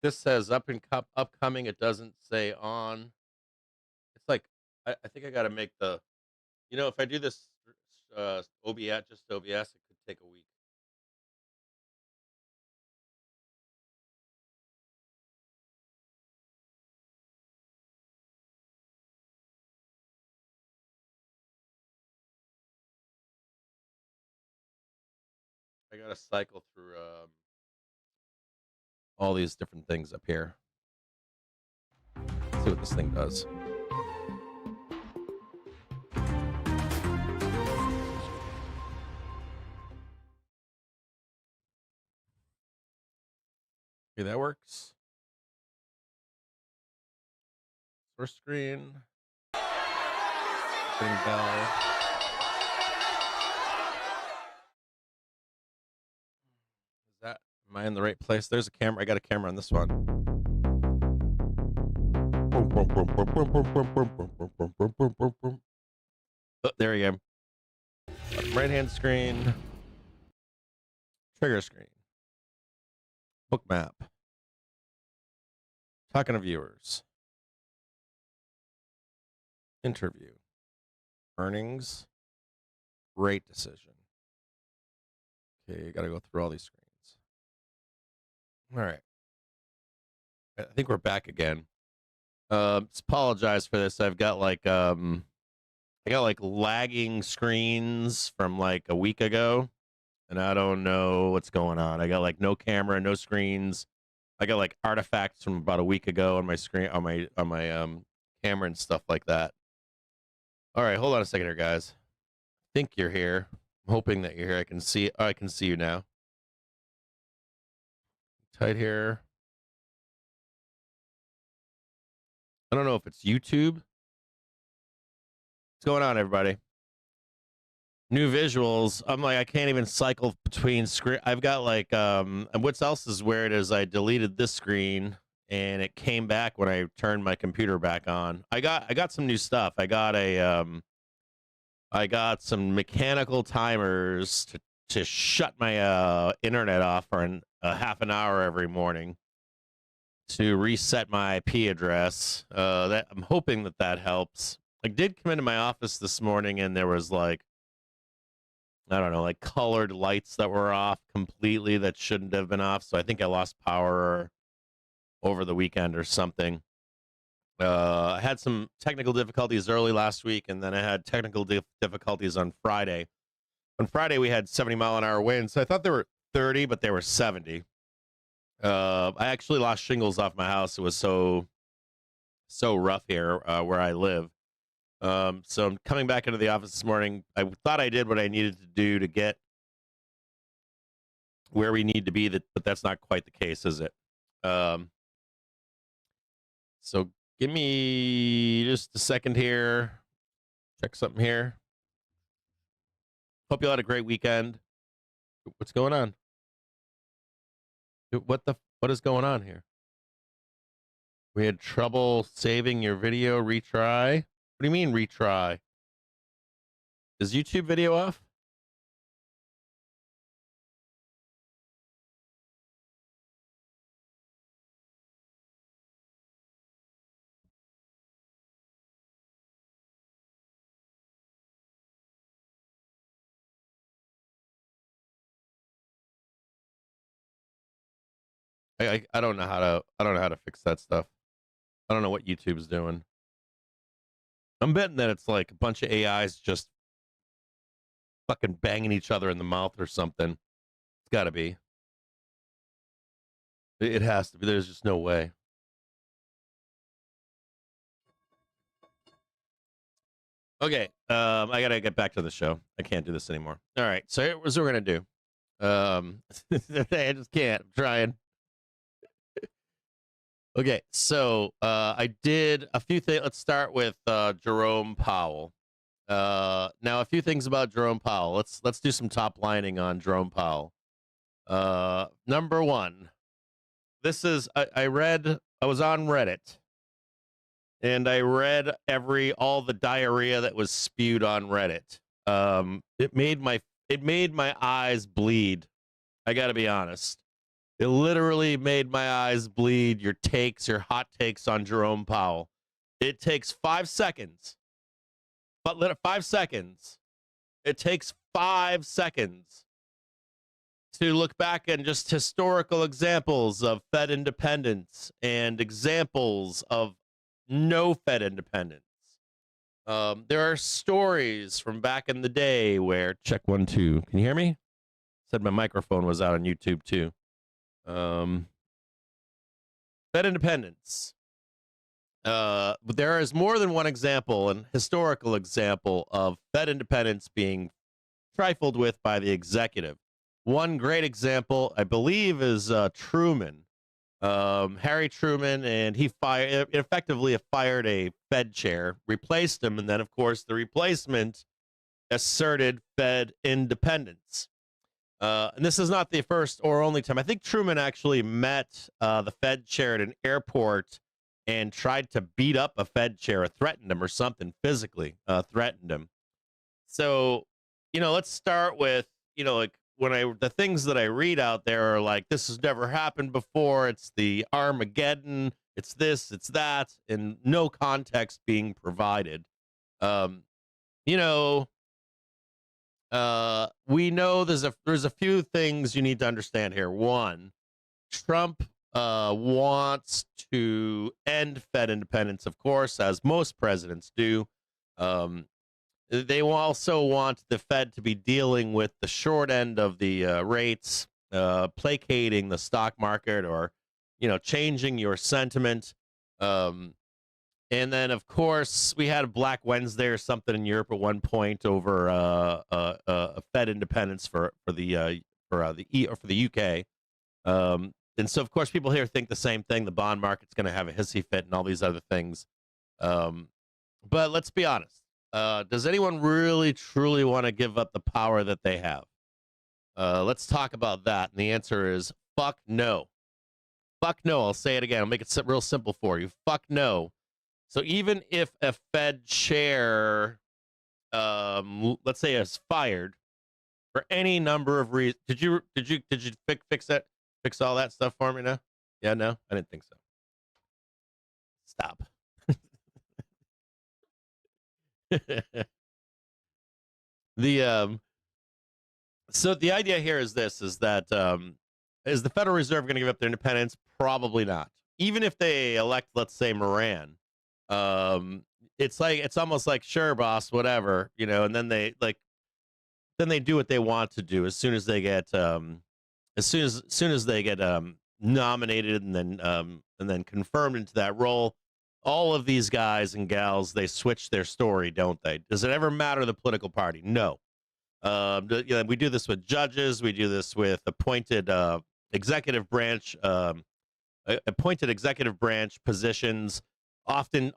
This says upcoming. It doesn't say on. It's like I think I got to make the. If I do this OBS, just OBS, it could take a week. I got to cycle through all these different things up here. See what this thing does. Okay, that works. First screen. Ring bell. Am I in the right place? There's a camera. I got a camera on this one. Oh, there you go. Right hand screen. Trigger screen. Book map. Talking to viewers. Interview. Earnings. Rate decision. Okay, you got to go through all these screens. All right. I think we're back again. Apologize for this. I've got I got like lagging screens from like a week ago, and I don't know what's going on. I got like no camera, no screens. I got like artifacts from about a week ago on my screen, on my camera and stuff like that. All right, hold on a second here, guys. I think you're here. I'm hoping that you're here. I can see you now. Tight here. I don't know if it's YouTube. What's going on, everybody? New visuals. I'm like, I can't even cycle between screen. I've got like, and what else is weird is I deleted this screen and it came back when I turned my computer back on. I got some new stuff. I got some mechanical timers to shut my internet off for a half an hour every morning to reset my IP address. That I'm hoping that helps. I did come into my office this morning and there was like, I don't know, like colored lights that were off completely that shouldn't have been off. So I think I lost power over the weekend or something. I had some technical difficulties early last week, and then I had technical difficulties on Friday. On Friday, we had 70-mile-an-hour winds. So I thought they were 30, but they were 70. I actually lost shingles off my house. It was so rough here where I live. So I'm coming back into the office this morning. I thought I did what I needed to do to get where we need to be, but that's not quite the case, is it? So give me just a second here. Check something here. Hope you all had a great weekend. What's going on? What is going on here? We had trouble saving your video. Retry. What do you mean retry? Is YouTube video off? I don't know how to fix that stuff. I don't know what YouTube's doing. I'm betting that it's like a bunch of AIs just fucking banging each other in the mouth or something. It's got to be. It has to be. There's just no way. Okay, I gotta get back to the show. I can't do this anymore. All right, so here's what we're gonna do. I just can't. I'm trying. Okay, so I did a few things. Let's start with Jerome Powell. Now, a few things about Jerome Powell. Let's do some top lining on Jerome Powell. Number one, this is I was on Reddit, and I read all the diarrhea that was spewed on Reddit. It made my eyes bleed. I got to be honest. It literally made my eyes bleed. Your hot takes on Jerome Powell. It takes 5 seconds. But 5 seconds. It takes 5 seconds to look back at just historical examples of Fed independence and examples of no Fed independence. There are stories from back in the day where, check 1 2. Can you hear me? Said my microphone was out on YouTube too. Fed independence. But there is more than one example, an historical example of Fed independence being trifled with by the executive. One great example, I believe, is Truman. Harry Truman, and he effectively fired a Fed chair, replaced him, and then, of course, the replacement asserted Fed independence. And this is not the first or only time. I think Truman actually met the Fed chair at an airport and tried to beat up a Fed chair or threatened him or something, physically threatened him. So, let's start with, like, the things that I read out there are like, this has never happened before. It's the Armageddon. It's this, it's that, and no context being provided. We know there's a few things you need to understand here. One, Trump wants to end Fed independence, of course, as most presidents do. They also want the Fed to be dealing with the short end of the rates, placating the stock market, or changing your sentiment. And then, of course, we had a Black Wednesday or something in Europe at one point over a Fed independence for the UK. And so, of course, people here think the same thing. The bond market's going to have a hissy fit and all these other things. But let's be honest. Does anyone really, truly want to give up the power that they have? Let's talk about that. And the answer is fuck no. Fuck no. I'll say it again. I'll make it real simple for you. Fuck no. So even if a Fed chair, let's say, is fired for any number of reasons, did you fix that? Fix all that stuff for me now? Yeah, no, I didn't think so. Stop. So the idea here is this: is that is the Federal Reserve going to give up their independence? Probably not. Even if they elect, let's say, Moran, it's almost like, sure, boss, whatever, and then they do what they want to do as soon as they get nominated and then confirmed into that role. All of these guys and gals, they switch their story, don't they? Does it ever matter the political party? No. We do this with judges. We do this with appointed executive branch positions.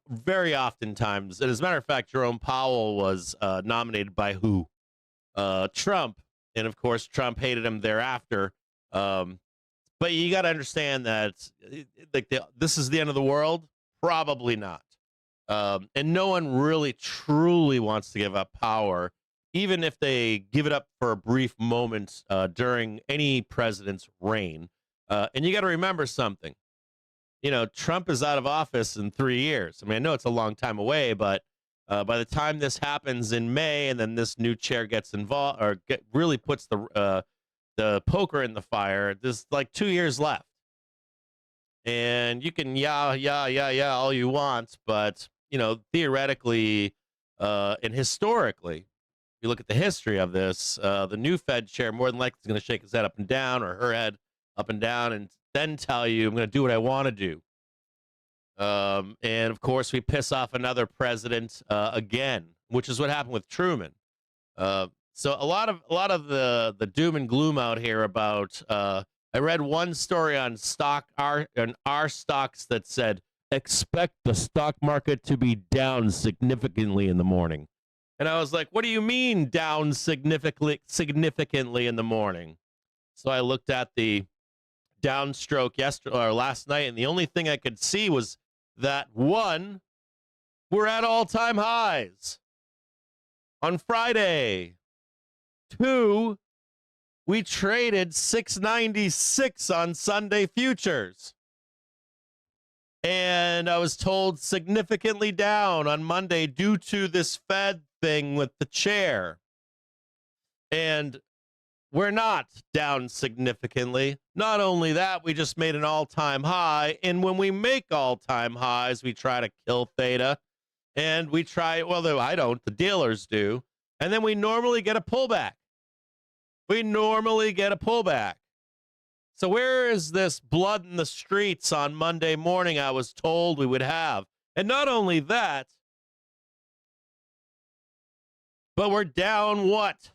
Very oftentimes, and as a matter of fact, Jerome Powell was nominated by who? Trump, and of course, Trump hated him thereafter. But you got to understand that, this is the end of the world. Probably not. And no one really truly wants to give up power, even if they give it up for a brief moment during any president's reign. And you got to remember something. Trump is out of office in 3 years. I mean, I know it's a long time away, but by the time this happens in May, and then this new chair gets involved or really puts the poker in the fire, there's like 2 years left. And you can yeah all you want, but theoretically and historically, if you look at the history of this, the new Fed chair more than likely is going to shake his head up and down, or her head up and down, and then tell you, I'm going to do what I want to do. And of course, we piss off another president again, which is what happened with Truman. So a lot of the doom and gloom out here about. I read one story on our stocks that said, expect the stock market to be down significantly in the morning. And I was like, what do you mean down significantly in the morning? So I looked at the downstroke last night, and the only thing I could see was that, one, we're at all-time highs. 2, We traded 696 on Sunday futures. And I was told significantly down on Monday due to this Fed thing with the chair. And we're not down significantly. Not only that, we just made an all-time high. And when we make all-time highs, we try to kill theta. And we try, well, though I don't, the dealers do. And then we normally get a pullback. So where is this blood in the streets on Monday morning I was told we would have? And not only that, but we're down what?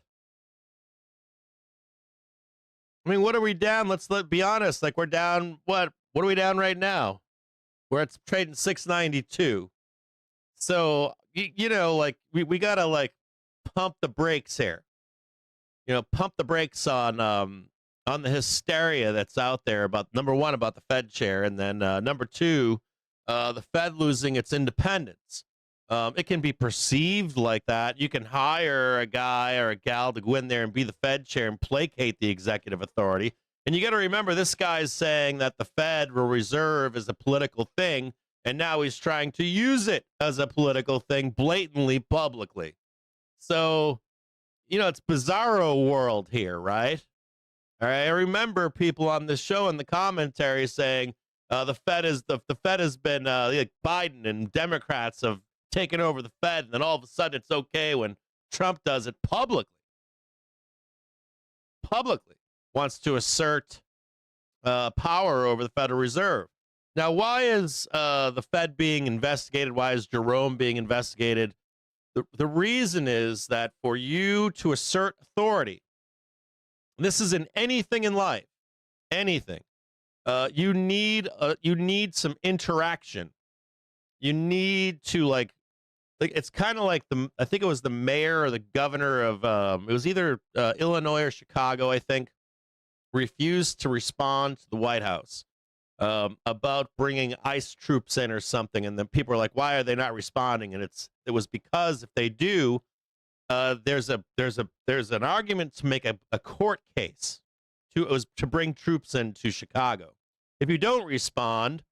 I mean, what are we down? Let's be honest. Like, we're down what? What are we down right now? We're at trading 692. So, you know, like, we got to, like, pump the brakes here. You know, pump the brakes on the hysteria that's out there about, number one, about the Fed chair, and then number two, the Fed losing its independence. It can be perceived like that. You can hire a guy or a gal to go in there and be the Fed chair and placate the executive authority. And you got to remember, this guy's saying that the Federal Reserve is a political thing, and now he's trying to use it as a political thing blatantly, publicly. So, you know, it's bizarro world here, right? All right. I remember people on this show in the commentary saying the Fed has been like Biden and Democrats have taken over the Fed, and then all of a sudden it's okay when Trump does it publicly. Wants to assert power over the Federal Reserve. Now, why is the Fed being investigated? Why is Jerome being investigated? The reason is that for you to assert authority, this is in anything in life, anything, you need some interaction. You need to like it's kind of like I think it was the mayor or the governor of it was either Illinois or Chicago, I think, refused to respond to the White House about bringing ICE troops in or something, and then people are like, why are they not responding? And it was because if they do, there's an argument to make a court case to bring troops into Chicago. If you don't respond,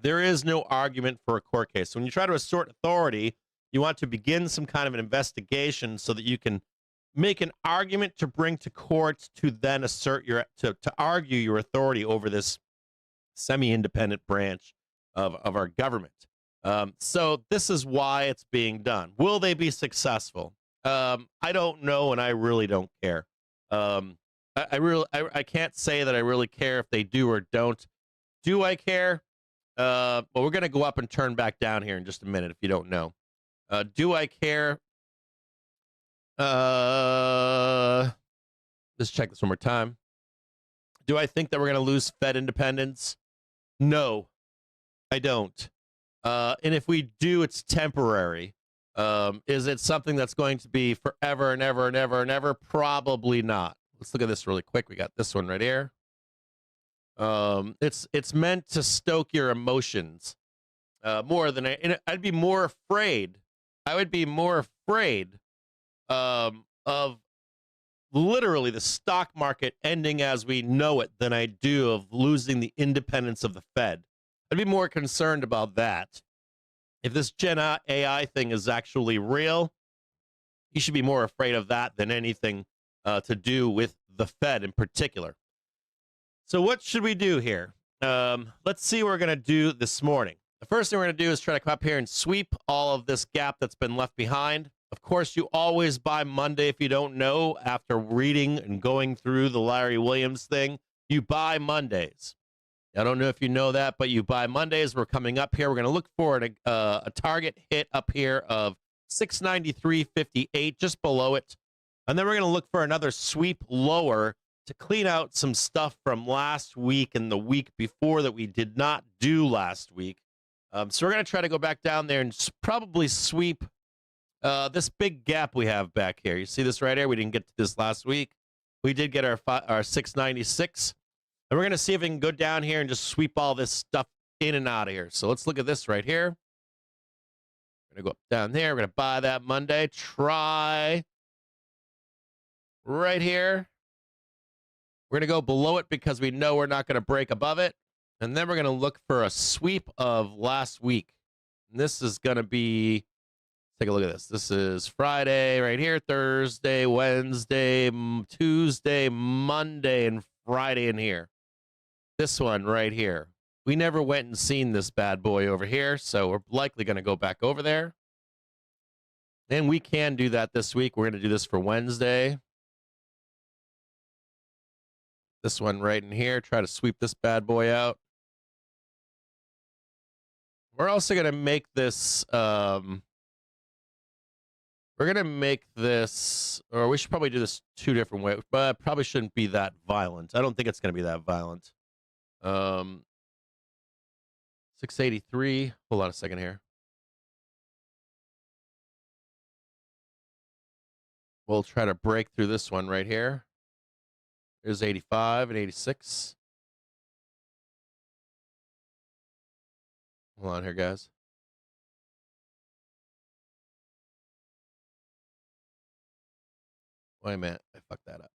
there is no argument for a court case. So when you try to assert authority, you want to begin some kind of an investigation so that you can make an argument to bring to court to then assert to argue your authority over this semi-independent branch of our government. So this is why it's being done. Will they be successful? I don't know, and I really don't care. I can't say that I really care if they do or don't. Do I care? Well, we're going to go up and turn back down here in just a minute if you don't know. Do I care? Let's check this one more time. Do I think that we're going to lose Fed independence? No, I don't. And if we do, it's temporary. Is it something that's going to be forever and ever and ever and ever? Probably not. Let's look at this really quick. We got this one right here. It's meant to stoke your emotions more than I'd be more afraid. I would be more afraid of literally the stock market ending as we know it than I do of losing the independence of the Fed. I'd be more concerned about that. If this Gen AI thing is actually real, you should be more afraid of that than anything to do with the Fed in particular. So what should we do here? Let's see what we're going to do this morning. The first thing we're going to do is try to come up here and sweep all of this gap that's been left behind. Of course, you always buy Monday. If you don't know, after reading and going through the Larry Williams thing, you buy Mondays. I don't know if you know that, but you buy Mondays. We're coming up here. We're going to look for a target hit up here of 693.58, just below it. And then we're going to look for another sweep lower to clean out some stuff from last week and the week before that we did not do last week. So we're going to try to go back down there and probably sweep this big gap we have back here. You see this right here? We didn't get to this last week. We did get our 696. And we're going to see if we can go down here and just sweep all this stuff in and out of here. So let's look at this right here. We're going to go up down there. We're going to buy that Monday. Try right here. We're going to go below it because we know we're not going to break above it. And then we're going to look for a sweep of last week. And this is going to be, take a look at this. This is Friday right here, Thursday, Wednesday, Tuesday, Monday, and Friday in here. This one right here. We never went and seen this bad boy over here, so we're likely going to go back over there. And we can do that this week. We're going to do this for Wednesday. This one right in here. Try to sweep this bad boy out. We're also going to make this, we're going to make this, or we should probably do this two different ways, but it probably shouldn't be that violent. I don't think it's going to be that violent. 683. Hold on a second here. We'll try to break through this one right here. There's 85 and 86. Hold on here, guys. Wait a minute. I fucked that up.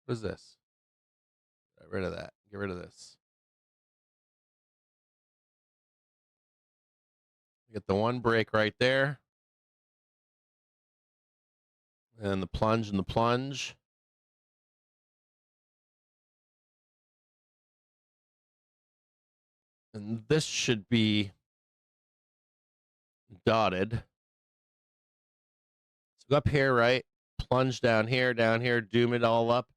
What is this? Get rid of that. Get rid of this. Get the one break right there. And the plunge and the plunge. And this should be dotted. So go up here, right? Plunge down here, doom it all up.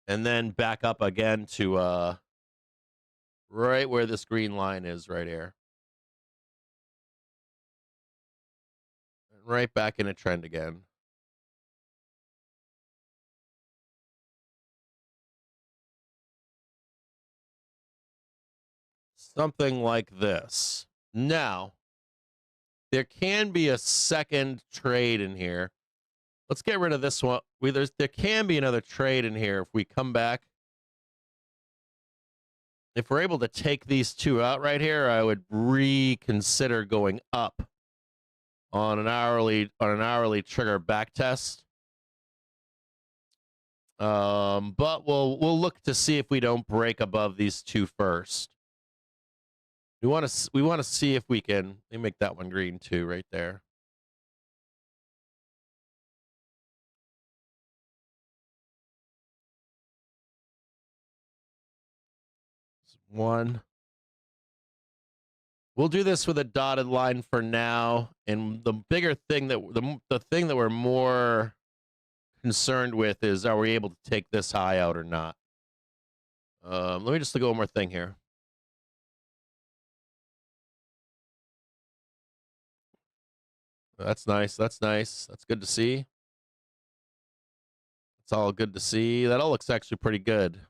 And then back up again to right where this green line is right here. Right back in a trend again. Something like this. Now, there can be a second trade in here. Let's get rid of this one. There can be another trade in here if we come back. If we're able to take these two out right here, I would reconsider going up on an hourly trigger back test. But we'll look to see if we don't break above these two first. We want to see if we can. Let me make that one green too, right there. One. We'll do this with a dotted line for now, and the bigger thing that the thing that we're more concerned with is, are we able to take this high out or not? Let me just look at one more thing here. That's nice. That's nice. That's good to see. It's all good to see. That all looks actually pretty good.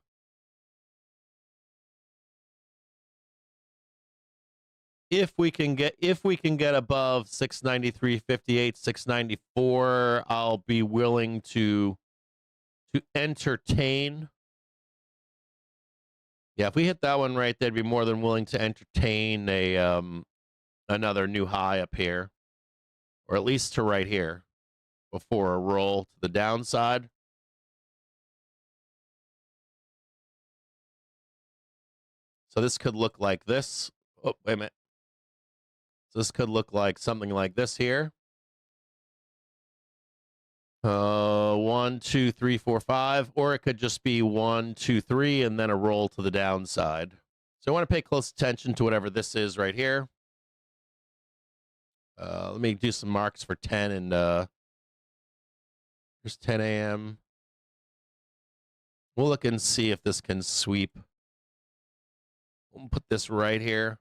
If we can get above 693.58, 694, I'll be willing to entertain. Yeah, if we hit that one right there, I'd be more than willing to entertain a another new high up here, or at least to right here before a roll to the downside. So this could look like this. Oh, wait a minute. So this could look like something like this here. 1, 2, 3, 4, 5, or it could just be 1, 2, 3, and then a roll to the downside. So I want to pay close attention to whatever this is right here. Let me do some marks for 10 and here's 10 a.m. We'll look and see if this can sweep. We'll put this right here.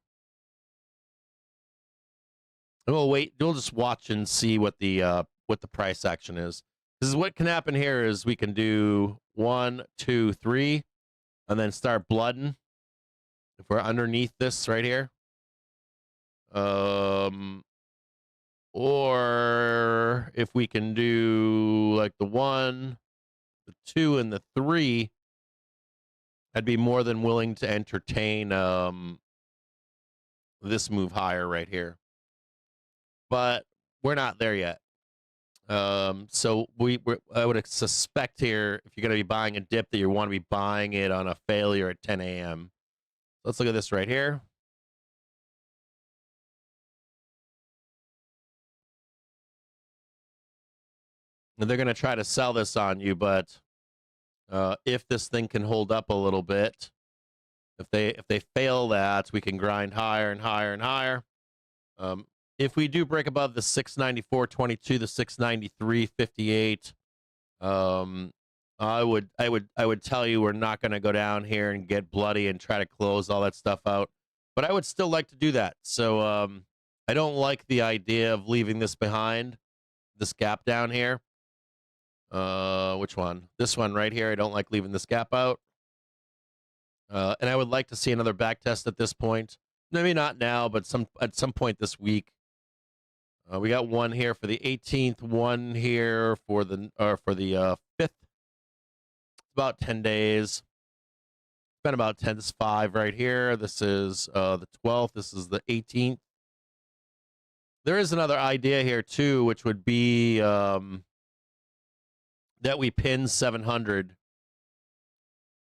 And we'll wait. We'll just watch and see what the price action is. This is what can happen here is we can do 1, 2, 3, and then start blooding. If we're underneath this right here. Or if we can do like the 1, the 2, and the 3, I'd be more than willing to entertain this move higher right here. but we're not there yet. So I would suspect here, if you're going to be buying a dip, that you want to be buying it on a failure at 10 a.m. Let's look at this right here. And they're going to try to sell this on you, but if this thing can hold up a little bit, if they fail that, we can grind higher and higher and higher. If we do break above the 694.22, the 693.58, I would tell you we're not going to go down here and get bloody and try to close all that stuff out. But I would still like to do that. So I don't like the idea of leaving this behind, this gap down here. Which one? This one right here. I don't like leaving this gap out. And I would like to see another back test at this point. Maybe not now, but at some point this week. We got one here for the 18th, one here for the 5th. It's about 10 days. It's been about 10. This is 5 right here. This is the 12th. This is the 18th. There is another idea here too, which would be that we pin 700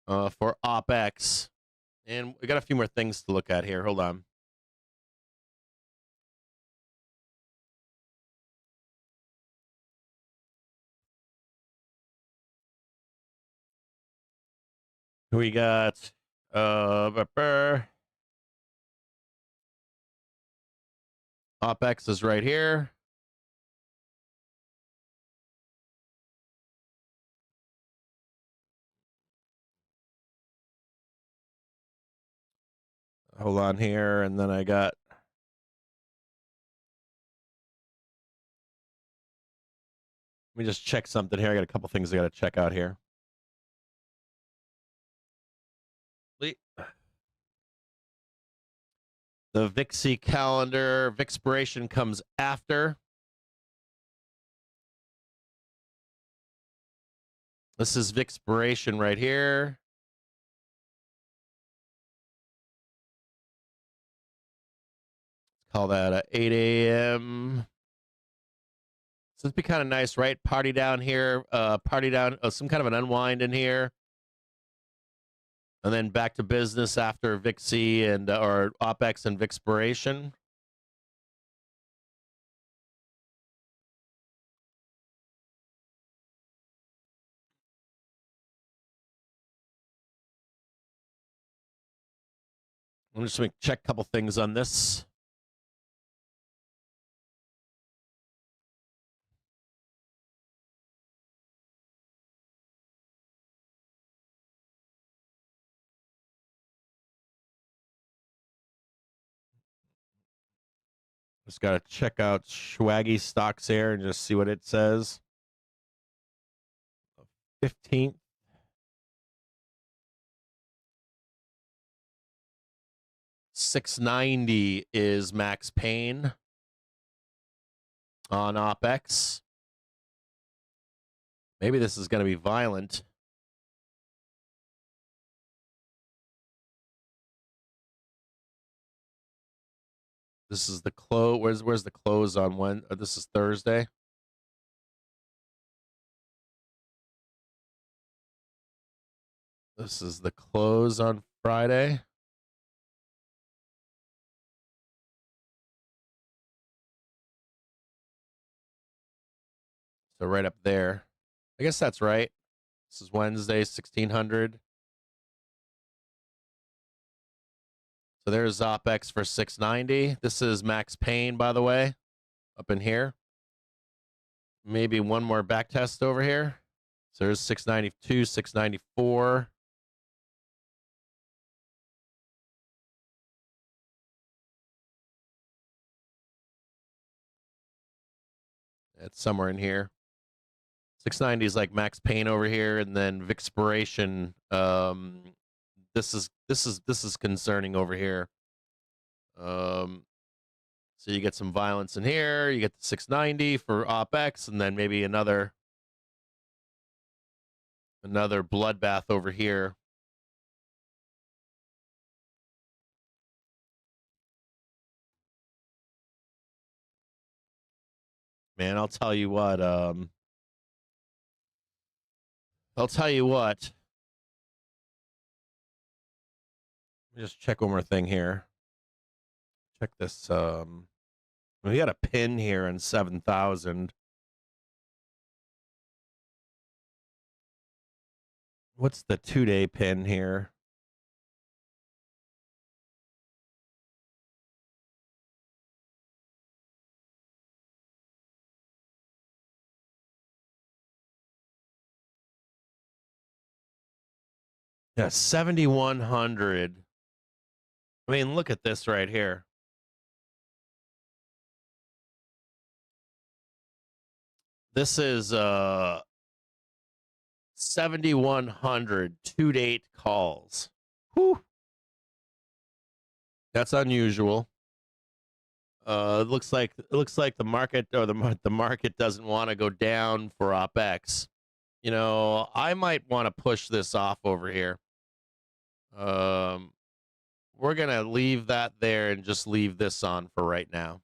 for OpEx, and we got a few more things to look at here. Hold on. We got OpEx is right here. Hold on here, and then I got let me just check something here. I got a couple things I got to check out here. The VIXI calendar, expiration comes after. This is expiration right here. Call that at 8 a.m. So it'd be kind of nice, right? Party down here, party down, some kind of an unwind in here. And then back to business after VIXI and or OpEx and expiration. I'm just going to check a couple things on this. Just got to check out Swaggy stocks here and just see what it says. 15th. $690 is max pain on OpEx. Maybe this is going to be violent. This is the close. Where's the close on when? This is Thursday. This is the close on Friday. So right up there. I guess that's right. This is Wednesday, 1600. So there's OpEx for 690. This is max pain, by the way, up in here. Maybe one more back test over here. So there's 692, 694. It's somewhere in here. 690 is like max pain over here, and then expiration. This is concerning over here. So you get some violence in here. You get the 690 for OpEx, and then maybe another bloodbath over here. man, I'll tell you what. I'll tell you what. Let me just check one more thing here. Check this. We got a pin here in 7,000. What's the 2-day pin here? Yeah, 7,100. I mean, look at this right here. This is 7,100 2-date calls. Whew. That's unusual. It looks like the market or the market doesn't want to go down for OpEx. You know, I might want to push this off over here. We're gonna leave that there and just leave this on for right now.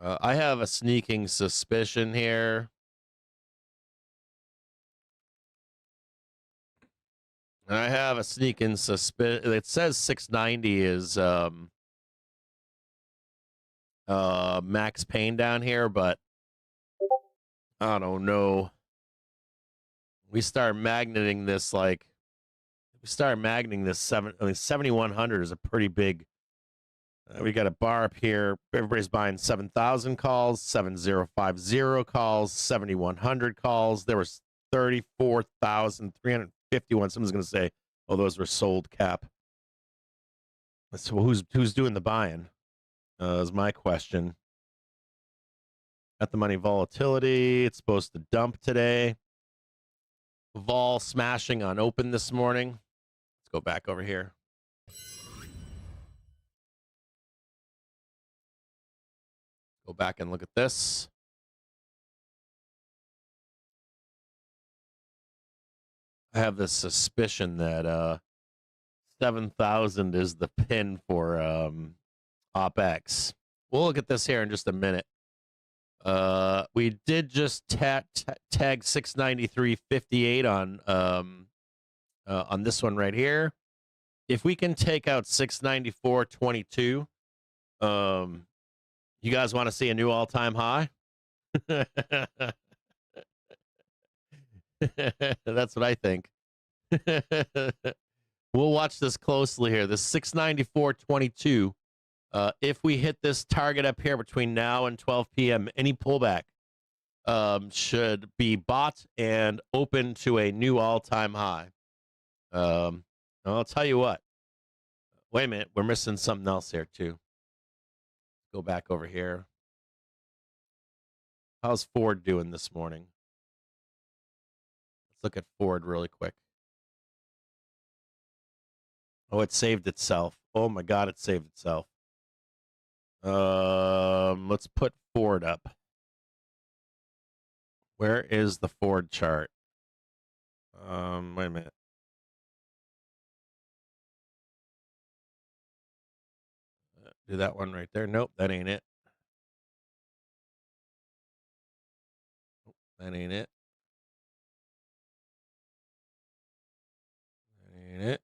I have a sneaking suspicion here. I have a sneaking suspicion. It says 690 is max pain down here, but I don't know. We start magneting this 7,100 is a pretty big. We got a bar up here. Everybody's buying 7,000 calls, 7,050 calls, 7,100 calls. There was 34,351. Someone's going to say, "Oh, those were sold cap." So who's doing the buying? Is my question. At the money volatility, it's supposed to dump today. Vol smashing on open this morning. Let's go back over here. Go back and look at this. I have this suspicion that 7,000 is the pin for OpEx. We'll look at this here in just a minute. We did just tag 693.58 on this one right here. If we can take out 694.22, you guys want to see a new all-time high? That's what I think. We'll watch this closely here. This 694.22. If we hit this target up here between now and 12 p.m., any pullback should be bought and open to a new all-time high. I'll tell you what. Wait a minute. We're missing something else here, too. Go back over here. How's Ford doing this morning? Let's look at Ford really quick. Oh, it saved itself. Oh, my God, it saved itself. Let's put Ford up. Where is the Ford chart? Wait a minute. Do that one right there. Nope, that ain't it. That ain't it. That ain't it.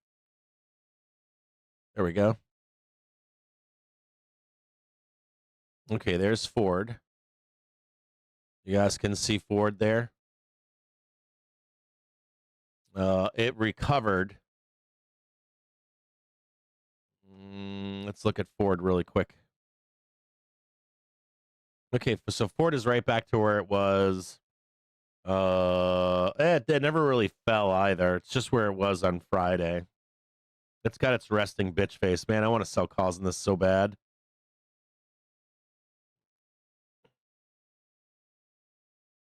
There we go. Okay, there's Ford. You guys can see Ford there. It recovered. Let's look at Ford really quick. Okay, so Ford is right back to where it was. It never really fell either. It's just where it was on Friday. It's got its resting bitch face. Man, I want to sell calls in this so bad.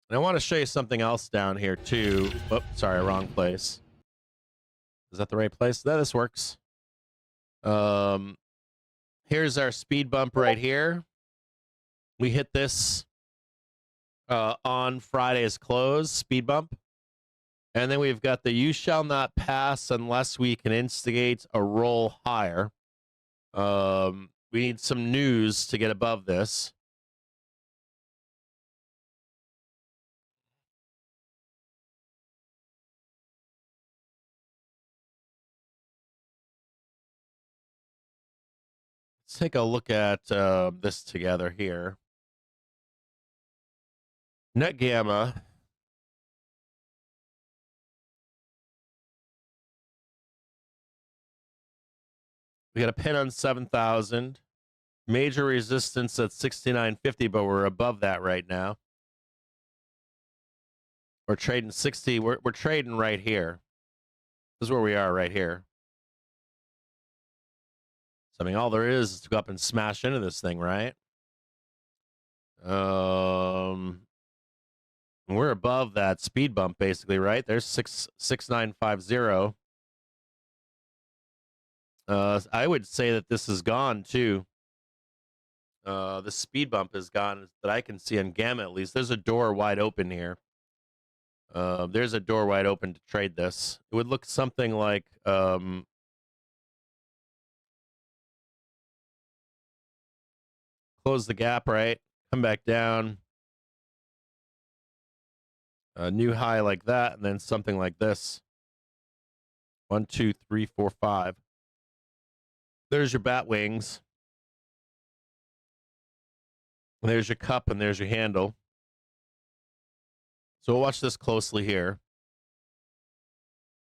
And I want to show you something else down here, too. Oh, sorry, wrong place. Is that the right place? This works. Here's our speed bump right here. We hit this on Friday's close, speed bump. And then we've got the you shall not pass unless we can instigate a roll higher. We need some news to get above this. Let's take a look at this together here. Net gamma. We got a pin on 7,000. Major resistance at 69.50, but we're above that right now. We're trading 60. We're trading right here. This is where we are right here. So, I mean, all there is to go up and smash into this thing, right? We're above that speed bump, basically, right? There's 6950. I would say that this is gone too. The speed bump is gone that I can see on gamma at least. There's a door wide open here. There's a door wide open to trade this. It would look something like close the gap, right? Come back down. A new high like that, and then something like this. 1, 2, 3, 4, 5. There's your bat wings. There's your cup, and there's your handle. So we'll watch this closely here.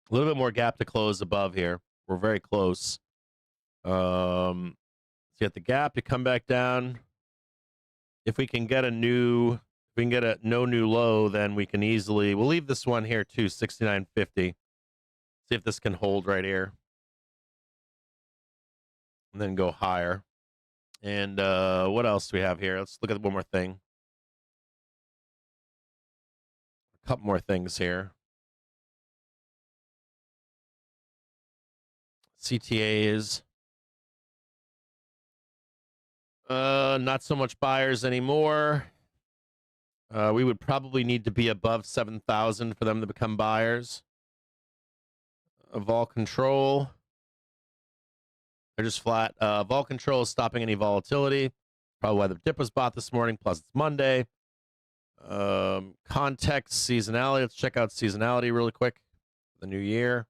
A little bit more gap to close above here. We're very close. So you get the gap, you come back down. If we can get a no new low, then we can easily, we'll leave this one here too, 69.50. See if this can hold right here. And then go higher. And what else do we have here? Let's look at one more thing. A couple more things here. CTAs. Not so much buyers anymore. We would probably need to be above 7,000 for them to become buyers. Vol control. They're just flat. Vol control is stopping any volatility. Probably why the dip was bought this morning. Plus it's Monday. Context, seasonality. Let's check out seasonality really quick. The new year.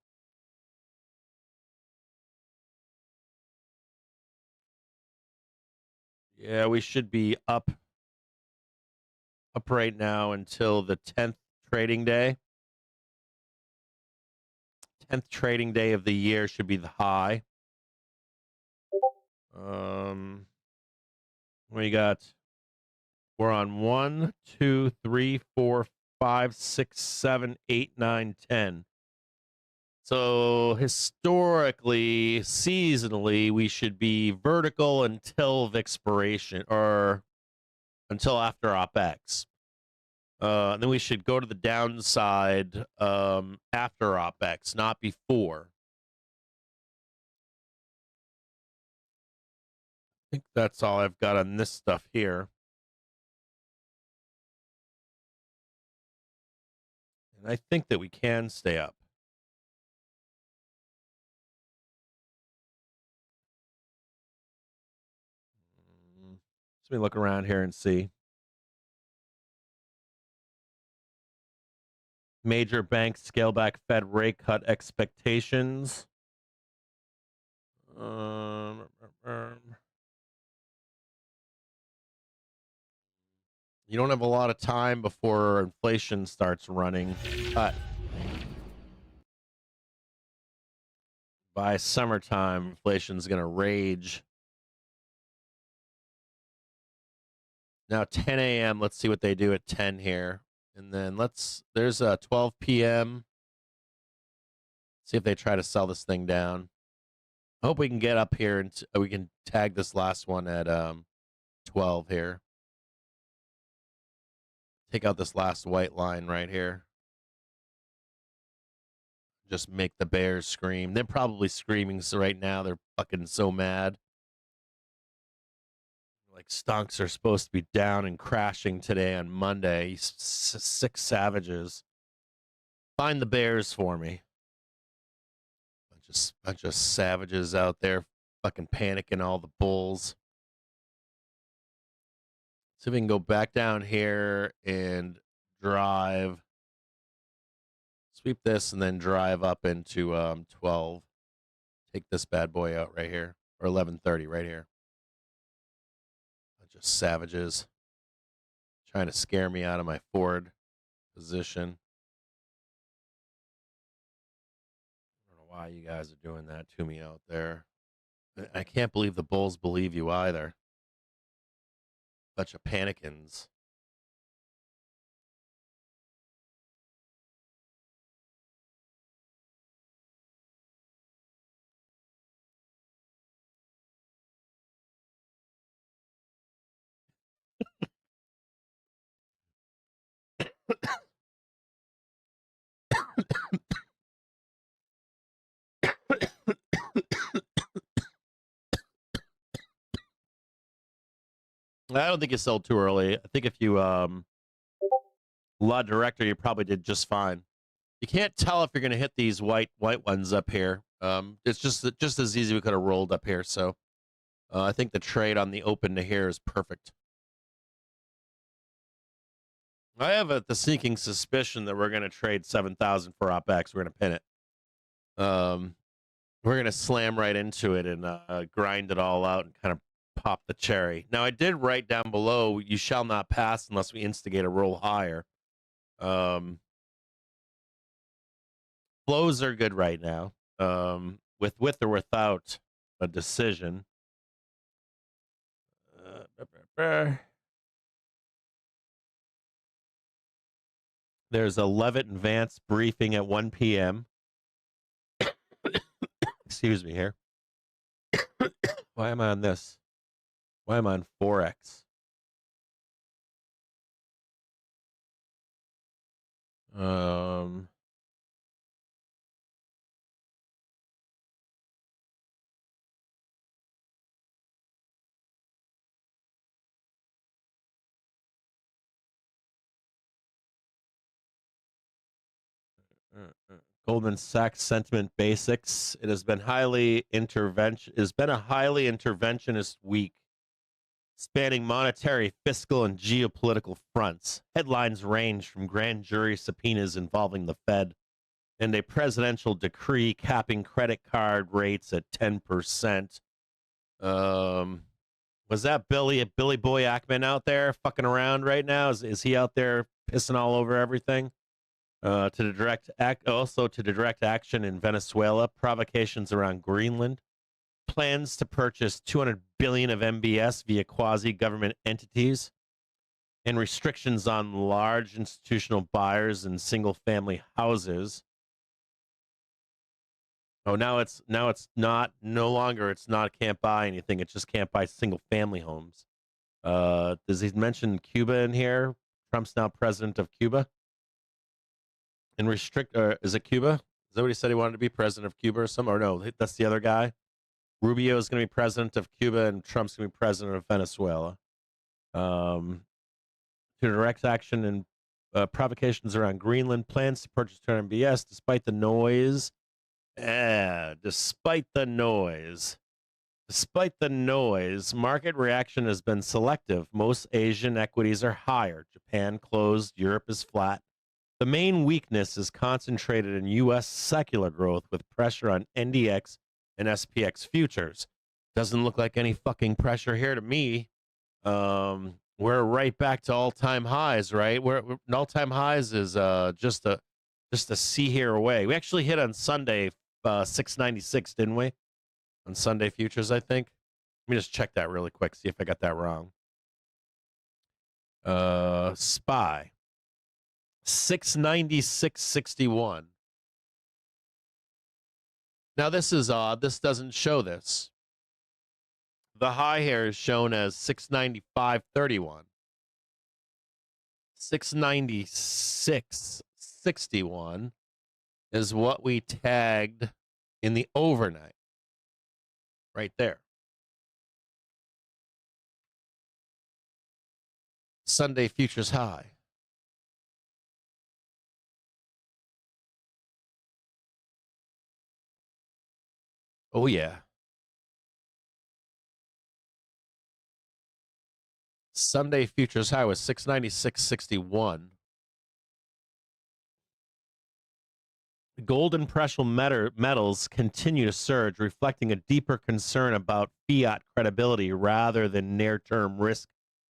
Yeah, we should be up right now until the 10th trading day. 10th trading day of the year should be the high. We got, we're on 1, 2, 3, 4, 5, 6, 7, 8, 9, 10. So historically, seasonally, we should be vertical until expiration or until after OPEX. Then we should go to the downside after OPEX, not before. I think that's all I've got on this stuff here. And I think that we can stay up. Let me look around here and see. Major banks scale back Fed rate cut expectations. You don't have a lot of time before inflation starts running. By summertime, inflation's going to rage. Now 10 a.m. Let's see what they do at 10 here. And then there's a 12 p.m. See if they try to sell this thing down. I hope we can get up here and we can tag this last one at 12 here. Take out this last white line right here. Just make the bears scream. They're probably screaming so right now. They're fucking so mad. Like stonks are supposed to be down and crashing today on Monday. Sick savages. Find the bears for me. Bunch of savages out there Fucking panicking all the bulls. See if we can go back down here and drive. Sweep this and then drive up into 12. Take this bad boy out right here. Or 11:30 right here. Bunch of savages. Trying to scare me out of my forward position. I don't know why you guys are doing that to me out there. I can't believe the bulls believe you either. Bunch of panicins. I don't think you sold too early. I think if you law director, you probably did just fine. You can't tell if you're going to hit these white ones up here. It's just as easy we could have rolled up here. So I think the trade on the open to here is perfect. I have the sneaking suspicion that we're going to trade 7,000 for OpEx. We're going to pin it. We're going to slam right into it and grind it all out and kind of pop the cherry. Now, I did write down below, you shall not pass unless we instigate a roll higher. Flows are good right now, with or without a decision. There's a Levitt and Vance briefing at 1 p.m. Excuse me here. Why am I on this? Why am I on Forex? Goldman Sachs Sentiment Basics. It has been a highly interventionist week, spanning monetary, fiscal, and geopolitical fronts. Headlines range from grand jury subpoenas involving the Fed and a presidential decree capping credit card rates at 10%. Was that Billy Boy Ackman out there fucking around right now? Is he out there pissing all over everything? To direct action in Venezuela, provocations around Greenland, plans to purchase 200 billion of MBS via quasi-government entities, and restrictions on large institutional buyers and single-family houses. Oh, now it's not can't buy anything. It just can't buy single-family homes. Does he mention Cuba in here? Trump's now president of Cuba. And is it Cuba? Is that what he said he wanted to be president of Cuba or something? Or no, that's the other guy. Rubio is going to be president of Cuba and Trump's going to be president of Venezuela. To direct action and provocations around Greenland, plans to purchase MBS despite the noise. Despite the noise, market reaction has been selective. Most Asian equities are higher. Japan closed, Europe is flat. The main weakness is concentrated in U.S. secular growth with pressure on NDX and SPX futures. Doesn't look like any fucking pressure here to me. We're right back to all-time highs, right? All-time highs is just a C here away. We actually hit on Sunday 696, didn't we? On Sunday futures, I think. Let me just check that really quick, see if I got that wrong. SPY. 696.61. Now this is odd. This doesn't show this. The high here is shown as 695.31. 696.61 is what we tagged in the overnight. Right there. Sunday futures high. Oh, yeah. Sunday futures high was 696.61. Gold and precious metals continue to surge, reflecting a deeper concern about fiat credibility rather than near-term risk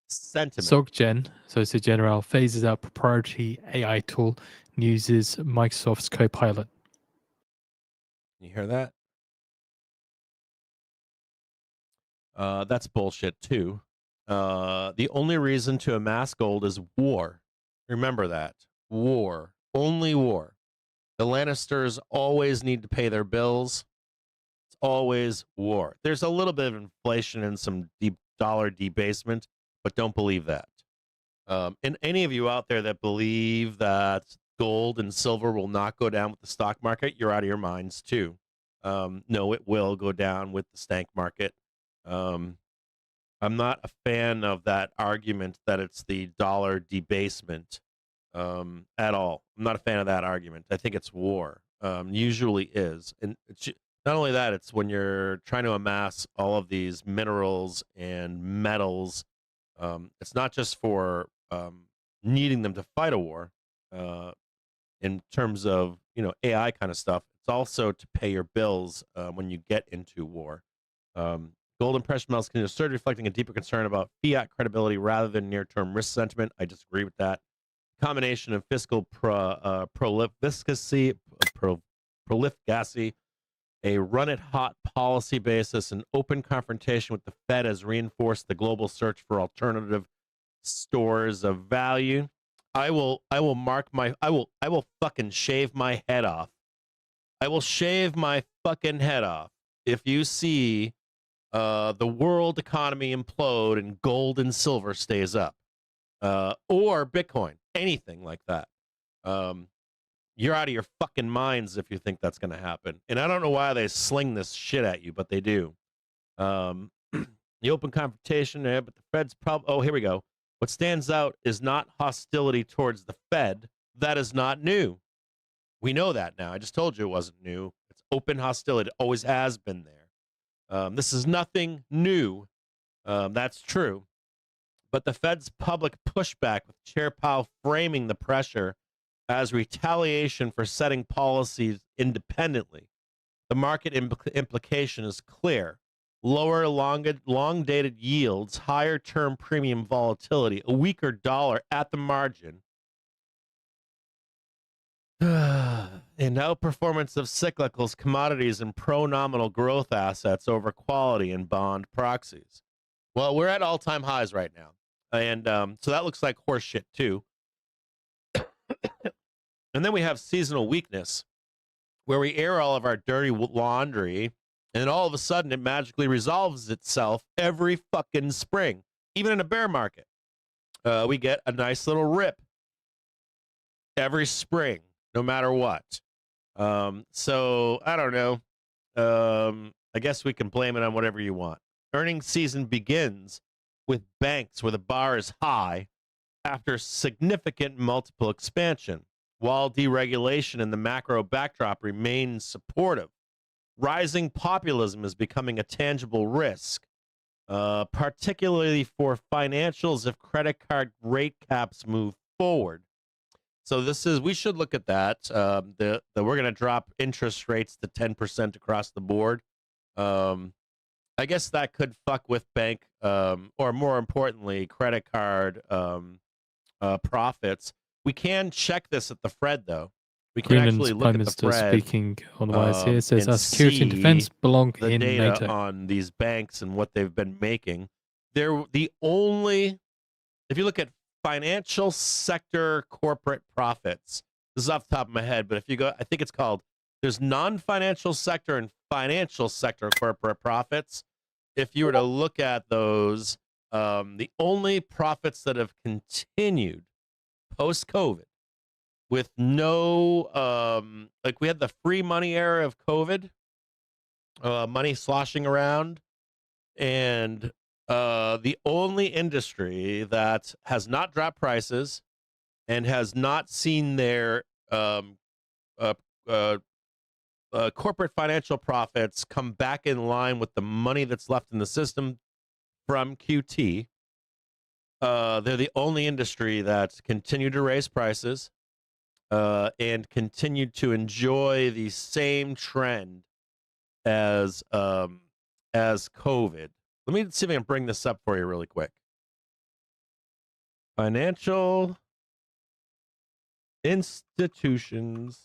sentiment. SocGen, so it's a general, phases out proprietary AI tool and uses Microsoft's Copilot. You hear that? That's bullshit too. The only reason to amass gold is war. Remember that. War. Only war. The Lannisters always need to pay their bills. It's always war. There's a little bit of inflation and some deep dollar debasement, but don't believe that. And any of you out there that believe that gold and silver will not go down with the stock market, you're out of your minds too. No, it will go down with the stank market. I'm not a fan of that argument that it's the dollar debasement at all. I'm not a fan of that argument. I think it's war. Usually is. And it's, not only that, it's when you're trying to amass all of these minerals and metals. It's not just for needing them to fight a war in terms of, AI kind of stuff. It's also to pay your bills when you get into war. Gold and precious metals can surge, reflecting a deeper concern about fiat credibility rather than near-term risk sentiment. I disagree with that. Combination of fiscal prolificacy, a run-it-hot policy basis, and open confrontation with the Fed has reinforced the global search for alternative stores of value. I will fucking shave my head off. I will shave my fucking head off if you see the world economy implode and gold and silver stays up, or Bitcoin, anything like that. You're out of your fucking minds if you think that's going to happen. And I don't know why they sling this shit at you, but they do. The open confrontation there, but the Fed's probably. Oh, here we go. What stands out is not hostility towards the Fed. That is not new. We know that now. I just told you it wasn't new. It's open hostility. It always has been there. This is nothing new. That's true. But the Fed's public pushback, with Chair Powell framing the pressure as retaliation for setting policies independently. The market implication is clear. Lower long-dated yields, higher term premium volatility, a weaker dollar at the margin, and outperformance of cyclicals, commodities, and pro-nominal growth assets over quality and bond proxies. Well, we're at all-time highs right now. And so that looks like horse shit too. And then we have seasonal weakness, where we air all of our dirty laundry, and then all of a sudden it magically resolves itself every fucking spring. Even in a bear market, we get a nice little rip every spring, no matter what. So I don't know. I guess we can blame it on whatever you want. Earnings season begins with banks where the bar is high after significant multiple expansion, while deregulation and the macro backdrop remains supportive. Rising populism is becoming a tangible risk, particularly for financials if credit card rate caps move forward. So we should look at that. We're going to drop interest rates to 10% across the board. I guess that could fuck with bank, or more importantly, credit card profits. We can check this at the Fed, though. We can Greenland's actually look Prime at the Minister Fed, speaking on the wires here says and our security and defense see belong the in data NATO. on these banks and what they've been making. They're the only, if you look at financial sector corporate profits, this is off the top of my head, but if you go, I think it's called, there's non-financial sector and financial sector corporate profits. If you were to look at those, the only profits that have continued post-COVID with no, like we had the free money era of COVID, money sloshing around, and the only industry that has not dropped prices and has not seen their corporate financial profits come back in line with the money that's left in the system from QT they're the only industry that's continued to raise prices and continued to enjoy the same trend as COVID. Let me see if I can bring this up for you really quick. Financial institutions,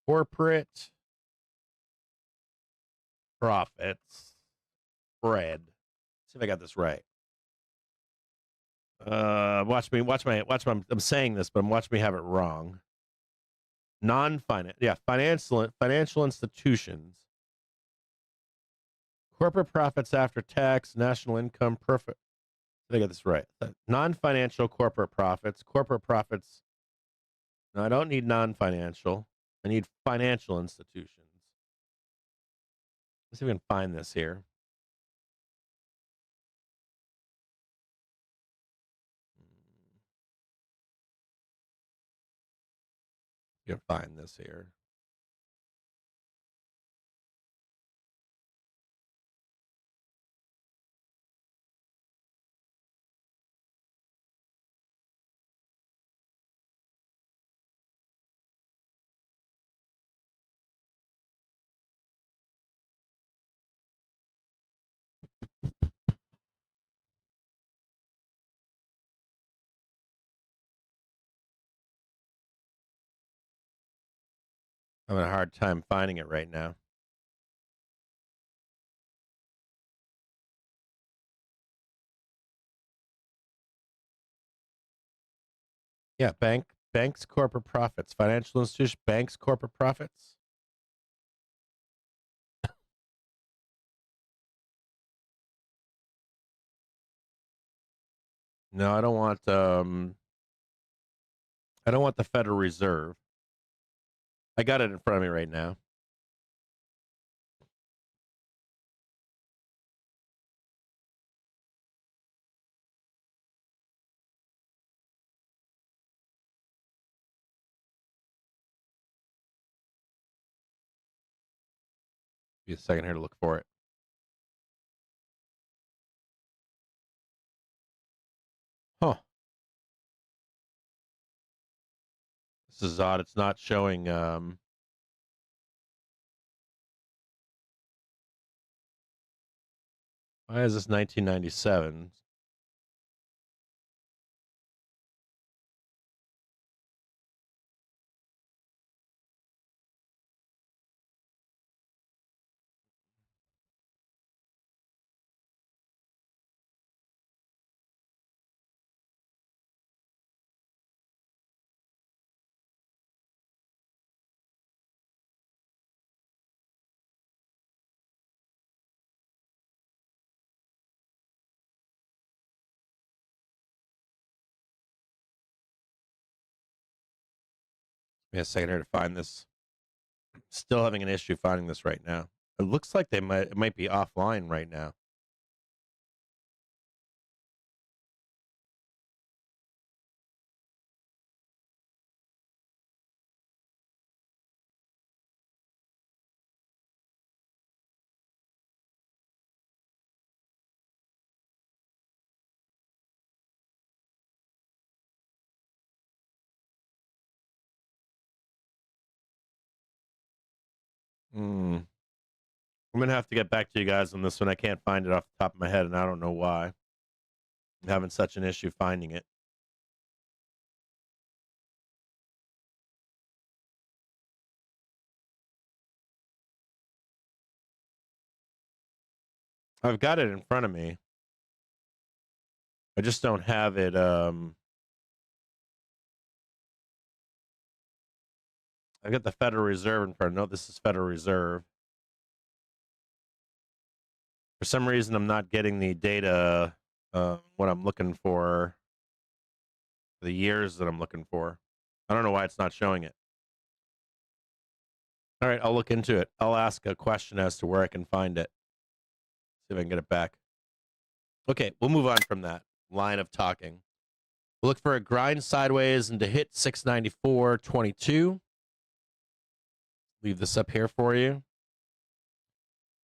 corporate profits spread. See if I got this right. Watch me. I'm saying this, but watch me have it wrong. Financial institutions, corporate profits after tax, national income, perfect. Did I get this right? Non-financial corporate profits. No, I don't need non-financial. I need financial institutions. Let's see if we can find this here. You can find this here. I'm having a hard time finding it right now. Yeah, banks, corporate profits, financial institution, banks, corporate profits. No, I don't want the Federal Reserve. I got it in front of me right now. Be a second here to look for it. Huh. This is odd. It's not showing. Why is this 1997? Give me a second here to find this. Still having an issue finding this right now. It looks like it might be offline right now. I'm gonna have to get back to you guys on this one. I can't find it off the top of my head, and I don't know why. I'm having such an issue finding it. I've got it in front of me. I just don't have it. I got the Federal Reserve in front. No, this is Federal Reserve. For some reason, I'm not getting the data. What I'm looking for. The years that I'm looking for. I don't know why it's not showing it. All right, I'll look into it. I'll ask a question as to where I can find it. See if I can get it back. Okay, we'll move on from that line of talking. We'll look for a grind sideways and to hit 694.22. Leave this up here for you.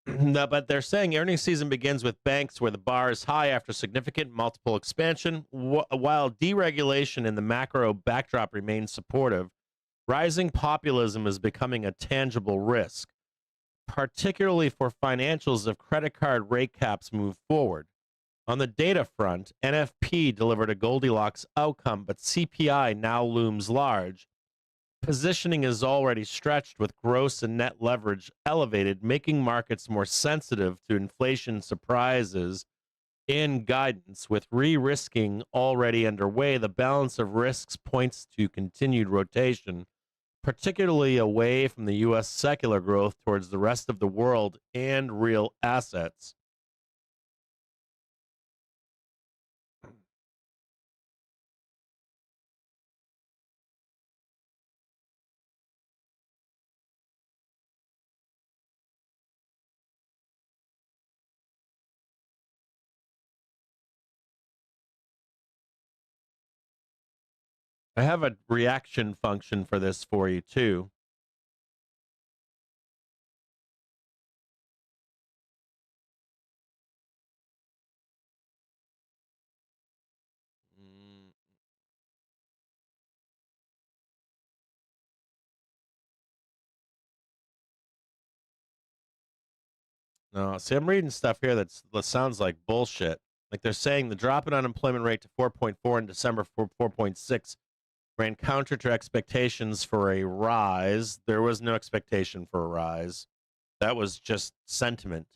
No, but they're saying earnings season begins with banks where the bar is high after significant multiple expansion. While deregulation in the macro backdrop remains supportive, rising populism is becoming a tangible risk, particularly for financials if credit card rate caps move forward. On the data front, NFP delivered a Goldilocks outcome, but CPI now looms large. Positioning is already stretched with gross and net leverage elevated, making markets more sensitive to inflation surprises in guidance. With re-risking already underway, the balance of risks points to continued rotation, particularly away from the U.S. secular growth towards the rest of the world and real assets. I have a reaction function for this for you, too. Mm, No, see, I'm reading stuff here that sounds like bullshit. Like they're saying the drop in unemployment rate to 4.4 in December for 4.6 ran counter to expectations for a rise. There was no expectation for a rise. That was just sentiment.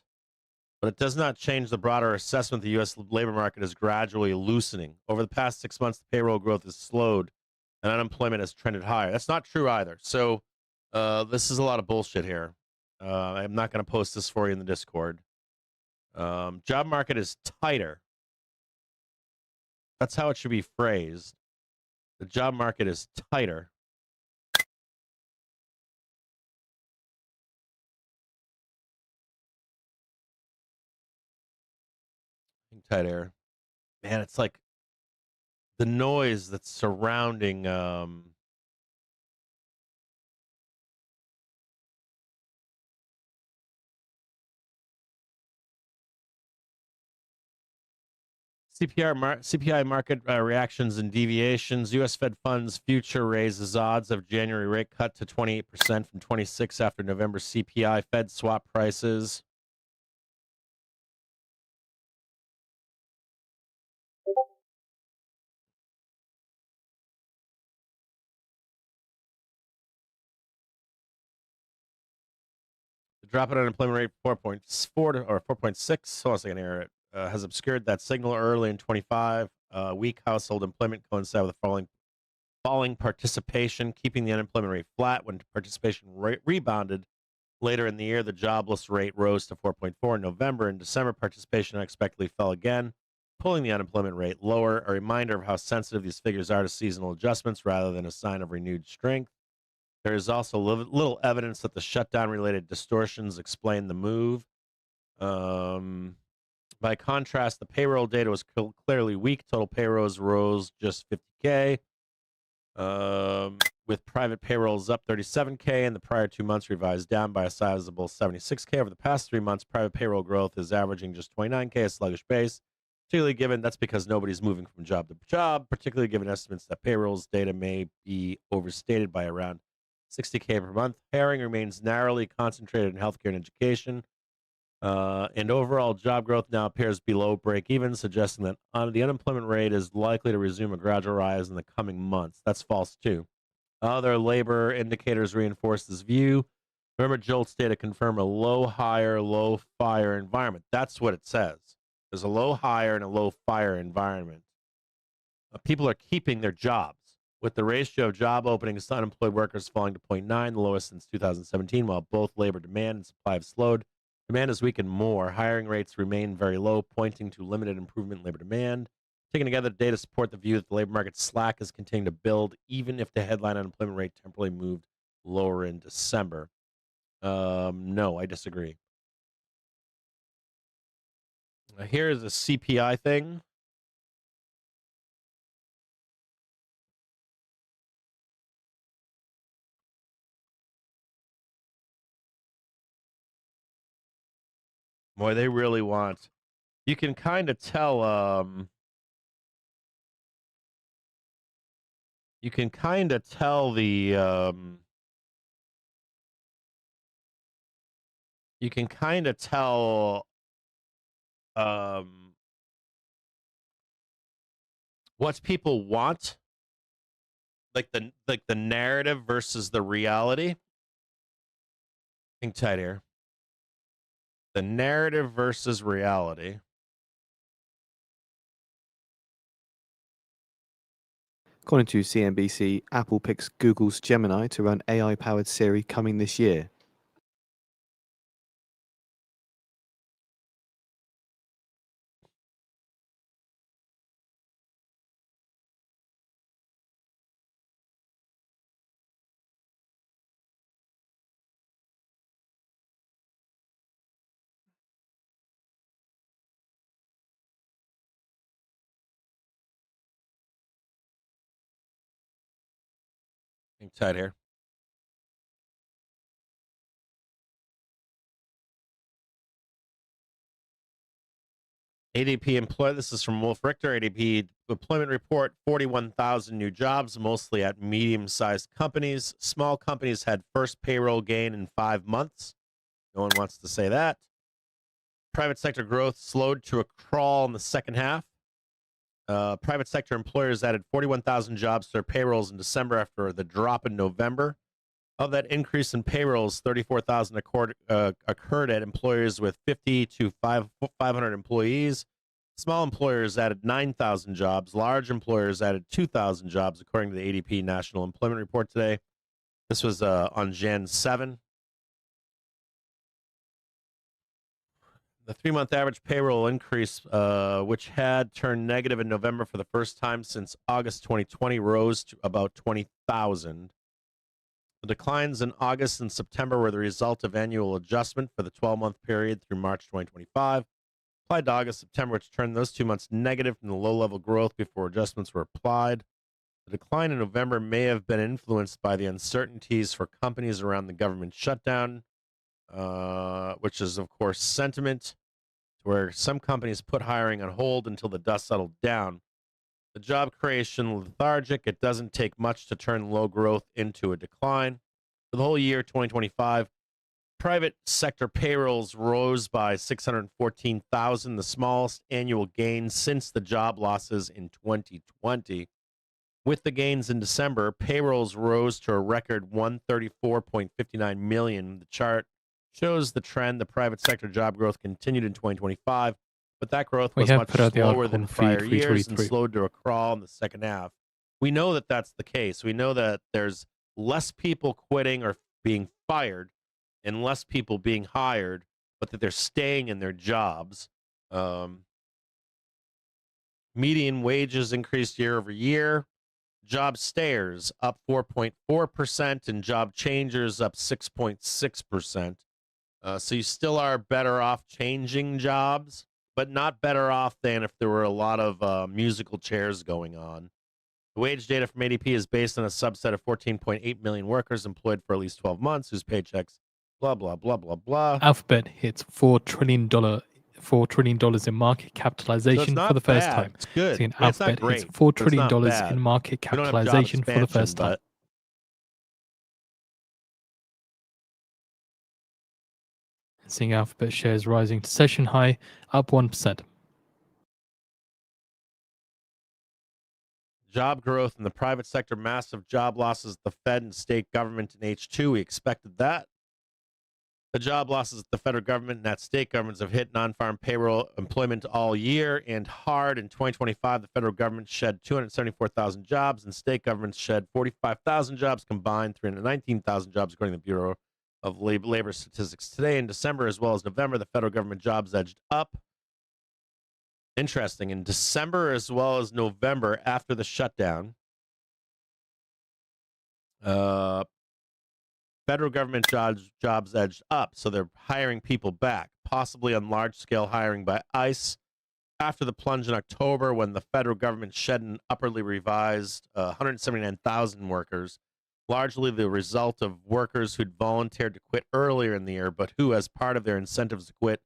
But it does not change the broader assessment the U.S. labor market is gradually loosening. Over the past 6 months, the payroll growth has slowed and unemployment has trended higher. That's not true either. So this is a lot of bullshit here. I'm not going to post this for you in the Discord. Job market is tighter. That's how it should be phrased. The job market is tighter. Tighter. Man, it's like the noise that's surrounding CPI market reactions and deviations. U.S. Fed funds future raises odds of January rate cut to 28% from 26 after November CPI. Fed swap prices. The drop in unemployment rate 4.4 or 4.6. Hold on a second here. Has obscured that signal early in 25. Weak household employment coincided with the falling participation, keeping the unemployment rate flat when participation rebounded. Later in the year, the jobless rate rose to 4.4 in November. In December, participation unexpectedly fell again, pulling the unemployment rate lower. A reminder of how sensitive these figures are to seasonal adjustments rather than a sign of renewed strength. There is also little evidence that the shutdown related distortions explain the move. By contrast, the payroll data was clearly weak. Total payrolls rose just 50K. With private payrolls up 37K in the prior 2 months, revised down by a sizable 76K. Over the past 3 months, private payroll growth is averaging just 29K, a sluggish pace. Particularly given that's because nobody's moving from job to job, particularly given estimates that payrolls data may be overstated by around 60K per month. Hiring remains narrowly concentrated in healthcare and education. And overall job growth now appears below break even, suggesting that the unemployment rate is likely to resume a gradual rise in the coming months. That's false, too. Other labor indicators reinforce this view. Remember, JOLTS data confirm a low hire, low fire environment. That's what it says. There's a low hire and a low fire environment. People are keeping their jobs, with the ratio of job openings to unemployed workers falling to 0.9, the lowest since 2017, while both labor demand and supply have slowed. Demand has weakened more. Hiring rates remain very low, pointing to limited improvement in labor demand. Taken together, data support the view that the labor market slack is continuing to build, even if the headline unemployment rate temporarily moved lower in December. No, I disagree. Here's a CPI thing. Boy, they really want. You can kind of tell. You can kind of tell the. You can kind of tell. What people want, like the narrative versus the reality. Hang tight here. The narrative versus reality. According to CNBC, Apple picks Google's Gemini to run AI-powered Siri coming this year. Hang tight here. ADP employ. This is from Wolf Richter. ADP employment report: 41,000 new jobs, mostly at medium-sized companies. Small companies had first payroll gain in 5 months. No one wants to say that. Private sector growth slowed to a crawl in the second half. Private sector employers added 41,000 jobs to their payrolls in December after the drop in November. Of that increase in payrolls, 34,000 occurred at employers with 50 to 500 employees. Small employers added 9,000 jobs. Large employers added 2,000 jobs, according to the ADP National Employment Report today. This was on Jan 7. The 3-month average payroll increase, which had turned negative in November for the first time since August 2020, rose to about 20,000. The declines in August and September were the result of annual adjustment for the 12-month period through March 2025. Applied to August, September, which turned those 2 months negative from the low-level growth before adjustments were applied. The decline in November may have been influenced by the uncertainties for companies around the government shutdown, which is, of course, sentiment, where some companies put hiring on hold until the dust settled down. The job creation lethargic. It doesn't take much to turn low growth into a decline. For the whole year 2025, private sector payrolls rose by 614,000, the smallest annual gain since the job losses in 2020. With the gains in December, payrolls rose to a record 134.59 million. The chart shows the trend. The private sector job growth continued in 2025, but that growth was much slower than prior years and slowed to a crawl in the second half. We know that that's the case. We know that there's less people quitting or being fired and less people being hired, but that they're staying in their jobs. Median wages increased year over year. Job stayers up 4.4% and job changers up 6.6%. So you still are better off changing jobs, but not better off than if there were a lot of musical chairs going on. The wage data from ADP is based on a subset of 14.8 million workers employed for at least 12 months whose paychecks, blah, blah, blah, blah, blah. Alphabet hits $4 trillion in market capitalization so for the first time. It's good. So Alphabet hits $4 trillion in market capitalization for the first time. Seeing Alphabet shares rising to session high, up 1%. Job growth in the private sector, massive job losses at the Fed and state government in H2. We expected that. The job losses at the federal government and at state governments have hit non-farm payroll employment all year and hard. In 2025, the federal government shed 274,000 jobs and state governments shed 45,000 jobs combined, 319,000 jobs, according to the Bureau of Labor Statistics today. In December as well as November, the federal government jobs edged up. Interesting. In December as well as November, after the shutdown, federal government jobs edged up, so they're hiring people back, possibly on large-scale hiring by ICE. After the plunge in October, when the federal government shed an upwardly revised 179,000 workers, largely the result of workers who'd volunteered to quit earlier in the year, but who, as part of their incentives to quit,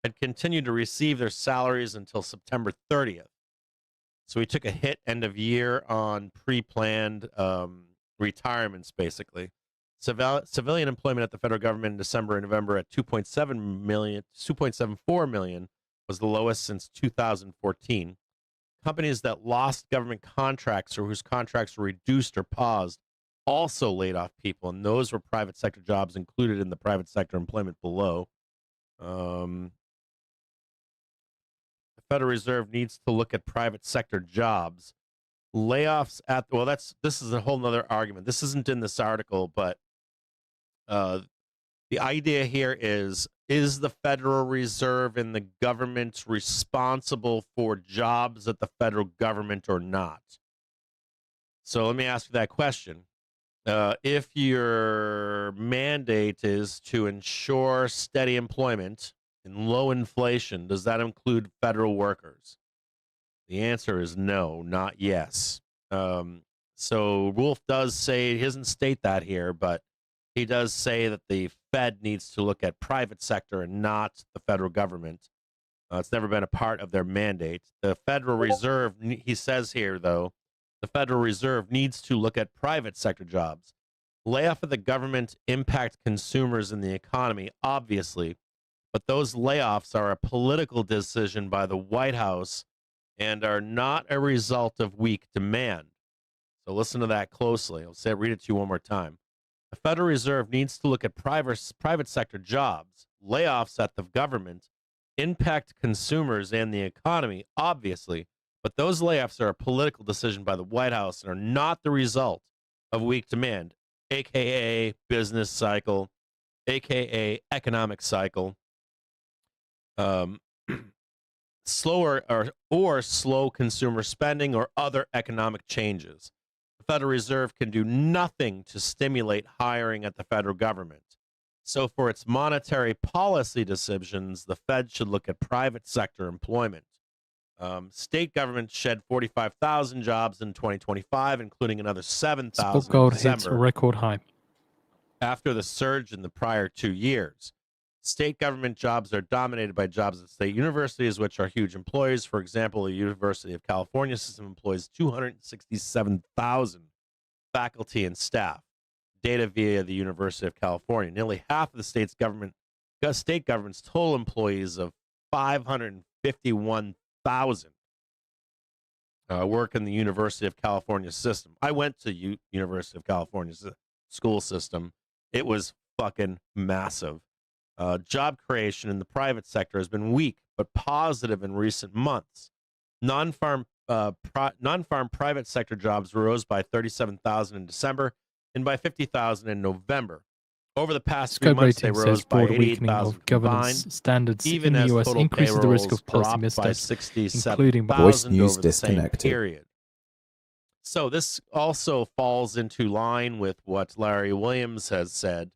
had continued to receive their salaries until September 30th. So we took a hit end of year on pre-planned retirements, basically. Civilian employment at the federal government in December and November at 2.74 million was the lowest since 2014. Companies that lost government contracts or whose contracts were reduced or paused also laid off people, and those were private sector jobs included in the private sector employment below. The Federal Reserve needs to look at private sector jobs. Layoffs at, well, this is a whole nother argument. This isn't in this article, but the idea here is the Federal Reserve and the government responsible for jobs at the federal government or not? So let me ask you that question. If your mandate is to ensure steady employment and low inflation, does that include federal workers? The answer is no, not yes. So Wolf does say, he doesn't state that here, but he does say that the Fed needs to look at private sector and not the federal government. It's never been a part of their mandate. The Federal Reserve, he says here, though, the Federal Reserve needs to look at private sector jobs. Layoff of the government impact consumers and the economy, obviously, but those layoffs are a political decision by the White House and are not a result of weak demand. So listen to that closely. I'll read it to you one more time. The Federal Reserve needs to look at private sector jobs. Layoffs at the government impact consumers and the economy, obviously, but those layoffs are a political decision by the White House and are not the result of weak demand, aka business cycle, aka economic cycle, slower or slow consumer spending or other economic changes. The Federal Reserve can do nothing to stimulate hiring at the federal government. So for its monetary policy decisions, the Fed should look at private sector employment. State governments shed 45,000 jobs in 2025, including another 7,000 Spot gold in December, hits a record high after the surge in the prior 2 years. State government jobs are dominated by jobs at state universities, which are huge employers. For example, the University of California system employs 267,000 faculty and staff. Data via the University of California. Nearly half of the state government's total employees of 551,000 work in the University of California system. I went to University of California school system. It was fucking massive. Job creation in the private sector has been weak but positive in recent months. Non-farm private sector jobs rose by 37,000 in December and by 50,000 in November. Over the past 3 months, they rose by 88,000 combined, standards even in the as US total increases the risk of payrolls policy dropped by missteps, 67,000 news over the same disconnected. period. So this also falls into line with what Larry Williams has said,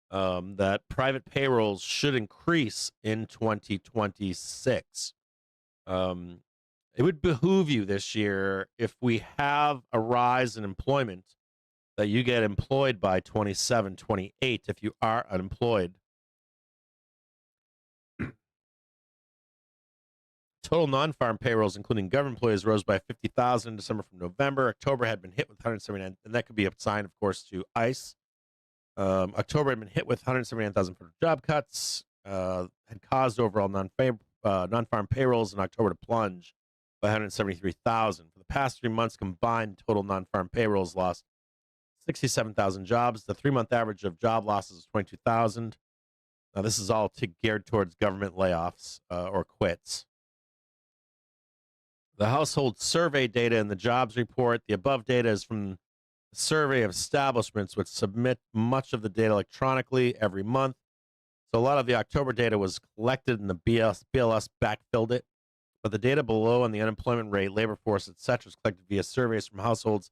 that private payrolls should increase in 2026. It would behoove you this year, if we have a rise in employment, that you get employed by 27, 28 if you are unemployed. Total non-farm payrolls, including government employees, rose by 50,000 in December from November. October had been hit with 179, and that could be a sign, of course, to ICE. October had been hit with 179,000 for job cuts, had caused overall non-farm payrolls in October to plunge by 173,000. For the past 3 months combined, total non-farm payrolls lost 67,000 jobs. The 3-month average of job losses is 22,000. Now, this is all geared towards government layoffs or quits. The household survey data in the jobs report. The above data is from the survey of establishments, which submit much of the data electronically every month. So a lot of the October data was collected and the BLS backfilled it. But the data below on the unemployment rate, labor force, etc., is collected via surveys from households.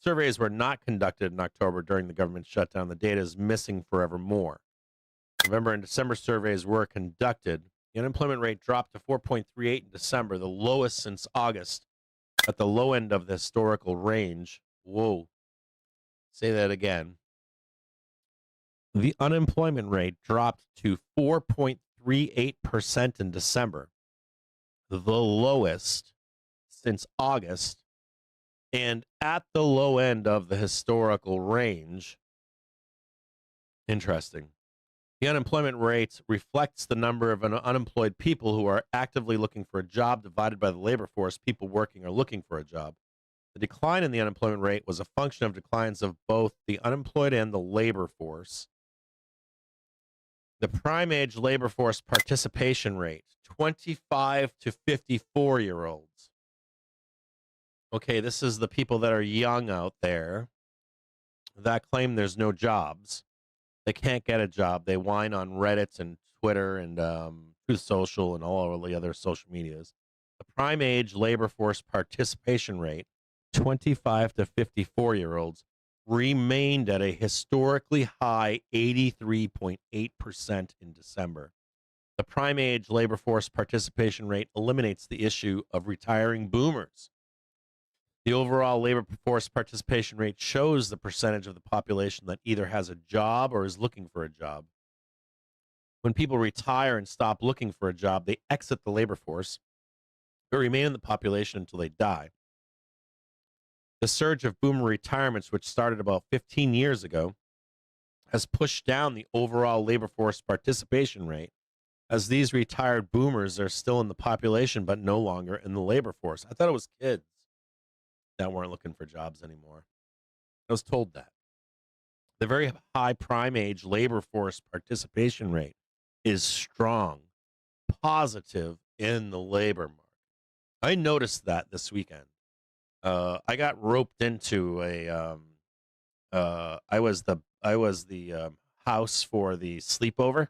Surveys were not conducted in October during the government shutdown. The data is missing forevermore. November and December surveys were conducted. The unemployment rate dropped to 4.38 in December, the lowest since August, at the low end of the historical range. Whoa. Say that again. The unemployment rate dropped to 4.38% 2.38% in December, the lowest since August, and at the low end of the historical range. Interesting. The unemployment rate reflects the number of unemployed people who are actively looking for a job divided by the labor force, people working or looking for a job. The decline in the unemployment rate was a function of declines of both the unemployed and the labor force. The prime age labor force participation rate, 25 to 54-year-olds. Okay, this is the people that are young out there that claim there's no jobs. They can't get a job. They whine on Reddit and Twitter and Truth Social and all of the other social medias. The prime age labor force participation rate, 25 to 54-year-olds, remained at a historically high 83.8% in December. The prime age labor force participation rate eliminates the issue of retiring boomers. The overall labor force participation rate shows the percentage of the population that either has a job or is looking for a job. When people retire and stop looking for a job, they exit the labor force, but remain in the population until they die. The surge of boomer retirements, which started about 15 years ago, has pushed down the overall labor force participation rate, as these retired boomers are still in the population but no longer in the labor force. I thought it was kids that weren't looking for jobs anymore. I was told that. The very high prime age labor force participation rate is strong, positive in the labor market. I noticed that this weekend. I got roped into a. I was the house for the sleepover,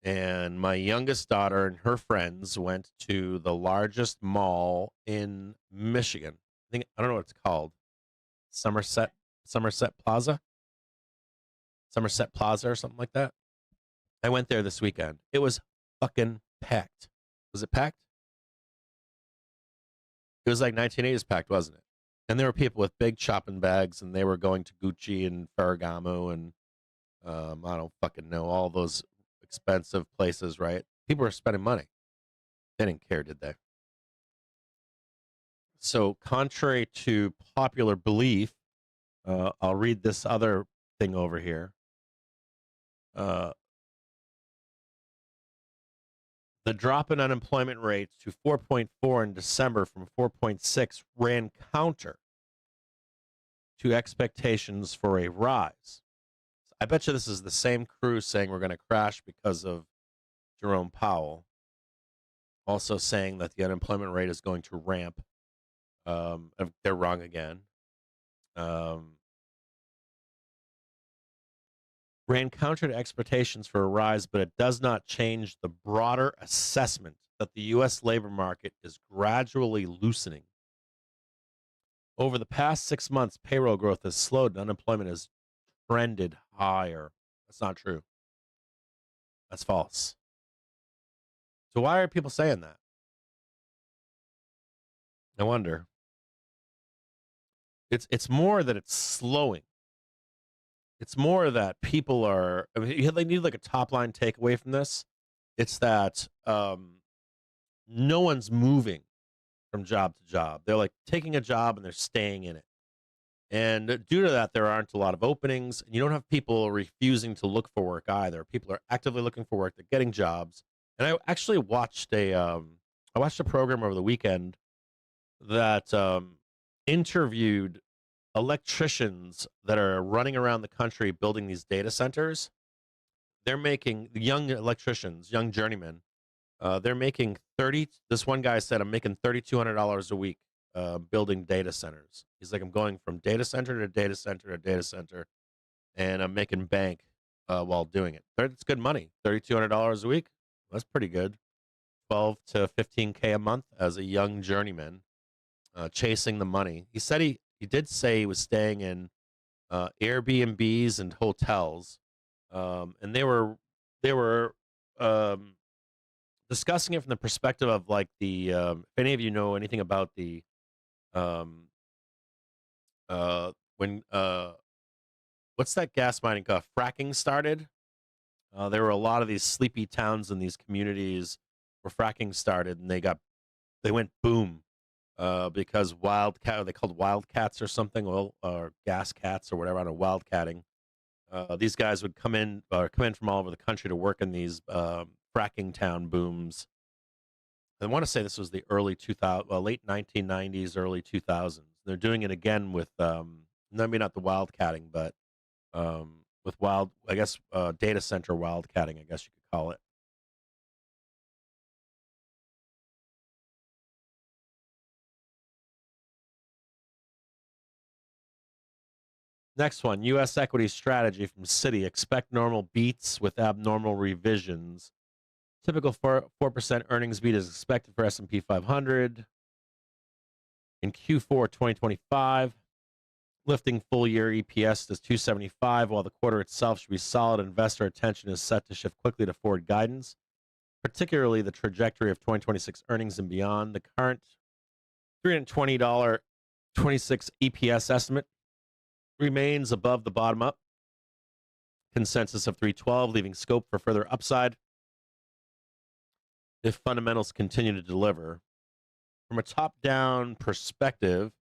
and my youngest daughter and her friends went to the largest mall in Michigan. I don't know what it's called. Somerset Plaza or something like that. I went there this weekend. It was fucking packed. Was it packed? It was like 1980s packed, wasn't it? And there were people with big shopping bags, and they were going to Gucci and Ferragamo and I don't fucking know, all those expensive places, right? People were spending money. They didn't care, did they? So, contrary to popular belief, I'll read this other thing over here. The drop in unemployment rates to 4.4 in December from 4.6 ran counter to expectations for a rise. I bet you this is the same crew saying we're going to crash because of Jerome Powell, also saying that the unemployment rate is going to ramp. They're wrong again. Ran counter to expectations for a rise, but it does not change the broader assessment that the U.S. labor market is gradually loosening. Over the past 6 months, payroll growth has slowed and unemployment has trended higher. That's not true. That's false. So why are people saying that? I wonder. It's more that it's slowing. It's more that people are. I mean, they need like a top line takeaway from this. It's that no one's moving from job to job. They're like taking a job and they're staying in it. And due to that, there aren't a lot of openings. And you don't have people refusing to look for work either. People are actively looking for work. They're getting jobs. And I actually watched a program over the weekend that interviewed electricians that are running around the country building these data centers. They're making young electricians, young journeymen. They're making this one guy said, I'm making $3,200 a week building data centers. He's like, I'm going from data center to data center to data center, and I'm making bank while doing it. It's good money. $3,200 a week. That's pretty good. 12 to 15K a month as a young journeyman, chasing the money. He said he did say he was staying in Airbnbs and hotels, and they were discussing it from the perspective of like the if any of you know anything about the when what's that gas mining called? Fracking started. There were a lot of these sleepy towns in these communities where fracking started, and they went boom because they called wildcats or something, oil or gas cats or whatever. I don't know, wildcatting. These guys would come in from all over the country to work in these fracking town booms. I want to say this was the early 2000, late 1990s, early 2000s. They're doing it again with, maybe not the wildcatting, but with data center wildcatting, I guess you could call it. Next one, U.S. equity strategy from Citi. Expect normal beats with abnormal revisions. Typical 4% earnings beat is expected for S&P 500 in Q4 2025, lifting full-year EPS to 275, while the quarter itself should be solid. Investor attention is set to shift quickly to forward guidance, particularly the trajectory of 2026 earnings and beyond. The current $320.26 EPS estimate remains above the bottom-up consensus of 312, leaving scope for further upside if fundamentals continue to deliver. From a top-down perspective,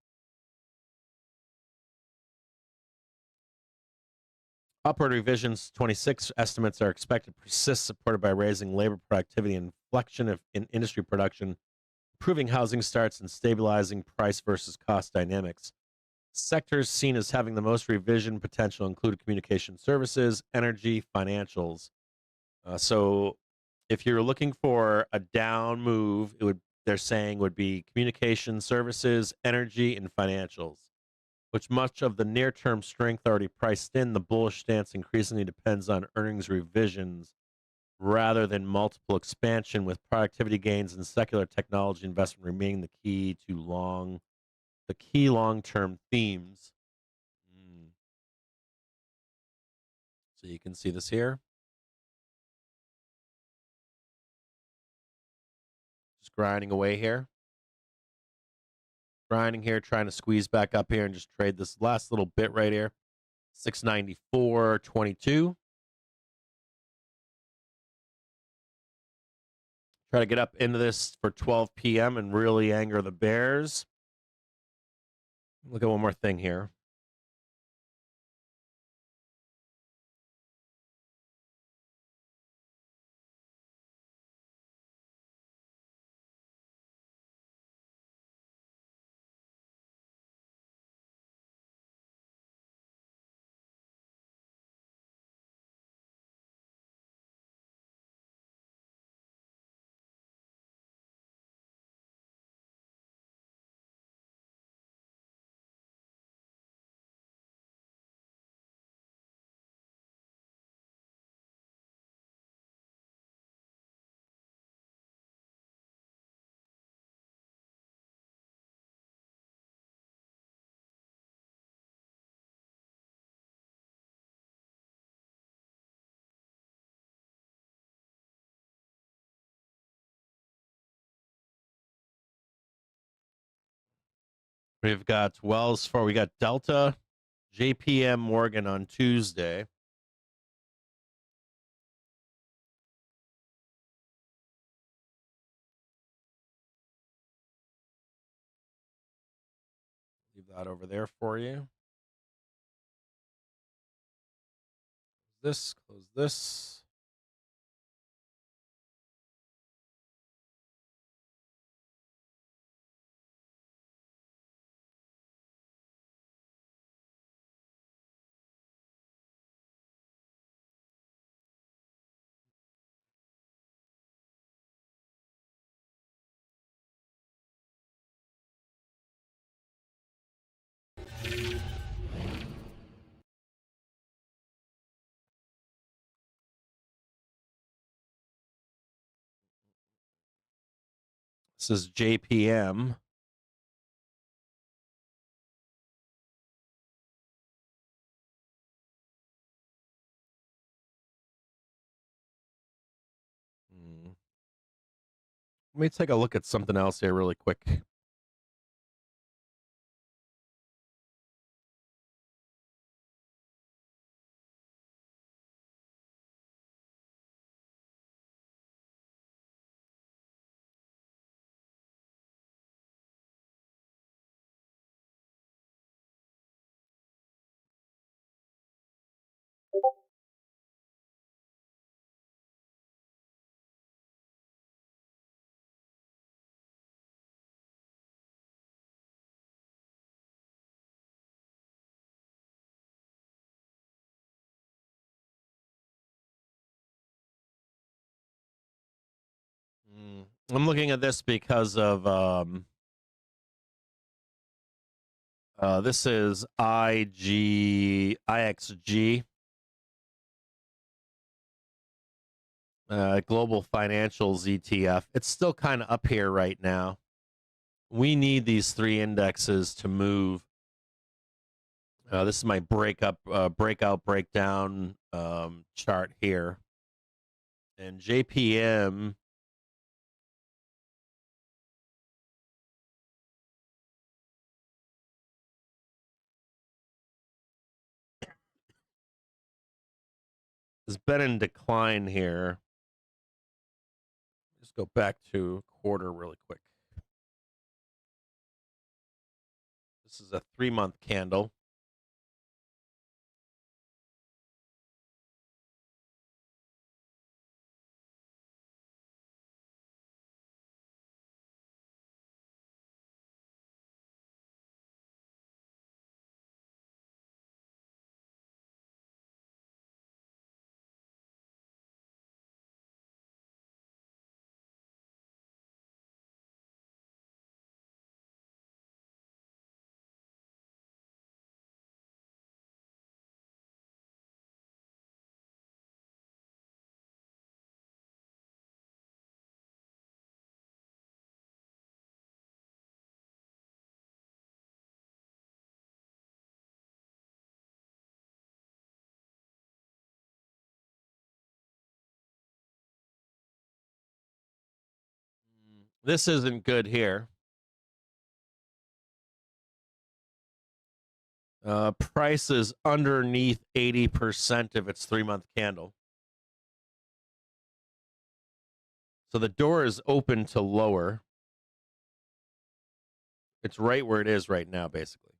upward revisions 26 estimates are expected to persist, supported by raising labor productivity and inflection in industry production, improving housing starts, and stabilizing price versus cost dynamics. Sectors seen as having the most revision potential include communication services, energy, financials. So if you're looking for a down move, they're saying would be communication services, energy, and financials, which much of the near-term strength already priced in. The bullish stance increasingly depends on earnings revisions rather than multiple expansion, with productivity gains and secular technology investment remaining the key long-term themes. So you can see this here. Just grinding away here. Grinding here, trying to squeeze back up here and just trade this last little bit right here. 694.22. Try to get up into this for 12 p.m. and really anger the bears. Look at one more thing here. We've got Wells Fargo. We got Delta, JPM Morgan on Tuesday. Leave that over there for you. Close this. This is JPM. Let me take a look at something else here really quick. I'm looking at this because of this is IXG, Global Financials ETF. It's still kind of up here right now. We need these three indexes to move. This is my breakdown chart here. And JPM has been in decline here. Just go back to quarter really quick. This is a 3-month candle. This isn't good here. Price is underneath 80% of its 3-month candle. So the door is open to lower. It's right where it is right now, basically.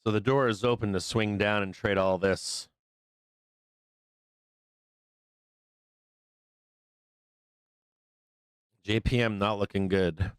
So the door is open to swing down and trade all this. JPM not looking good.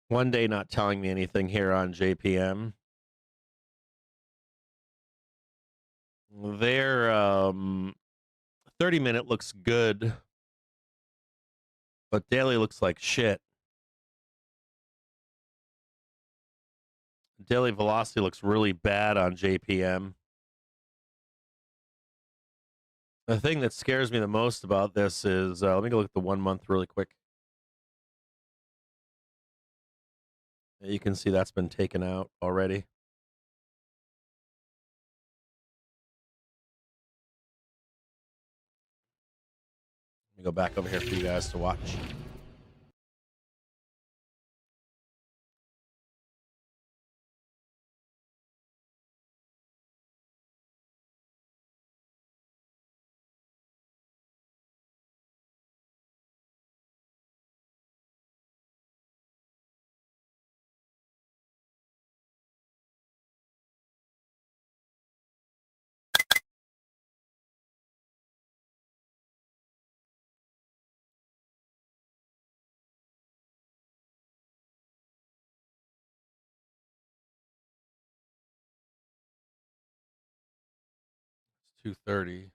One day not telling me anything here on JPM. Their 30-minute looks good, but daily looks like shit. Daily velocity looks really bad on JPM. The thing that scares me the most about this is, let me go look at the 1 month really quick. You can see that's been taken out already. Let me go back over here for you guys to watch. It's 2:30.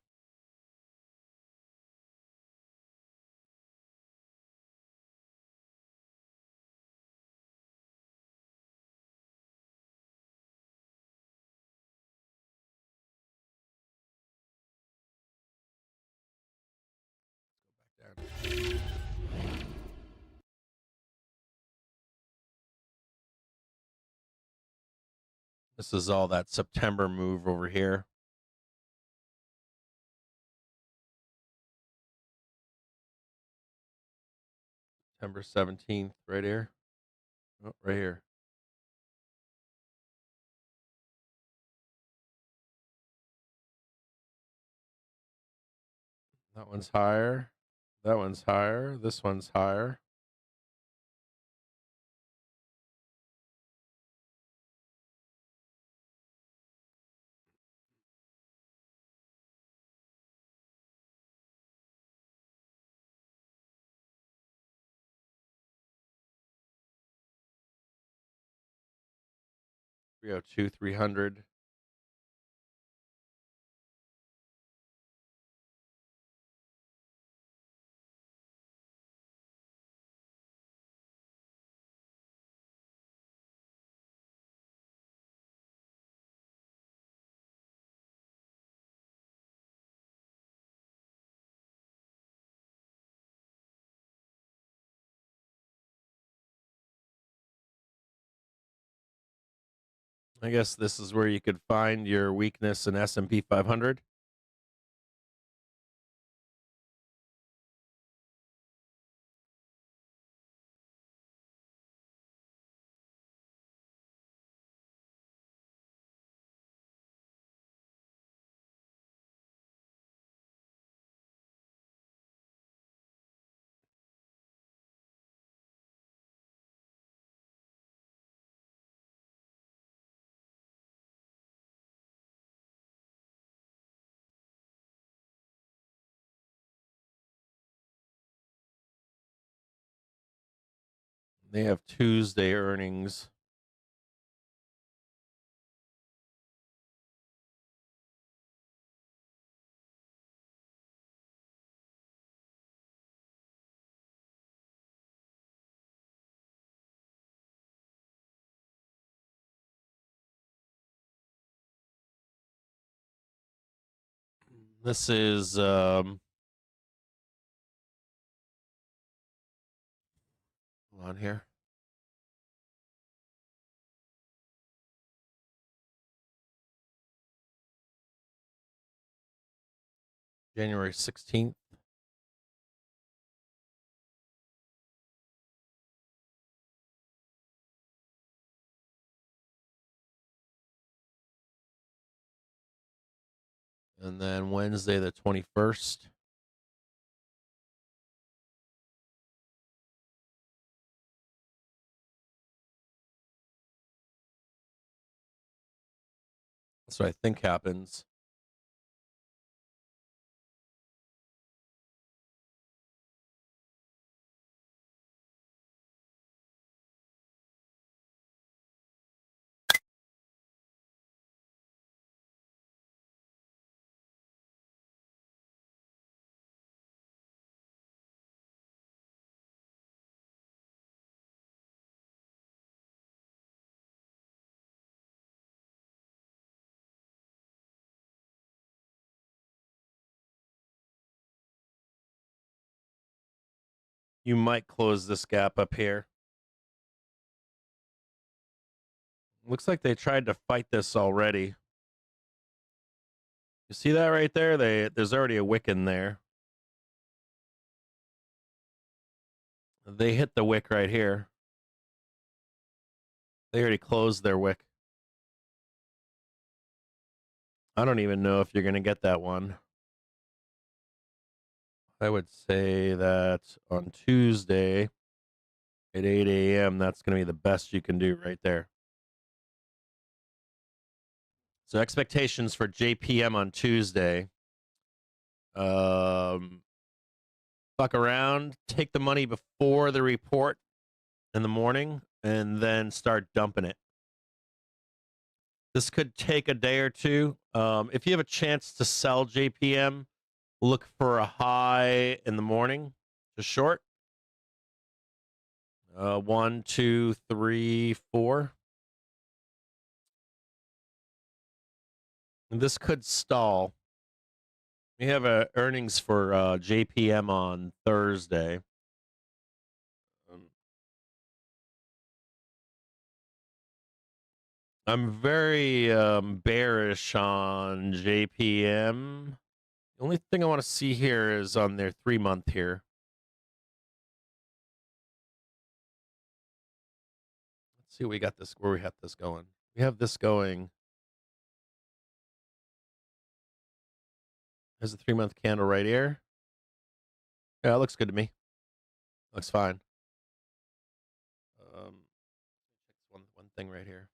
This is all that September move over here. September 17th, right here. Oh, right here. That one's higher. That one's higher. This one's higher. We go 300. I guess this is where you could find your weakness in S&P 500. They have Tuesday earnings. This is hold on here. January 16th. And then Wednesday the 21st. That's what I think happens. You might close this gap up here. Looks like they tried to fight this already. You see that right there? There's already a wick in there. They hit the wick right here. They already closed their wick. I don't even know if you're going to get that one. I would say that on Tuesday at 8 a.m., that's going to be the best you can do right there. So expectations for JPM on Tuesday. Fuck around, take the money before the report in the morning, and then start dumping it. This could take a day or two. If you have a chance to sell JPM, look for a high in the morning to short. 1, 2, 3, 4. And this could stall. We have earnings for JPM on Thursday. I'm very bearish on JPM. The only thing I want to see here is on their 3-month here. Let's see what we got this, where we have this going. We have this going. There's a 3-month candle right here. Yeah, it looks good to me. Looks fine. Check one thing right here.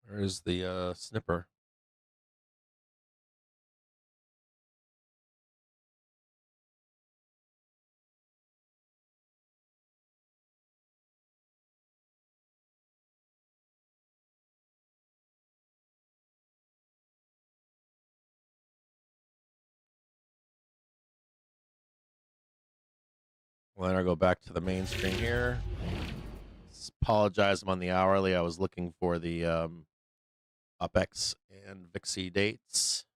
Where's the snipper? Well, then I'll go back to the main screen here. Apologize, I'm on the hourly. I was looking for the OPEX and VIXI dates.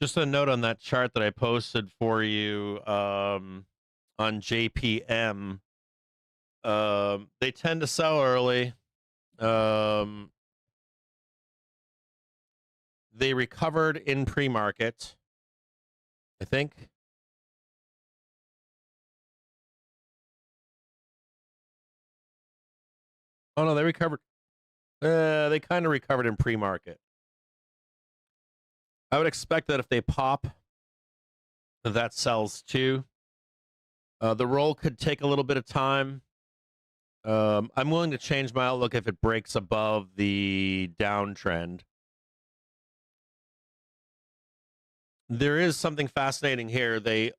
Just a note on that chart that I posted for you on JPM. They tend to sell early. They recovered in pre-market, I think. Oh no, they recovered. They kind of recovered in pre-market. I would expect that if they pop, that sells too. The roll could take a little bit of time. I'm willing to change my outlook if it breaks above the downtrend. There is something fascinating here. They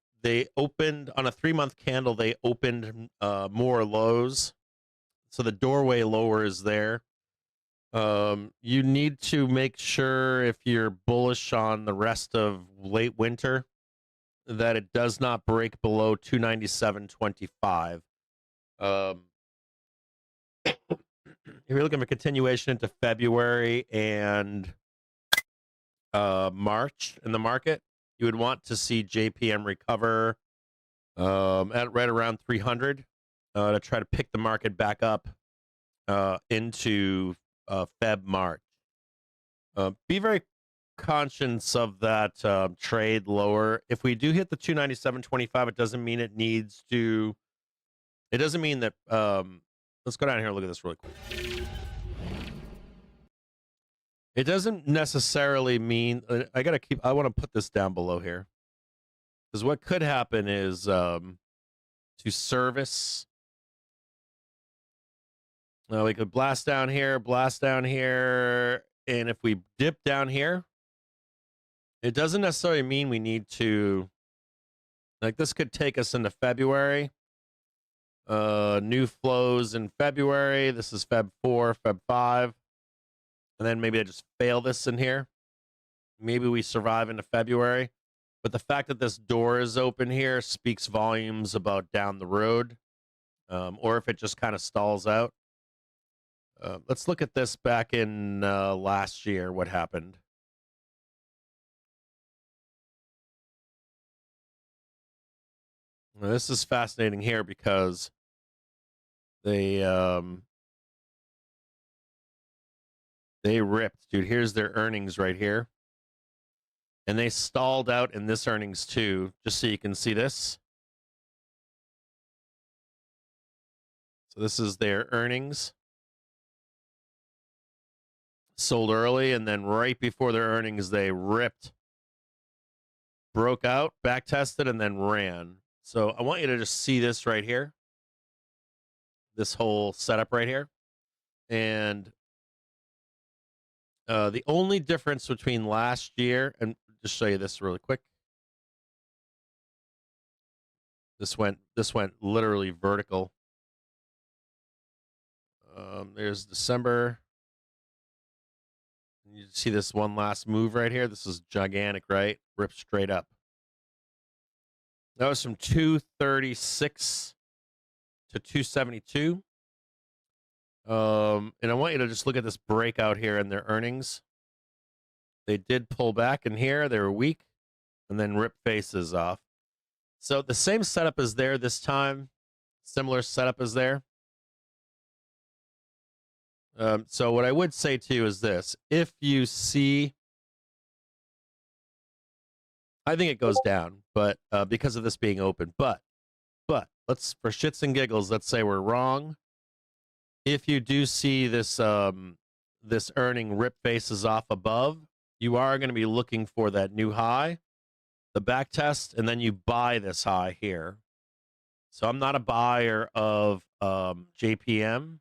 opened on a 3-month candle. They opened more lows, so the doorway lower is there. You need to make sure if you're bullish on the rest of late winter that it does not break below 297.25. If you're looking for continuation into February and March in the market, you would want to see JPM recover at right around 300 to try to pick the market back up into Feb March. Be very conscious of that trade lower. If we do hit the 297.25, it doesn't mean it needs to. It doesn't mean that. Let's go down here and look at this really quick. It doesn't necessarily mean I want to put this down below here, because what could happen is to service. We could blast down here, and if we dip down here, it doesn't necessarily mean we need to. Like, this could take us into February. New flows in February. This is Feb 4, Feb 5. And then maybe I just fail this in here. Maybe we survive into February. But the fact that this door is open here speaks volumes about down the road. Or if it just kind of stalls out. Let's look at this back in last year, what happened. Now, this is fascinating here because they ripped, dude. Here's their earnings right here. And they stalled out in this earnings too, just so you can see this. So this is their earnings. Sold early, and then right before their earnings, they ripped, broke out, back tested, and then ran. So I want you to just see this right here. This whole setup right here. And the only difference between last year, and just show you this really quick. This went literally vertical. There's December. You see this one last move right here. This is gigantic, right? Ripped straight up. That was from 236 to 272. And I want you to just look at this breakout here in their earnings. They did pull back in here. They were weak, and then rip faces off. So the same setup is there this time. Similar setup is there. So what I would say to you is this. If you see, I think it goes down, but because of this being open. But let's, for shits and giggles, let's say we're wrong. If you do see this this earning rip faces off above, you are going to be looking for that new high, the back test, and then you buy this high here. So I'm not a buyer of JPM,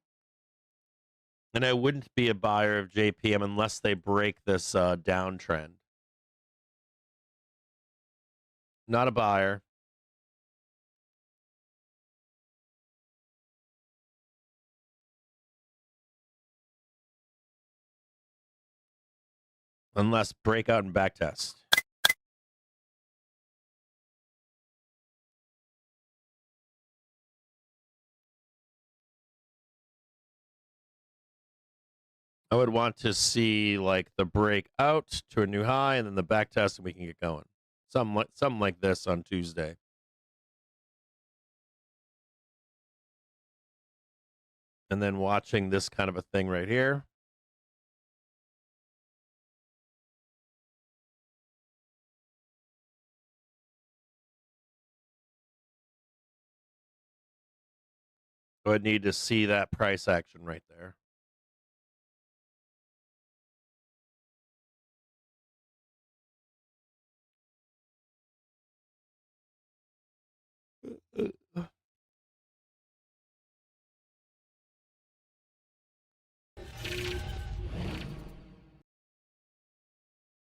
and I wouldn't be a buyer of JPM unless they break this downtrend. Not a buyer. Unless breakout and back test. I would want to see like the breakout to a new high and then the back test, and we can get going. Something like this on Tuesday. And then watching this kind of a thing right here. I would need to see that price action right there.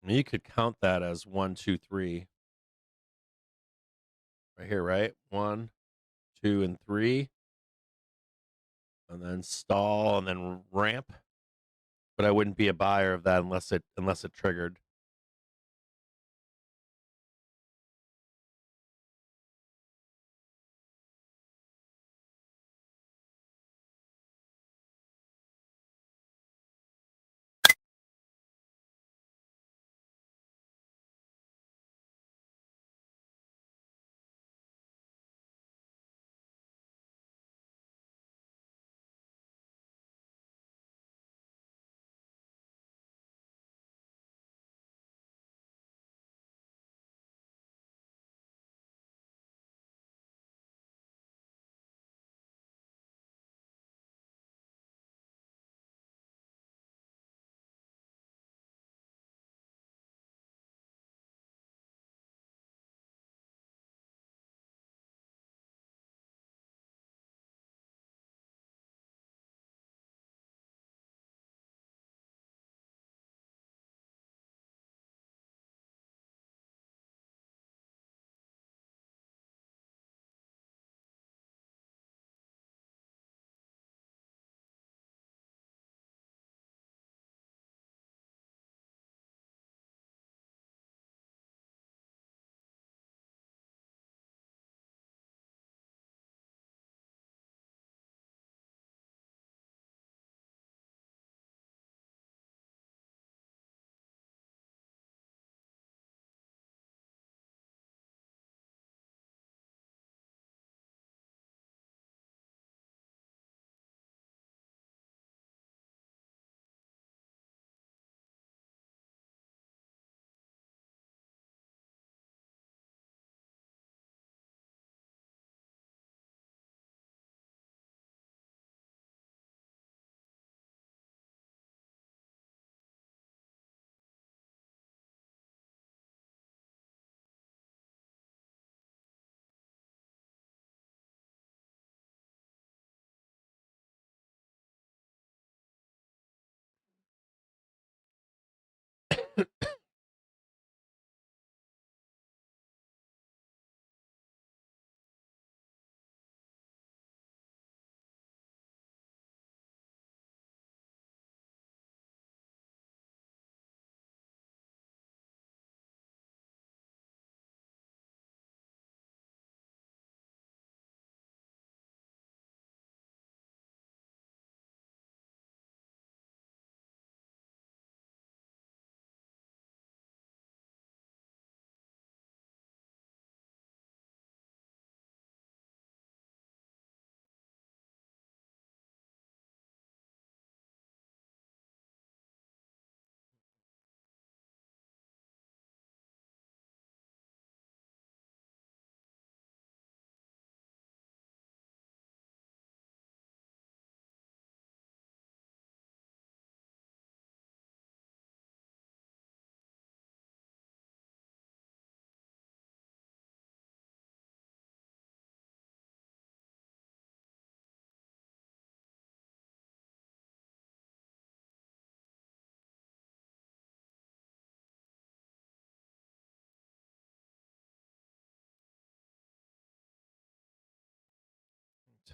You could count that as 1, 2, 3. Right here, right? 1, 2, and 3. And then stall and then ramp. But I wouldn't be a buyer of that unless it triggered.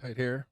Tight here.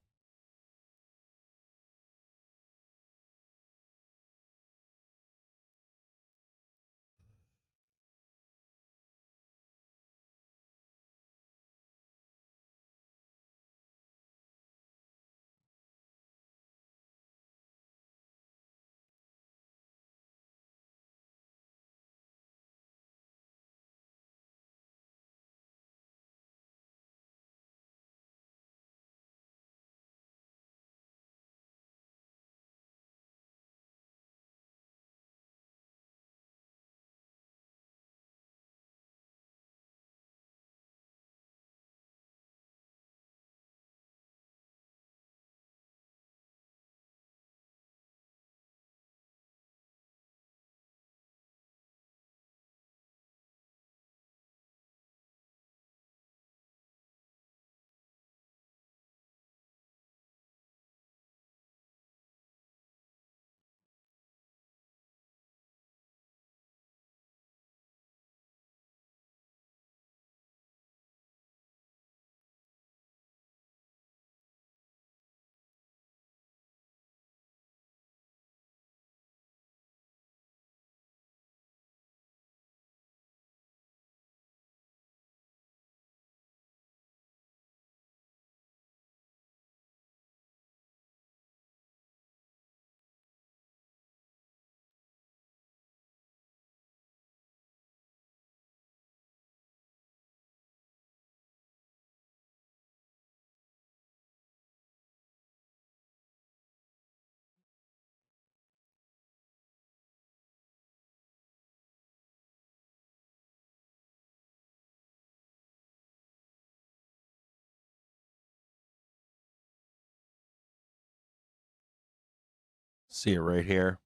See it right here.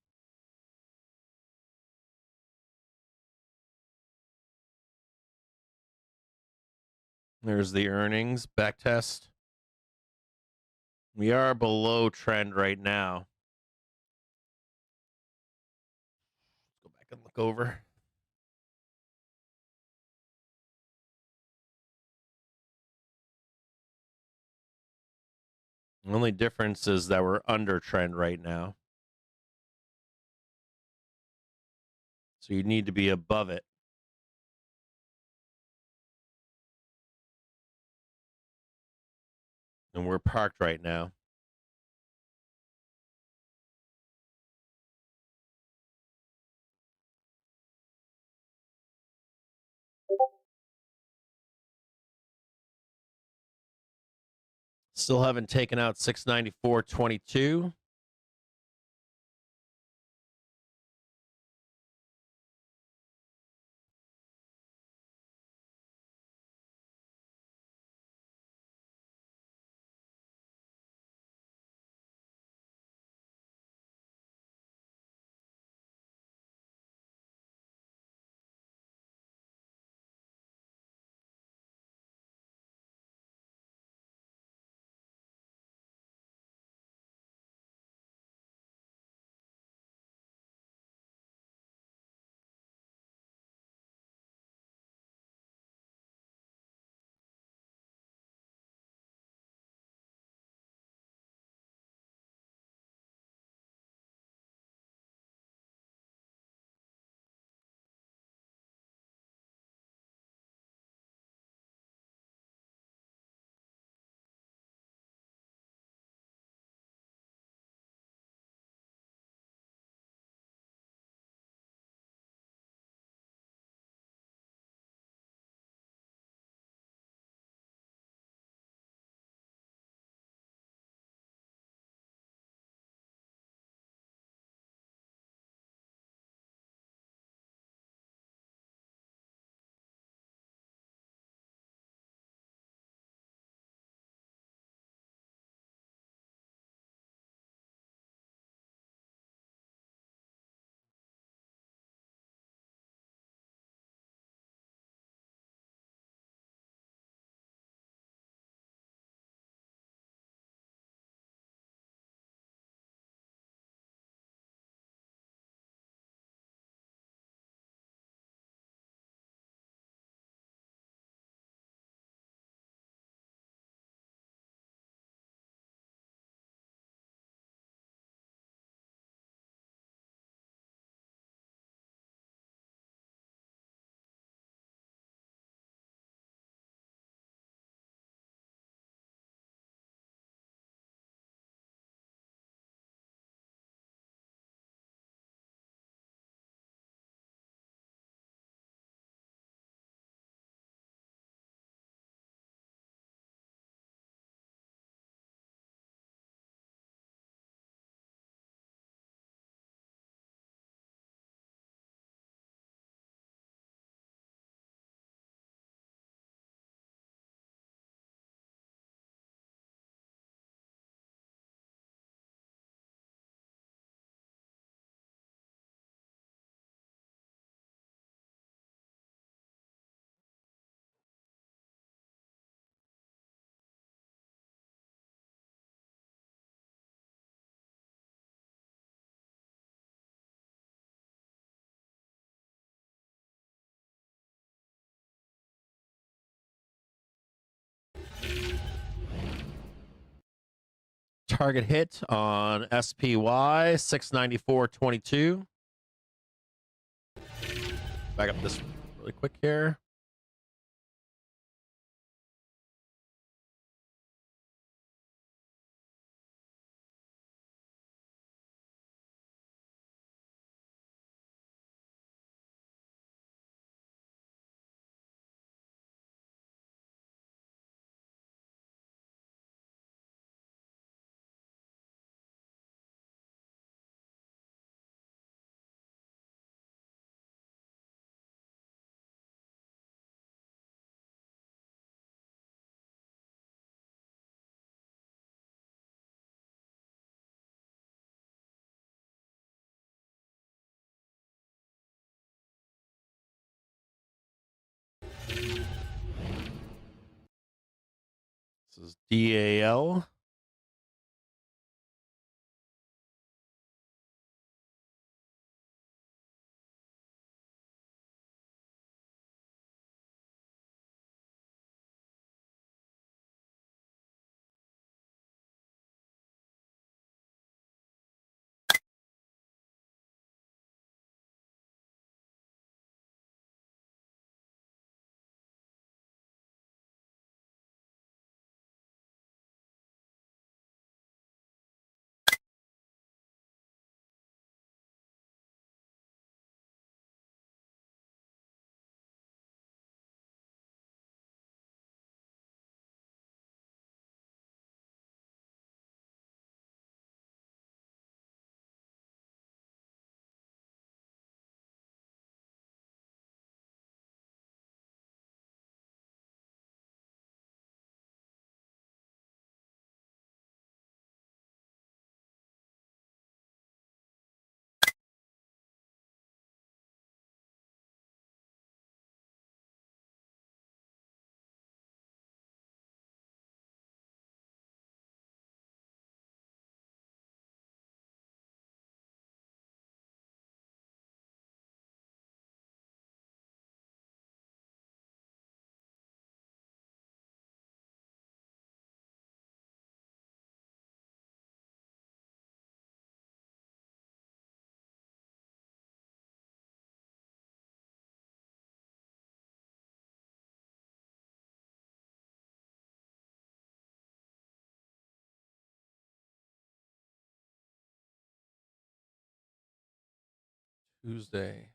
There's the earnings back test. We are below trend right now. Let's go back and look over. The only difference is that we're under trend right now. So you need to be above it. And we're parked right now. Still haven't taken out 694.22. Target hit on SPY 694.22. Back up this really quick here. This is DAL. Tuesday.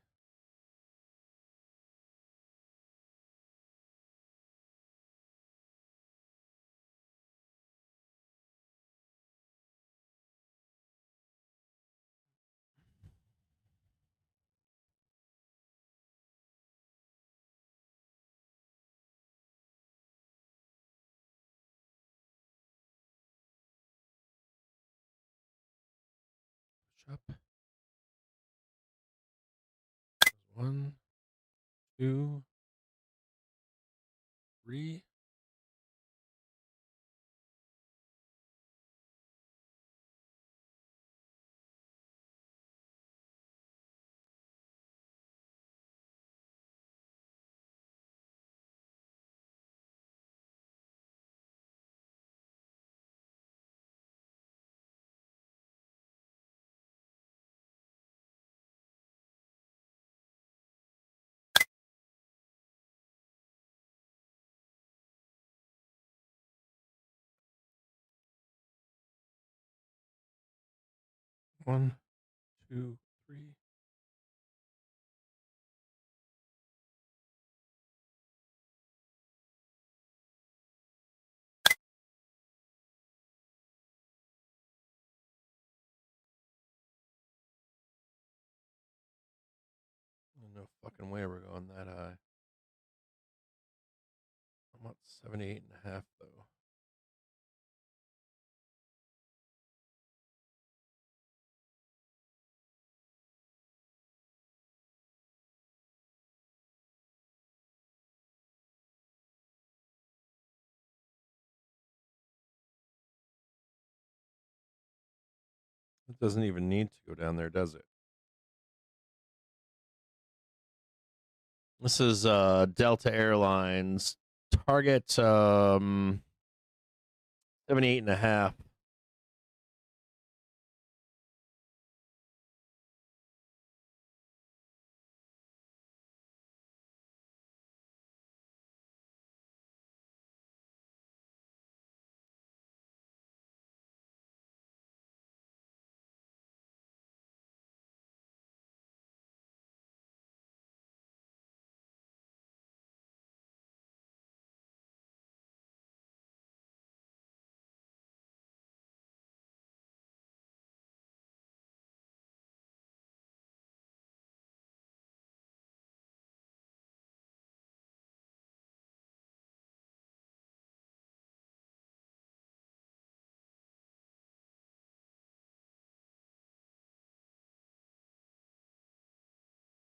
Push up. 1, 2, 3. One, 2, 3. No fucking way we're going that high. I'm at 78.5 though. It doesn't even need to go down there, does it? This is Delta Airlines. Target 78.5.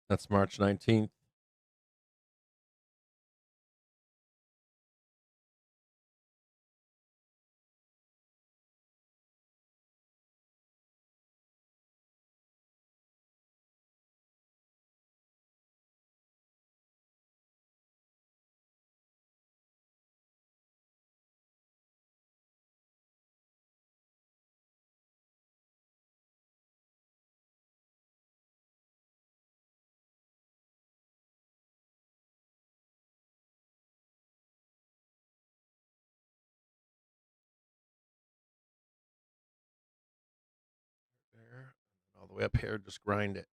That's March 19th. the way up here. Just grind it.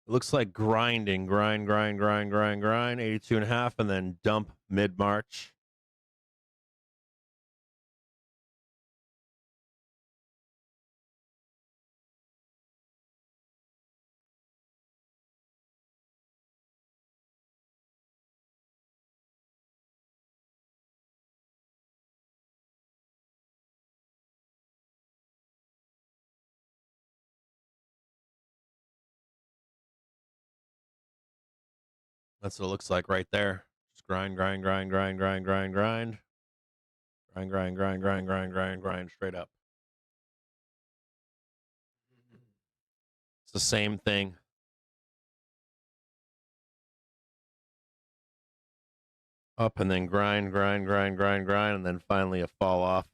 It looks like grinding, grind, 82.5, and then dump mid-March. That's what it looks like right there. Just grind, straight up. It's the same thing. Up and then grind, and then finally a fall off.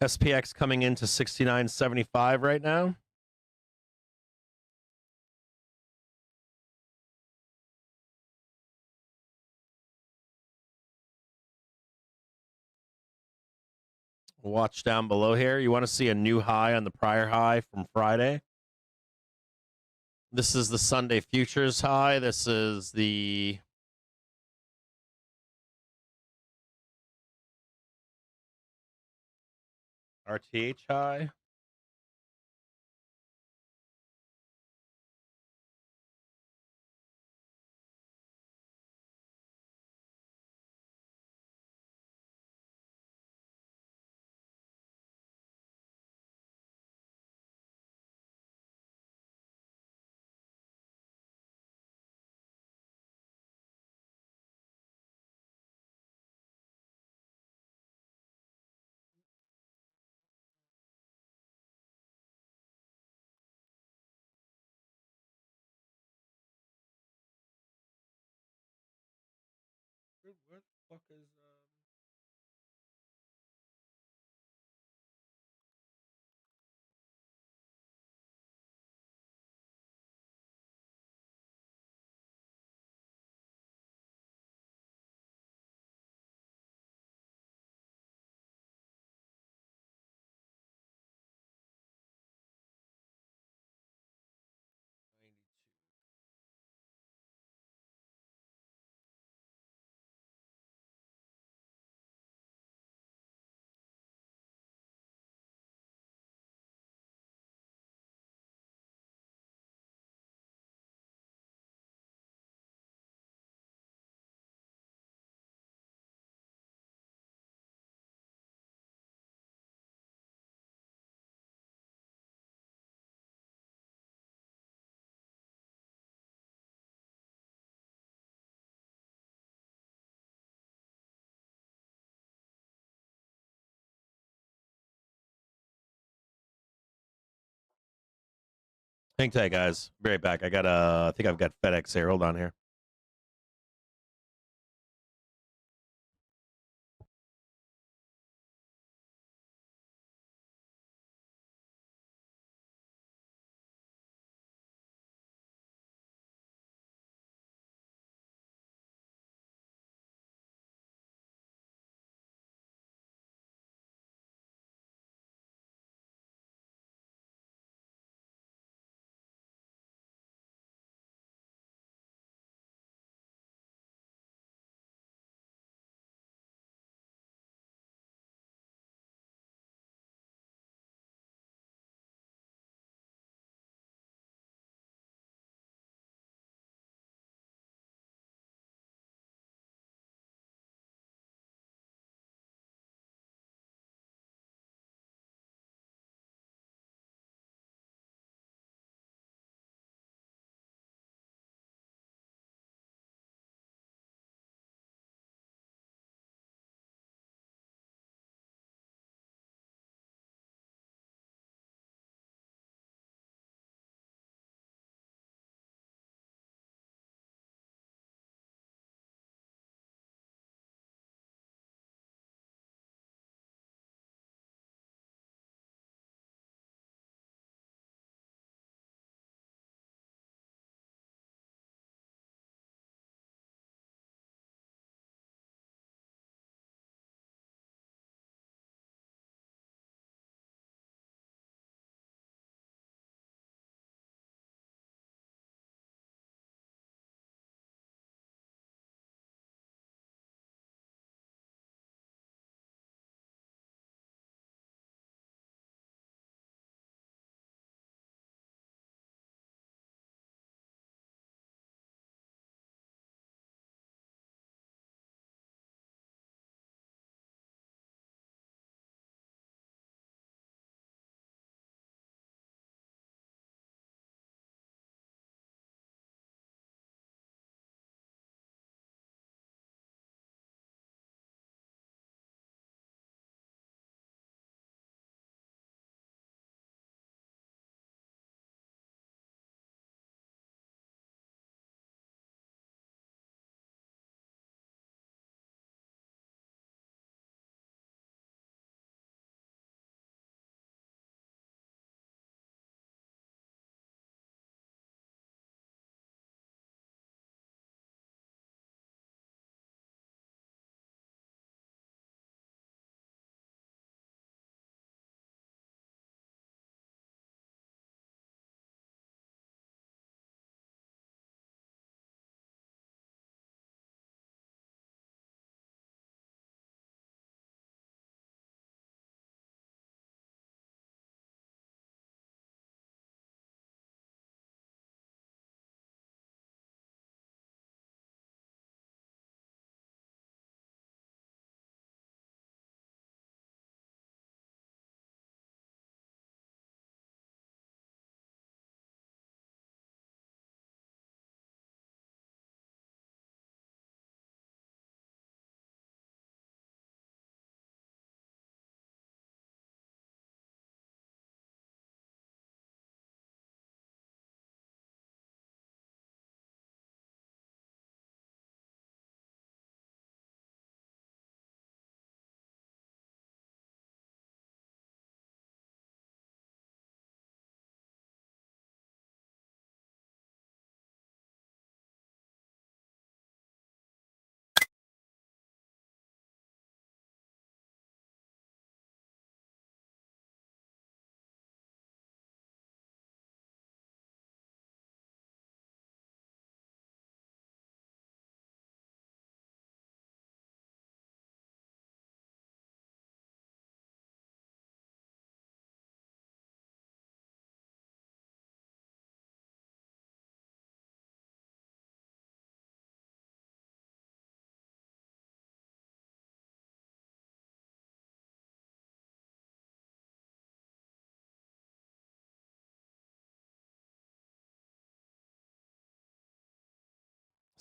SPX coming into 69.75 right now. Watch down below here. You want to see a new high on the prior high from Friday. This is the Sunday futures high. This is the RTH high. Where the fuck is Hang tight, guys. Be right back. I think I've got FedEx here. Hold on here.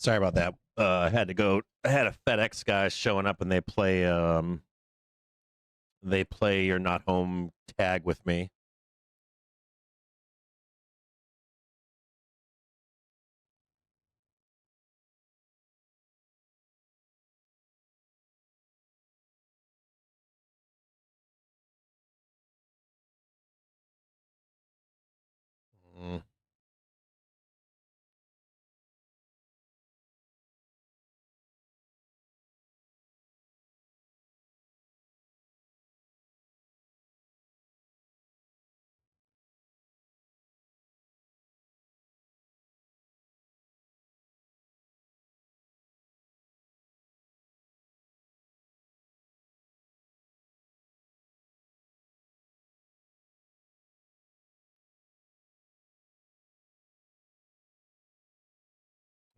Sorry about that. I had to go. I had a FedEx guy showing up, and they play "You're Not Home" tag with me. Mm.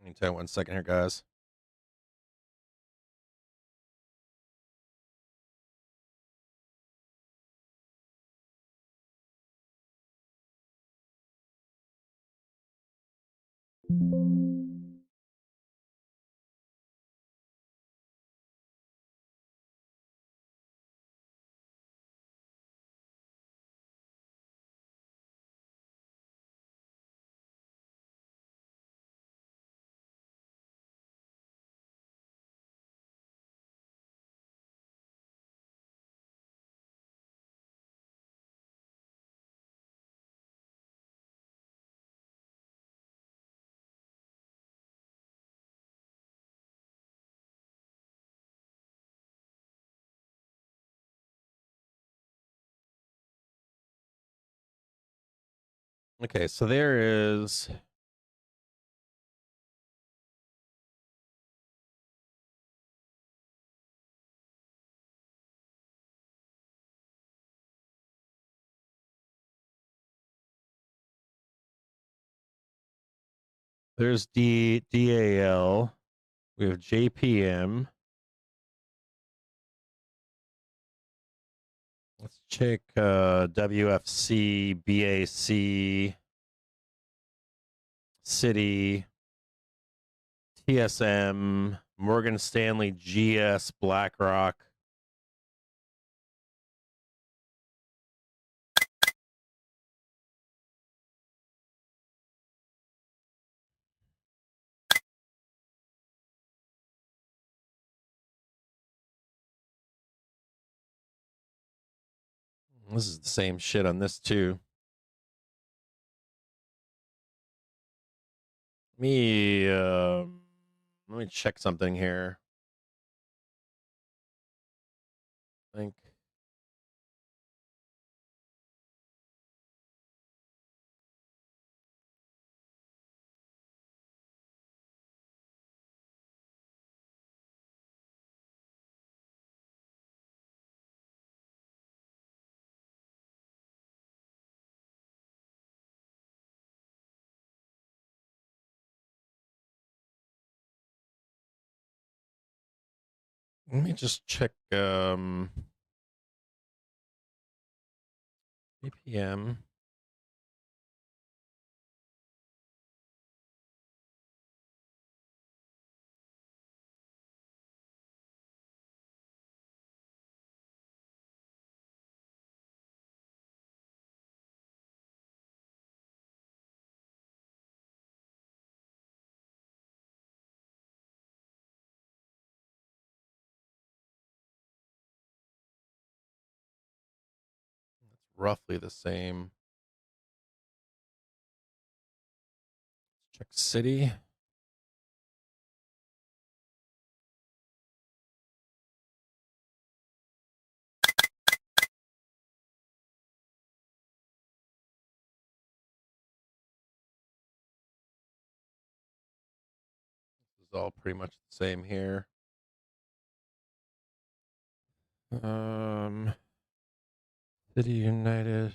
Hang tight 1 second here, guys. Okay, so there is there's DAL. We have JPM. Let's check WFC, BAC, Citi, TSM, Morgan Stanley, GS, BlackRock. This is the same shit on this too. Let me check something here. I think let me just check BPM. Roughly the same. Check City. This is all pretty much the same here. City United,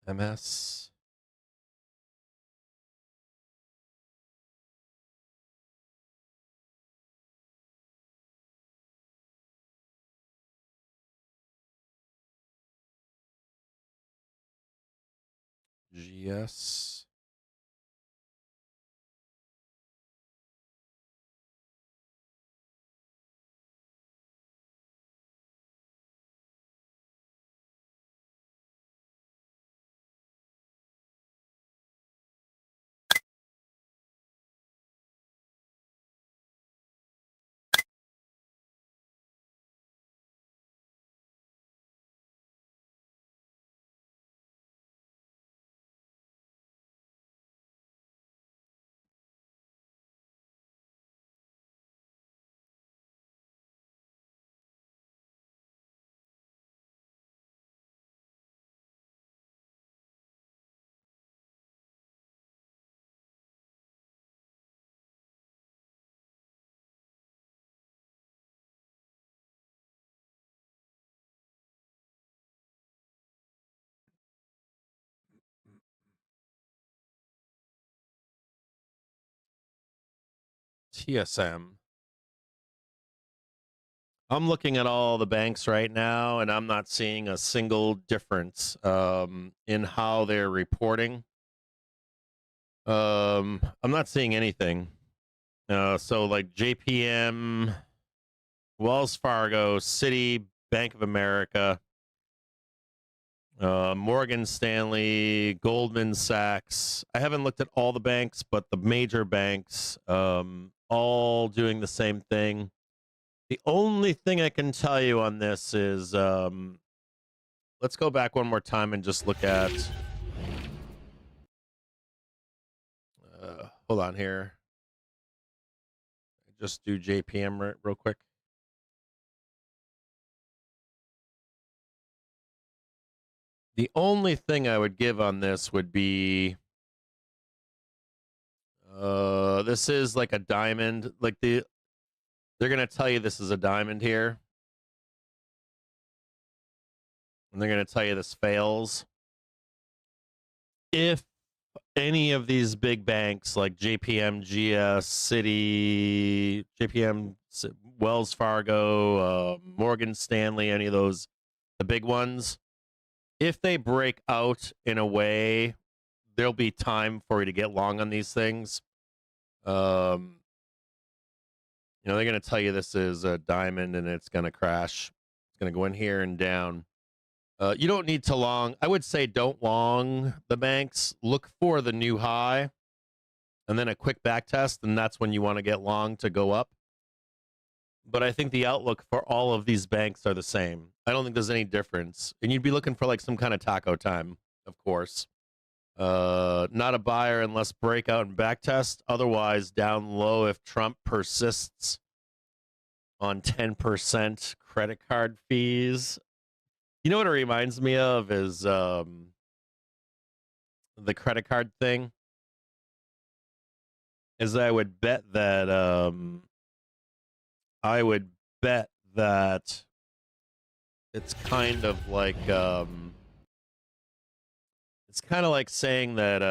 MS. GS. TSM. I'm looking at all the banks right now, and I'm not seeing a single difference in how they're reporting. I'm not seeing anything. So like JPM, Wells Fargo, Citi, Bank of America, Morgan Stanley, Goldman Sachs. I haven't looked at all the banks, but the major banks, all doing the same thing. The only thing I can tell you on this is, let's go back one more time and just look at, hold on here. Just do JPM real quick. The only thing I would give on this would be, this is like a diamond. Like they're gonna tell you this is a diamond here, and they're gonna tell you this fails. If any of these big banks like JPM, GS, Citi, JPM, Wells Fargo, Morgan Stanley, any of those, the big ones, if they break out in a way, there'll be time for you to get long on these things. They're going to tell you this is a diamond and it's going to crash. It's going to go in here and down. You don't need to long. I would say don't long the banks. Look for the new high and then a quick back test, and that's when you want to get long to go up. But I think the outlook for all of these banks are the same. I don't think there's any difference. And you'd be looking for like some kind of taco time, of course. Not a buyer unless breakout and back test. Otherwise, down low if Trump persists on 10% credit card fees. You know what it reminds me of is the credit card thing. Is I would bet that it's kind of like saying no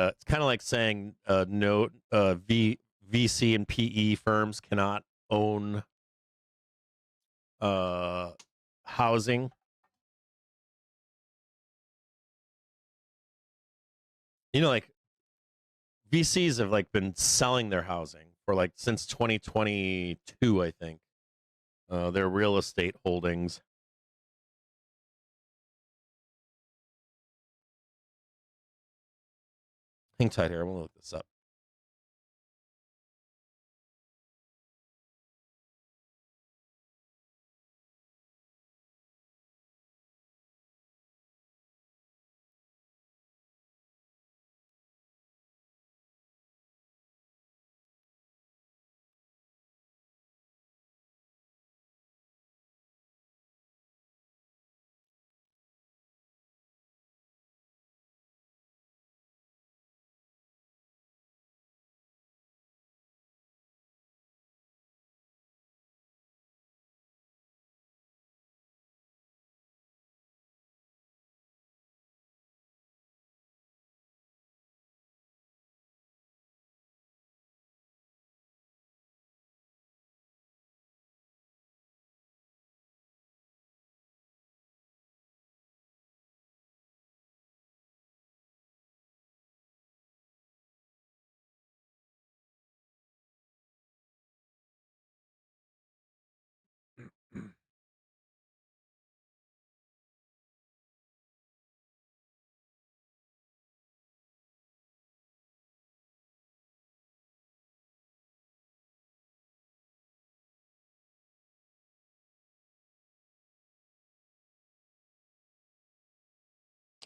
VC and PE firms cannot own housing. You know, like VCs have like been selling their housing for like since 2022, I think. Their real estate holdings. Hang tight here. I'm gonna look this up.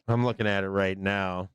I'm looking at it right now.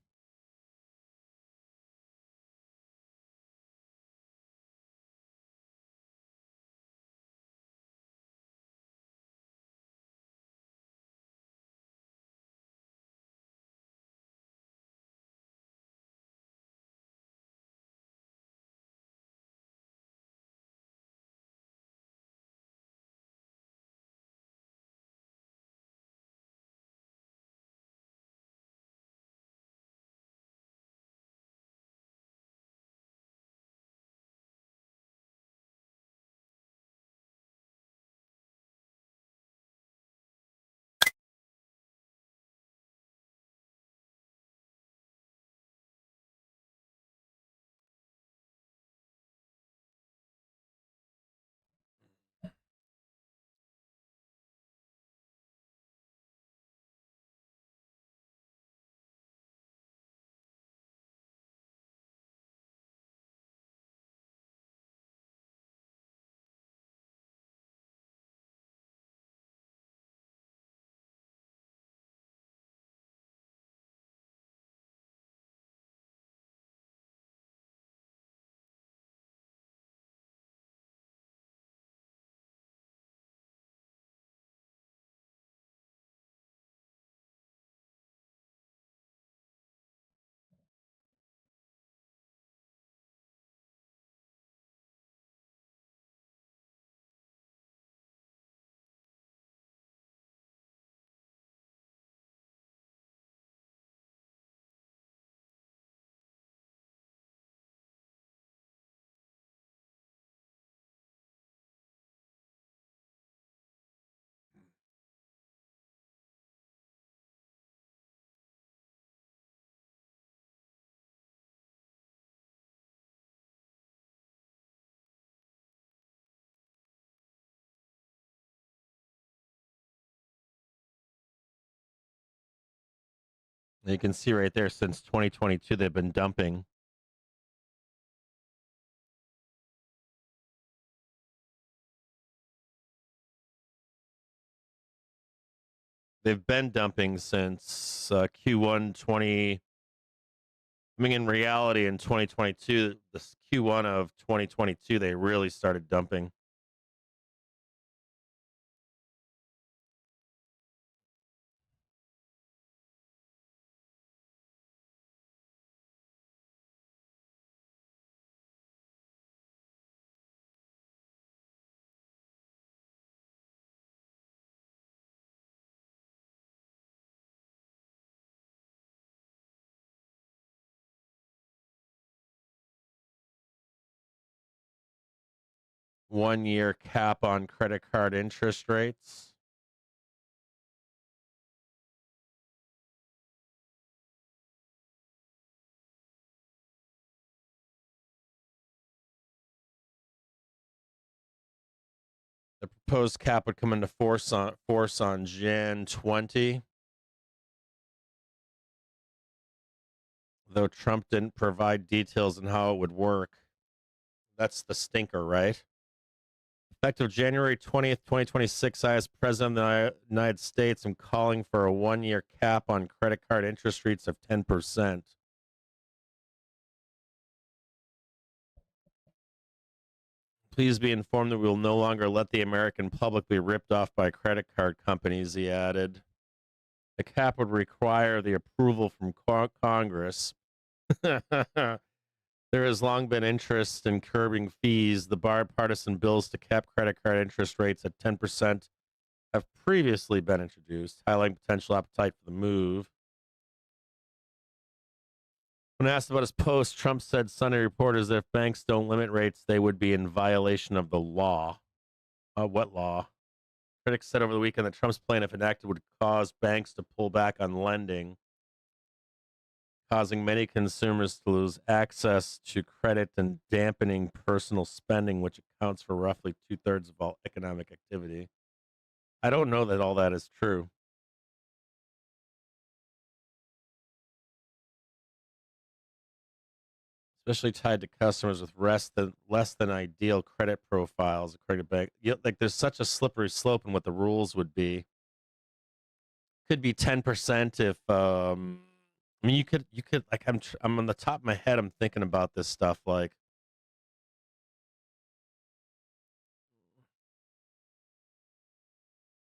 You can see right there, since 2022, they've been dumping. They've been dumping since Q1 20. I mean, in reality, in 2022, this Q1 of 2022, they really started dumping. One-year cap on credit card interest rates. The proposed cap would come into force on Jan 20. Though Trump didn't provide details on how it would work. That's the stinker, right? Effective January 20th, 2026, I, as President of the United States, am calling for a one-year cap on credit card interest rates of 10%. Please be informed that we will no longer let the American public be ripped off by credit card companies, he added. The cap would require the approval from Congress. There has long been interest in curbing fees. The bipartisan bills to cap credit card interest rates at 10% have previously been introduced, highlighting potential appetite for the move. When asked about his post, Trump said Sunday reporters that if banks don't limit rates, they would be in violation of the law. What law? Critics said over the weekend that Trump's plan, if enacted, would cause banks to pull back on lending, causing many consumers to lose access to credit and dampening personal spending, which accounts for roughly 2/3 of all economic activity. I don't know that all that is true. Especially tied to customers with less than ideal credit profiles, according to bank. Like there's such a slippery slope in what the rules would be. Could be 10% if I mean you could like I'm on the top of my head, I'm thinking about this stuff like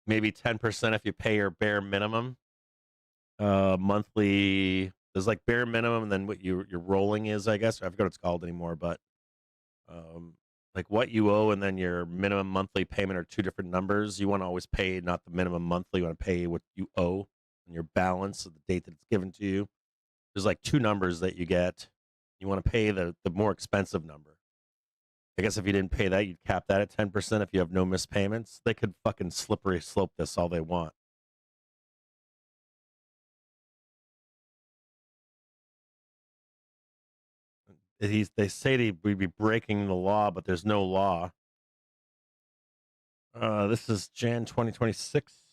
maybe 10% if you pay your bare minimum monthly. There's like bare minimum and then what your rolling is, I guess. I forget what it's called anymore, but like what you owe and then your minimum monthly payment are two different numbers. You want to always pay not the minimum monthly, you want to pay what you owe and your balance of the date that it's given to you. There's like two numbers that you get. You want to pay the more expensive number. I guess if you didn't pay that, you'd cap that at 10% if you have no missed payments. They could fucking slippery slope this all they want. They say we'd be breaking the law, but there's no law. This is Jan 2026.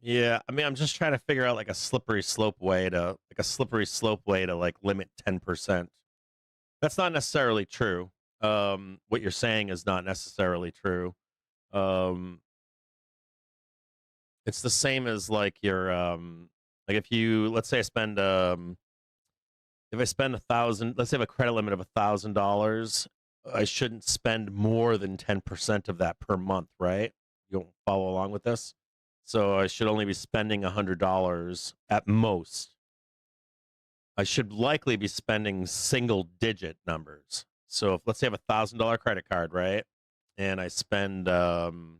Yeah, I mean, I'm just trying to figure out like a slippery slope way to like limit 10%. That's not necessarily true. What you're saying is not necessarily true. Um, it's the same as like your like if you let's say I spend if I spend 1,000, let's say I have a credit limit of $1,000, I shouldn't spend more than 10% of that per month, right? You don't follow along with this? So I should only be spending $100 at most. I should likely be spending single digit numbers. So if let's say I have $1,000 credit card, right? And I spend like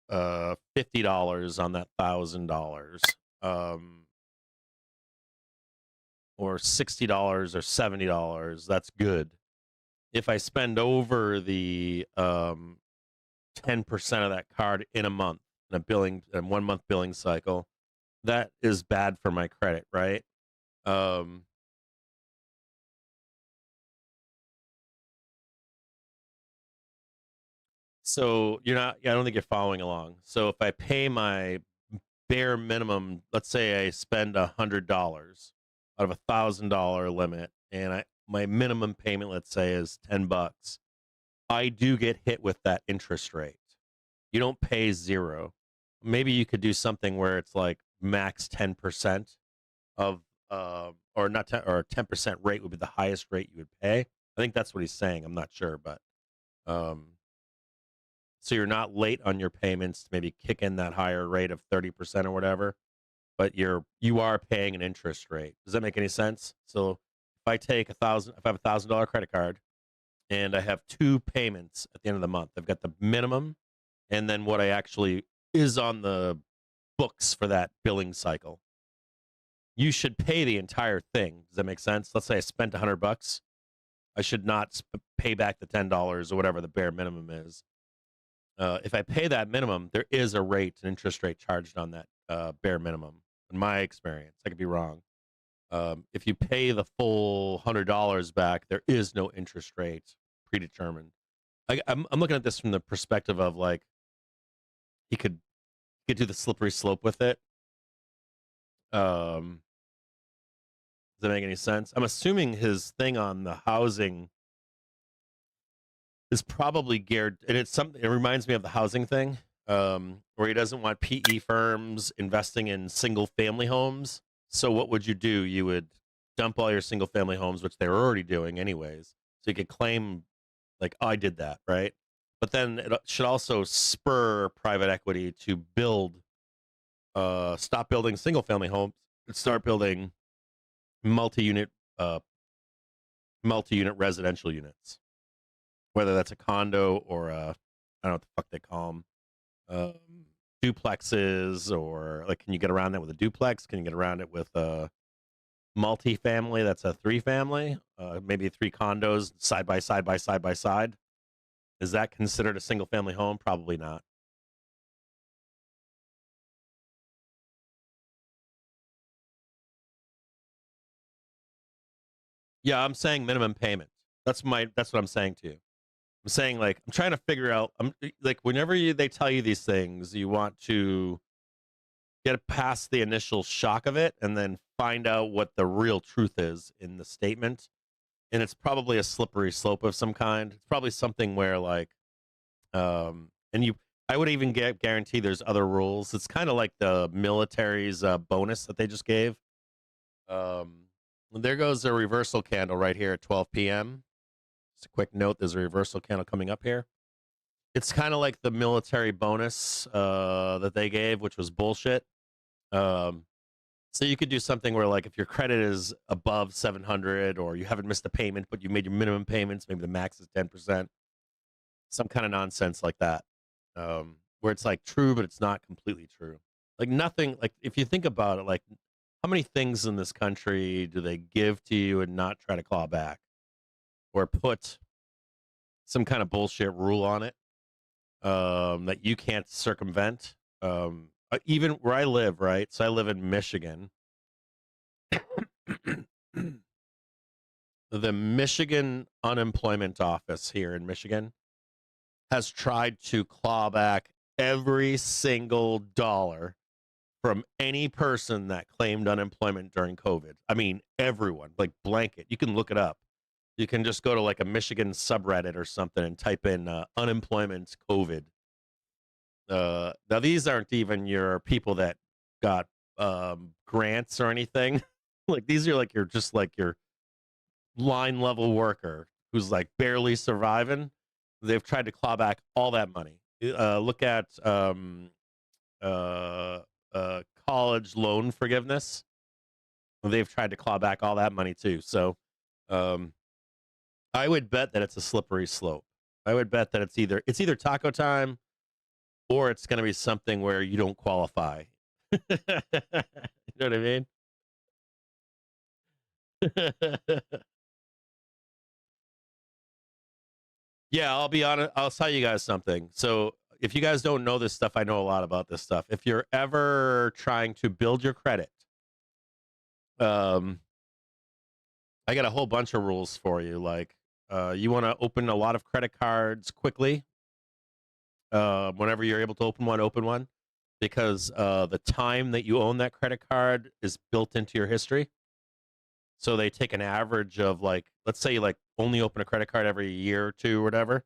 $50 on that $1,000. or $60 or $70, that's good. If I spend over the 10% of that card in a month, in a 1 month billing cycle, that is bad for my credit, right? So I don't think you're following along. So if I pay my bare minimum, let's say I spend $100 out of $1,000 limit, and my minimum payment, let's say, is $10, I do get hit with that interest rate. You don't pay zero. Maybe you could do something where it's like max 10% of, or not 10, or 10% rate would be the highest rate you would pay. I think that's what he's saying. I'm not sure, but so you're not late on your payments to maybe kick in that higher rate of 30% or whatever, but you are paying an interest rate. Does that make any sense? So if I have $1,000 credit card and I have 2 payments at the end of the month, I've got the minimum and then what I actually is on the books for that billing cycle. You should pay the entire thing. Does that make sense? Let's say I spent $100. I should not pay back the $10 or whatever the bare minimum is. If I pay that minimum, there is a rate, an interest rate charged on that bare minimum. In my experience, I could be wrong. If you pay the full $100 back, there is no interest rate predetermined. I'm looking at this from the perspective of like he could do the slippery slope with it. Does that make any sense? I'm assuming his thing on the housing is probably geared, and it reminds me of the housing thing, where he doesn't want PE firms investing in single family homes. So what would you do? You would dump all your single family homes, which they were already doing anyways. So you could claim like, oh, I did that, right? But then it should also spur private equity to stop building single family homes and start building multi-unit residential units. Whether that's a condo or I don't know what the fuck they call them, duplexes, or like, can you get around that with a duplex? Can you get around it with a multi-family? That's a 3-family, maybe 3 condos side by side by side by side. Is that considered a single family home? Probably not. Yeah, I'm saying minimum payment. That's what I'm saying to you. I'm saying, like, I'm trying to figure out. I'm like, whenever they tell you these things, you want to get past the initial shock of it and then find out what the real truth is in the statement. And it's probably a slippery slope of some kind. It's probably something where like, I would even guarantee there's other rules. It's kind of like the military's bonus that they just gave. There goes a reversal candle right here at 12 p.m. Just a quick note, there's a reversal candle coming up here. It's kind of like the military bonus that they gave, which was bullshit. So you could do something where, like, if your credit is above 700 or you haven't missed a payment, but you made your minimum payments, maybe the max is 10%, some kind of nonsense like that, where it's like true, but it's not completely true. Like nothing, like if you think about it, like how many things in this country do they give to you and not try to claw back or put some kind of bullshit rule on it that you can't circumvent? Even where I live, right? So I live in Michigan. The Michigan Unemployment Office here in Michigan has tried to claw back every single dollar from any person that claimed unemployment during COVID. I mean, everyone, like blanket. You can look it up. You can just go to like a Michigan subreddit or something and type in unemployment COVID. Now these aren't even your people that got grants or anything. Like these are like your line level worker who's like barely surviving. They've tried to claw back all that money. Look at college loan forgiveness. They've tried to claw back all that money too. So I would bet that it's a slippery slope. I would bet that it's either taco time or it's going to be something where you don't qualify. You know what I mean? Yeah, I'll be honest. I'll tell you guys something. So, if you guys don't know this stuff, I know a lot about this stuff. If you're ever trying to build your credit, um, I got a whole bunch of rules for you. Like, you want to open a lot of credit cards quickly. Whenever you're able to open one, because the time that you own that credit card is built into your history. So they take an average of, like, let's say you like only open a credit card every year or two or whatever.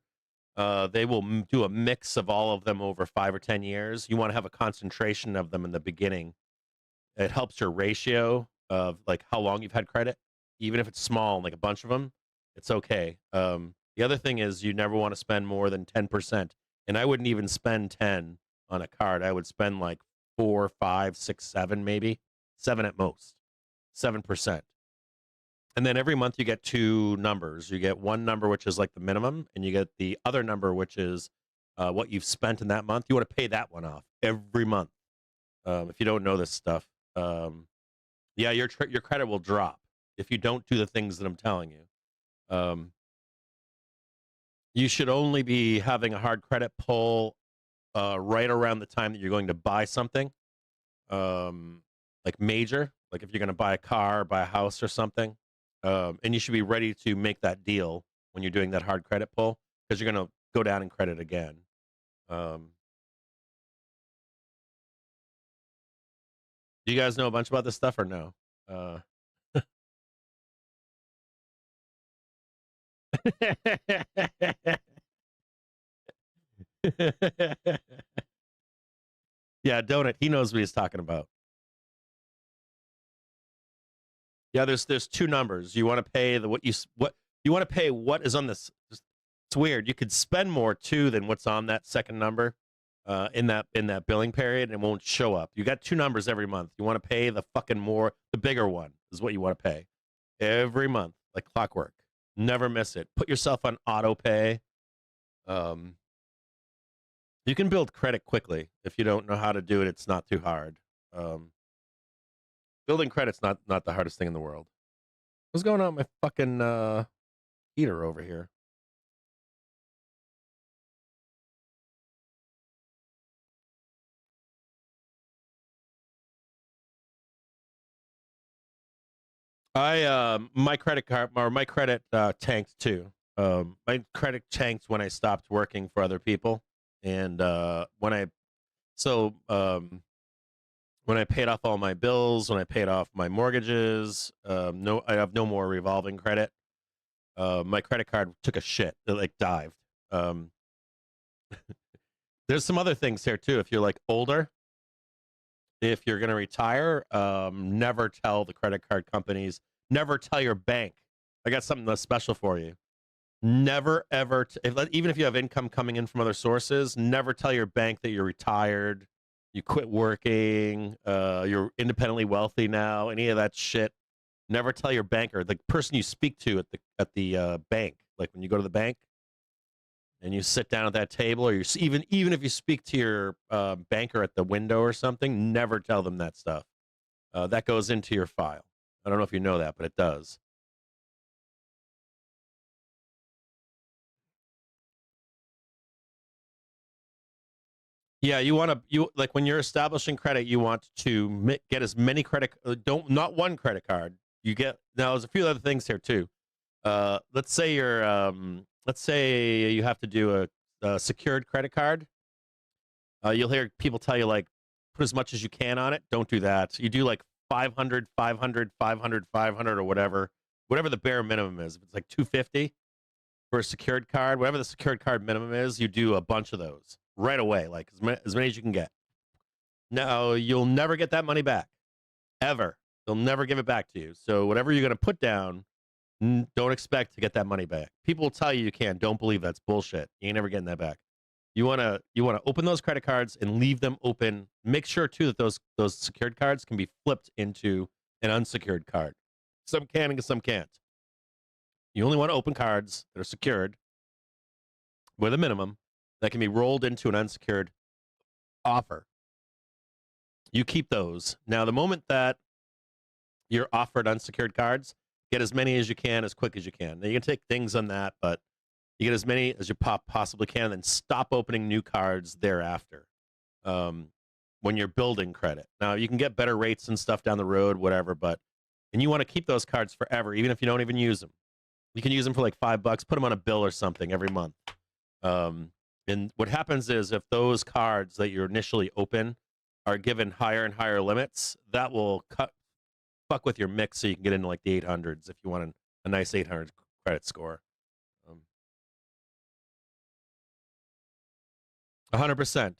They will do a mix of all of them over 5 or 10 years. You want to have a concentration of them in the beginning. It helps your ratio of like how long you've had credit, even if it's small, like a bunch of them. It's okay. The other thing is you never want to spend more than 10%, and I wouldn't even spend 10 on a card. I would spend like 4, 5, 6, 7, maybe 7 at most, 7%. And then every month you get 2 numbers. You get one number, which is like the minimum, and you get the other number, which is what you've spent in that month. You want to pay that one off every month. If you don't know this stuff, yeah, your credit will drop if you don't do the things that I'm telling you. You should only be having a hard credit pull right around the time that you're going to buy something, like major, like if you're going to buy a car, buy a house or something. And you should be ready to make that deal when you're doing that hard credit pull, because you're going to go down in credit again. Do you guys know a bunch about this stuff or no? Yeah, Donut, he knows what he's talking about. Yeah, there's 2 numbers. You want to pay what you want to pay what is on this. It's weird. You could spend more too than what's on that second number in that billing period, and it won't show up. You got 2 numbers every month. You want to pay the bigger one is what you want to pay every month, like clockwork. Never miss it. Put yourself on auto pay. You can build credit quickly. If you don't know how to do it, it's not too hard. Building credit's not the hardest thing in the world. What's going on with my fucking heater over here? My credit card or my credit tanked too. My credit tanked when I stopped working for other people, and when I paid off all my bills, when I paid off my mortgages, I have no more revolving credit. My credit card took a shit. It like dived. There's some other things here too. If you're like older, if you're going to retire, never tell the credit card companies, never tell your bank. I got something that's special for you. Never, ever, even if you have income coming in from other sources, never tell your bank that you're retired, you quit working, you're independently wealthy now, any of that shit. Never tell your banker, the person you speak to at the bank, like when you go to the bank and you sit down at that table, or even if you speak to your banker at the window or something, never tell them that stuff. That goes into your file. I don't know if you know that, but it does. Yeah, you like when you're establishing credit, you want to get as many not one credit card. You get now. There's a few other things here too. Let's say you have to do a secured credit card. You'll hear people tell you like put as much as you can on it. Don't do that. You do like 500, 500, 500, 500, or whatever the bare minimum is. If it's like 250 for a secured card, whatever the secured card minimum is, you do a bunch of those right away, like as many as you can get. No, you'll never get that money back, ever. They'll never give it back to you. So whatever you're going to put down, don't expect to get that money back. People will tell you can. Don't believe that's bullshit. You ain't never getting that back. You want to open those credit cards and leave them open. Make sure too that those secured cards can be flipped into an unsecured card. Some can and some can't. You only want to open cards that are secured with a minimum that can be rolled into an unsecured offer. You keep those. Now, the moment that you're offered unsecured cards, get as many as you can as quick as you can. Now, you can take things on that, but you get as many as you possibly can, and then stop opening new cards thereafter when you're building credit. Now, you can get better rates and stuff down the road, whatever, and you want to keep those cards forever, even if you don't even use them. You can use them for like $5, put them on a bill or something every month. And what happens is if those cards that you initially open are given higher and higher limits, that will fuck with your mix so you can get into like the 800s if you want a nice 800 credit score. 100%.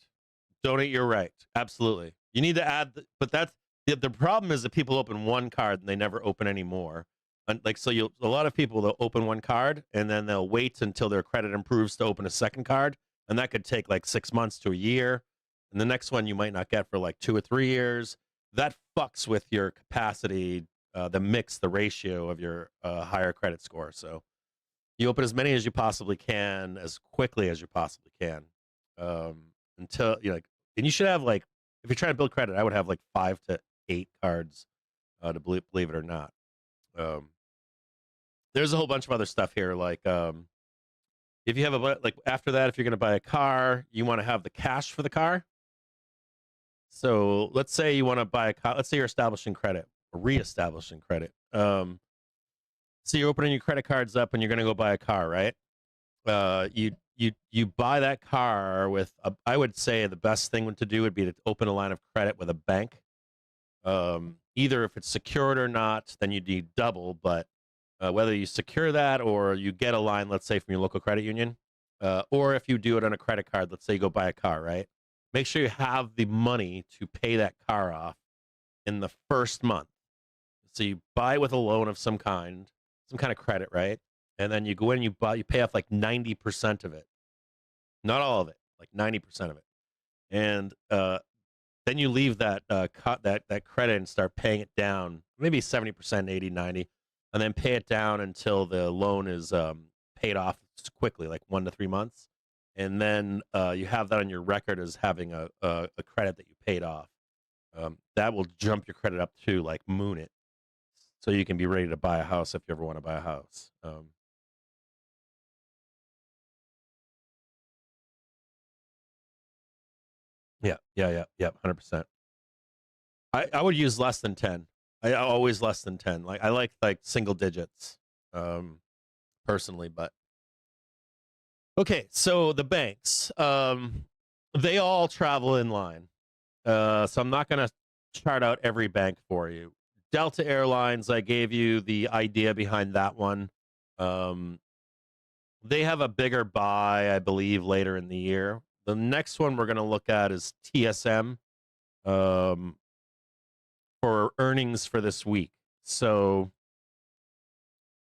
Donate your right. Absolutely. You need to add, but that's the problem is that people open one card and they never open any more. And like, so a lot of people, they'll open one card and then they'll wait until their credit improves to open a second card. And that could take like 6 months to a year. And the next one you might not get for like 2 or 3 years. That fucks with your capacity, the mix, the ratio of your higher credit score. So you open as many as you possibly can, as quickly as you possibly can. Until and you should have like, if you're trying to build credit, I would have like 5 to 8 cards to believe it or not. There's a whole bunch of other stuff here, like if you have after that, if you're going to buy a car, you want to have the cash for the car. So let's say you want to buy a car. Let's say you're establishing credit or reestablishing credit. So you're opening your credit cards up and you're going to go buy a car, right? You buy that car with I would say the best thing to do would be to open a line of credit with a bank. Either if it's secured or not, then you need double, but whether you secure that or you get a line, let's say from your local credit union, or if you do it on a credit card, let's say you go buy a car, right? Make sure you have the money to pay that car off in the first month. So you buy with a loan of some kind of credit, right? And then you go in and you pay off like 90% of it. Not all of it, like 90% of it. And then you leave that that credit and start paying it down, maybe 70%, 80, 90, and then pay it down until the loan is paid off quickly, like 1 to 3 months. And then you have that on your record as having a credit that you paid off. That will jump your credit up to like moon it, so you can be ready to buy a house if you ever want to buy a house. Yeah, 100%. I would use less than 10. I always less than 10. Like I like single digits, personally. But okay, so the banks, they all travel in line. So I'm not gonna chart out every bank for you. Delta Airlines, I gave you the idea behind that one. They have a bigger buy, I believe, later in the year. The next one we're going to look at is TSM for earnings for this week. So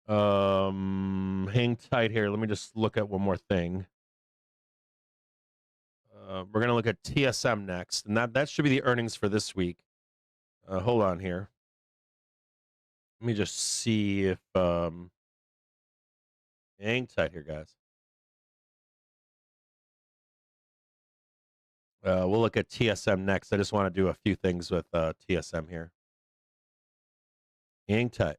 hang tight here. Let me just look at one more thing. We're going to look at TSM next, and that should be the earnings for this week. Hold on here. Let me just see if hang tight here, guys. We'll look at TSM next. I just want to do a few things with TSM here. Hang tight.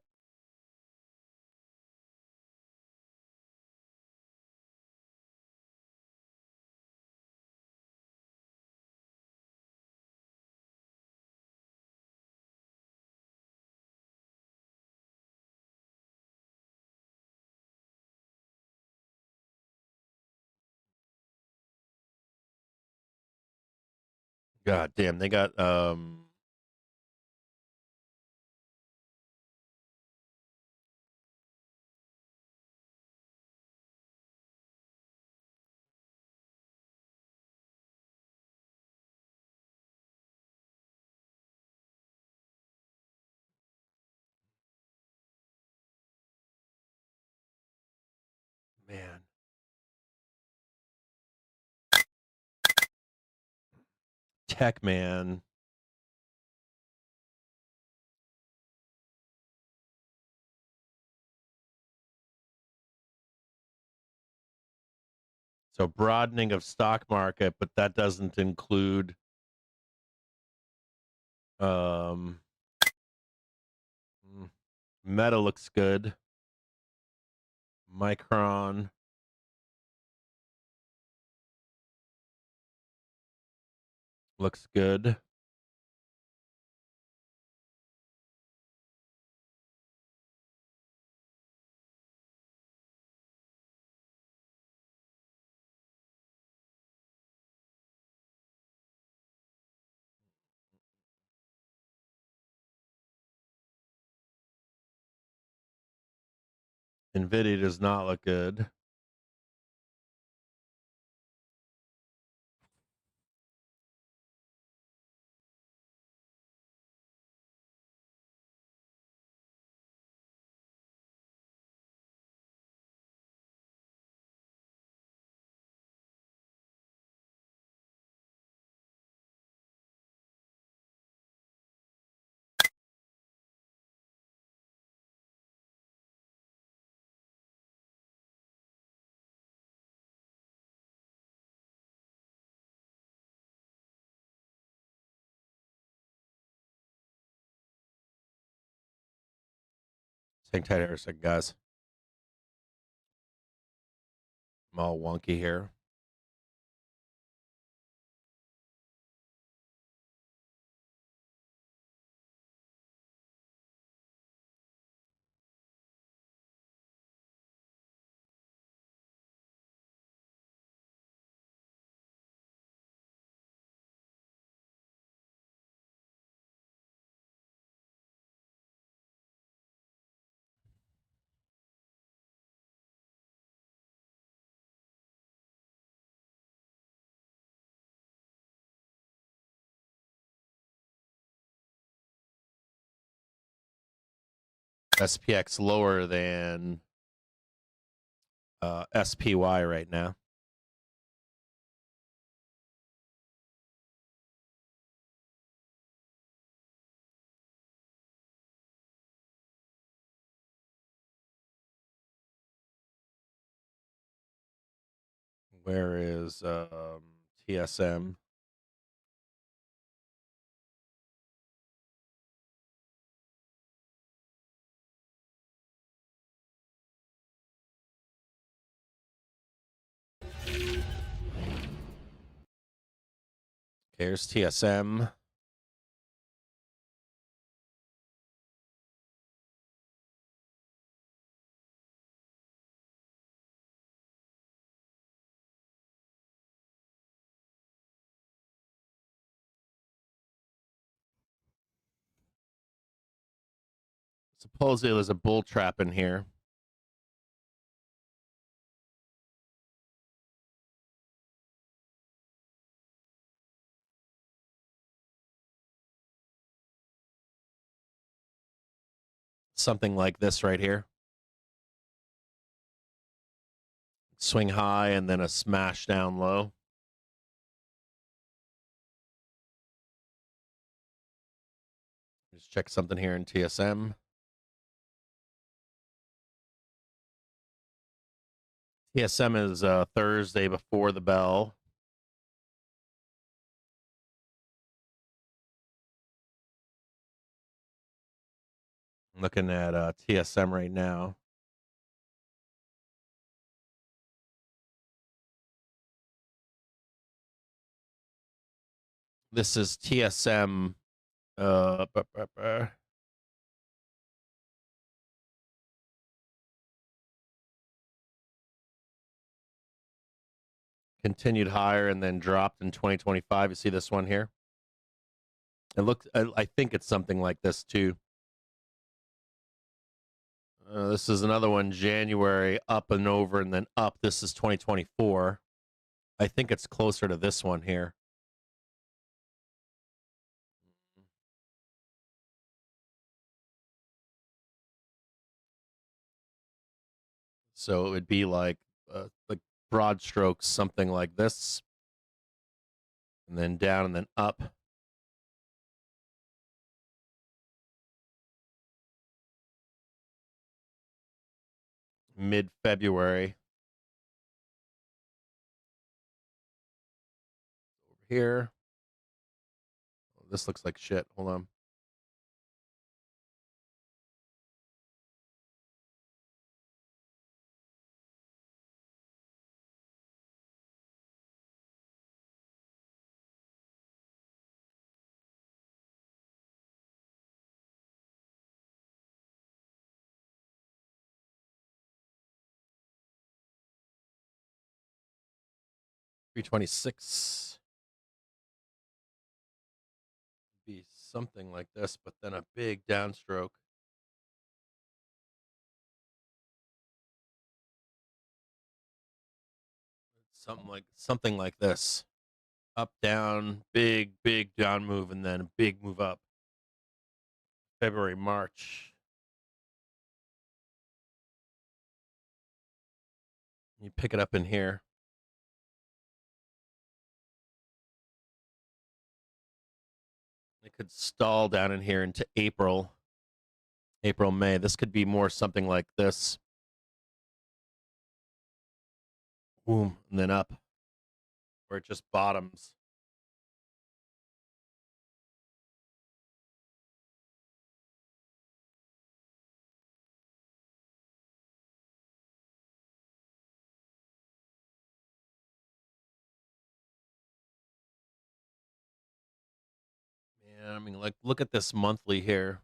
God damn, they got man. Tech man. So broadening of stock market, but that doesn't include Meta looks good. Micron. Looks good. Nvidia does not look good. Hang tight here a second, guys. I'm all wonky here. SPX lower than SPY right now. Where is TSM? Here's TSM. Supposedly there's a bull trap in here. Something like this right here. Swing high and then a smash down low. Just check something here in TSM. TSM is Thursday before the bell. I'm looking at TSM right now. This is TSM. Continued higher and then dropped in 2025. You see this one here? It looks. I think it's something like this too. This is another one. January up and over and then up. This is 2024. I think it's closer to this one here. So it would be like broad strokes, something like this, and then down and then up. Mid-February. Over here. Oh, this looks like shit. Hold on. 326. Be something like this, but then a big downstroke. Something like this. Up, down, big down move, and then a big move up. February, March. You pick it up in here. It could stall down in here into April, May. This could be more something like this. Boom, and then up, where it just bottoms. Man, I mean, like, look at this monthly here.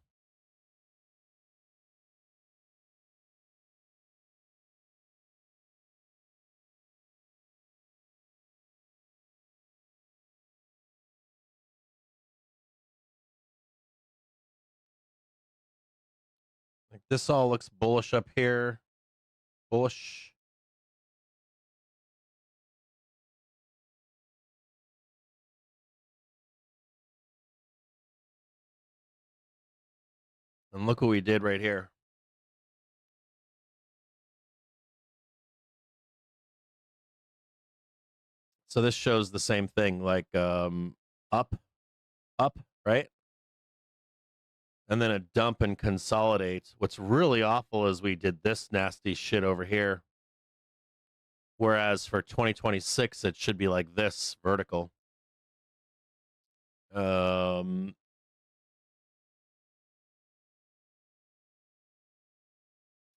Like, this all looks bullish up here. Bullish. And look what we did right here. So this shows the same thing, like up, right? And then a dump and consolidate. What's really awful is we did this nasty shit over here. Whereas for 2026, it should be like this, vertical.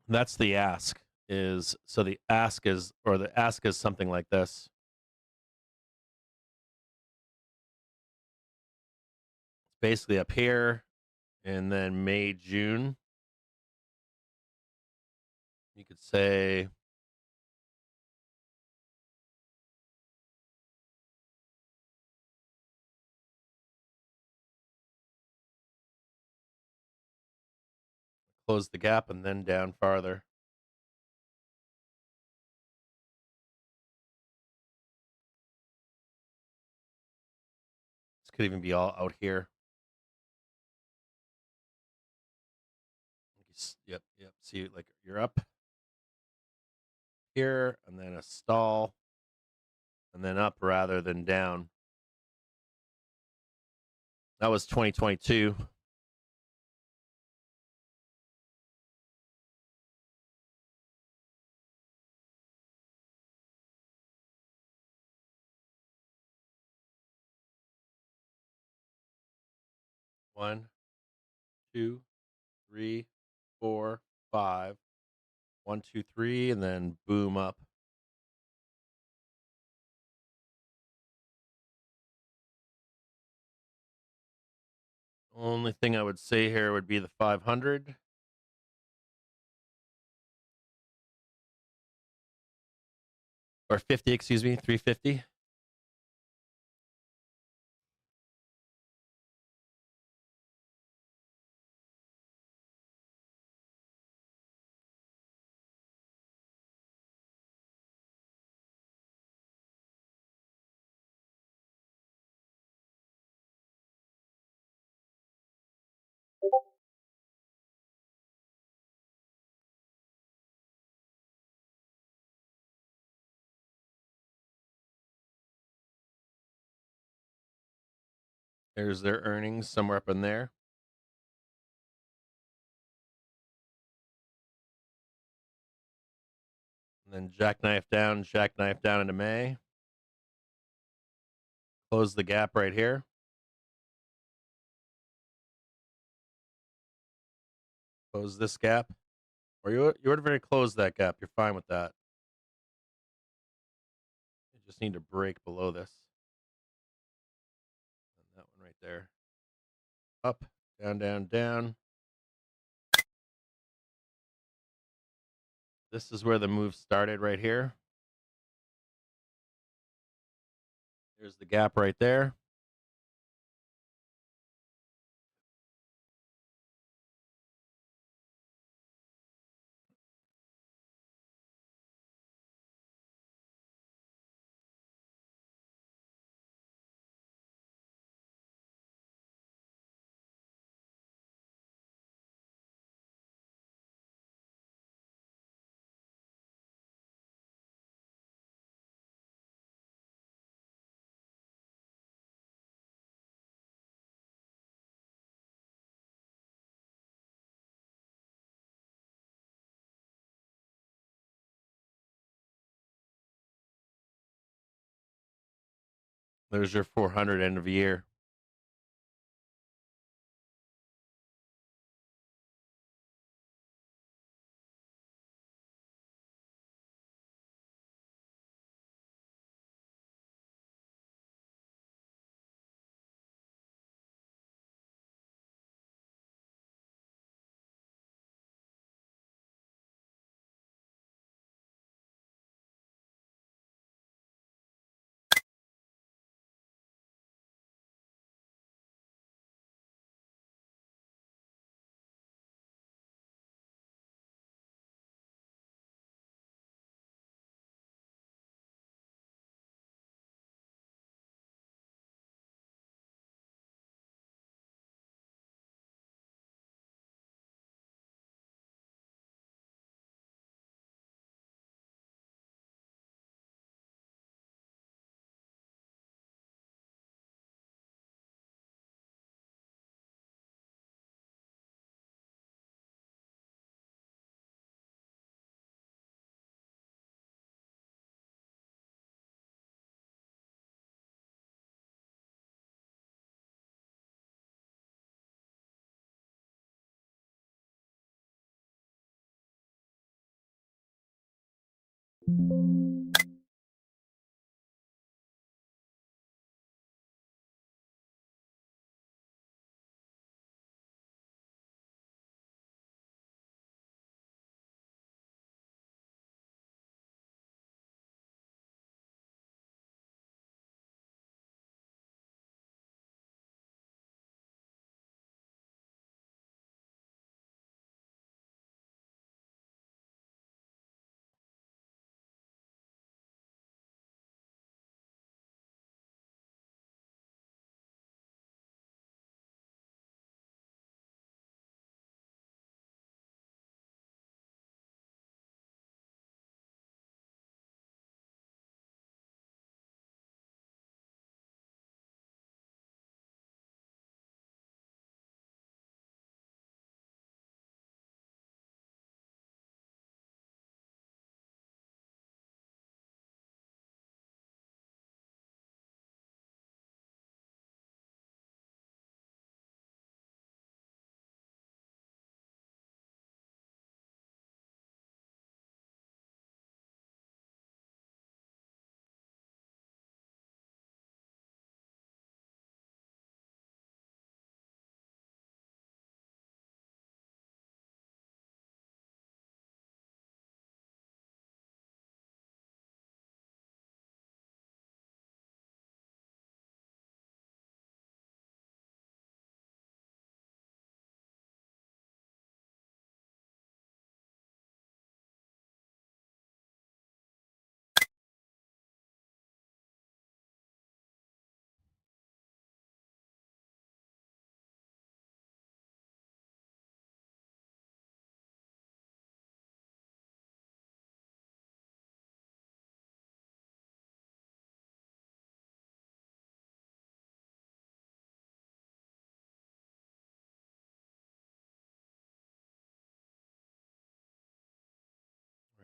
That's the ask. The ask is something like this. It's basically up here, and then May, June. You could say close the gap and then down farther. This could even be all out here. Yep. See, like, you're up here, and then a stall, and then up rather than down. That was 2022. One, two, three, four, five. 1, 2, 3, and then boom up. Only thing I would say here would be the 500. Or 50, excuse me, 350. There's their earnings somewhere up in there. And then jackknife down into May. Close the gap right here. Close this gap. Or you would have already closed that gap. You're fine with that. You just need to break below this. And that one right there. Up, down. This is where the move started right here. There's the gap right there. There's your 400 end of year.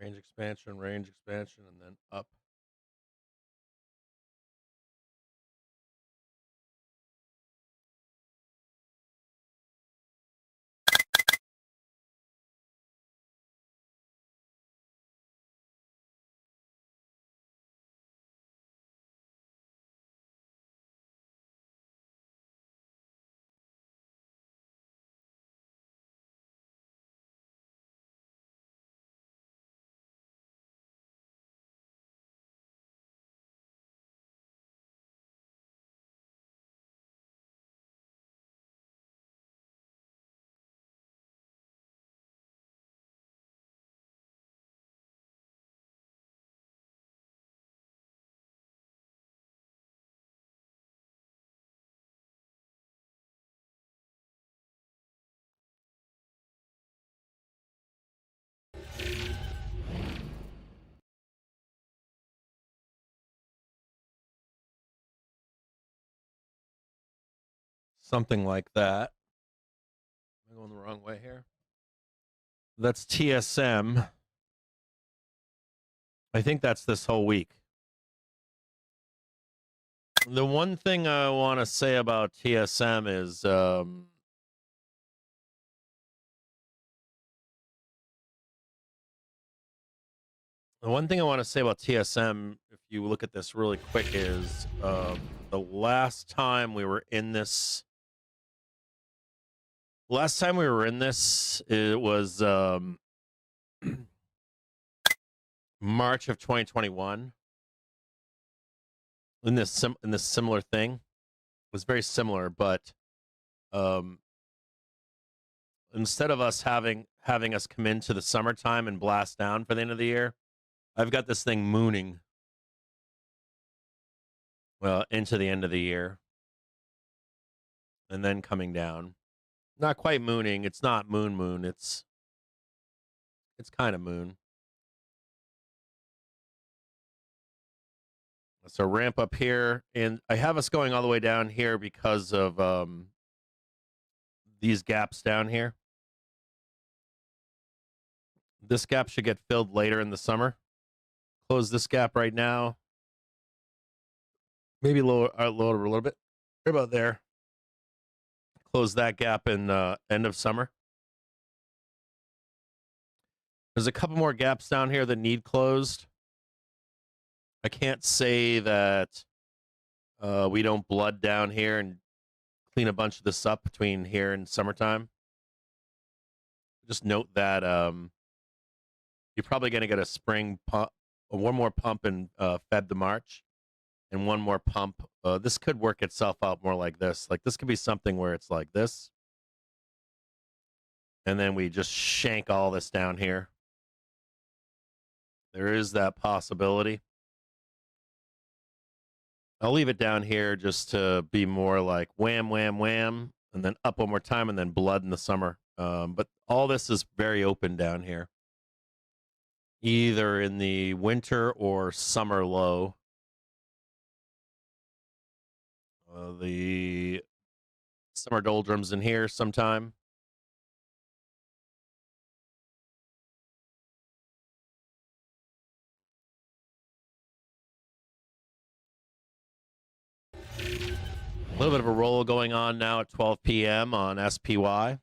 Range expansion, and then up. Something like that. Am I going the wrong way here? That's TSM. I think that's this whole week. The one thing I want to say about TSM is the one thing I want to say about TSM, if you look at this really quick, is the last time we were in this, it was March of 2021. In this similar thing, it was very similar, but instead of us having us come into the summertime and blast down for the end of the year, I've got this thing mooning into the end of the year and then coming down. Not quite mooning. It's not moon. It's kind of moon. So ramp up here, and I have us going all the way down here because of these gaps down here. This gap should get filled later in the summer. Close this gap right now. Maybe lower a little bit. Right about there. Close that gap in end of summer. There's a couple more gaps down here that need closed. I can't say that we don't blood down here and clean a bunch of this up between here and summertime. Just note that you're probably going to get a spring pump, one more pump in Feb to March, and one more pump. This could work itself out more like this. Like this could be something where it's like this, and then we just shank all this down here. There is that possibility. I'll leave it down here just to be more like wham, wham, wham, and then up one more time, and then blood in the summer. But all this is very open down here, either in the winter or summer low. The summer doldrums in here sometime. A little bit of a roll going on now at 12 p.m. on SPY.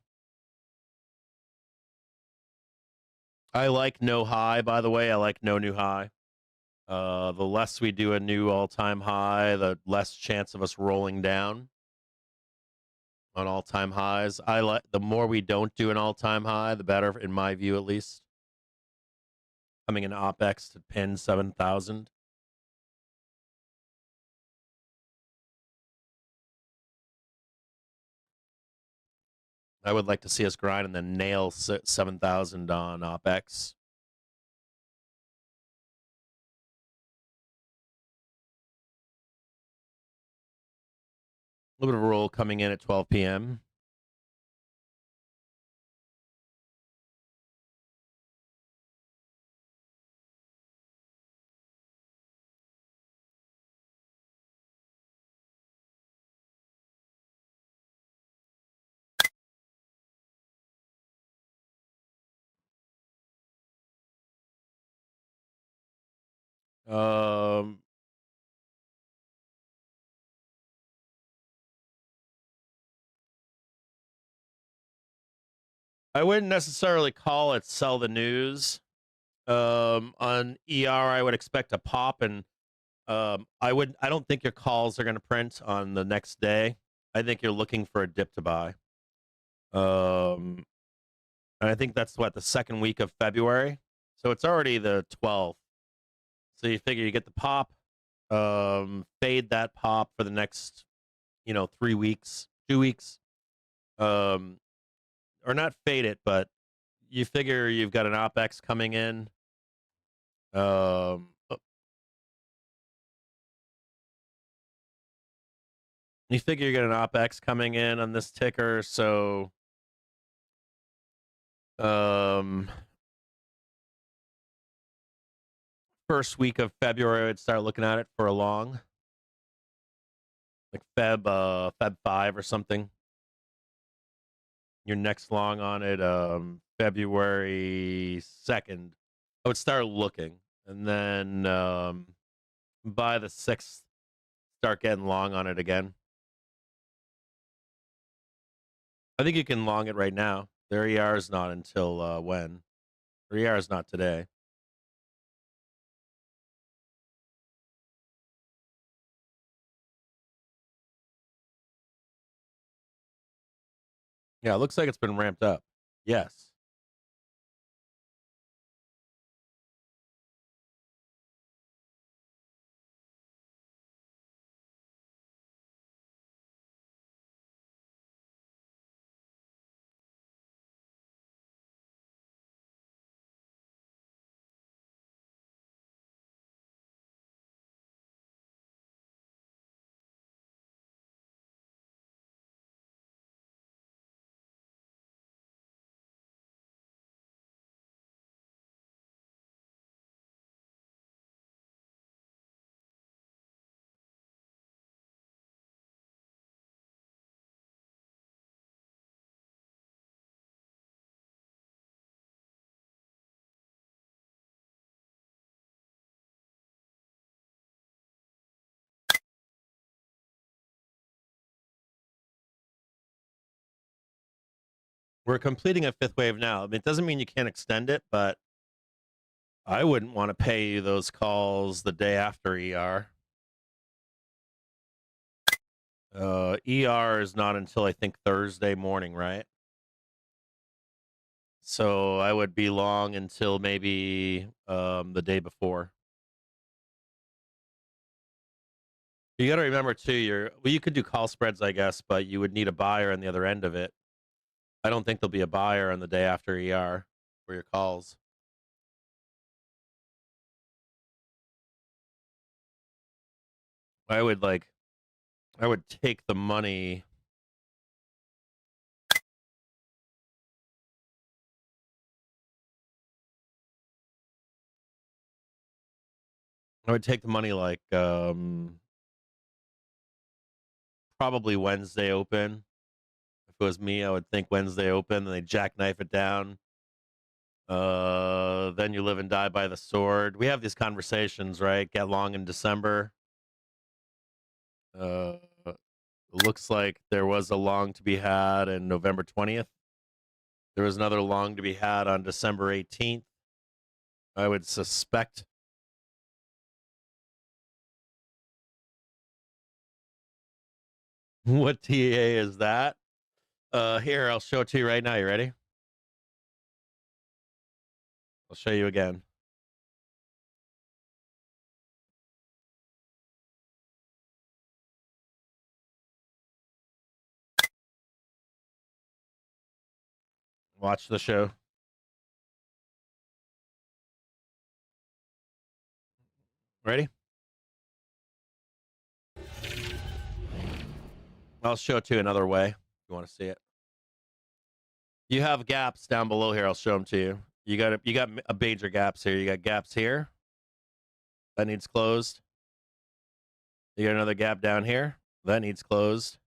I like no high, by the way. I like no new high. The less we do a new all-time high, the less chance of us rolling down on all-time highs. The more we don't do an all-time high, the better, in my view, at least. Coming in OPEX to pin 7,000. I would like to see us grind and then nail 7,000 on OPEX. A little bit of a roll coming in at 12 p.m. I wouldn't necessarily call it sell the news. On ER, I would expect a pop, and I don't think your calls are going to print on the next day. I think you're looking for a dip to buy. And I think that's the second week of February. So it's already the 12th. So you figure you get the pop, fade that pop for the next, 3 weeks, 2 weeks. Or not fade it, but you figure you've got an OPEX coming in. You figure you get an OPEX coming in on this ticker, so first week of February, I'd start looking at it for a long, like Feb 5 or something. your next long on it, February 2nd. I would start looking, and then by the 6th, start getting long on it again. I think you can long it right now. Their ER is not until when? Their ER is not today. Yeah, it looks like it's been ramped up. Yes. We're completing a fifth wave now. I mean, it doesn't mean you can't extend it, but I wouldn't want to pay you those calls the day after ER. ER is not until I think Thursday morning, right? So I would be long until maybe the day before. You got to remember too, you could do call spreads, I guess, but you would need a buyer on the other end of it. I don't think there'll be a buyer on the day after ER for your calls. I would take the money. I would take the money like probably Wednesday open. If it was me, I would think Wednesday open, and they jackknife it down. Then you live and die by the sword. We have these conversations, right? Get long in December. Looks like there was a long to be had in November 20th. There was another long to be had on December 18th. I would suspect. What TA is that? Here, I'll show it to you right now. You ready? I'll show you again. Watch the show. Ready? I'll show it to you another way if you want to see it. You have gaps down below here. I'll show them to you. You got a major gaps here. You got gaps here. That needs closed. You got another gap down here. That needs closed.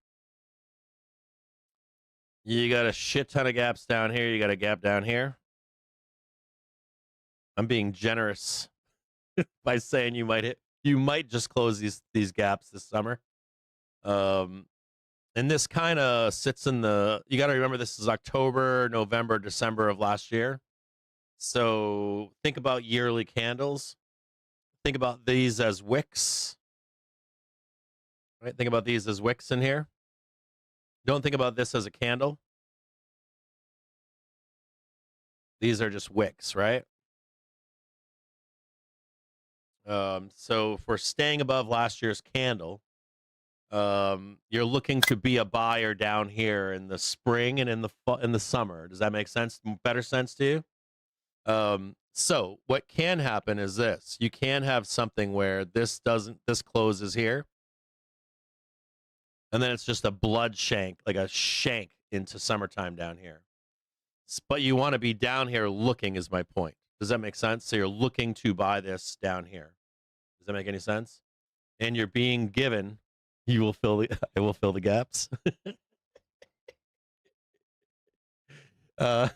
You got a shit ton of gaps down here. You got a gap down here. I'm being generous by saying you might just close these gaps this summer. And this kind of sits in you got to remember this is October, November, December of last year. So think about yearly candles. Think about these as wicks. Right? Think about these as wicks in here. Don't think about this as a candle. These are just wicks, right? So if we're staying above last year's candle, you're looking to be a buyer down here in the spring and in the summer. Does that make sense? Better sense to you? So what can happen is this: you can have something where this closes here, and then it's just a blood shank, like a shank into summertime down here. But you want to be down here looking, is my point. Does that make sense? So you're looking to buy this down here. Does that make any sense? And you're being given, I will fill the gaps. Let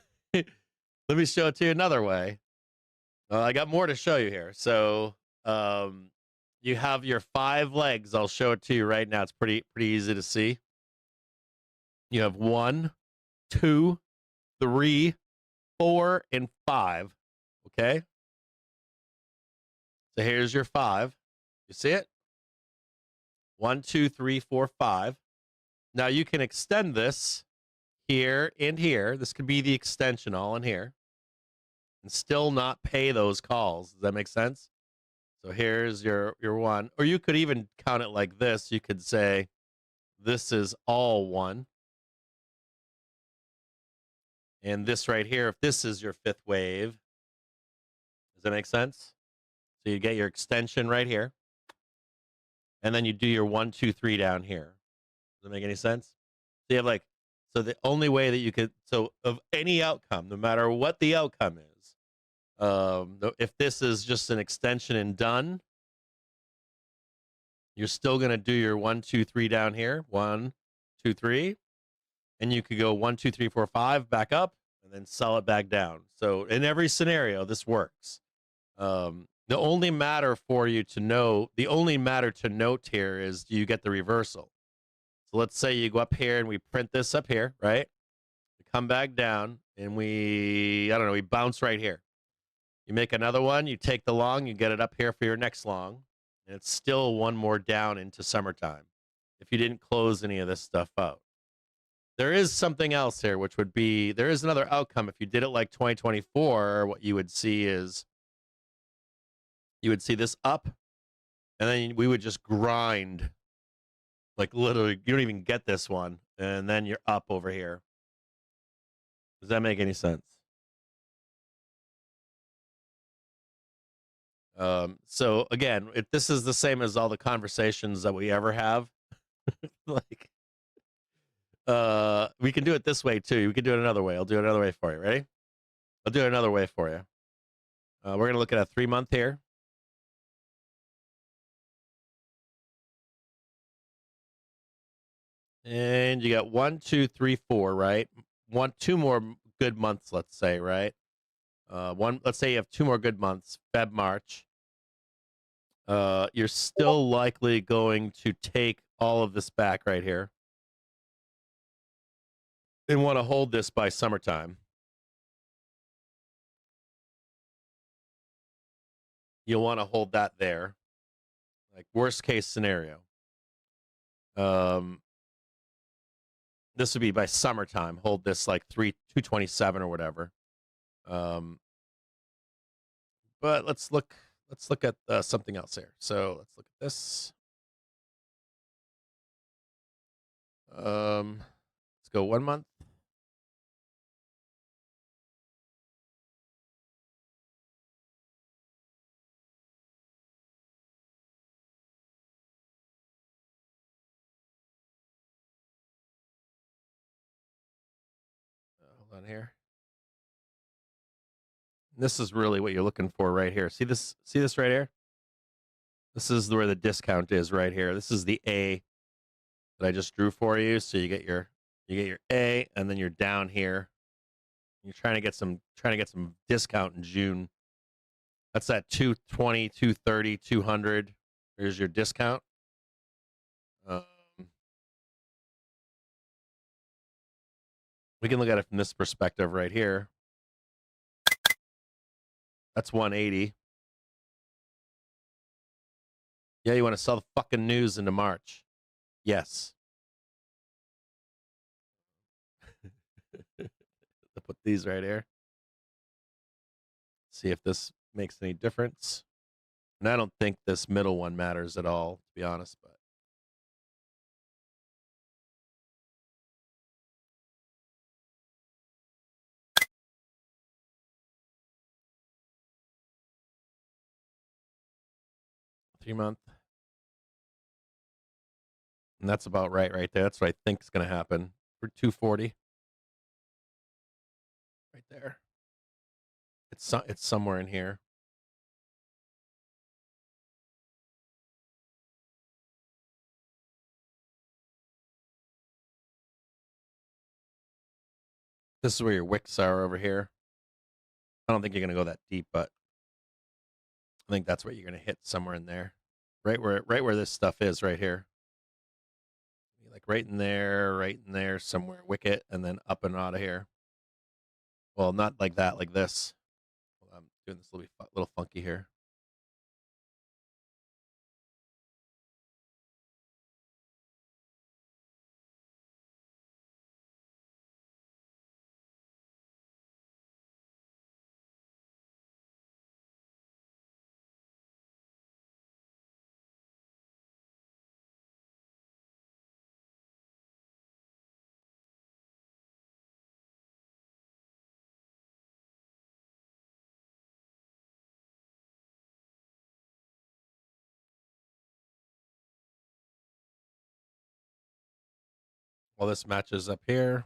me show it to you another way. I got more to show you here. So you have your 5 legs. I'll show it to you right now. It's pretty easy to see. You have 1, 2, 3, 4, and 5. Okay. So here's your 5. You see it? 1, 2, 3, 4, 5. Now you can extend this here and here. This could be the extension all in here and still not pay those calls. Does that make sense? So here's your 1. Or you could even count it like this. You could say this is all 1. And this right here, if this is your 5th wave, does that make sense? So you get your extension right here. And then you do your 1, 2, 3 down here. Does that make any sense? So you have like, so the only way that you could, so of any outcome, no matter what the outcome is, if this is just an extension and done, you're still going to do your 1, 2, 3 down here. 1, 2, 3. And you could go 1, 2, 3, 4, 5 back up and then sell it back down. So in every scenario, this works. The only matter for you to know, the only matter to note here is, do you get the reversal? So let's say you go up here and we print this up here, right? We come back down and we bounce right here. You make another one, you take the long, you get it up here for your next long, and it's still one more down into summertime if you didn't close any of this stuff out. There is something else here, which would be, there is another outcome. If you did it like 2024, what you would see is, you would see this up, and then we would just grind. Like literally, you don't even get this one, and then you're up over here. Does that make any sense? So again, this is the same as all the conversations that we ever have. Like, we can do it this way too. We can do it another way. I'll do it another way for you. Ready? I'll do it another way for you. We're gonna look at a 3-month here. And you got 1, 2, 3, 4, right? 2 more good months, let's say, right? Let's say you have 2 more good months, Feb, March. You're still likely going to take all of this back right here and want to hold this by summertime. You'll want to hold that there, like worst case scenario. This would be by summertime. Hold this like 227 or whatever. But let's look at something else here. So let's look at this. Let's go 1 month. Hold on here. This is really what you're looking for right here. See this right here? This is where the discount is right here. This is the A that I just drew for you. So you get your A, and then you're down here. You're trying to get some discount in June. That's at 220, 230, 200. Here's your discount. We can look at it from this perspective right here. That's 180. Yeah, you want to sell the fucking news into March. Yes. I'll put these right here. See if this makes any difference. And I don't think this middle one matters at all, to be honest, but three-month. And that's about right there. That's what I think is going to happen for 240. Right there. It's somewhere in here. This is where your wicks are over here. I don't think you're going to go that deep, but I think that's what you're going to hit somewhere in there. Right where this stuff is right here. Like right in there, somewhere. Wick it, and then up and out of here. Well, not like that, like this. Well, I'm doing this a little funky here. Well, this matches up here.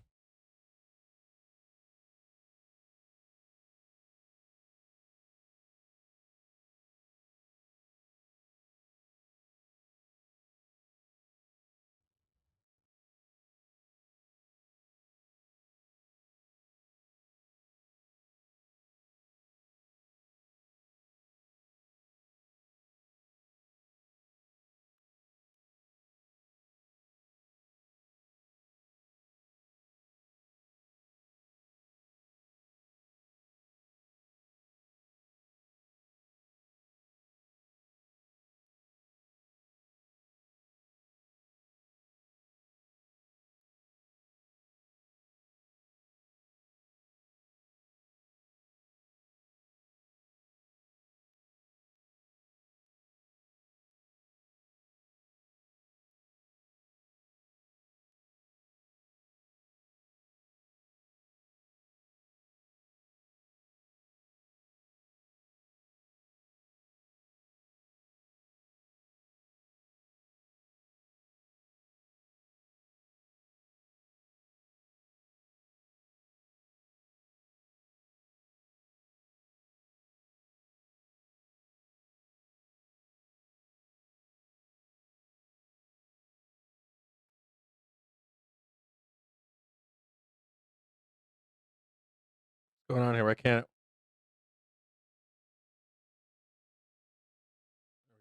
What's going on here? I can't.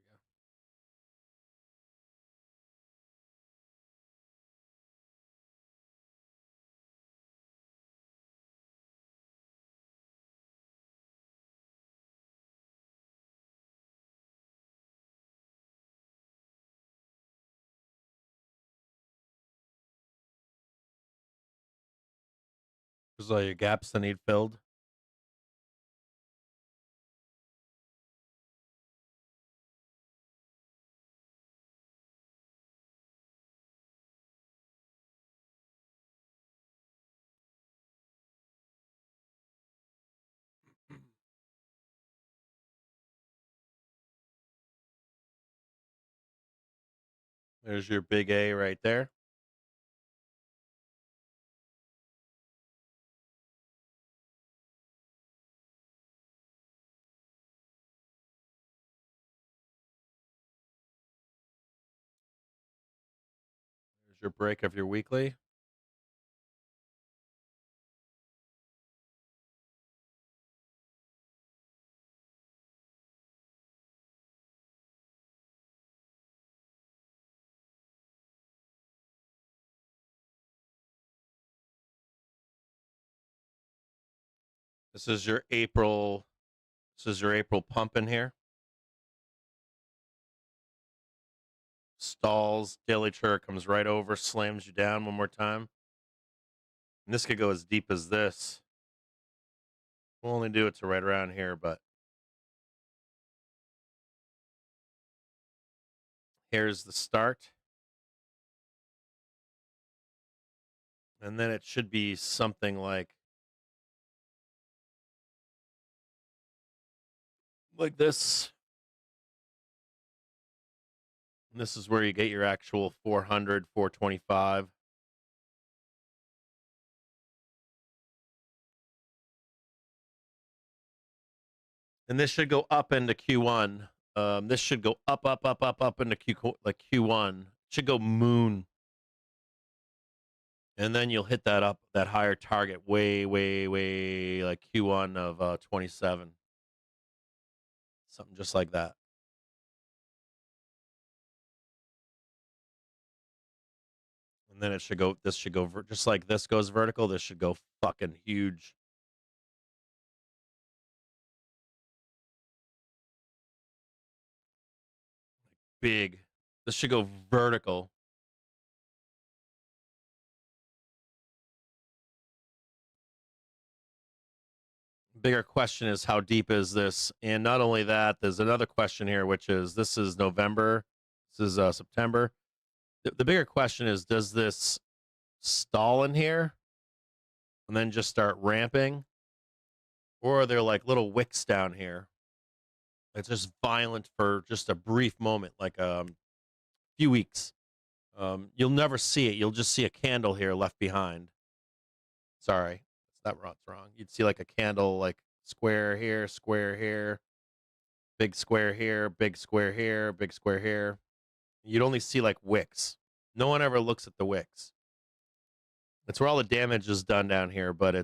There we go. There's all your gaps that need filled. There's your big A right there. There's your break of your weekly. This is your April. This is your April pump in here. Stalls, daily trigger comes right over, slams you down one more time. And this could go as deep as this. We'll only do it to right around here, but here's the start. And then it should be something like this. And this is where you get your actual 400, 425. And this should go up into Q1. This should go up into Q1. It should go moon And then you'll hit that higher target way like Q1 of 27. Something just like that. And then this should go just like this goes vertical, this should go fucking huge. Big. This should go vertical. Bigger question is, how deep is this? And not only that, there's another question here, which is, this is November, this is September. The bigger question is, does this stall in here and then just start ramping? Or are there like little wicks down here? It's just violent for just a brief moment, like a few weeks. You'll never see it. You'll just see a candle here left behind. Sorry, that's wrong. You'd see like a candle, like square here, big square here, big square here, big square here. You'd only see like wicks. No one ever looks at the wicks. It's where all the damage is done down here, but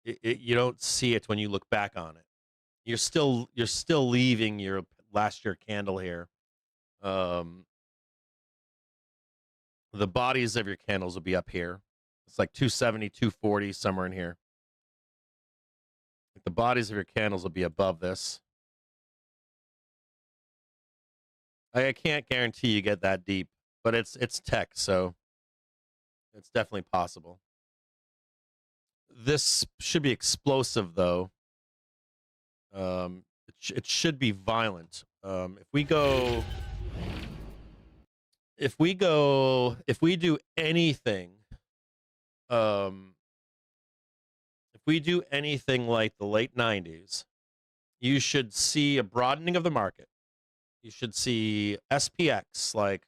you don't see it when you look back on it. You're still leaving your last year candle here. The bodies of your candles will be up here. It's like 270, 240, somewhere in here. The bodies of your candles will be above this. I can't guarantee you get that deep, but it's tech, so it's definitely possible. This should be explosive, though. It should be violent. If we do anything, if we do anything like the late 90s, you should see a broadening of the market. You should see SPX like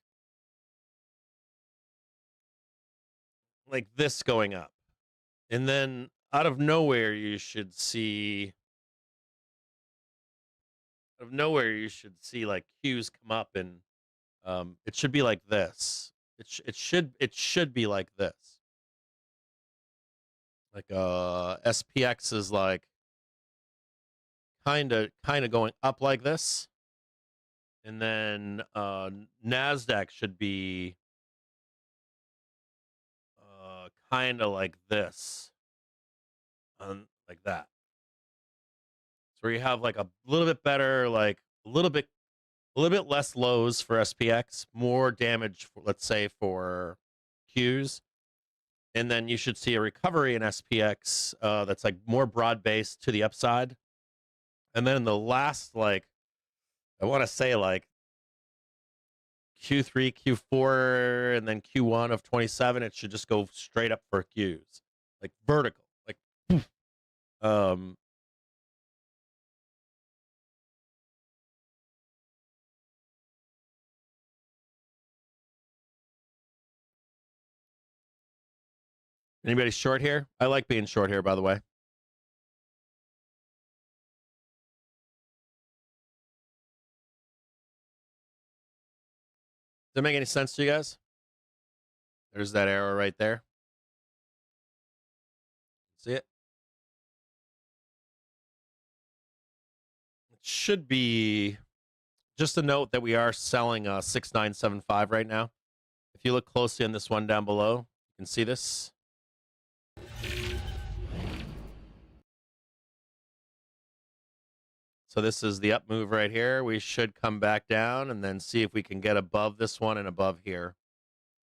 this going up. And then out of nowhere, you should see like Qs come up, and it should be like this. It should be like this. Like SPX is like kind of going up like this, and then NASDAQ should be kind of like this, like that. So where you have like a little bit better, like a little bit less lows for SPX, more damage for, let's say, for Qs. And then you should see a recovery in SPX that's like more broad-based to the upside. And then in the last, like, I want to say like Q3, Q4, and then Q1 of 27, it should just go straight up for Qs, like vertical, like poof. Anybody short here? I like being short here, by the way. Does that make any sense to you guys? There's that arrow right there. See it? It should be just a note that we are selling 6975 right now. If you look closely on this one down below, you can see this. So this is the up move right here. We should come back down and then see if we can get above this one and above here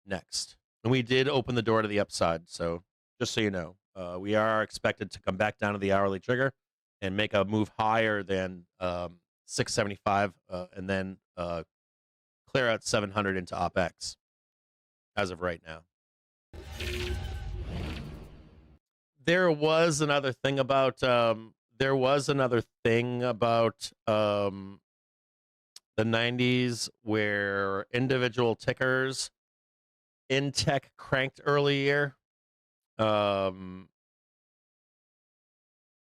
next. And we did open the door to the upside. So just so you know, we are expected to come back down to the hourly trigger and make a move higher than 675 and then clear out 700 into OPEX as of right now. There was another thing about the 90s where individual tickers in tech cranked early year and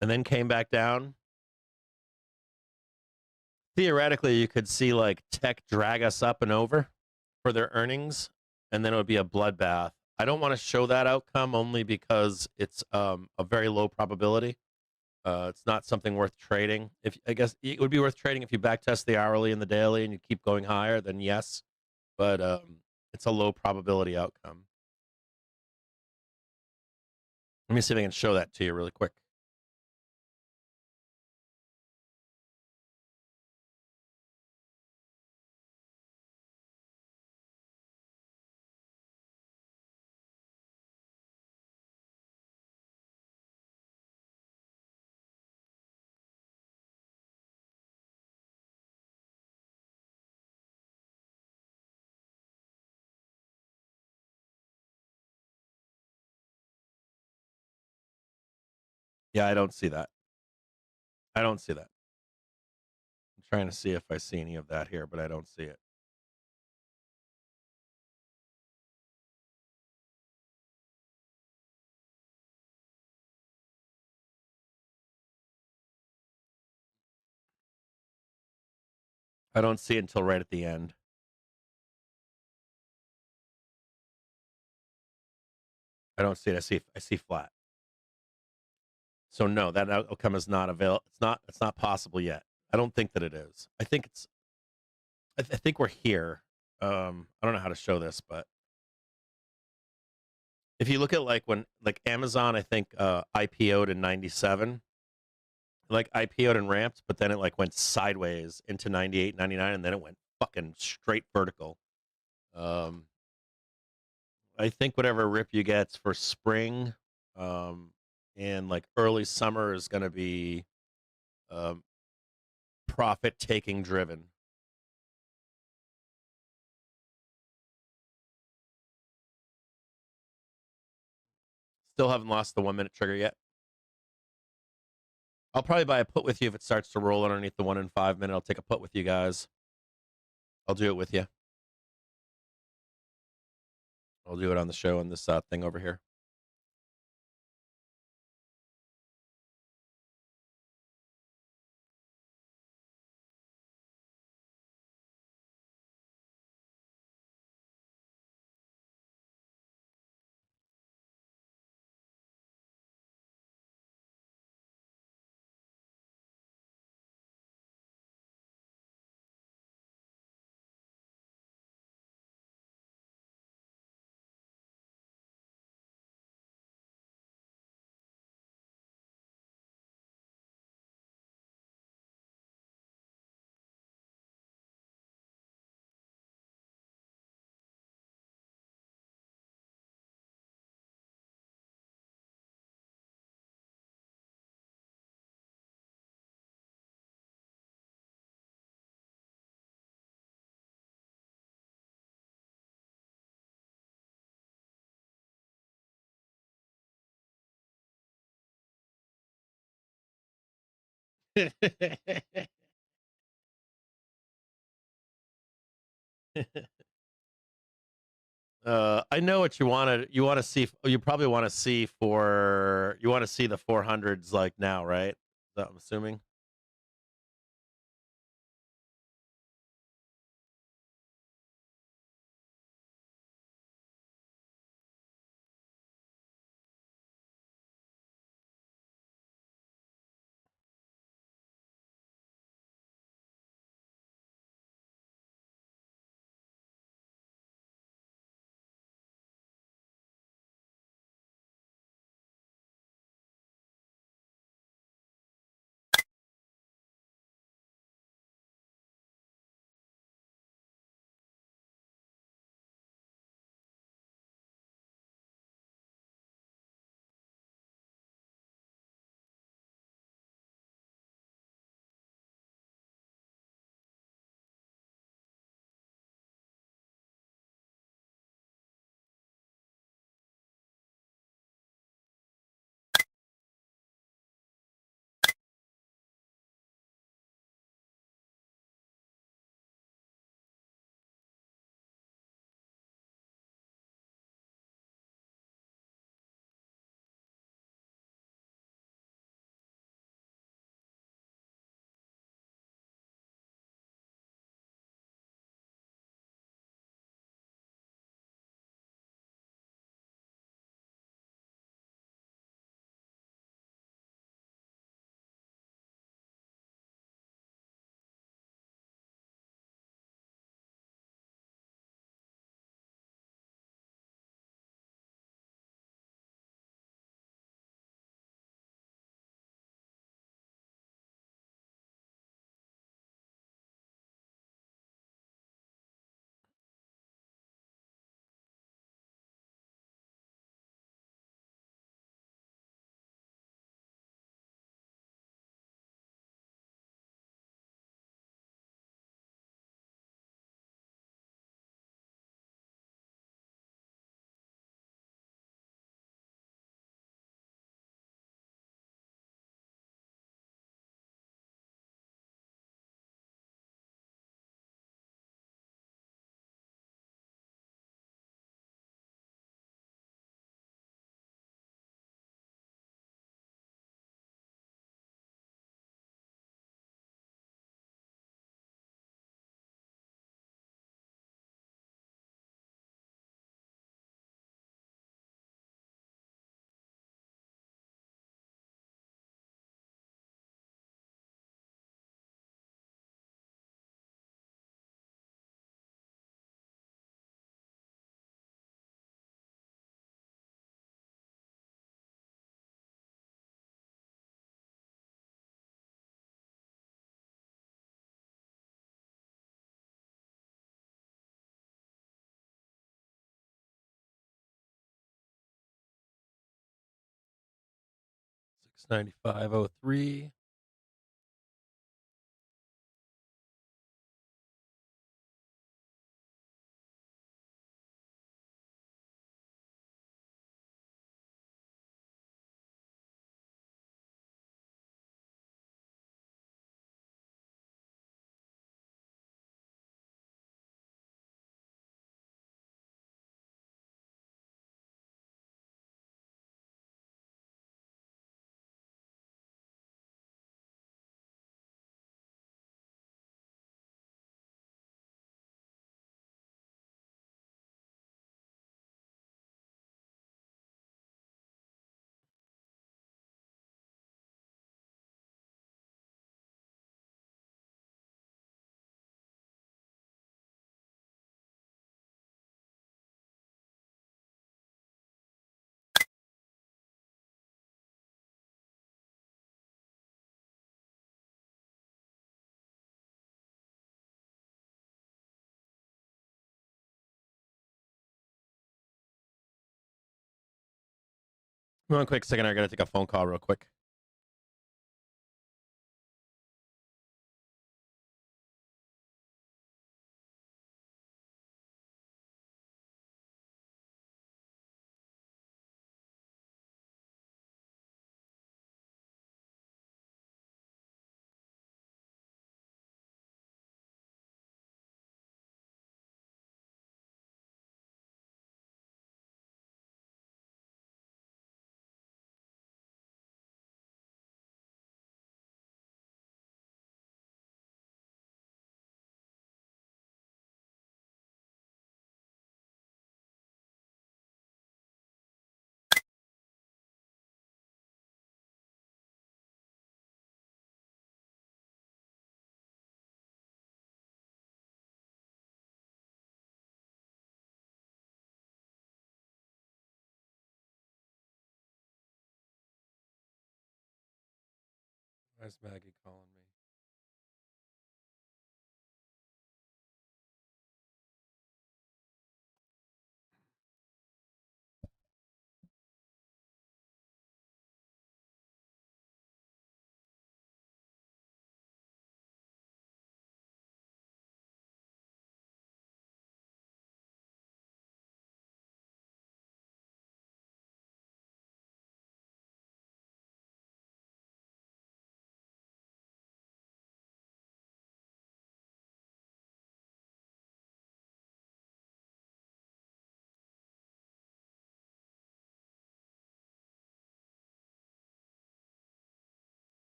then came back down. Theoretically, you could see like tech drag us up and over for their earnings, and then it would be a bloodbath. I don't want to show that outcome only because it's a very low probability. It's not something worth trading. If I guess it would be worth trading if you backtest the hourly and the daily and you keep going higher, then yes. But it's a low probability outcome. Let me see if I can show that to you really quick. Yeah, I don't see that. I don't see that. I'm trying to see if I see any of that here, but I don't see it. I don't see it until right at the end. I don't see it. I see flat. So no, that outcome is not available. It's not possible yet. I don't think that it is. I think it's I think we're here. I don't know how to show this, but if you look at when Amazon, I think IPO'd in 97, IPO'd and ramped, but then it went sideways into 98, 99, and then it went fucking straight vertical. I think whatever rip you get for spring and early summer is going to be profit taking driven. Still haven't lost the 1 minute trigger yet. I'll probably buy a put with you if it starts to roll underneath the 1 and 5 minute. I'll take a put with you guys. I'll do it with you. I'll do it on the show on this thing over here. I know what you wanted. You want to see. You probably want to see You want to see the 400s now, right? I'm assuming. It's 9503. One quick second. I got to take a phone call real quick. Where's Maggie calling me?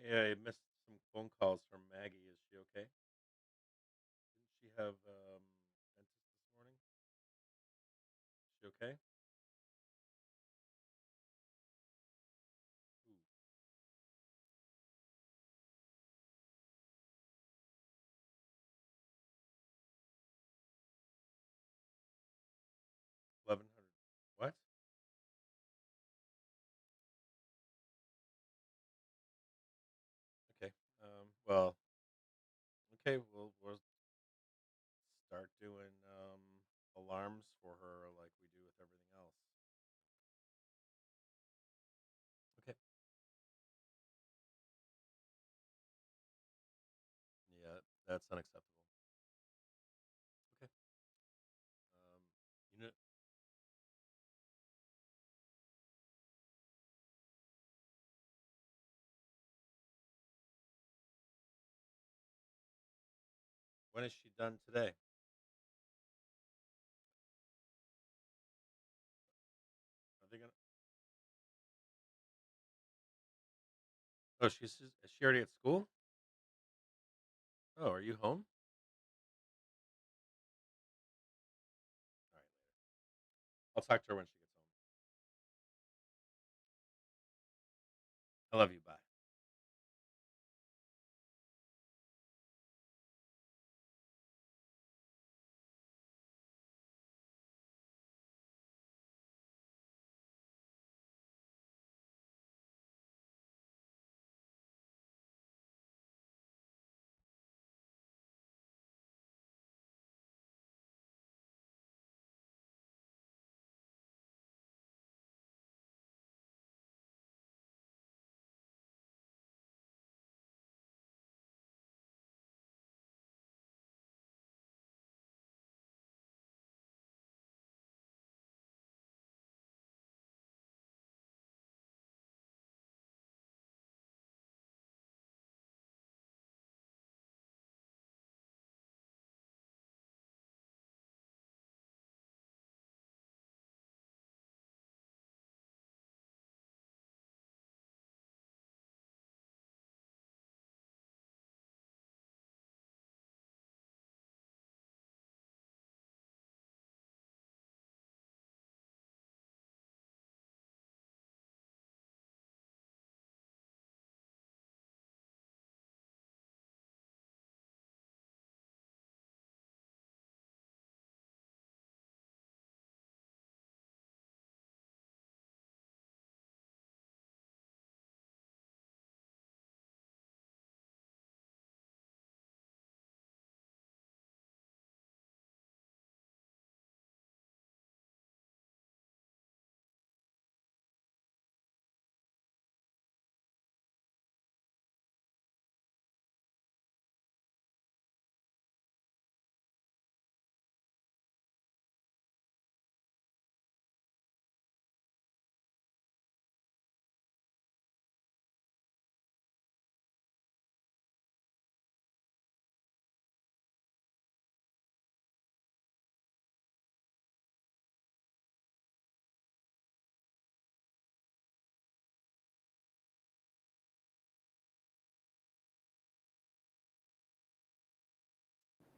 Yeah, I missed some phone calls from Maggie. Is she okay? Didn't she have dentist this morning? Is she okay? Ooh, 1100. What? Okay. Well, okay. We'll start doing alarms for her like we do with everything else. Okay. Yeah, that's unacceptable. Okay. Um, you know, when is she done today? Are they gonna? Oh, is she already at school? Oh, are you home? All right, later. I'll talk to her when she gets home. I love you. Bye.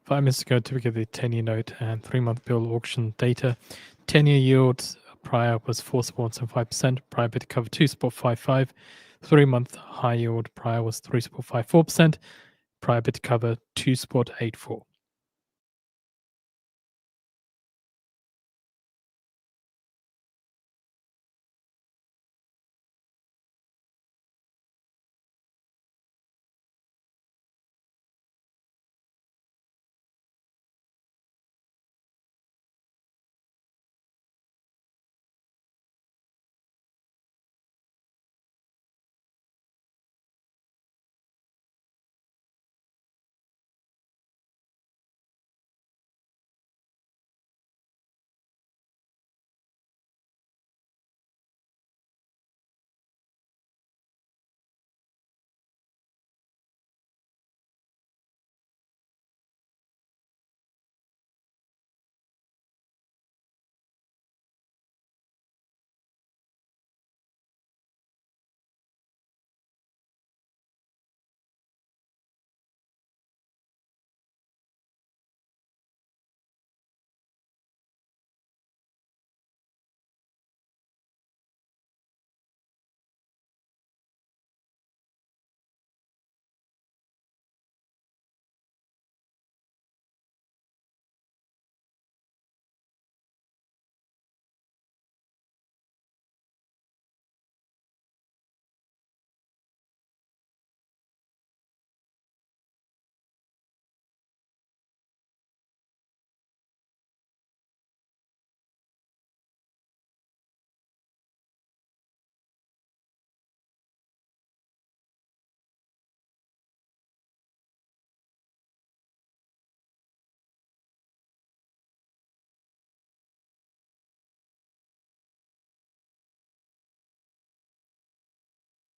5 minutes ago to get the 10-year note and 3-month bill auction data. 10-year yield prior was 4.75%, prior bid cover 2.55. 3-month high yield prior was 3.54%, prior bid cover 2.84.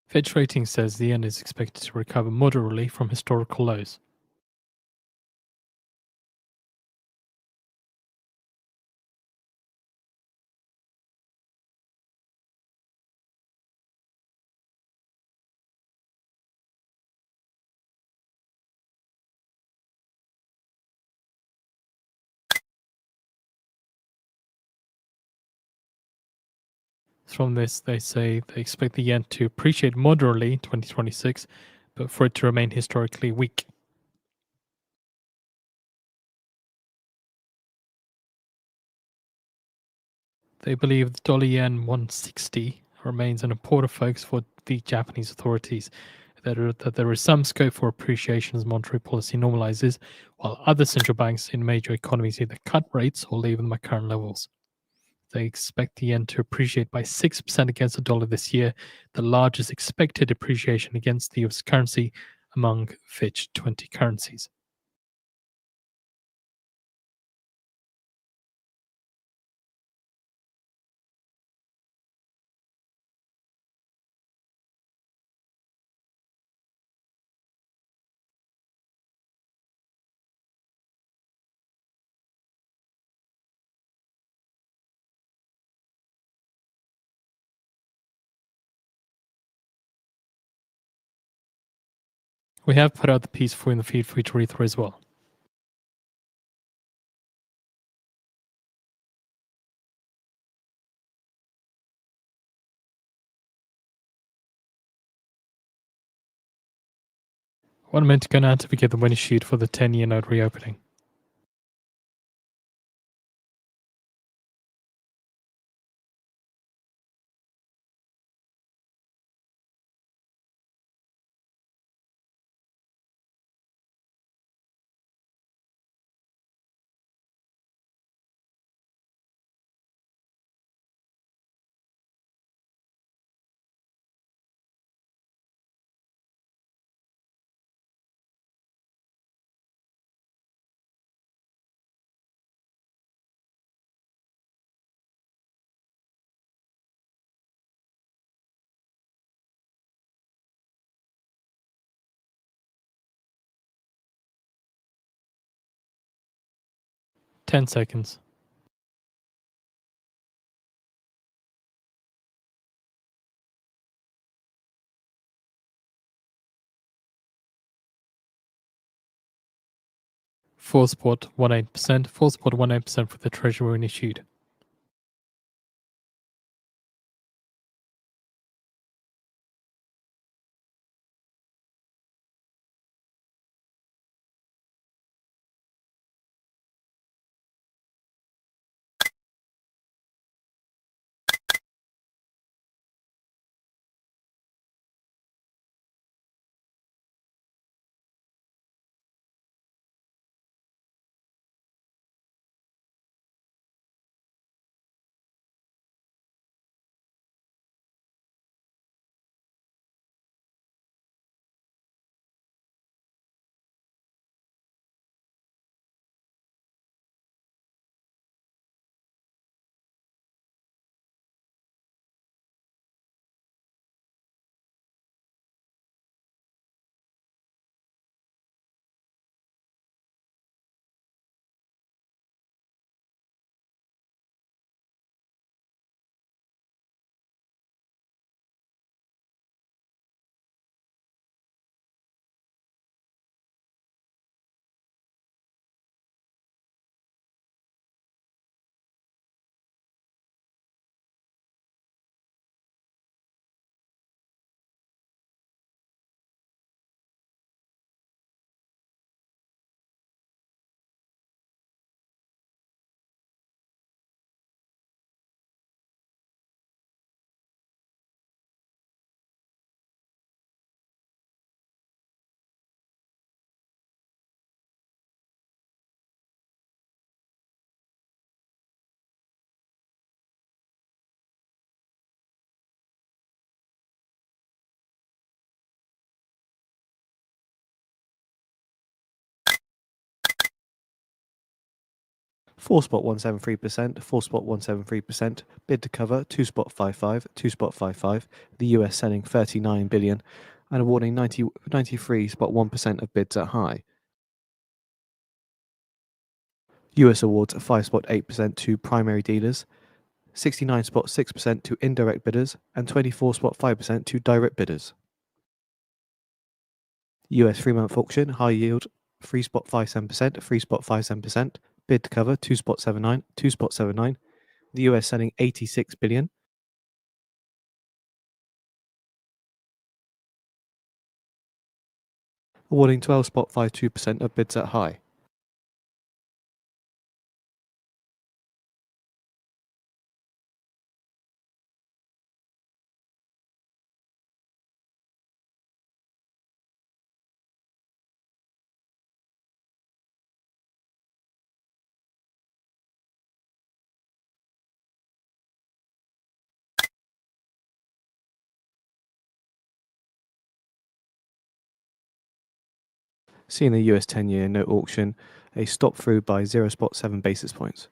Fitch Ratings says the yen is expected to recover moderately from historical lows. From this, they say they expect the yen to appreciate moderately in 2026, but for it to remain historically weak. They believe the dollar yen 160 remains an important focus for the Japanese authorities, that there is some scope for appreciation as monetary policy normalizes, while other central banks in major economies either cut rates or leave them at current levels. They expect the yen to appreciate by 6% against the dollar this year, the largest expected appreciation against the US currency among Fitch 20 currencies. We have put out the piece for you in the feed for you to read through as well. One minute to go now to begin the winning sheet for the 10-year note reopening. Ten seconds. 4.18%, 4.18% for the Treasury when issued. Four spot 173%, 4.173%, bid to cover 2.55, 2.55, the US selling 39 billion and awarding 93.1% of bids at high. US awards 5.8% to primary dealers, 69.6% to indirect bidders, and 24.5% to direct bidders. US 3-month auction, high yield 3.57%, 3.57%, bid to cover 2.79, 2.79, the US selling 86 billion. Awarding 12.52% of bids at high. Seeing the US 10-year note auction, a stop through by 0.7 basis points.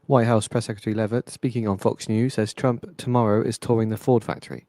White House Press Secretary Leavitt, speaking on Fox News, says Trump tomorrow is touring the Ford factory.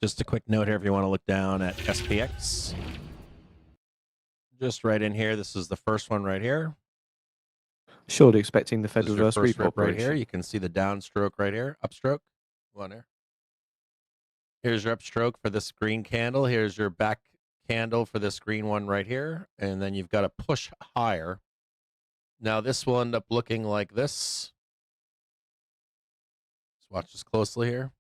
Just a quick note here if you want to look down at SPX. Just right in here, this is the first one right here. Surely expecting the Fed This is your reverse first repo rip right here. operation. You can see the downstroke right here, upstroke. One here. Here's your upstroke for this green candle. Here's your back candle for this green one right here. And then you've got to push higher. Now this will end up looking like this. Just watch this closely here.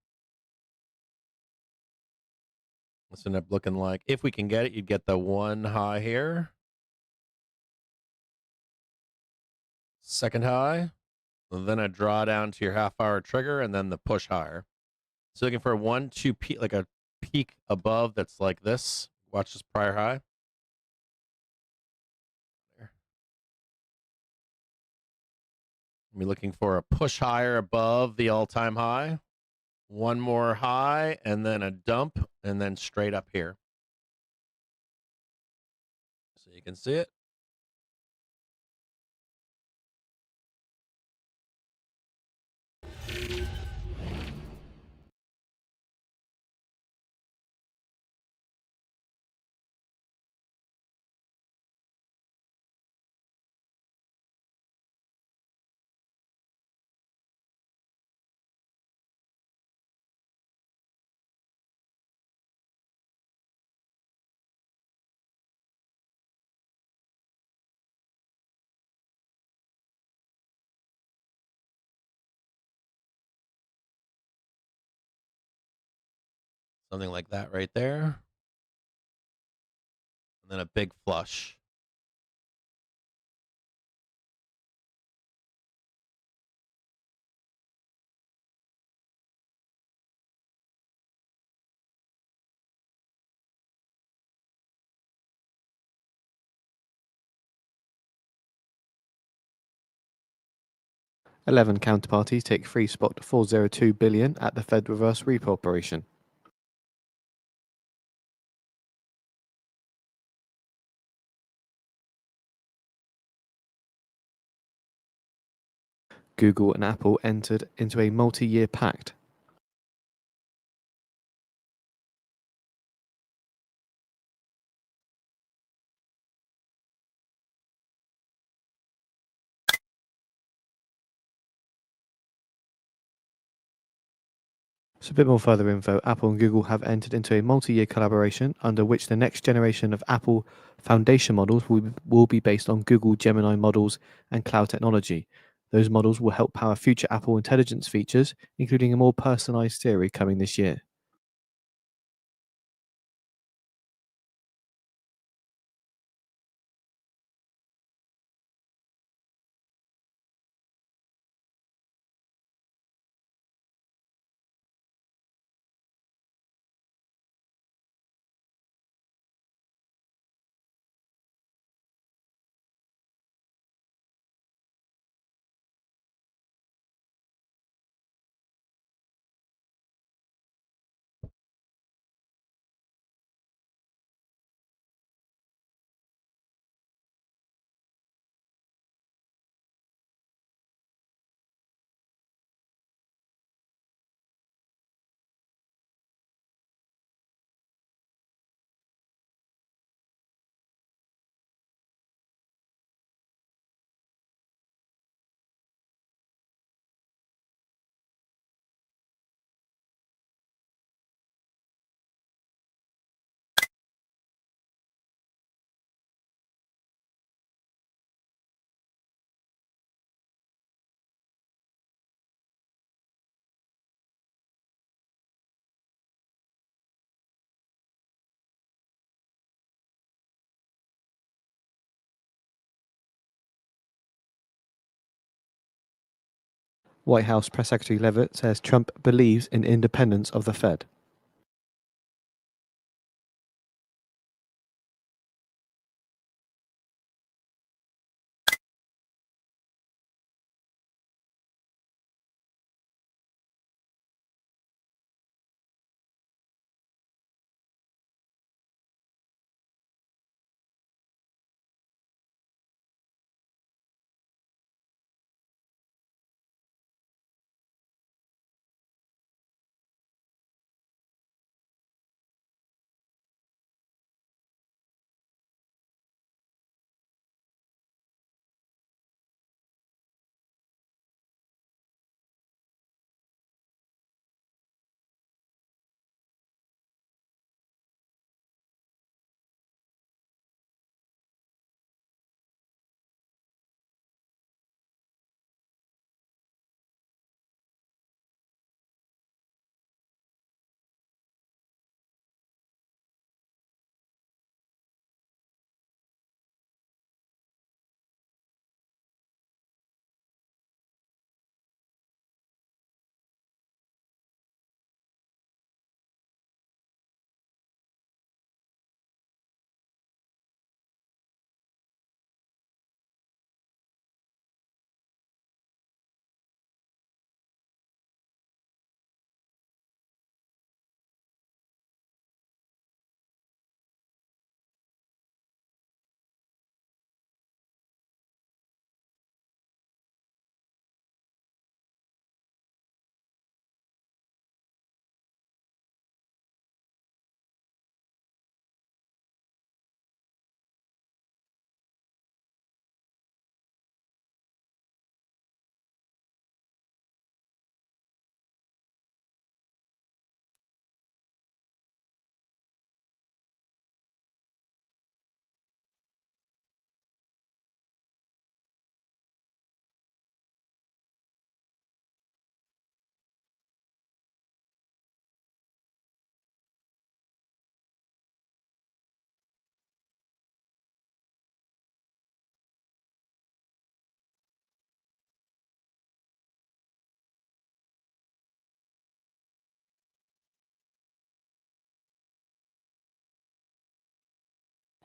This end up looking like, if we can get it, you'd get the one high here. Second high. And then a drawdown to your half-hour trigger, and then the push higher. So looking for a 1-2 peak, like a peak above that's like this. Watch this prior high. There. We're looking for a push higher above the all-time high. One more high, and then a dump, and then straight up here. So you can see it. Something like that right there. And then a big flush. Eleven counterparties take free spot 402 billion at the Fed reverse repo operation. Google and Apple entered into a multi-year pact. So a bit more further info, Apple and Google have entered into a multi-year collaboration under which the next generation of Apple foundation models will be based on Google Gemini models and cloud technology. Those models will help power future Apple intelligence features, including a more personalized Siri coming this year. White House Press Secretary Leavitt says Trump believes in independence of the Fed.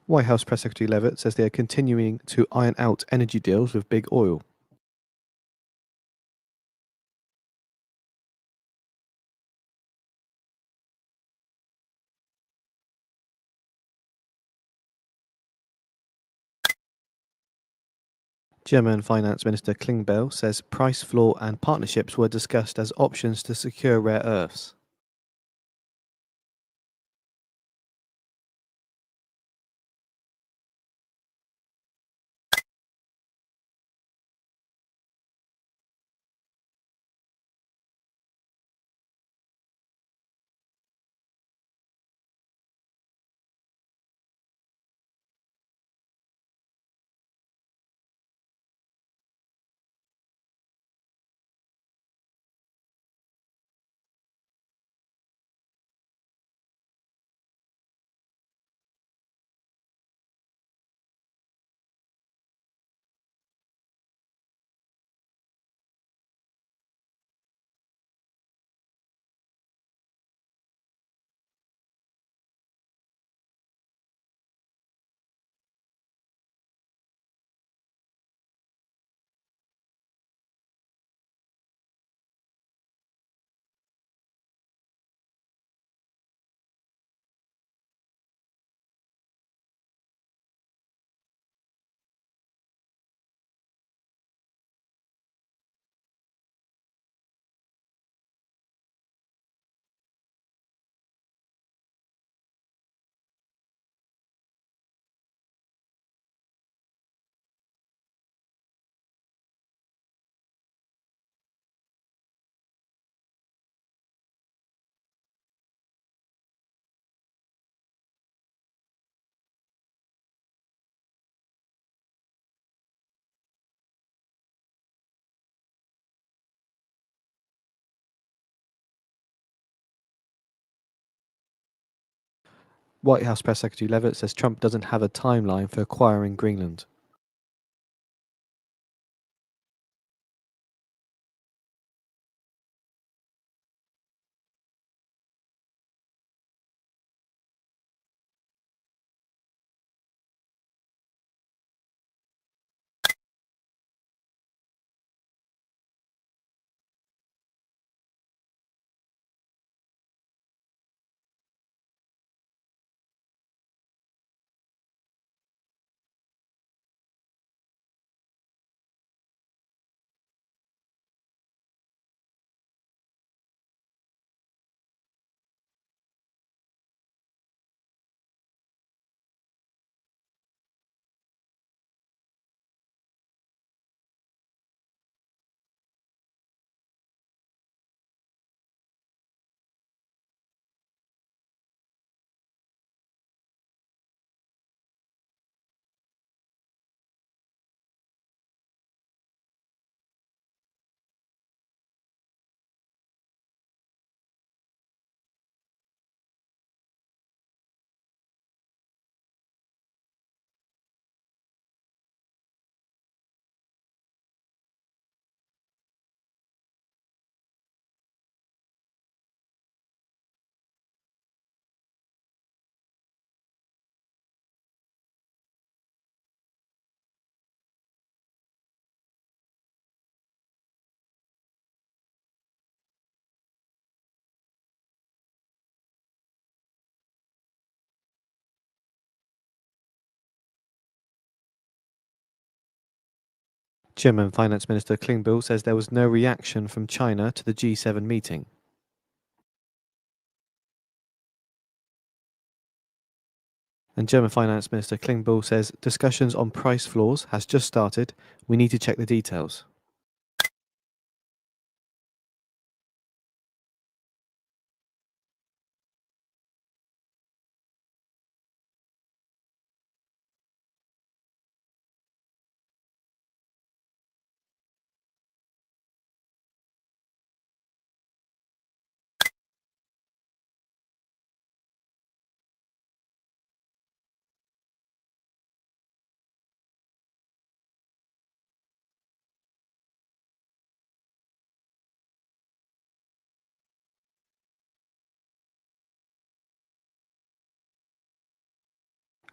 White House Press Secretary Leavitt says they are continuing to iron out energy deals with big oil. German Finance Minister Klingbeil says price floor and partnerships were discussed as options to secure rare earths. White House Press Secretary Leavitt says Trump doesn't have a timeline for acquiring Greenland. German Finance Minister Klingbeil says there was no reaction from China to the G7 meeting. And German Finance Minister Klingbeil says discussions on price floors has just started. We need to check the details.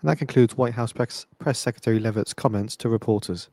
And that concludes White House Press Secretary Leavitt's comments to reporters.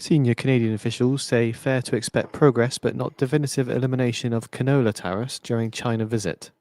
Senior Canadian officials say fair to expect progress but not definitive elimination of canola tariffs during China visit.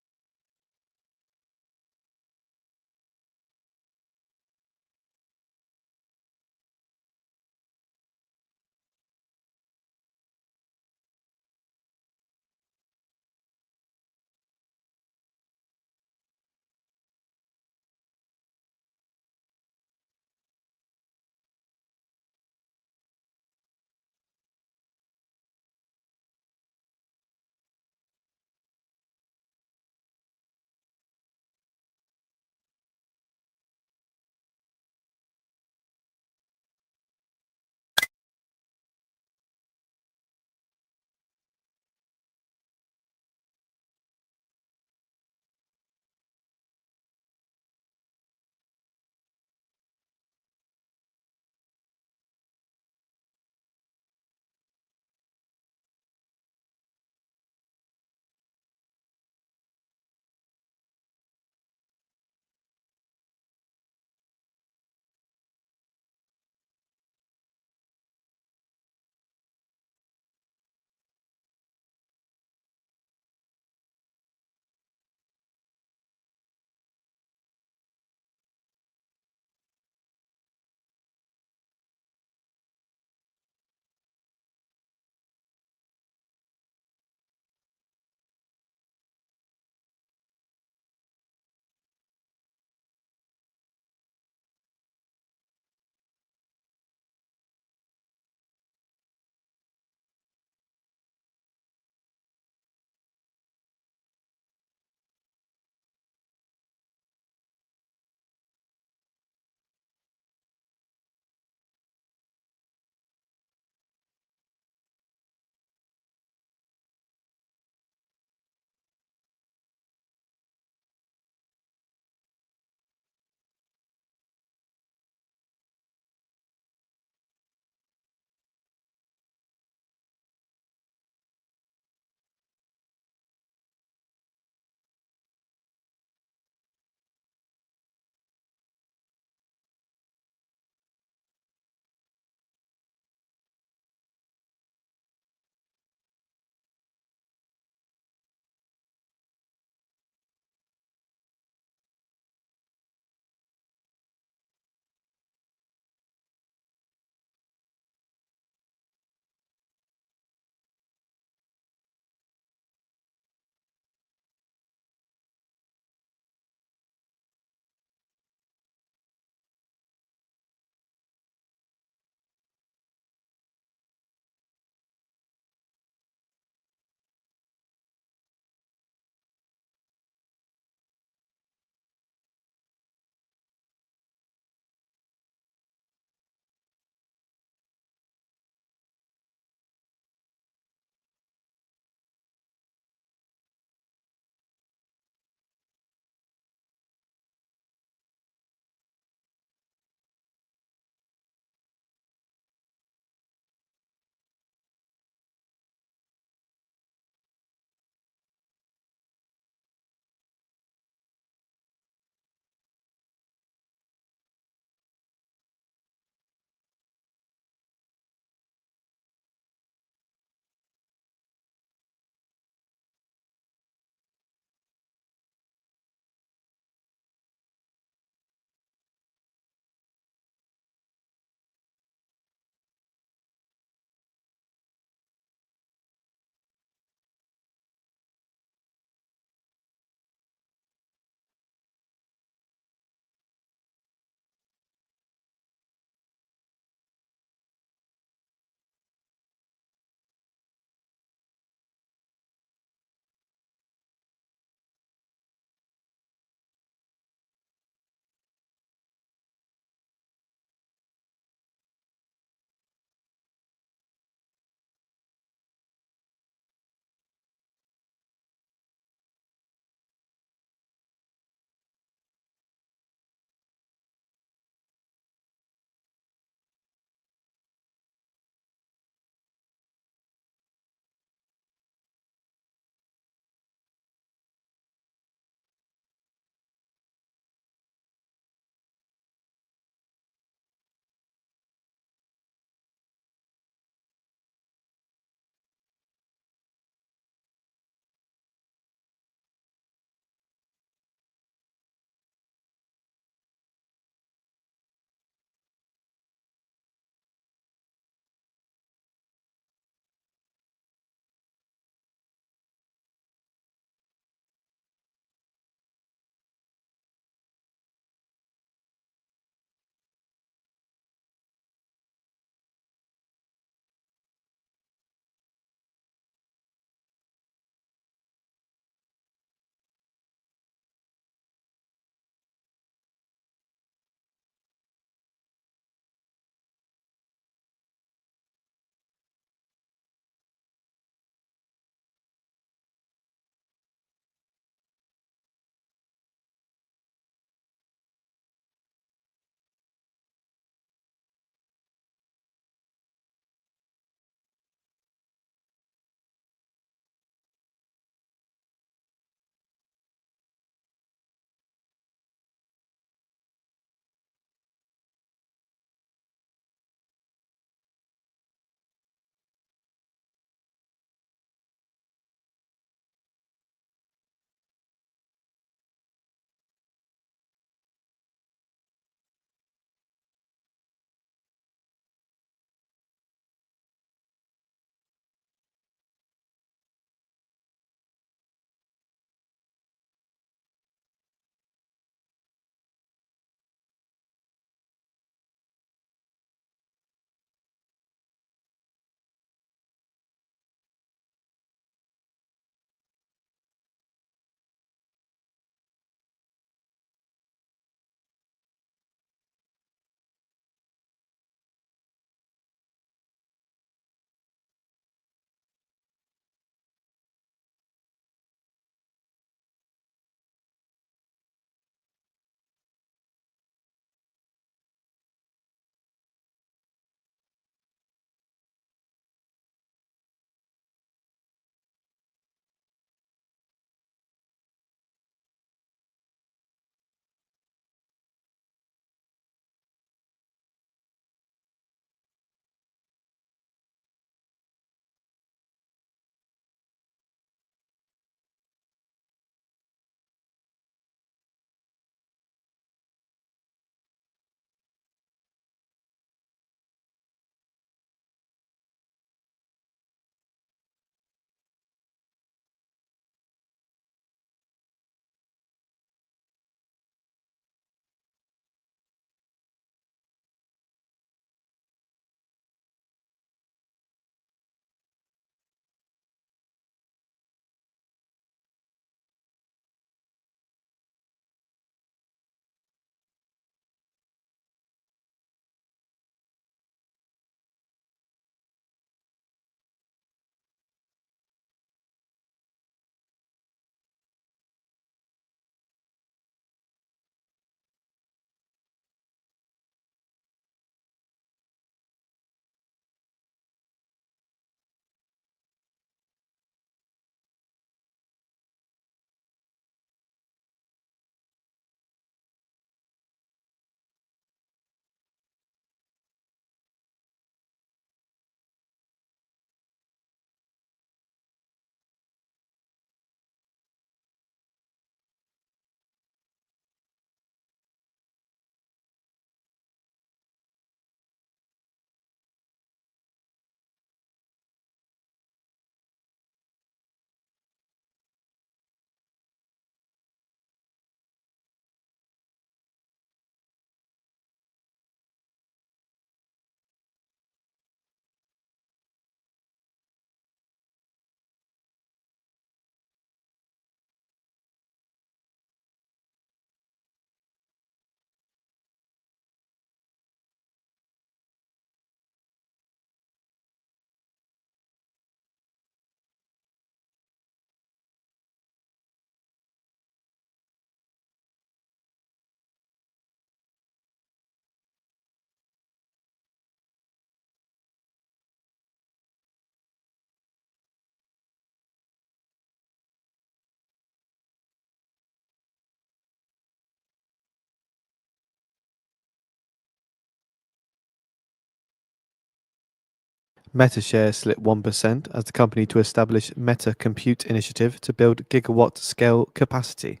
Meta shares slipped 1% as the company to establish Meta Compute initiative to build gigawatt scale capacity.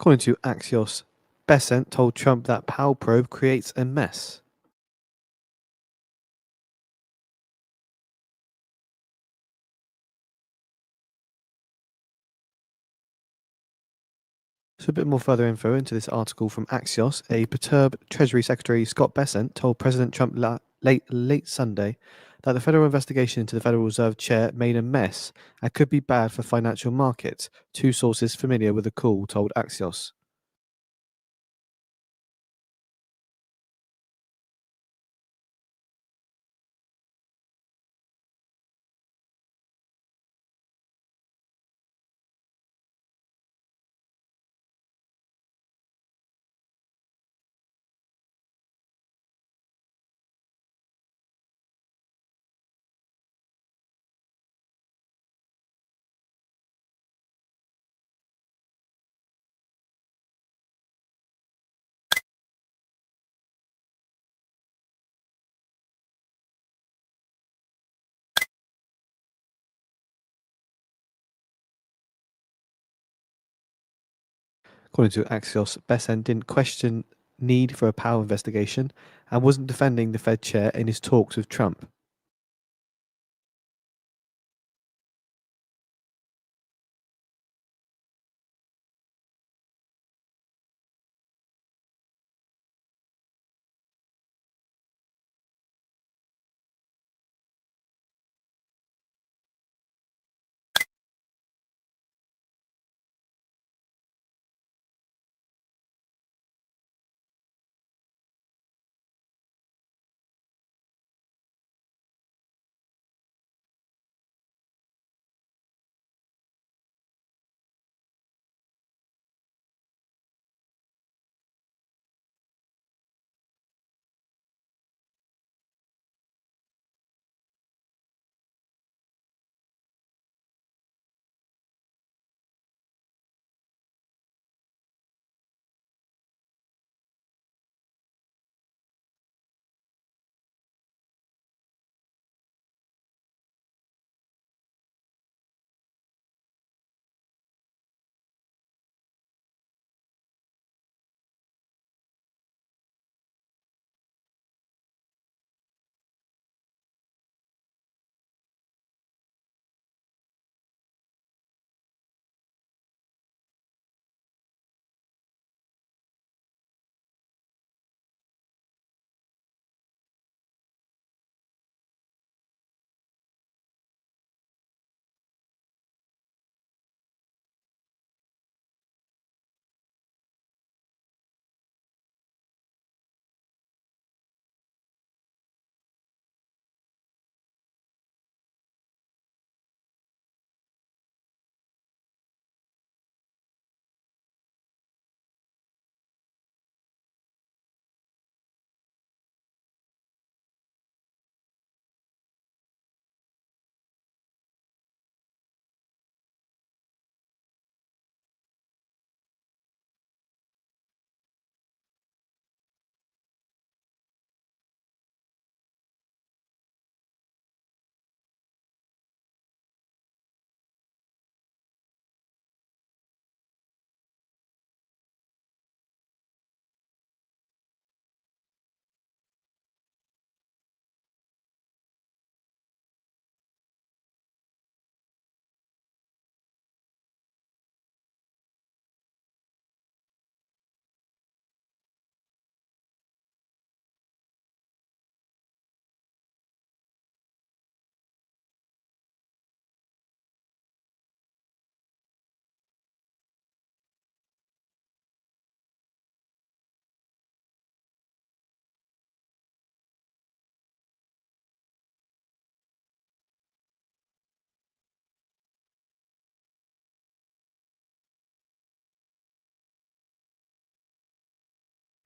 According to Axios, Besant told Trump that Powell probe creates a mess. So a bit more further info into this article from Axios. A perturbed Treasury Secretary Scott Bessent told President Trump late Sunday that the federal investigation into the Federal Reserve chair made a mess and could be bad for financial markets. Two sources familiar with the call told Axios. According to Axios, Bessent didn't question need for a Powell investigation and wasn't defending the Fed chair in his talks with Trump.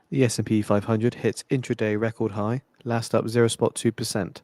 The S&P 500 hits intraday record high, last up 0.2%.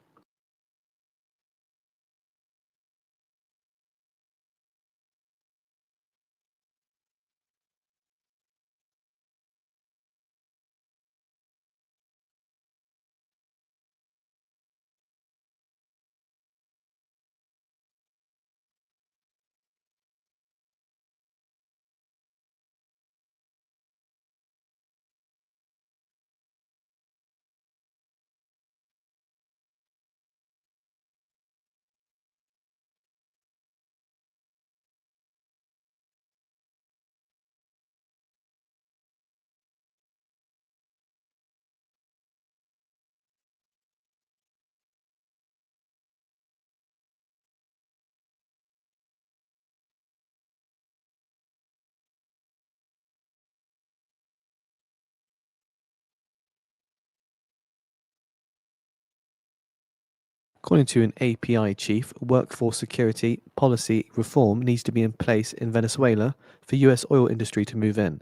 According to an API chief, workforce security policy reform needs to be in place in Venezuela for US oil industry to move in.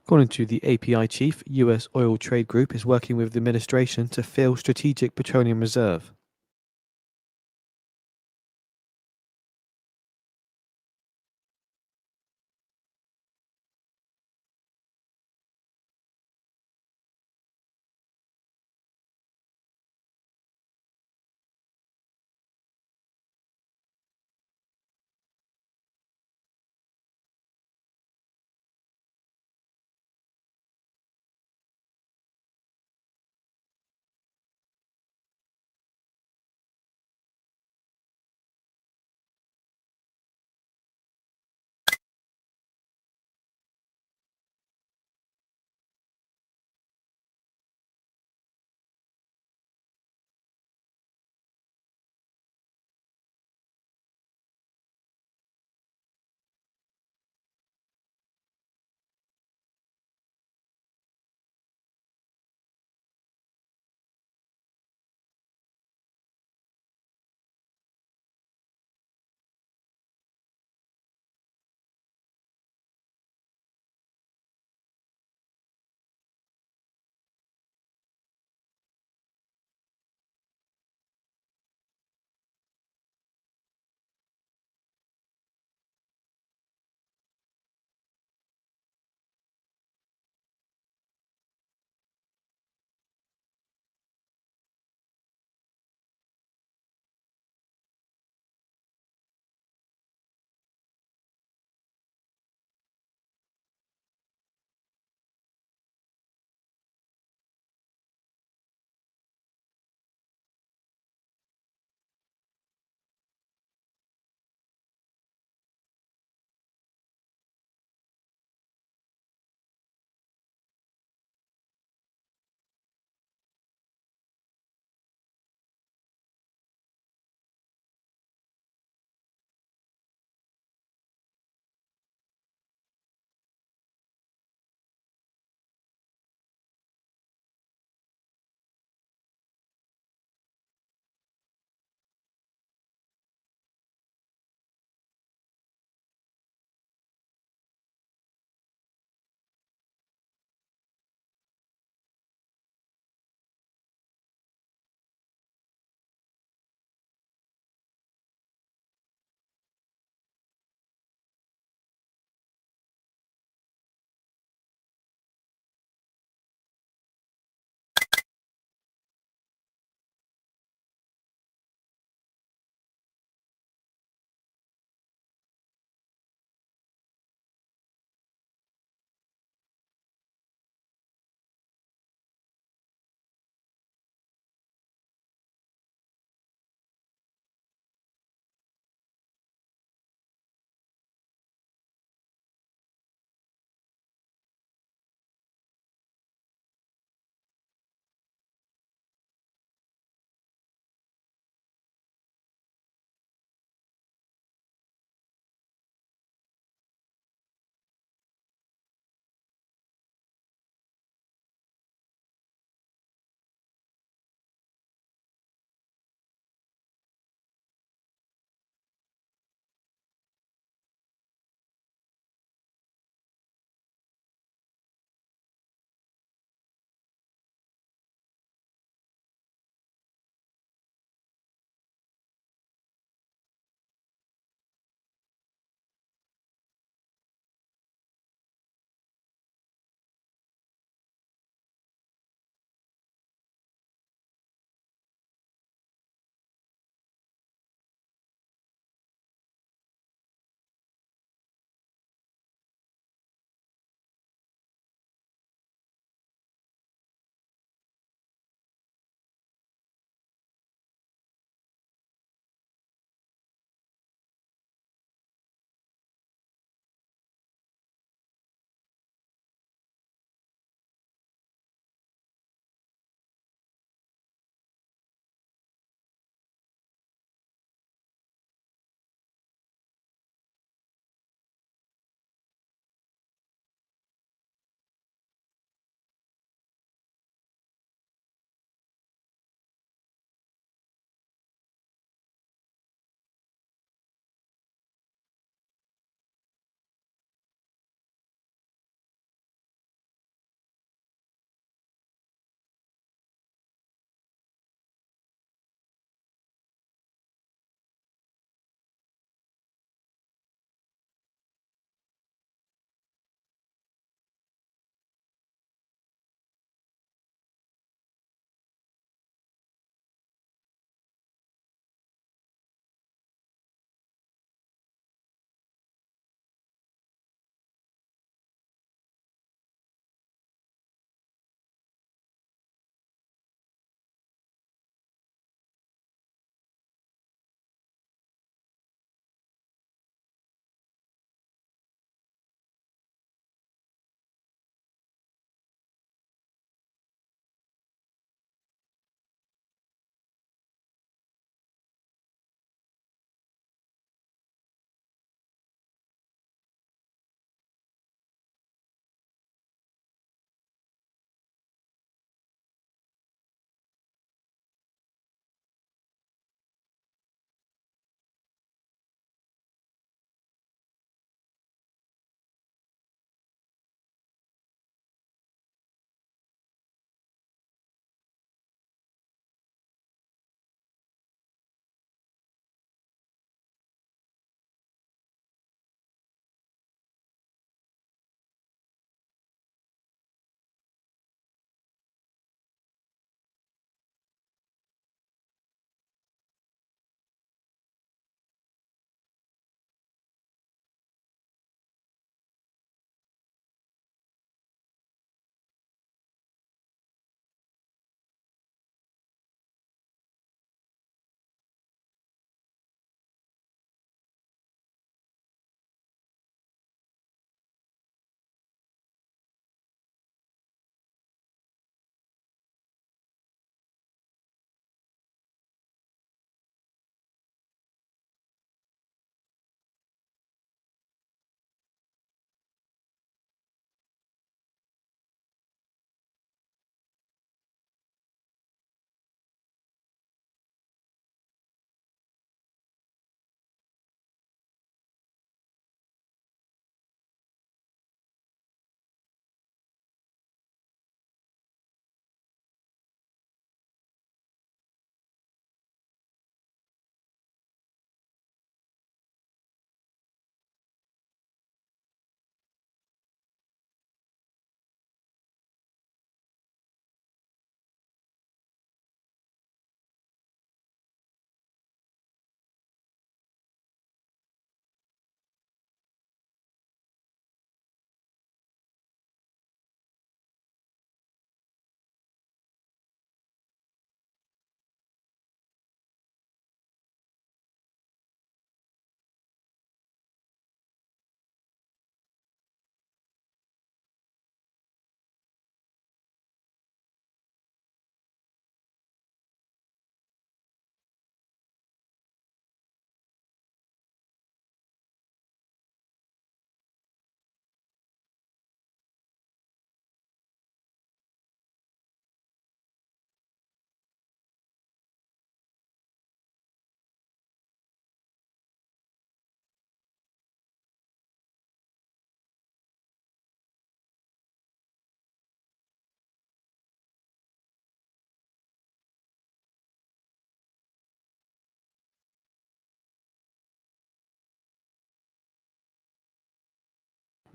According to the API chief, US Oil Trade Group is working with the administration to fill strategic petroleum reserve.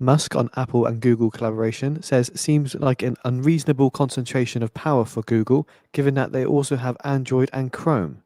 Musk on Apple and Google collaboration says seems like an unreasonable concentration of power for Google, given that they also have Android and Chrome.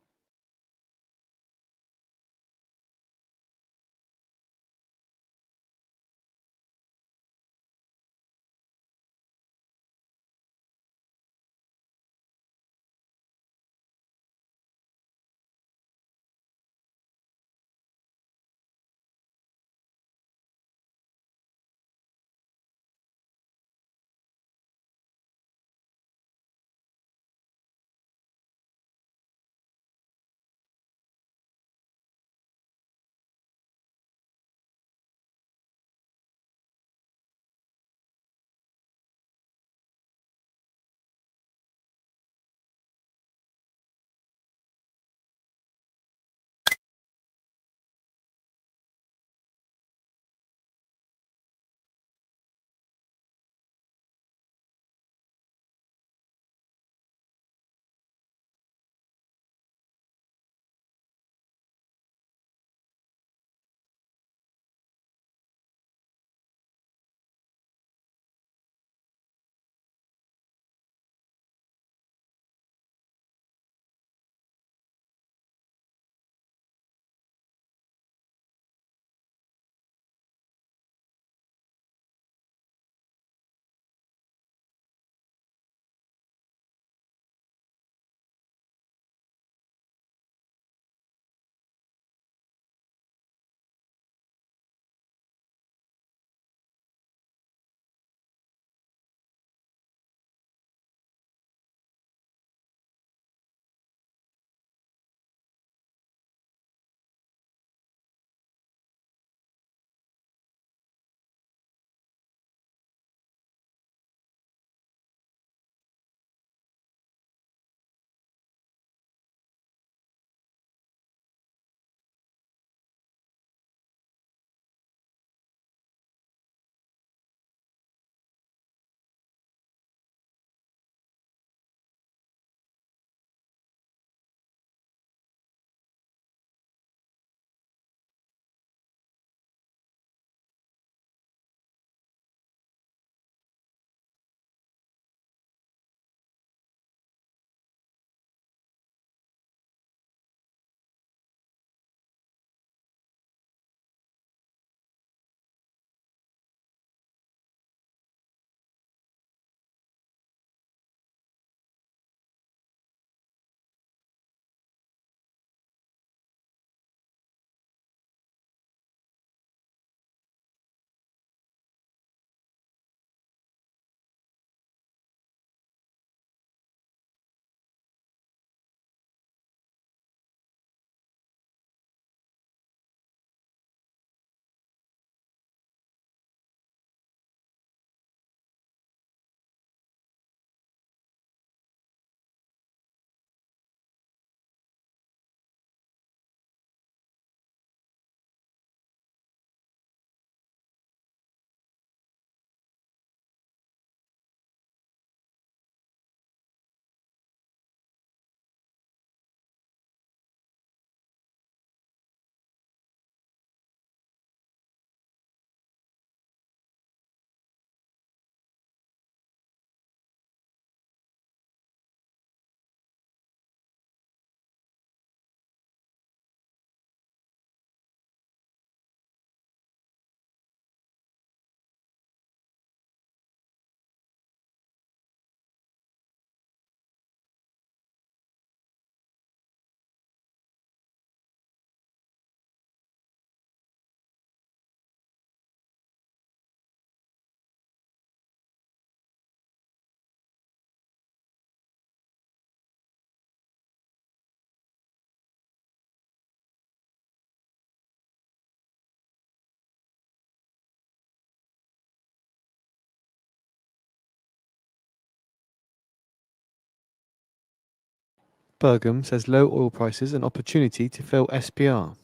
Bergam says low oil prices an opportunity to fill SPR.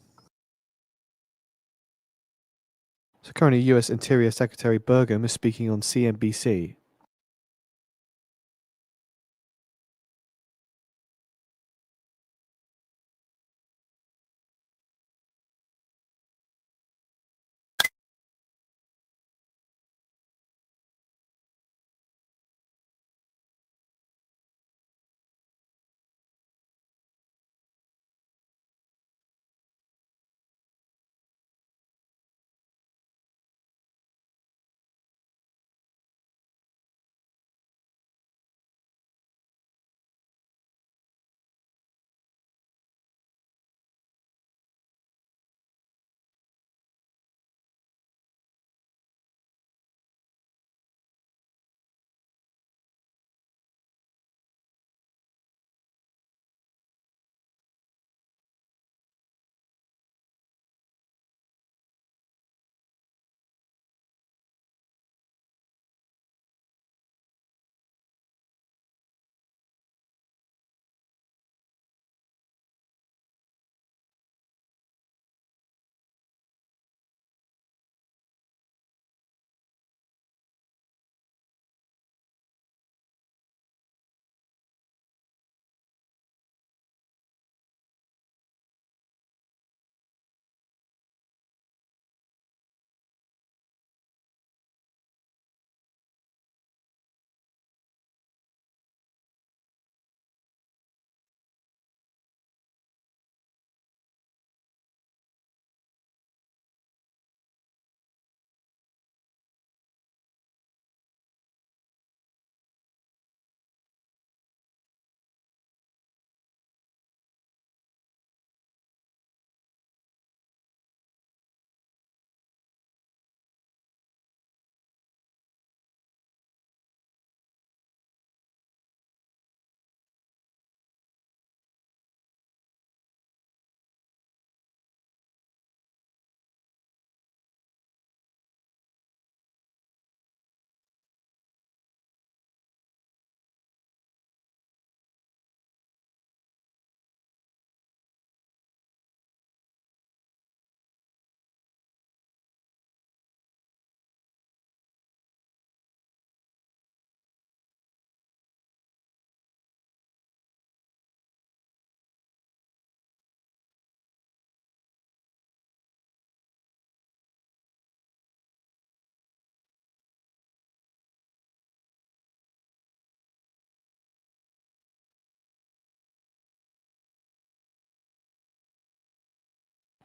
So currently US Interior Secretary Bergam is speaking on CNBC.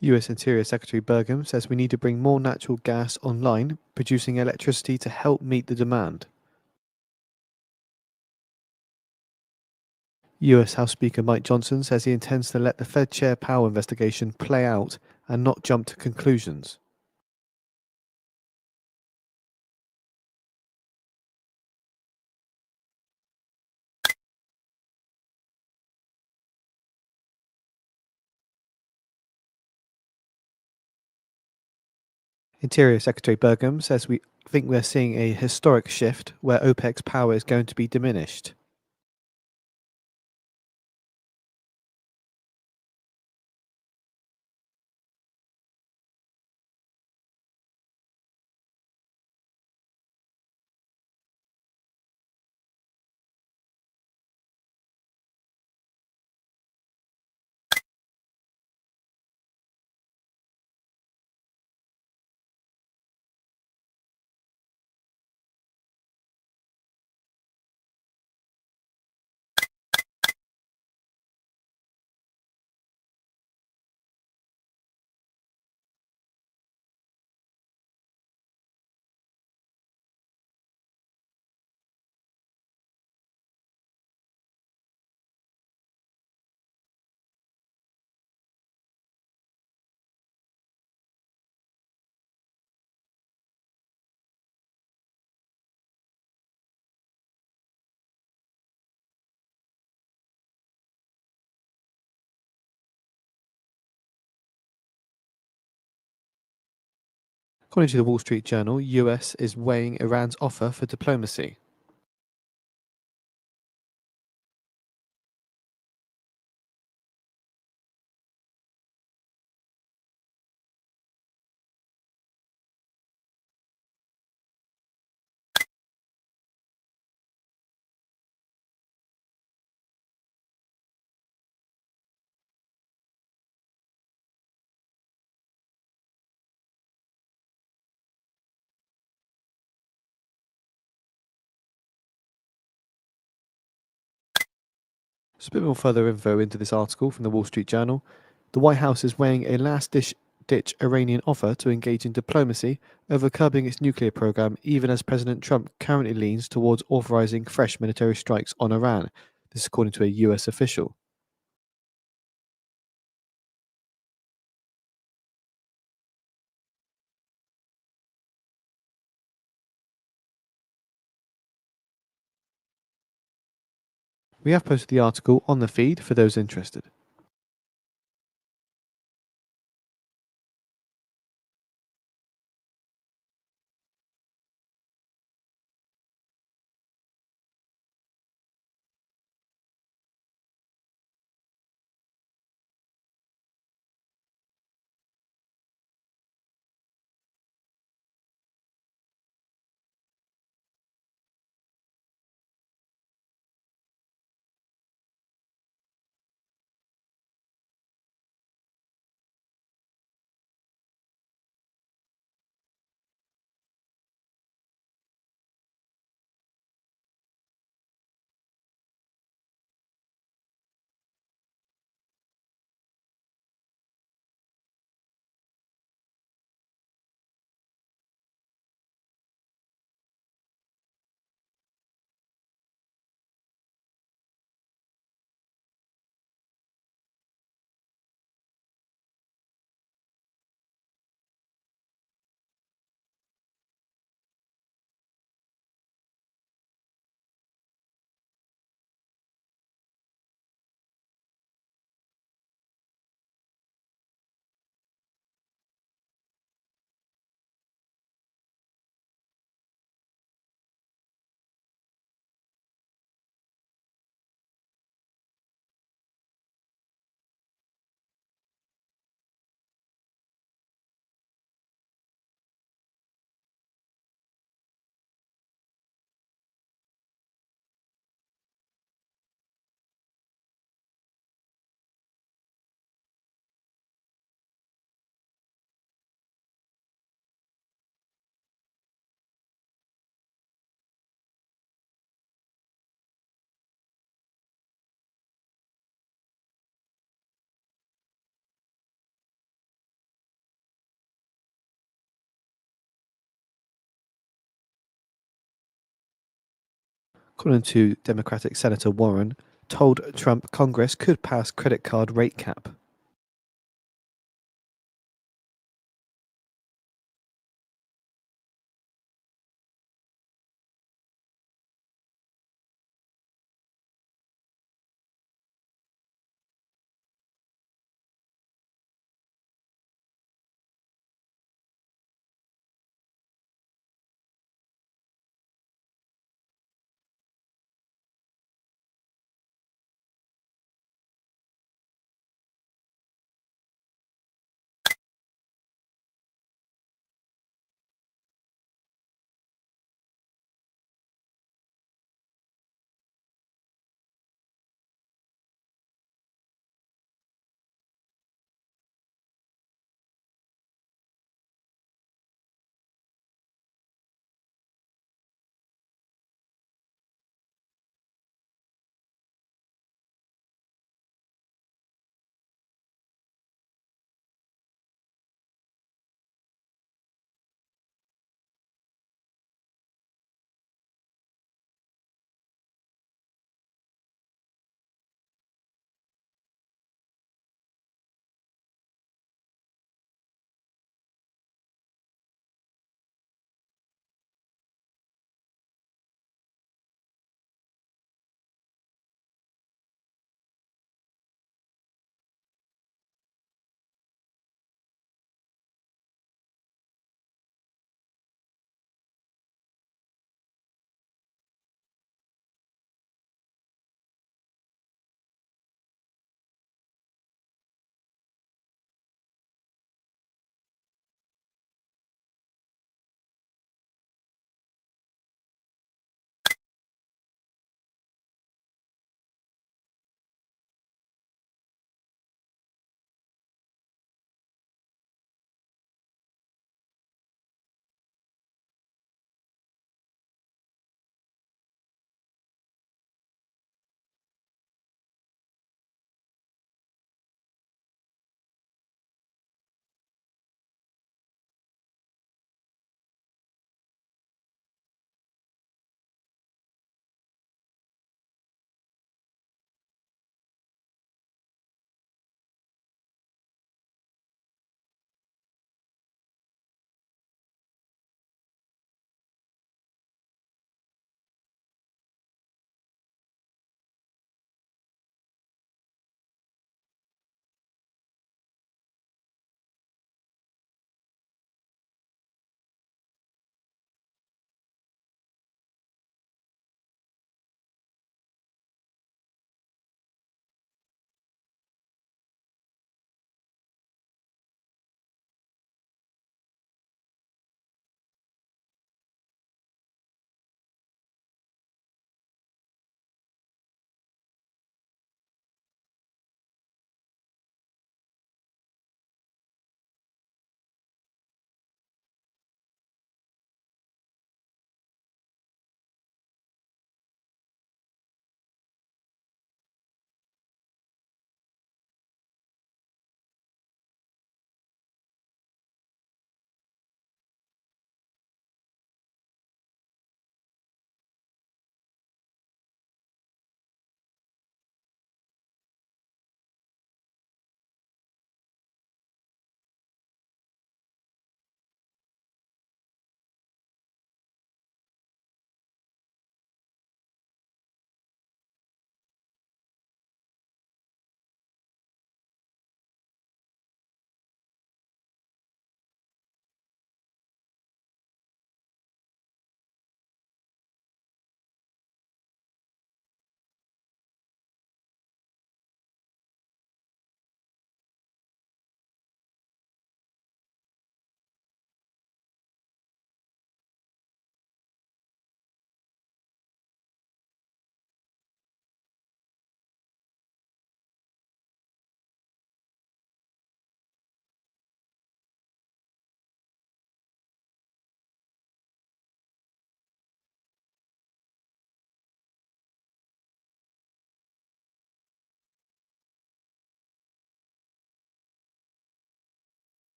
US Interior Secretary Burgum says we need to bring more natural gas online, producing electricity to help meet the demand. US House Speaker Mike Johnson says he intends to let the Fed Chair Powell investigation play out and not jump to conclusions. Interior Secretary Burgum says we think we're seeing a historic shift where OPEC's power is going to be diminished. According to the Wall Street Journal, US is weighing Iran's offer for diplomacy. Just a bit more further info into this article from the Wall Street Journal. The White House is weighing a last-ditch Iranian offer to engage in diplomacy over curbing its nuclear program, even as President Trump currently leans towards authorizing fresh military strikes on Iran. This is according to a US official. We have posted the article on the feed for those interested. according to Democratic Senator Warren, told Trump Congress could pass credit card rate cap.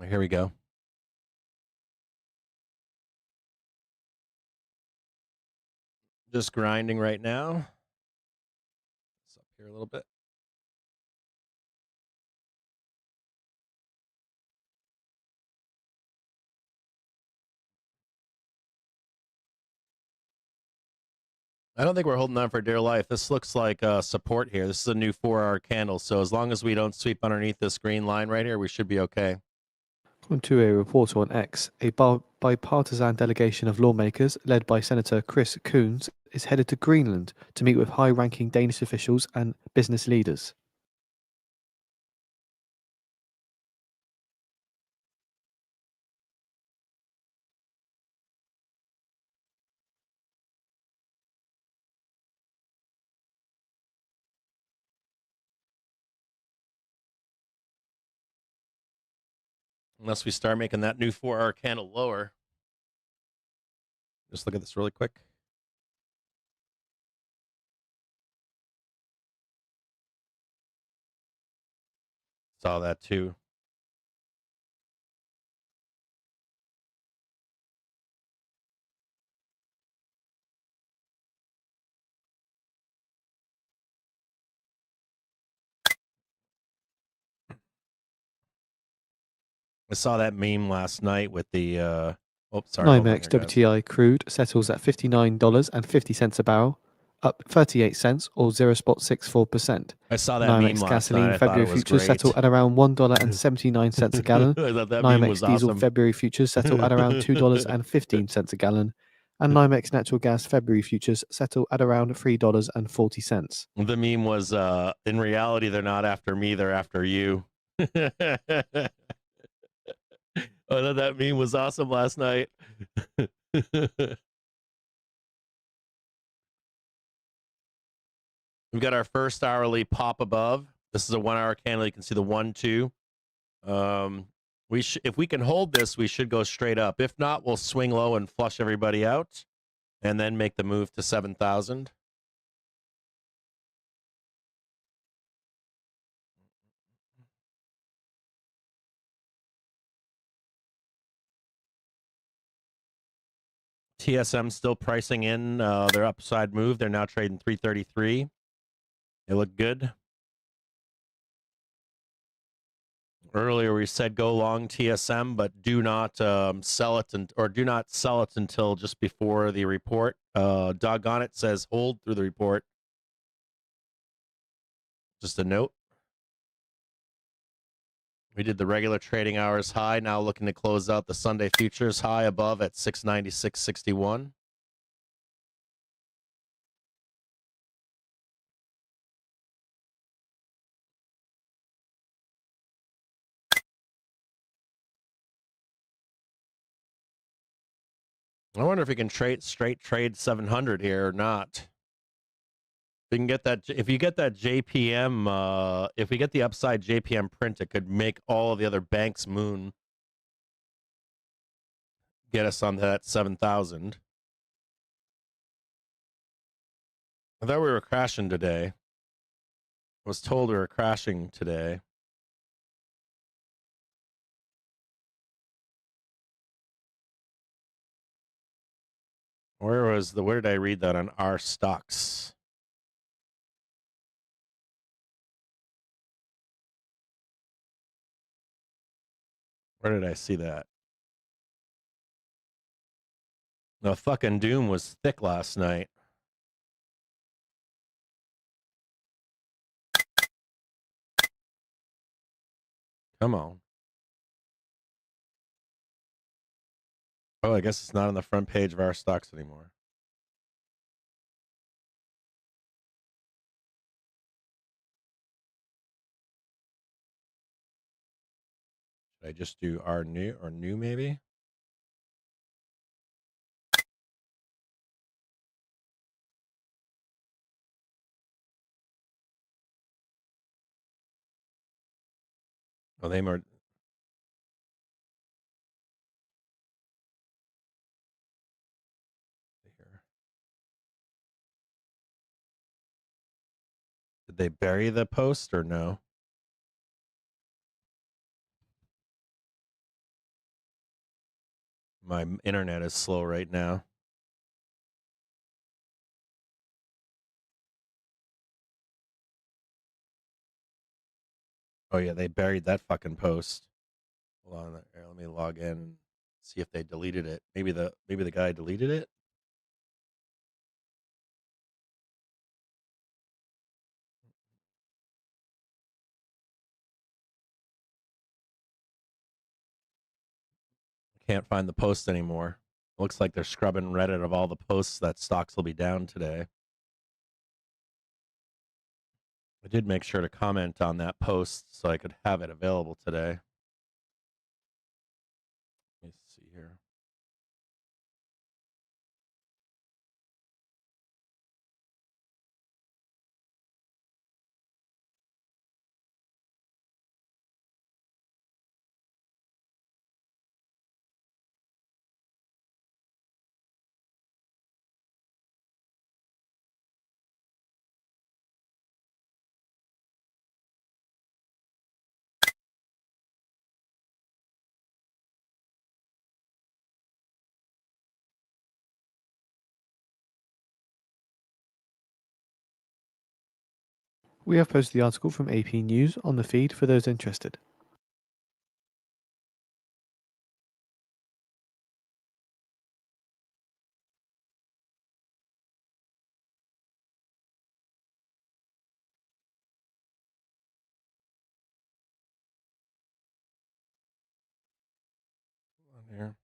Here we go. Just grinding right now. It's up here a little bit. I don't think we're holding on for dear life. This looks like support here. This is a new 4-hour candle. So as long as we don't sweep underneath this green line right here, we should be okay. According to a report on X, a bipartisan delegation of lawmakers led by Senator Chris Coons is headed to Greenland to meet with high-ranking Danish officials and business leaders. Unless we start making that new 4-hour candle lower. Just look at this really quick. Saw that too. I saw that meme last night with the NYMEX WTI crude settles at $59.50 a barrel, up 38 cents or 0.64%. I saw that NYMEX meme last gasoline night. I thought February it was futures great. settle at around $1.79 a gallon. I thought that meme NYMEX was diesel awesome. February futures settle at around $2.15 a gallon, and NYMEX natural gas February futures settle at around $3.40. The meme was, in reality, they're not after me, they're after you. I thought that meme was awesome last night. We've got our first hourly pop above. This is a 1-hour candle. You can see the 1, 2. If we can hold this, we should go straight up. If not, we'll swing low and flush everybody out, and then make the move to 7,000. TSM still pricing in their upside move. They're now trading 333. They look good. Earlier we said go long TSM, but do not sell it do not sell it until just before the report. Doggone it says hold through the report. Just a note. We did the regular trading hours high. Now looking to close out the Sunday futures high above at 696.61. I wonder if we can straight trade 700 here or not. We can get that. If you get that JPM, if we get the upside JPM print, it could make all of the other banks moon. Get us on that 7,000. I thought we were crashing today. I was told we were crashing today. Where did I read that on our stocks? Where did I see that? The fucking doom was thick last night. Come on. Oh, I guess it's not on the front page of our stocks anymore. Should I just do our new or new maybe? Oh, they more. Here. Did they bury the post or no? My internet is slow right now. Oh yeah, they buried that fucking post. Hold on, here, let me log in. See if they deleted it. Maybe the guy deleted it. Can't find the post anymore. Looks like they're scrubbing Reddit of all the posts that stocks will be down today. I did make sure to comment on that post so I could have it available today. Let me see here. We have posted the article from AP News on the feed for those interested. On here.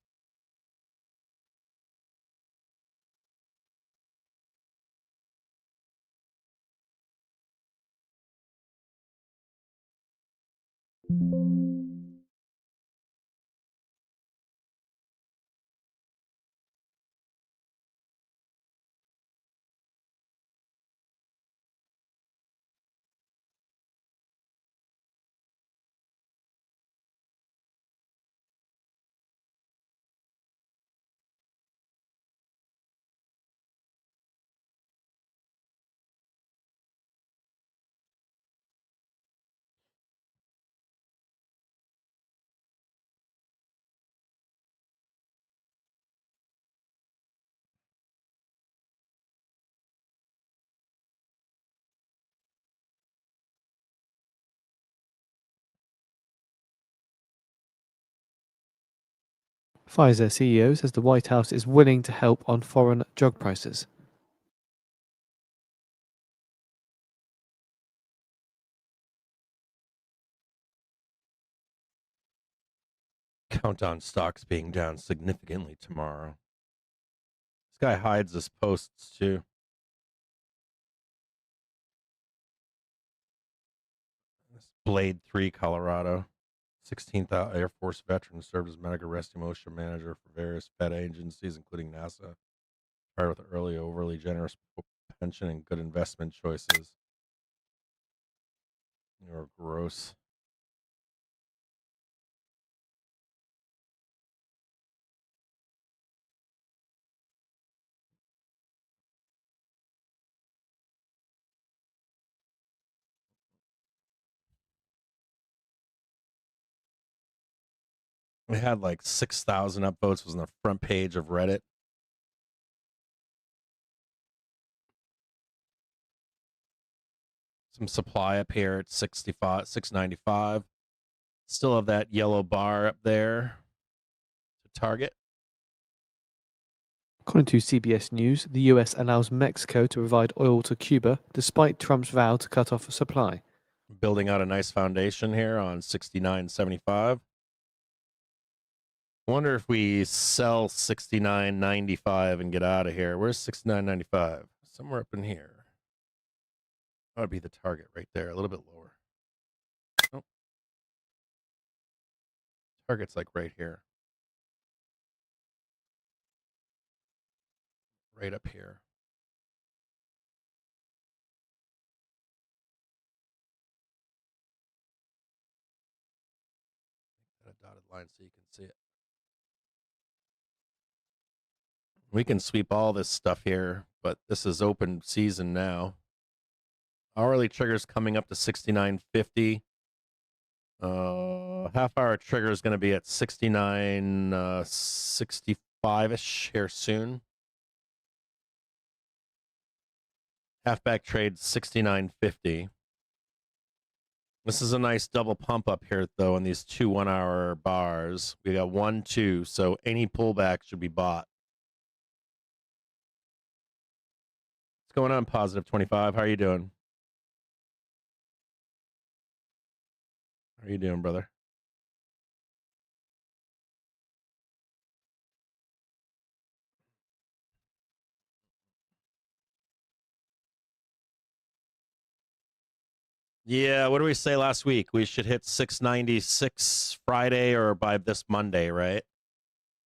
Pfizer CEO says the White House is willing to help on foreign drug prices. Count on stocks being down significantly tomorrow. This guy hides his posts too. This Blade 3, Colorado. 16th Air Force veteran served as medical rescue motion manager for various Fed agencies, including NASA. Started with early, overly generous pension and good investment choices. You're gross. We had like 6,000 upvotes. Was on the front page of Reddit. Some supply up here at 695. Still have that yellow bar up there to target. According to CBS News, the US allows Mexico to provide oil to Cuba despite Trump's vow to cut off supply. Building out a nice foundation here on 69.75. Wonder if we sell 69.95 and get out of here. Where's 69.95? Somewhere up in here. That would be the target right there. A little bit lower. Nope. Target's like right here. Right up here. Got a dotted line so you can see it. We can sweep all this stuff here, but this is open season now. Hourly triggers coming up to 69.50. Half hour trigger is going to be at 69.65ish here soon. Halfback trade 69.50. This is a nice double pump up here, though, in these 2 1-hour bars. We got 1, 2, so any pullback should be bought. What's going on, Positive 25? How are you doing? How are you doing, brother? Yeah, what did we say last week? We should hit 696 Friday or by this Monday, right?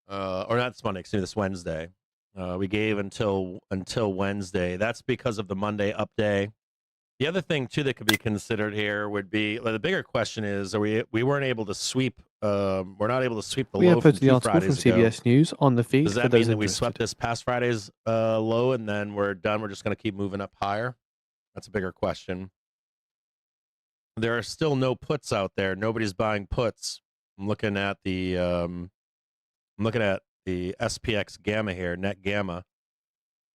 Or not this Monday, excuse me, this Wednesday. We gave until Wednesday. That's because of the Monday up day. The other thing too that could be considered here would be the bigger question is: we weren't able to sweep? We're not able to sweep the We low have from posted the 2 article from Fridays ago. CBS News on the feed Does for that those mean that we interested. swept this past Friday's low and then we're done? We're just going to keep moving up higher? That's a bigger question. There are still no puts out there. Nobody's buying puts. I'm looking at the SPX gamma here, net gamma.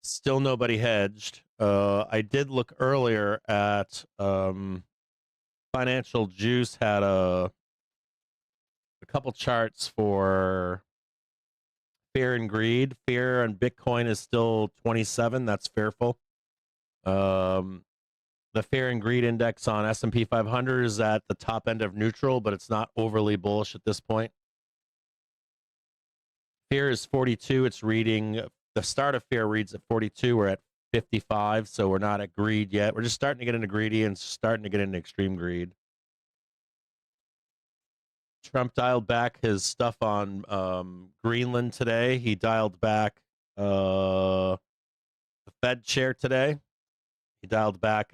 Still nobody hedged. I did look earlier at Financial Juice had a couple charts for fear and greed. Fear and Bitcoin is still 27. That's fearful. The fear and greed index on S&P 500 is at the top end of neutral, but it's not overly bullish at this point. Fear is 42. It's reading, the start of fear reads at 42. We're at 55, so we're not at greed yet. We're just starting to get into greedy and starting to get into extreme greed. Trump dialed back his stuff on Greenland today. He dialed back the Fed chair today. He dialed back.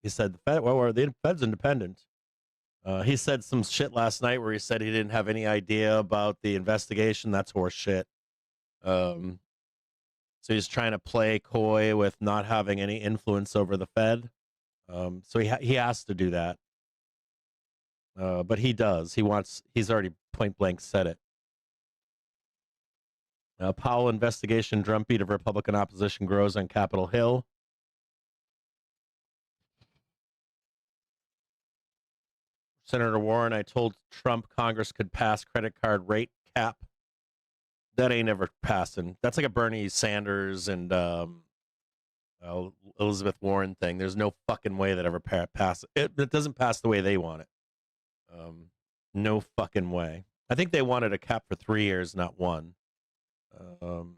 He said the Fed. Well, the Fed's independent. He said some shit last night where he said he didn't have any idea about the investigation. That's horse shit. So he's trying to play coy with not having any influence over the Fed. So he has to do that. But he does. He's already point blank said it. Powell investigation drumbeat of Republican opposition grows on Capitol Hill. Senator Warren, I told Trump Congress could pass credit card rate cap. That ain't ever passing. That's like a Bernie Sanders and Elizabeth Warren thing. There's no fucking way that ever pass. It doesn't pass the way they want it. No fucking way. I think they wanted a cap for 3 years, not 1. I'll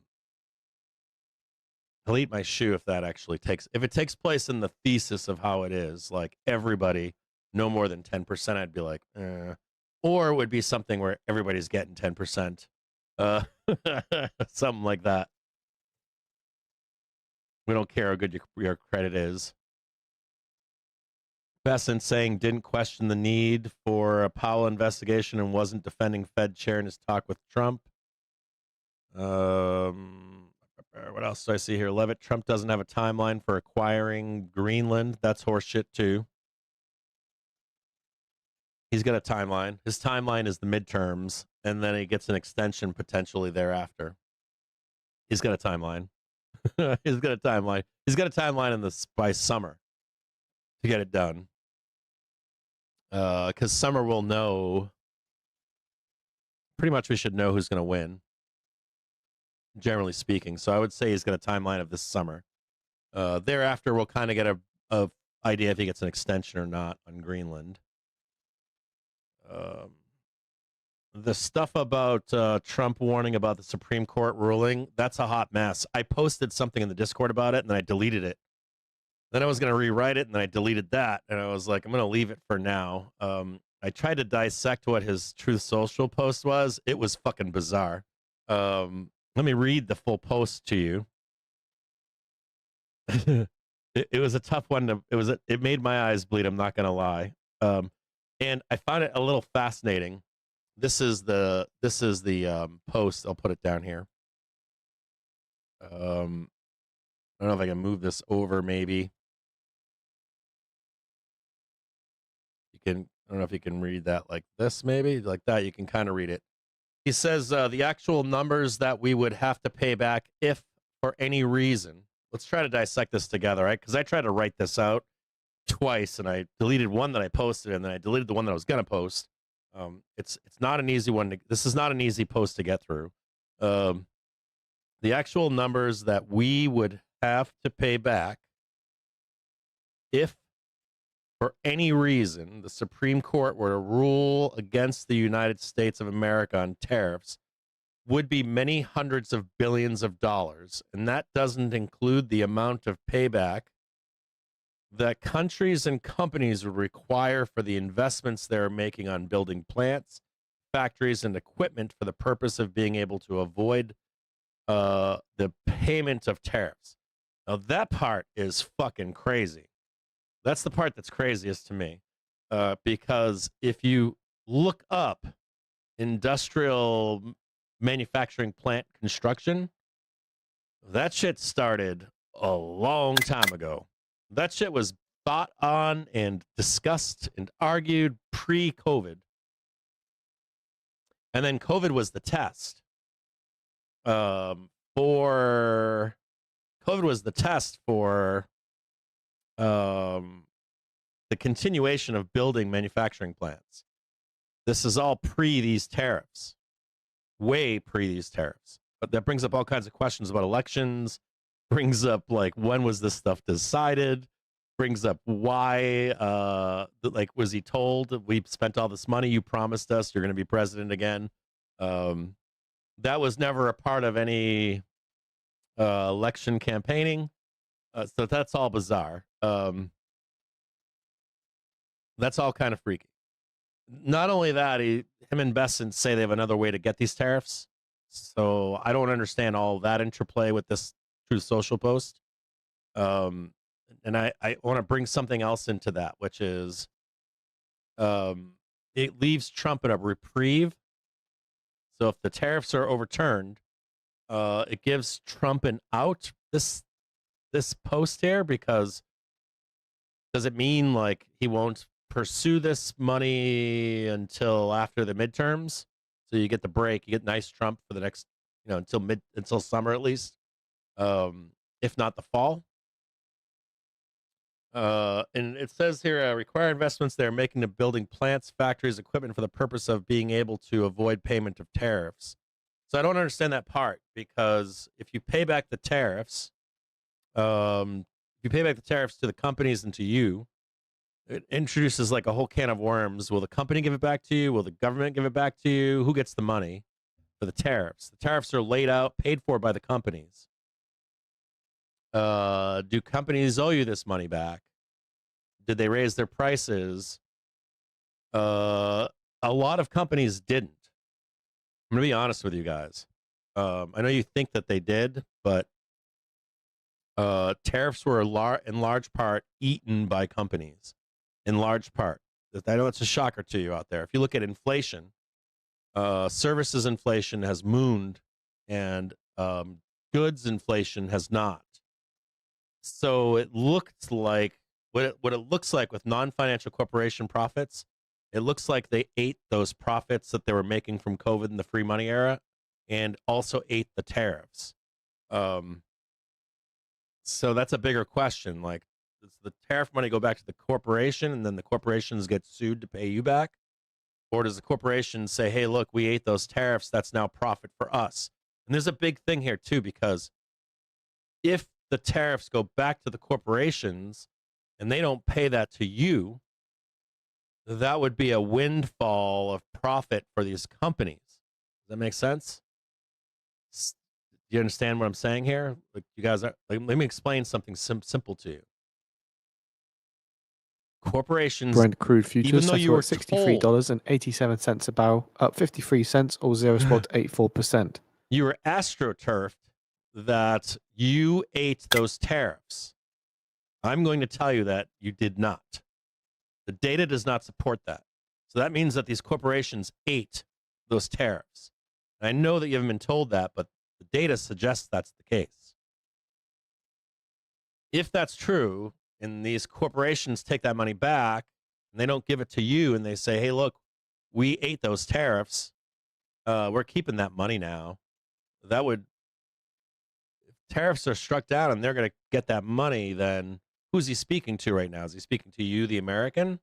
eat my shoe if that actually if it takes place in the thesis of how it is, like everybody, no more than 10%, I'd be like, Or it would be something where everybody's getting 10%. Something like that. We don't care how good your credit is. Bessent saying didn't question the need for a Powell investigation and wasn't defending Fed chair in his talk with Trump. What else do I see here? Levitt, Trump doesn't have a timeline for acquiring Greenland. That's horseshit too. He's got a timeline. His timeline is the midterms, and then he gets an extension potentially thereafter. He's got a timeline. He's got a timeline. He's got a timeline by summer to get it done. Because summer will know. Pretty much we should know who's going to win, generally speaking. So I would say he's got a timeline of this summer. Thereafter, we'll kind of get a idea if he gets an extension or not on Greenland. The stuff about Trump warning about the Supreme Court ruling, that's a hot mess. I posted something in the Discord about it, and then I deleted it. Then I was going to rewrite it, and then I deleted that. And I was like, I'm going to leave it for now. I tried to dissect what his Truth Social post was. It was fucking bizarre. Let me read the full post to you. It was a tough one. It made my eyes bleed. I'm not going to lie. And I found it a little fascinating. This is the post. I'll put it down here. I don't know if I can move this over. Maybe you can. I don't know if you can read that like this, maybe like that. You can kind of read it. He says the actual numbers that we would have to pay back if for any reason. Let's try to dissect this together, right? Because I tried to write this out twice, and I deleted one that I posted, and then I deleted the one that I was going to post. It's not an easy one. This is not an easy post to get through. The actual numbers that we would have to pay back if for any reason the Supreme Court were to rule against the United States of America on tariffs would be many hundreds of billions of dollars. And that doesn't include the amount of payback that countries and companies would require for the investments they're making on building plants, factories, and equipment for the purpose of being able to avoid the payment of tariffs. Now, that part is fucking crazy. That's the part that's craziest to me, because if you look up industrial manufacturing plant construction, that shit started a long time ago. That shit was thought on and discussed and argued pre-COVID. And then COVID was the test for the continuation of building manufacturing plants. This is all pre these tariffs, way pre these tariffs. But that brings up all kinds of questions about elections, brings up like when was this stuff decided, brings up why, like, was he told we spent all this money, you promised us you're going to be president again? That was never a part of any election campaigning. So that's all bizarre. That's all kind of freaky. Not only that, him and Bessent say they have another way to get these tariffs. So I don't understand all that interplay with this Truth Social post. And I want to bring something else into that, which is it leaves Trump in a reprieve. So if the tariffs are overturned, it gives Trump an out. This post here, because does it mean like he won't pursue this money until after the midterms? So you get the break, you get nice Trump for the next, until summer at least, if not the fall. And it says here, require investments they're making to building plants, factories, equipment for the purpose of being able to avoid payment of tariffs. So I don't understand that part, because if you pay back the tariffs, to the companies and to you, it introduces like a whole can of worms. Will the company give it back to you? Will the government give it back to you? Who gets the money for the tariffs? The tariffs are laid out, paid for by the companies. Do companies owe you this money back? Did they raise their prices? A lot of companies didn't. I'm going to be honest with you guys. I know you think that they did, but tariffs were in large part eaten by companies. In large part. I know it's a shocker to you out there. If you look at inflation, services inflation has mooned, and goods inflation has not. So it looks like what it looks like with non-financial corporation profits. It looks like they ate those profits that they were making from COVID and the free money era, and also ate the tariffs. So that's a bigger question. Like, does the tariff money go back to the corporation, and then the corporations get sued to pay you back? Or does the corporation say, hey, look, we ate those tariffs, that's now profit for us? And there's a big thing here, too, because if the tariffs go back to the corporations and they don't pay that to you, that would be a windfall of profit for these companies. Does that make sense? Do you understand what I'm saying here? Like, you guys are, like, let me explain something simple to you. Corporations, Brent crude even futures though settle you were at $63.87 a barrel, up 53 cents or 0.84%. you were astroturfed that you ate those tariffs. I'm going to tell you that you did not. The data does not support that. So that means that these corporations ate those tariffs. And I know that you haven't been told that, but the data suggests that's the case. If that's true, and these corporations take that money back, and they don't give it to you, and they say, hey, look, we ate those tariffs. We're keeping that money now. That would, if tariffs are struck down and they're going to get that money, then who's he speaking to right now? Is he speaking to you, the American?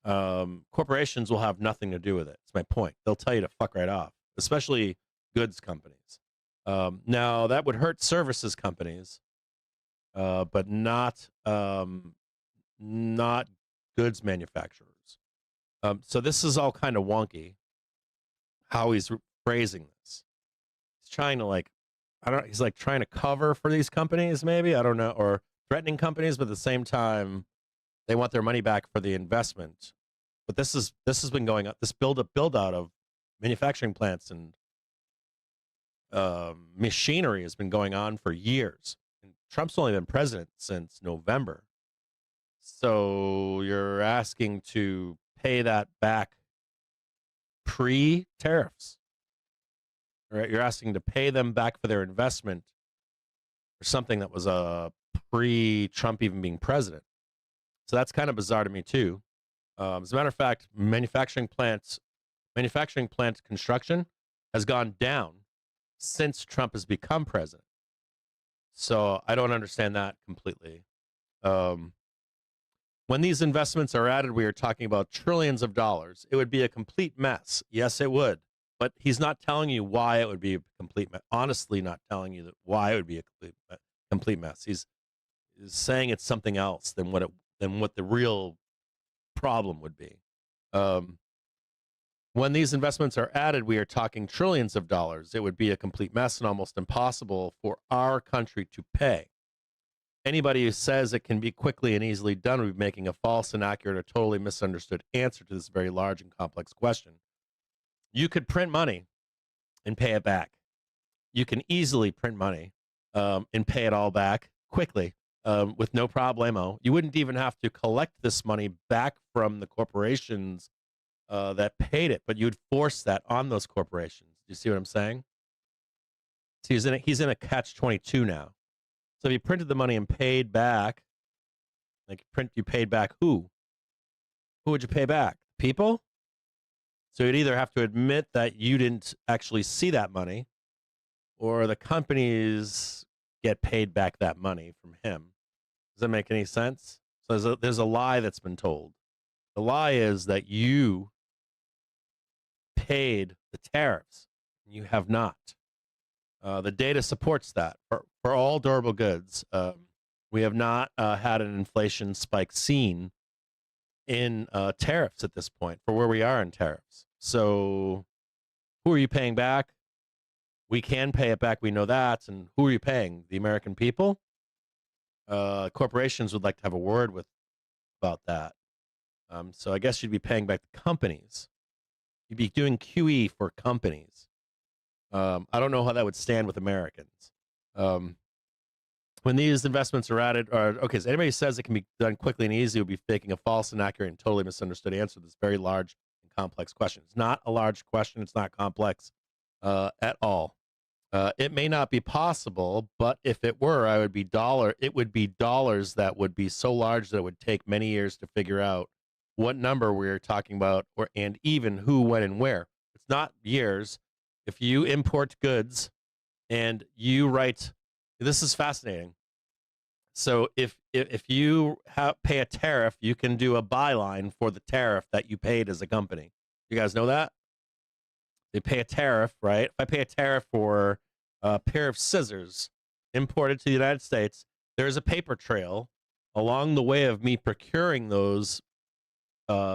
Corporations will have nothing to do with it. That's my point. They'll tell you to fuck right off, especially goods companies. Now, that would hurt services companies, but not goods manufacturers. So this is all kind of wonky, how he's phrasing this. He's trying to he's like trying to cover for these companies, maybe, I don't know, or threatening companies, but at the same time, they want their money back for the investment. But this has been going up. This build out of manufacturing plants and machinery has been going on for years. And Trump's only been president since November. So you're asking to pay that back pre-tariffs. Right? You're asking to pay them back for their investment for something that was pre-Trump even being president. So that's kind of bizarre to me too. As a matter of fact, manufacturing plant construction has gone down since Trump has become president. So I don't understand that completely. When these investments are added, we are talking about trillions of dollars. It would be a complete mess. Yes, it would. But he's not telling you why it would be a complete mess. Honestly, not telling you why it would be a complete mess. He's saying it's something else than what the real problem would be. When these investments are added, we are talking trillions of dollars. It would be a complete mess and almost impossible for our country to pay. Anybody who says it can be quickly and easily done would be making a false, inaccurate, or totally misunderstood answer to this very large and complex question. You could print money and pay it back. You can easily print money and pay it all back quickly with no problemo. You wouldn't even have to collect this money back from the corporations that paid it, but you'd force that on those corporations. Do you see what I'm saying? See, he's in a catch-22 now. So if you printed the money and paid back, you paid back who? Who would you pay back? People? So you'd either have to admit that you didn't actually see that money, or the companies get paid back that money from him. Does that make any sense? So there's a lie that's been told. The lie is that you paid the tariffs. You have not. The data supports that. For all durable goods, we have not had an inflation spike seen in tariffs at this point for where we are in tariffs. So who are you paying back? We can pay it back. We know that. And who are you paying? The American people? Corporations would like to have a word about that. So I guess you'd be paying back the companies. You'd be doing QE for companies. I don't know how that would stand with Americans. When these investments are added, so anybody who says it can be done quickly and easily would be making a false, inaccurate, and totally misunderstood answer to this very large and complex question. It's not a large question. It's not complex at all. It may not be possible, but if it were, it would be dollars that would be so large that it would take many years to figure out what number we're talking about, and even who, when, and where. It's not years. If you import goods and you write, this is fascinating. So if you pay a tariff, you can do a byline for the tariff that you paid as a company. You guys know that? They pay a tariff, right? If I pay a tariff for a pair of scissors imported to the United States, there's a paper trail along the way of me procuring those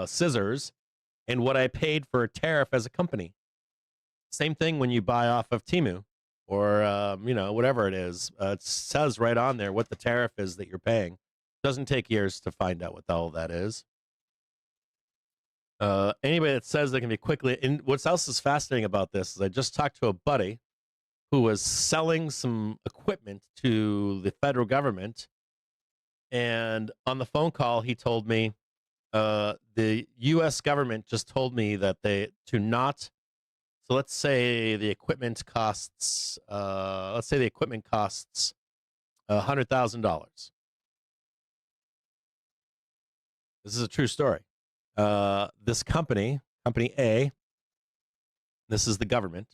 scissors and what I paid for a tariff as a company. Same thing when you buy off of Temu or, whatever it is. It says right on there what the tariff is that you're paying. It doesn't take years to find out what all that is. Anybody that says they can be quickly, and what else is fascinating about this is I just talked to a buddy who was selling some equipment to the federal government, and on the phone call he told me the U.S. government just told me that so let's say the equipment costs $100,000. This is a true story. this company A, this is the government.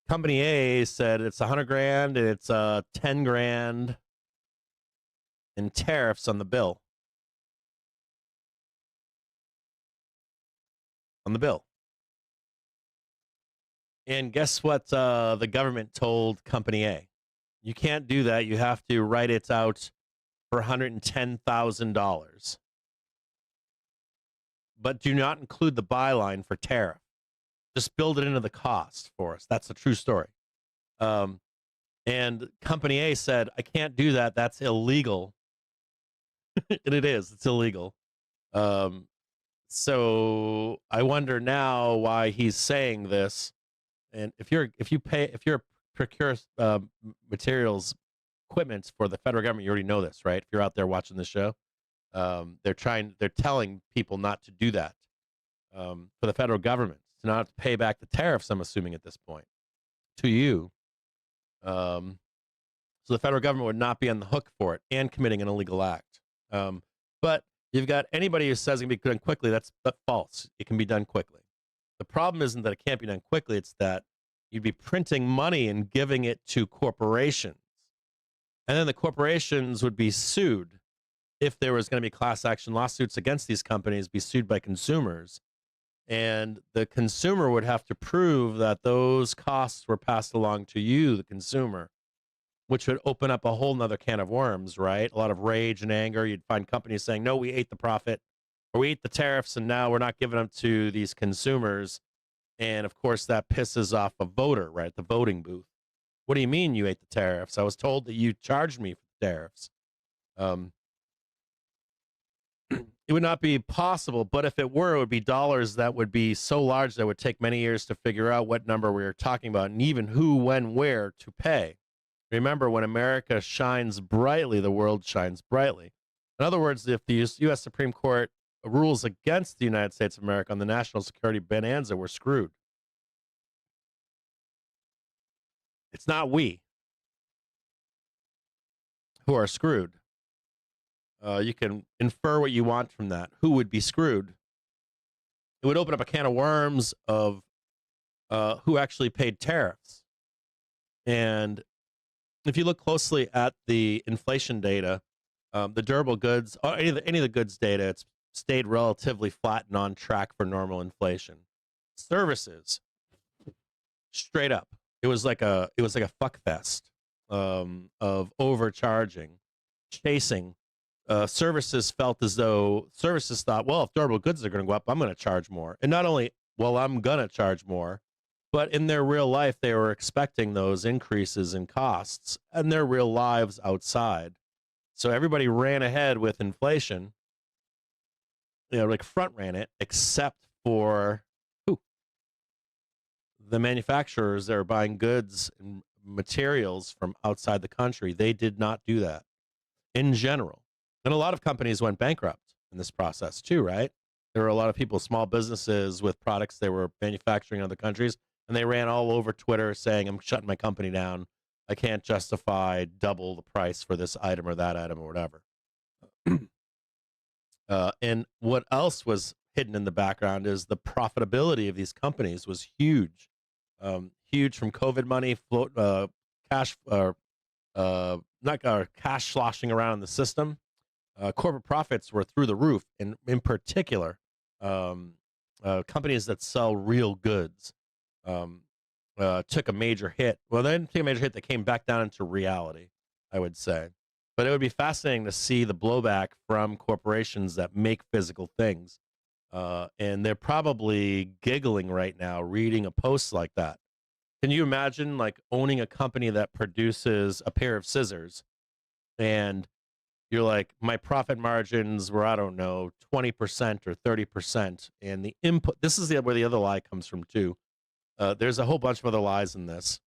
Company A said it's 100 grand and it's 10 grand in tariffs on the bill. On the bill. And guess what the government told Company A? You can't do that. You have to write it out for $110,000. But do not include the byline for tariff. Just build it into the cost for us. That's a true story. And Company A said, I can't do that. That's illegal. And it is. It's illegal. So I wonder now why he's saying this. And if you procure materials, equipment for the federal government, you already know this, right? If you're out there watching the show, they're telling people not to do that. For the federal government to not pay back the tariffs, I'm assuming at this point, to you. So the federal government would not be on the hook for it and committing an illegal act. But you've got anybody who says it can be done quickly. That's false. It can be done quickly. The problem isn't that it can't be done quickly. It's that you'd be printing money and giving it to corporations. And then the corporations would be sued if there was going to be class action lawsuits against these companies, be sued by consumers. And the consumer would have to prove that those costs were passed along to you, the consumer, which would open up a whole nother can of worms, right? A lot of rage and anger. You'd find companies saying, no, we ate the profit, or we ate the tariffs, and now we're not giving them to these consumers. And of course, that pisses off a voter, right, at the voting booth. What do you mean you ate the tariffs? I was told that you charged me for the tariffs. It would not be possible, but if it were, it would be dollars that would be so large that it would take many years to figure out what number we were talking about and even who, when, where to pay. Remember, when America shines brightly, the world shines brightly. In other words, if the U.S. Supreme Court rules against the United States of America on the national security bonanza, we're screwed. It's not we who are screwed. You can infer what you want from that. Who would be screwed? It would open up a can of worms of who actually paid tariffs. And if you look closely at the inflation data, the durable goods, or any of the goods data, it's stayed relatively flat and on track for normal inflation. Services, straight up, it was like a fuck fest of overcharging, chasing. Services felt as though services thought, well, if durable goods are going to go up, I'm going to charge more. And not only, well, I'm going to charge more, but in their real life, they were expecting those increases in costs and their real lives outside. So everybody ran ahead with inflation, like front ran it, except for the manufacturers that are buying goods and materials from outside the country. They did not do that in general. And a lot of companies went bankrupt in this process too, right? There were a lot of people, small businesses with products they were manufacturing in other countries, and they ran all over Twitter saying, I'm shutting my company down. I can't justify double the price for this item or that item or whatever. And what else was hidden in the background is the profitability of these companies was huge. Huge from COVID money, cash sloshing around in the system. Corporate profits were through the roof, and in particular, companies that sell real goods took a major hit. Well, they didn't take a major hit. They came back down into reality, I would say. But it would be fascinating to see the blowback from corporations that make physical things. And they're probably giggling right now reading a post like that. Can you imagine like owning a company that produces a pair of scissors and you're like, my profit margins were, I don't know, 20% or 30%. And the input, this is where the other lie comes from too. There's a whole bunch of other lies in this.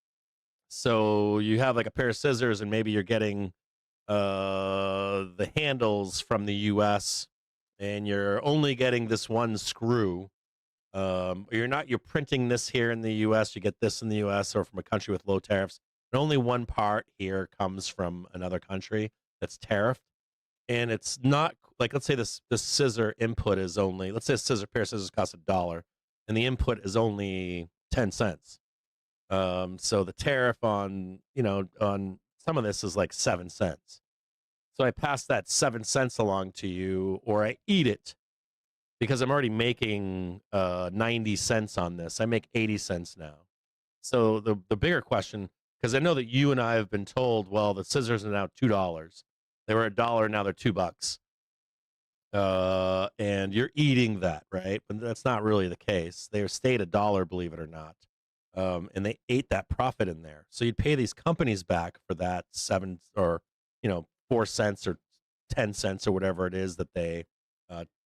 So you have like a pair of scissors and maybe you're getting the handles from the US and you're only getting this one screw. You're printing this here in the US, you get this in the US or from a country with low tariffs. And only one part here comes from another country that's tariffed. and it's not like, let's say this scissor input is only, let's say a pair of scissors costs $1, and the input is only 10 cents. So the tariff on on some of this is like 7 cents. So I pass that 7 cents along to you, or I eat it because I'm already making 90 cents on this. I make 80 cents now. So the bigger question, because I know that you and I have been told, well, the scissors are now $2. They were $1, now they're $2. And you're eating that, right? But that's not really the case. They stayed $1, believe it or not. And they ate that profit in there. So you'd pay these companies back for that 7 or 4 cents or 10 cents or whatever it is that they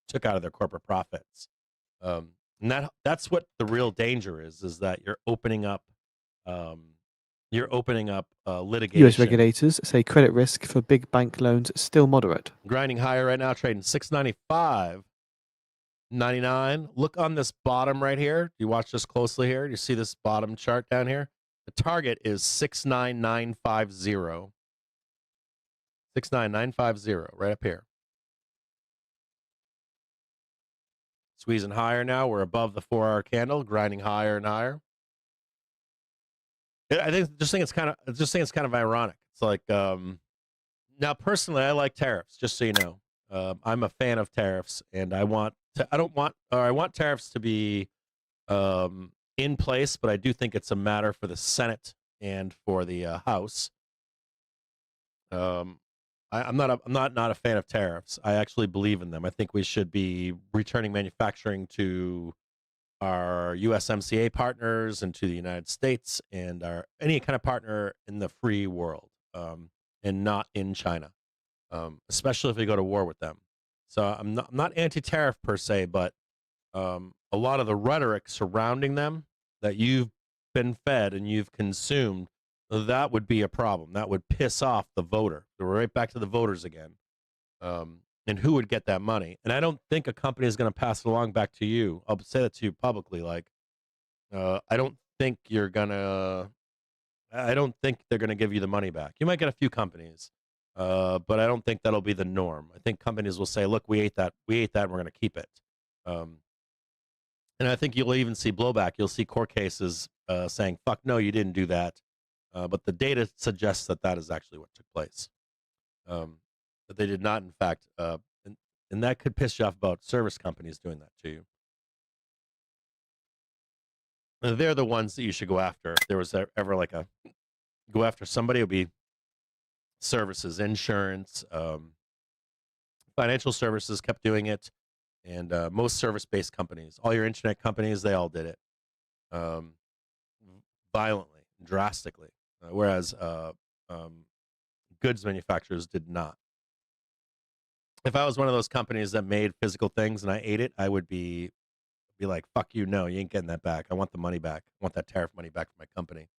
took out of their corporate profits. And that's what the real danger is that you're opening up litigation. US regulators say credit risk for big bank loans still moderate. Grinding higher right now, trading 695.99. Look on this bottom right here. You watch this closely here. You see this bottom chart down here? The target is 69950. 69950 right up here. Squeezing higher now. We're above the 4-hour candle, grinding higher and higher. I just think it's kind of ironic. It's like now personally, I like tariffs. Just so you know, I'm a fan of tariffs, and I want tariffs to be in place, but I do think it's a matter for the Senate and for the House. I'm not a fan of tariffs. I actually believe in them. I think we should be returning manufacturing to our USMCA partners and to the United States and any kind of partner in the free world, and not in China, especially if we go to war with them. So I'm not anti-tariff per se, but a lot of the rhetoric surrounding them that you've been fed and you've consumed, that would be a problem. That would piss off the voter. We're right back to the voters again. And who would get that money? And I don't think a company is going to pass it along back to you. I'll say that to you publicly. Like, I don't think they're going to give you the money back. You might get a few companies, but I don't think that'll be the norm. I think companies will say, look, we ate that, and we're going to keep it. And I think you'll even see blowback. You'll see court cases saying, fuck, no, you didn't do that. But the data suggests that is actually what took place. That they did not, in fact, and that could piss you off about service companies doing that to you. And they're the ones that you should go after. If there was ever like go after somebody, it would be services, insurance, financial services kept doing it, and most service-based companies, all your internet companies, they all did it violently, drastically, whereas goods manufacturers did not. If I was one of those companies that made physical things and I ate it, I would be like, fuck you, no, you ain't getting that back. I want the money back. I want that tariff money back from my company.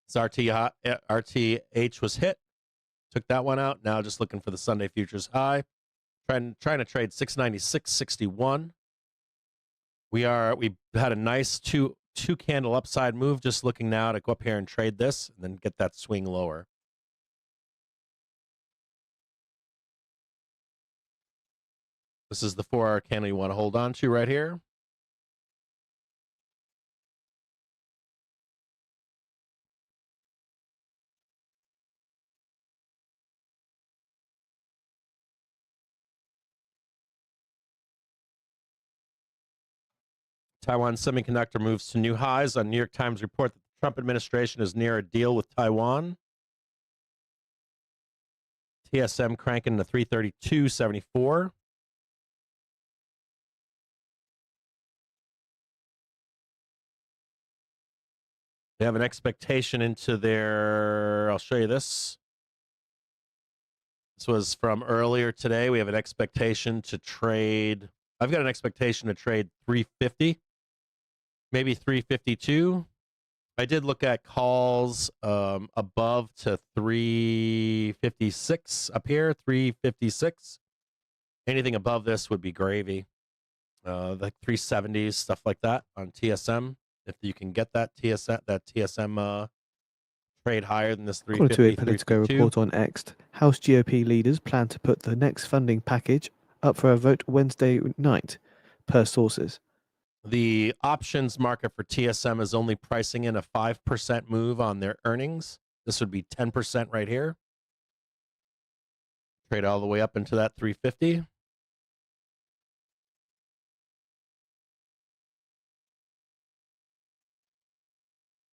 So RTH was hit. Took that one out. Now just looking for the Sunday futures high. Trying to trade 696.61. We had a nice two candle upside move. Just looking now to go up here and trade this and then get that swing lower. This is the 4-hour candle you want to hold on to right here. Taiwan Semiconductor moves to new highs on New York Times report that the Trump administration is near a deal with Taiwan. TSM cranking to 332.74. They have an expectation into their, I'll show you this. This was from earlier today. We have an expectation to trade, I've got an expectation to trade 350, maybe 352. I did look at calls above to 356 up here, 356. Anything above this would be gravy. Like 370s, stuff like that on TSM. If you can get that TSM trade higher than this According to 350, a Politico 352. report on X, House GOP leaders plan to put the next funding package up for a vote Wednesday night, per sources. The options market for TSM is only pricing in a 5% move on their earnings. This would be 10% right here. Trade all the way up into that 350.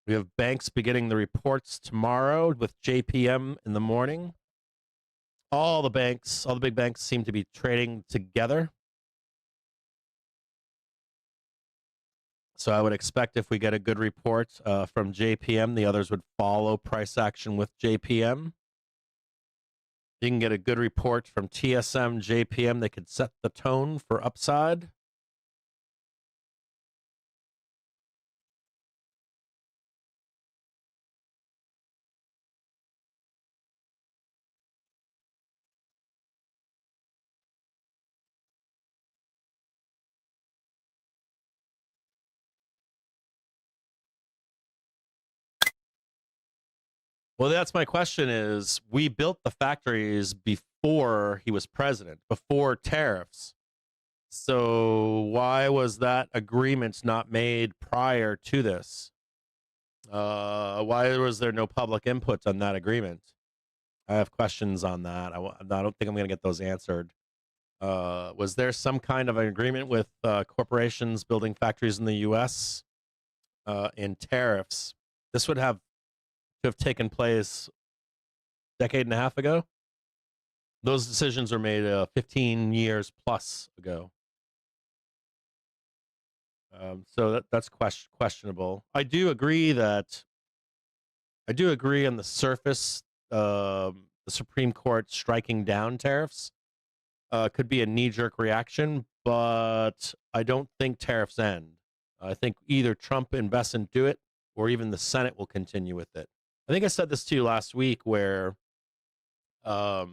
We have banks beginning the reports tomorrow with JPM in the morning. All the big banks seem to be trading together. So I would expect if we get a good report from JPM, the others would follow price action with JPM. You can get a good report from TSM, JPM. They could set the tone for upside. Well, that's my question is, we built the factories before he was president, before tariffs. So why was that agreement not made prior to this? Why was there no public input on that agreement? I have questions on that. I don't think I'm going to get those answered. Was there some kind of an agreement with corporations building factories in the U.S. In tariffs? This would have to have taken place a decade and a half ago. Those decisions were made 15 years plus ago. So that's questionable. I do agree on the surface, the Supreme Court striking down tariffs could be a knee-jerk reaction, but I don't think tariffs end. I think either Trump invests into it or even the Senate will continue with it. I think I said this to you last week where I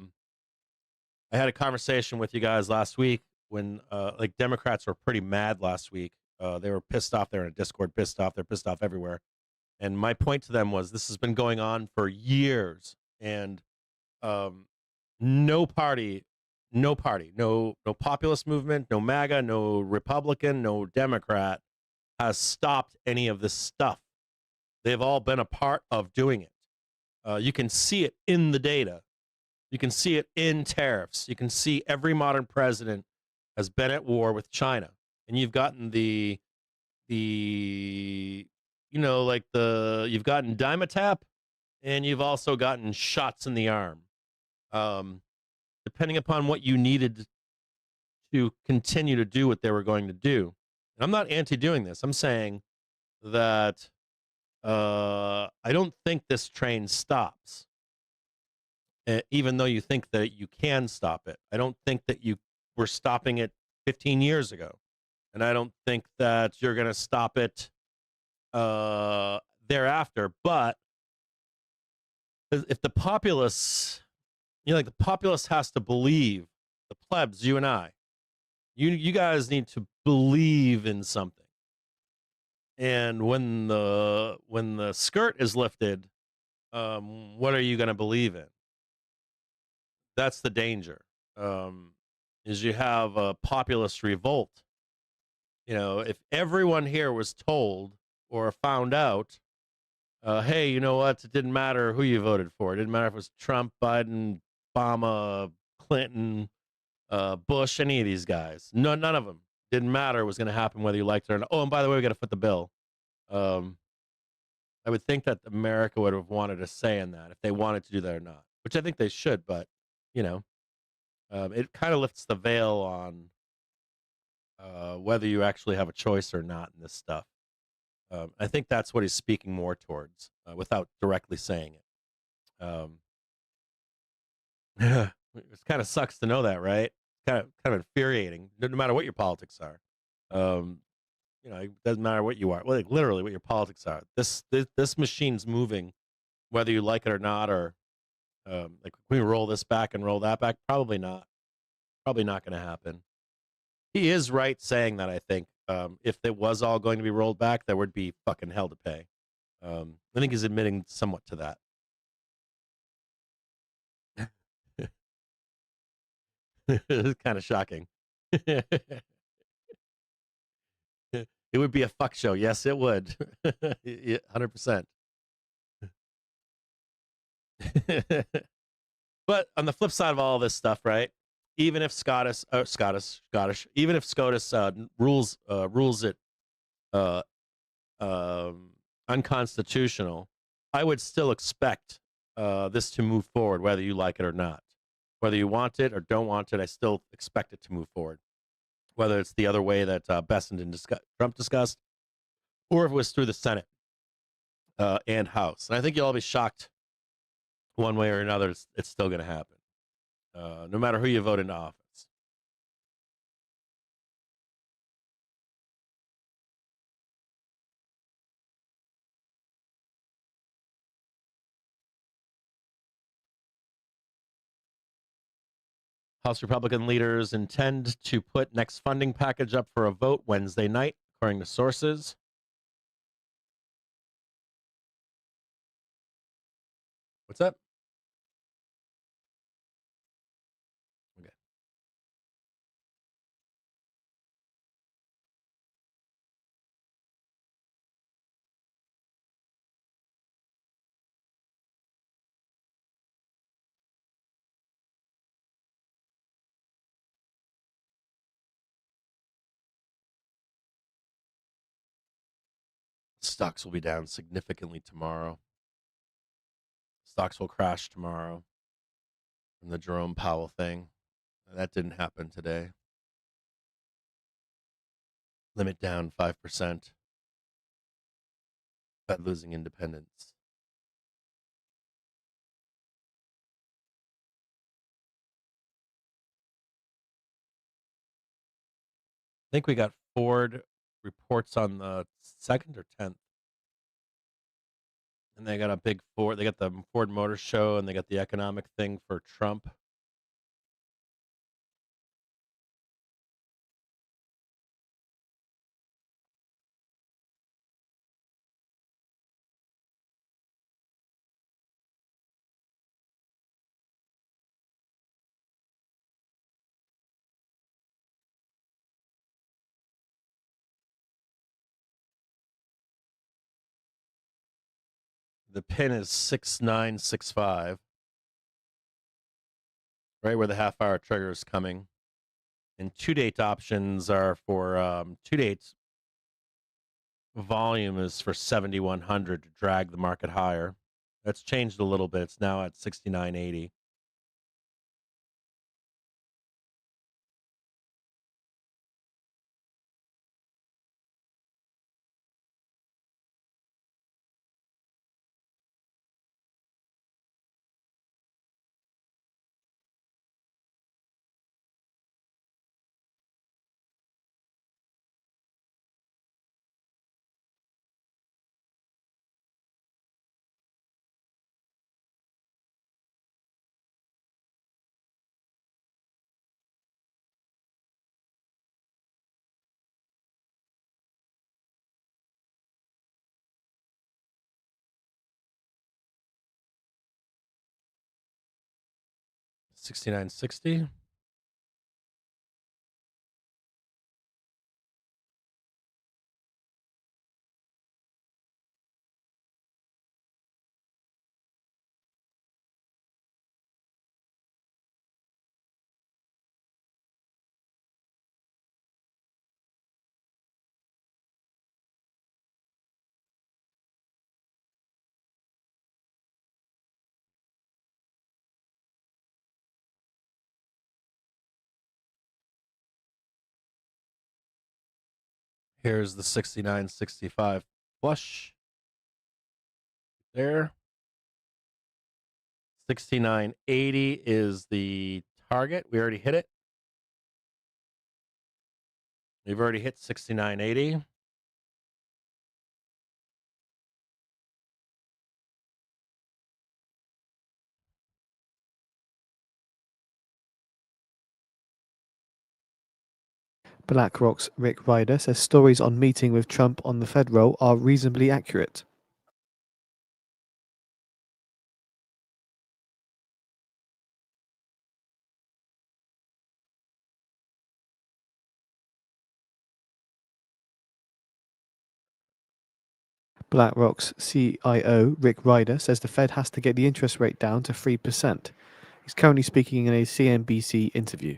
had a conversation with you guys last week when like Democrats were pretty mad last week. They were pissed off. They're in a Discord, pissed off. They're pissed off everywhere. And my point to them was this has been going on for years. And no populist movement, no MAGA, no Republican, no Democrat has stopped any of this stuff. They've all been a part of doing it. You can see it in the data. You can see it in tariffs. You can see every modern president has been at war with China. And you've gotten you've gotten Dimetap, and you've also gotten shots in the arm. Depending upon what you needed to continue to do what they were going to do. And I'm not anti-doing this. I'm saying that I don't think this train stops, even though you think that you can stop it. I don't think that you were stopping it 15 years ago. And I don't think that you're going to stop it thereafter. But if the populace, the populace has to believe, the plebs, you and I, you guys need to believe in something. And when the skirt is lifted, what are you going to believe in? That's the danger. Is you have a populist revolt. If everyone here was told or found out, hey, you know what? It didn't matter who you voted for. It didn't matter if it was Trump, Biden, Obama, Clinton, Bush, any of these guys. None of them. Didn't matter what was going to happen whether you liked it or not. Oh, and by the way, we got to foot the bill. I would think that America would have wanted a say in that if they wanted to do that or not, which I think they should. But, it kind of lifts the veil on whether you actually have a choice or not in this stuff. I think that's what he's speaking more towards without directly saying it. It kind of sucks to know that, right? Kind of infuriating. No matter what your politics are, it doesn't matter what you are. Well, like literally, what your politics are. This machine's moving, whether you like it or not. Or can we roll this back and roll that back? Probably not. Probably not going to happen. He is right saying that. I think if it was all going to be rolled back, there would be fucking hell to pay. I think he's admitting somewhat to that. It's kind of shocking. It would be a fuck show. Yes, it would. 100%. But on the flip side of all this stuff, right? Even if Scottish, even if SCOTUS rules it unconstitutional, I would still expect this to move forward, whether you like it or not. Whether you want it or don't want it, I still expect it to move forward. Whether it's the other way that Bessent and Trump discussed, or if it was through the Senate and House. And I think you'll all be shocked one way or another. It's still going to happen, no matter who you vote into office. House Republican leaders intend to put next funding package up for a vote Wednesday night, according to sources. What's up? Okay. Stocks will be down significantly tomorrow. Stocks will crash tomorrow from the Jerome Powell thing. That didn't happen today. Limit down 5%. Fed losing independence. I think we got Ford reports on the 2nd or 10th. And they got a big Ford. They got the Ford Motor Show, and they got the economic thing for Trump. The pin is 6965, right where the half-hour trigger is coming. And 2-date options are for 2-dates. Volume is for 7,100 to drag the market higher. That's changed a little bit. It's now at 6980. $69.60. Here's the 69.65 flush. There. 69.80 is the target. We already hit it. We've already hit 69.80. BlackRock's Rick Ryder says stories on meeting with Trump on the Fed roll are reasonably accurate. BlackRock's CIO, Rick Ryder, says the Fed has to get the interest rate down to 3%. He's currently speaking in a CNBC interview.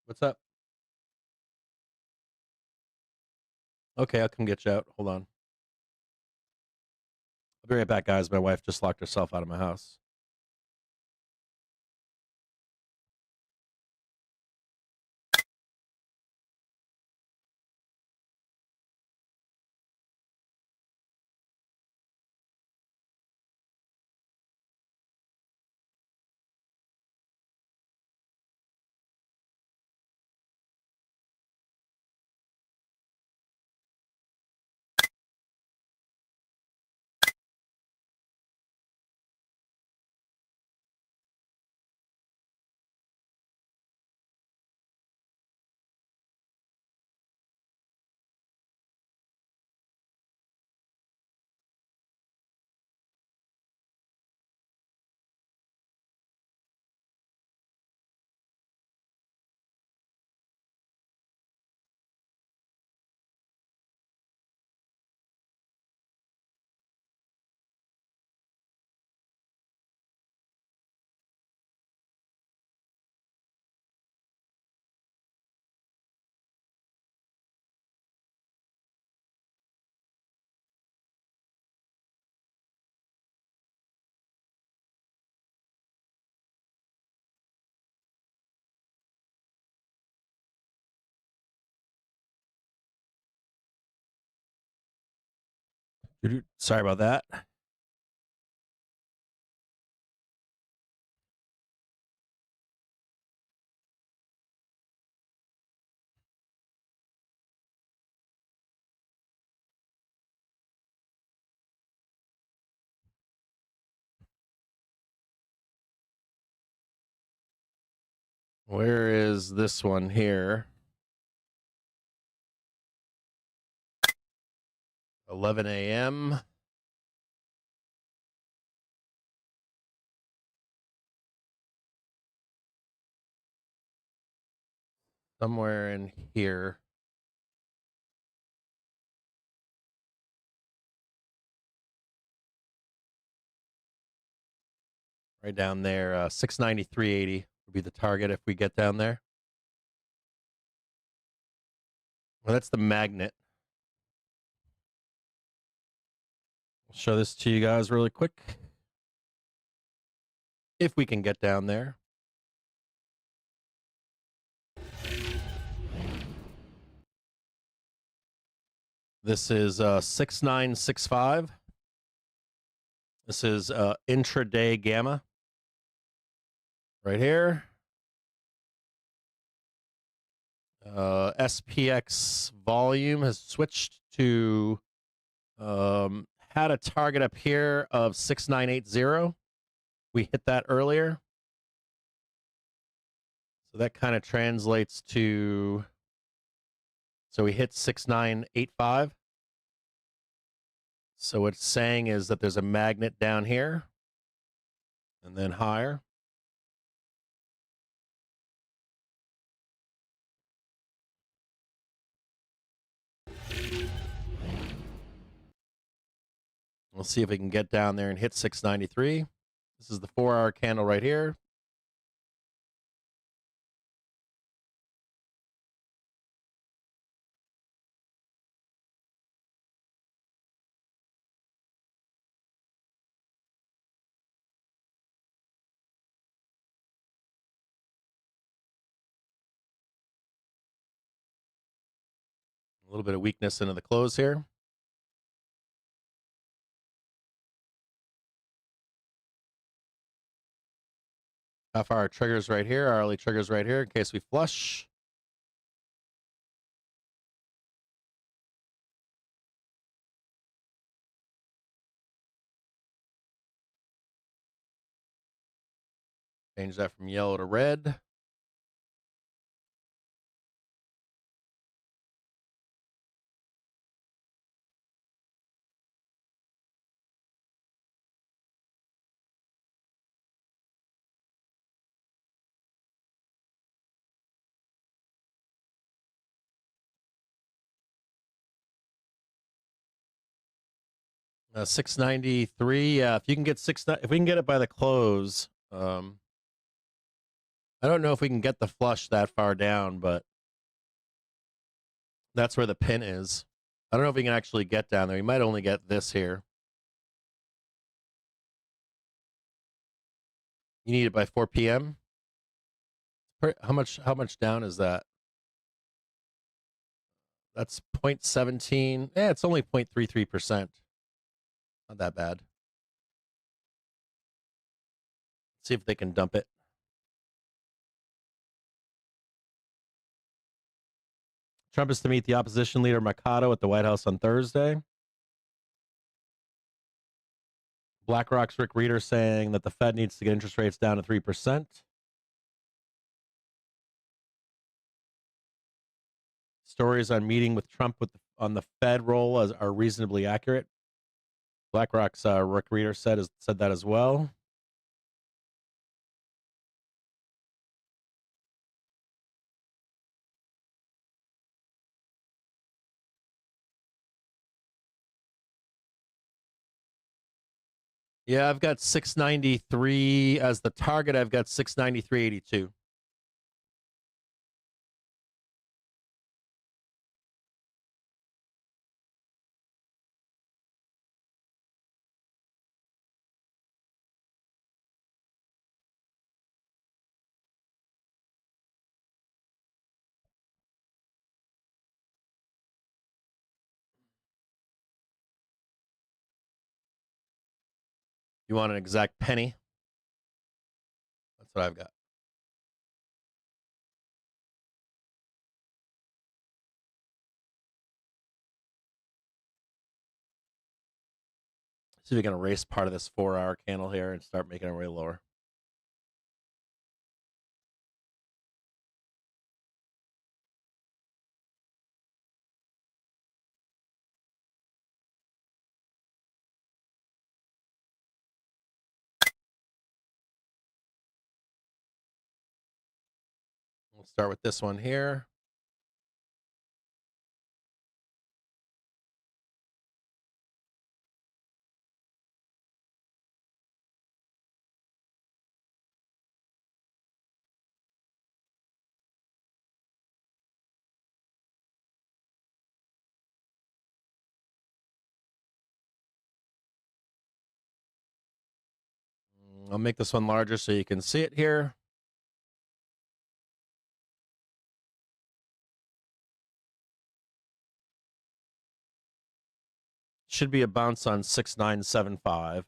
What's up? Okay, I'll come get you out. Hold on. I'll be right back, guys. My wife just locked herself out of my house. Sorry about that. Where is this one here? 11 a.m. Somewhere in here. Right down there. 693.80 would be the target if we get down there. Well, that's the magnet. I'll show this to you guys really quick. If we can get down there. This is 6965. This is intraday gamma. Right here. SPX volume has switched to had a target up here of 6980. We hit that earlier. So that kind of translates to, so we hit 6985. So what it's saying is that there's a magnet down here and then higher. We'll see if we can get down there and hit 693. This is the 4-hour candle right here. A little bit of weakness into the close here. Half-hour triggers right here, hourly triggers right here in case we flush. Change that from yellow to red. 693. Yeah, if you can get if we can get it by the close. I don't know if we can get the flush that far down, but that's where the pin is. I don't know if we can actually get down there. We might only get this here. You need it by 4 p.m. How much down is that? That's 0.17. Yeah, it's only 0.33%. Not that bad. See if they can dump it. Trump is to meet the opposition leader Mercado at the White House on Thursday. BlackRock's Rick Reeder saying that the Fed needs to get interest rates down to 3%. Stories on meeting with Trump on the Fed role are reasonably accurate. BlackRock's Rick Reeder said that as well. Yeah, I've got 693 as the target. I've got 693.82. You want an exact penny? That's what I've got. See if we can erase part of this 4-hour candle here and start making our way lower. We'll start with this one here. I'll make this one larger so you can see it here. Should be a bounce on 6975.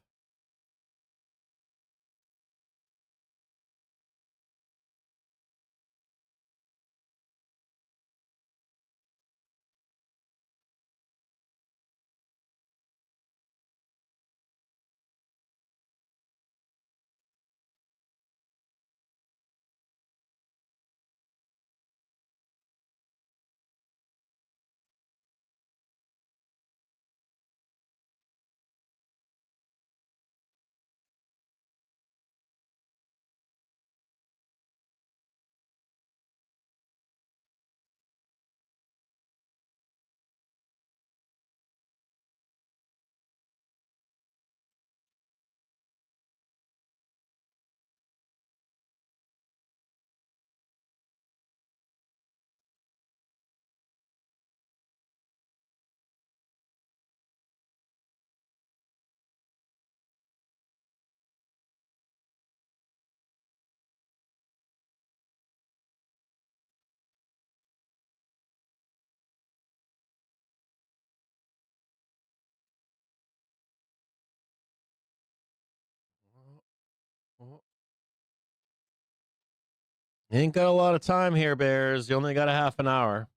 You ain't got a lot of time here, Bears. You only got a half an hour.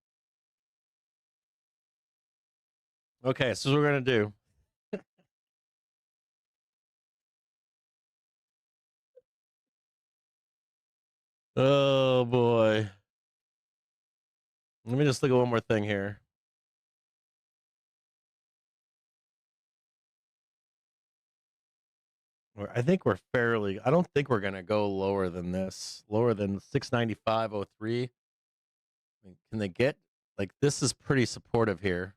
Okay, so what we're going to do. Oh, boy. Let me just look at one more thing here. I think we're fairly. I don't think we're going to go lower than this. Lower than 695.03. I mean, can they get. Like, this is pretty supportive here.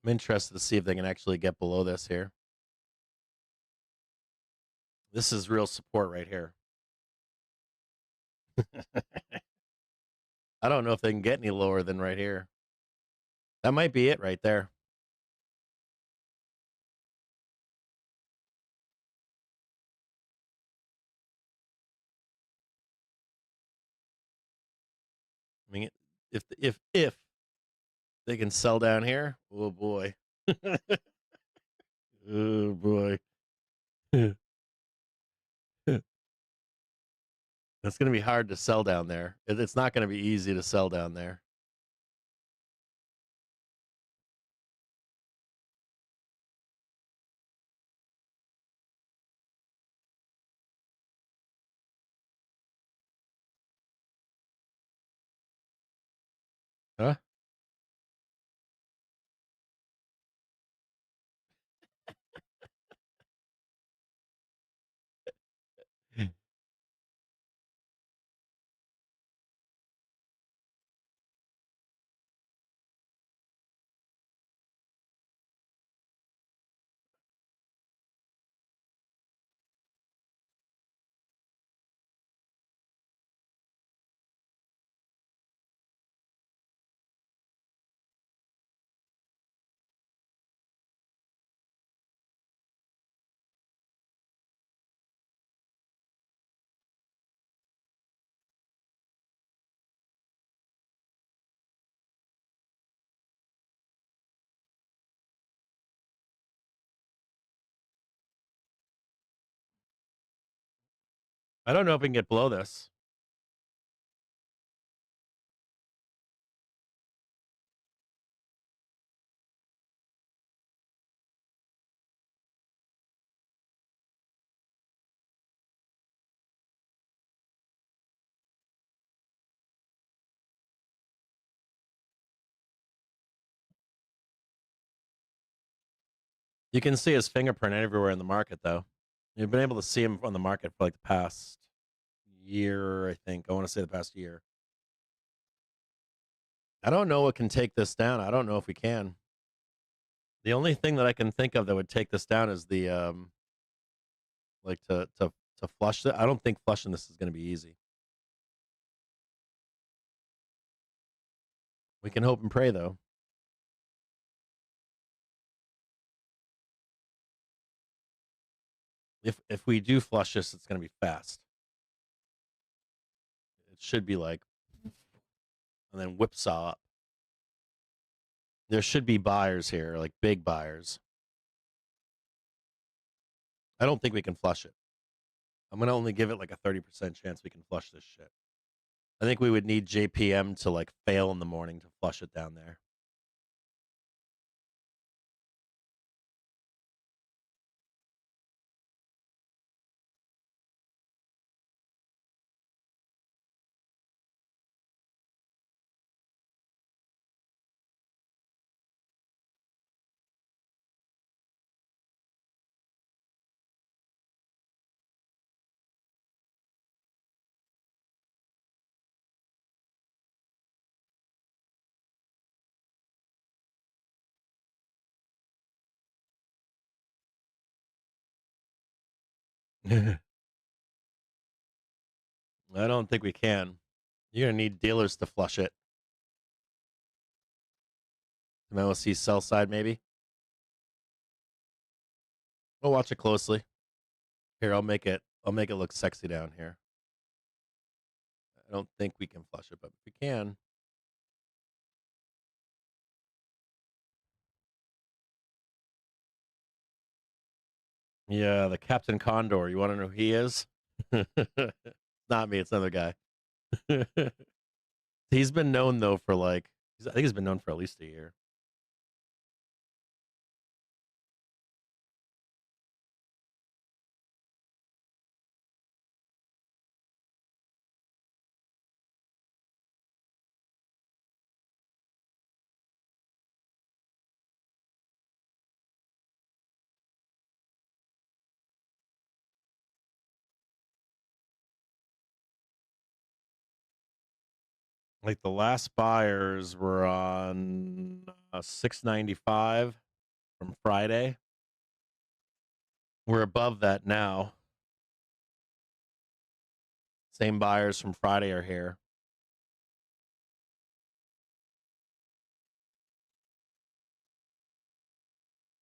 I'm interested to see if they can actually get below this here. This is real support right here. I don't know if they can get any lower than right here. That might be it right there. I mean, if they can sell down here, oh boy. Oh boy. It's going to be hard to sell down there. It's not going to be easy to sell down there. Huh? I don't know if we can get below this. You can see his fingerprint everywhere in the market, though. You've been able to see him on the market for like the past year, I think. I want to say the past year. I don't know what can take this down. I don't know if we can. The only thing that I can think of that would take this down is the like to flush it. I don't think flushing this is going to be easy. We can hope and pray, though. If we do flush this, it's going to be fast. It should be like, and then whipsaw up. There should be buyers here, like big buyers. I don't think we can flush it. I'm going to only give it like a 30% chance we can flush this shit. I think we would need JPM to like fail in the morning to flush it down there. I don't think we can. You're going to need dealers to flush it. Some LSC sell side, maybe. We'll watch it closely. Here, I'll make it look sexy down here. I don't think we can flush it, but if we can. Yeah, the Captain Condor. You want to know who he is? Not me. It's another guy. He's been known though for like, I think he's been known for at least a year. Like the last buyers were on 695 from Friday. We're above that now. Same buyers from Friday are here.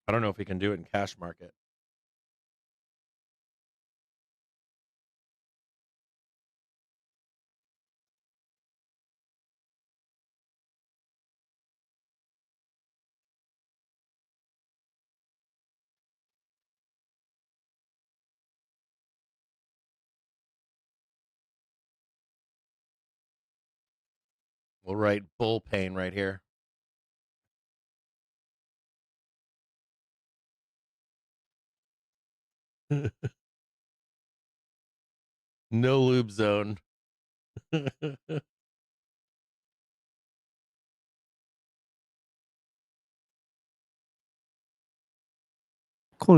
I don't know if we can do it in cash market. We'll write bull pain right here. No lube zone. According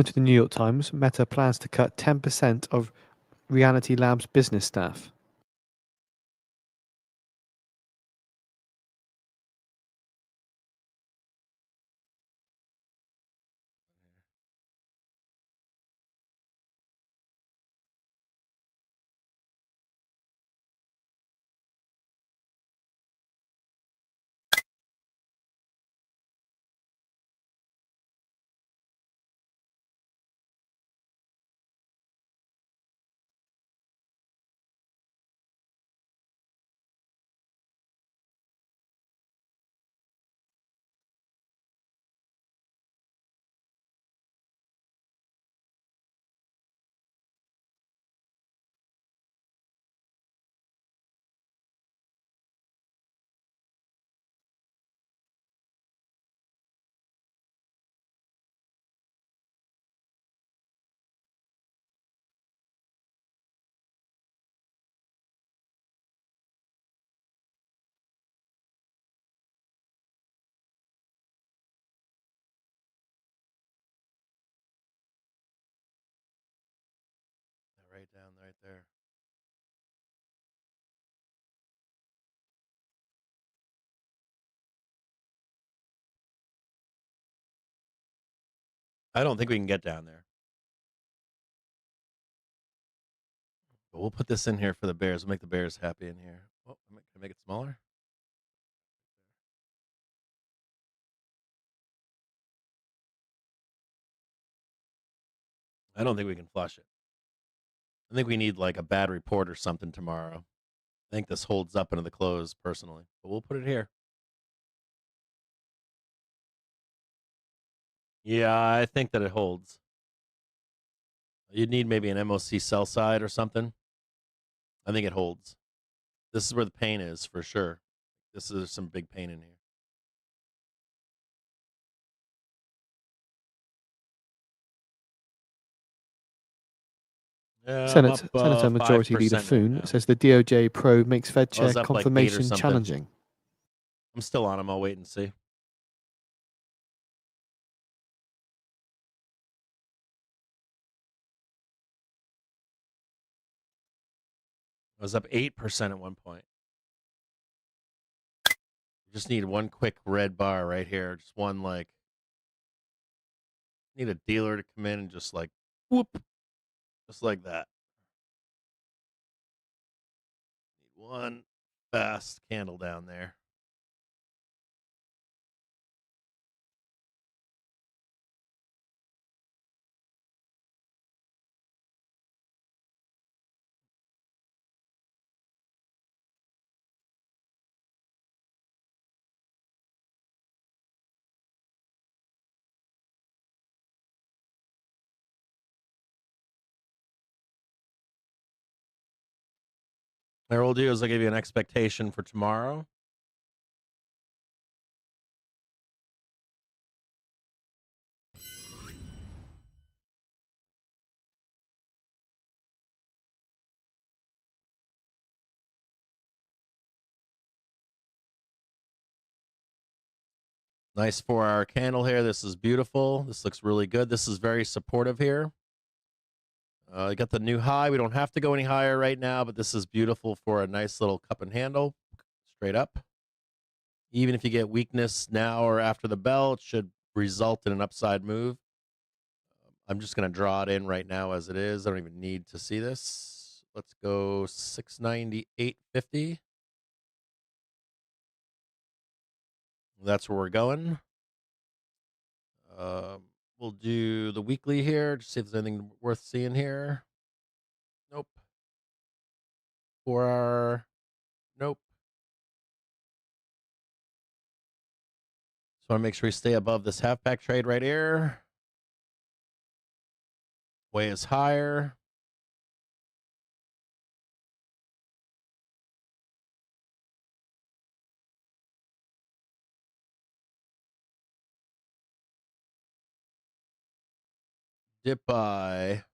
to the New York Times, Meta plans to cut 10% of Reality Labs business staff. Right down right there. I don't think we can get down there. But we'll put this in here for the Bears. We'll make the Bears happy in here. Oh, can I make it smaller? I don't think we can flush it. I think we need like a bad report or something tomorrow. I think this holds up into the close personally, but we'll put it here. Yeah, I think that it holds. You'd need maybe an MOC sell side or something. I think it holds. This is where the pain is for sure. This is some big pain in here. Yeah, Senator Majority Leader 5% Foon right now. says the DOJ probe makes Fed I was chair up like 8 or confirmation something. challenging. I'm still on them. I'll wait and see. I was up 8% at one point. Just need one quick red bar right here. Just one, like, need a dealer to come in and just like, whoop, just like that. Need one fast candle down there. What we'll do is I'll give you an expectation for tomorrow. Nice 4-hour candle here. This is beautiful. This looks really good. This is very supportive here. I got the new high. We don't have to go any higher right now, but this is beautiful for a nice little cup and handle. Straight up. Even if you get weakness now or after the bell, it should result in an upside move. I'm just going to draw it in right now as it is. I don't even need to see this. Let's go 698.50. That's where we're going. We'll do the weekly here to see if there's anything worth seeing here. Nope. 4 hour. Nope. So I want to make sure we stay above this half pack trade right here. Way is higher. Dip buy.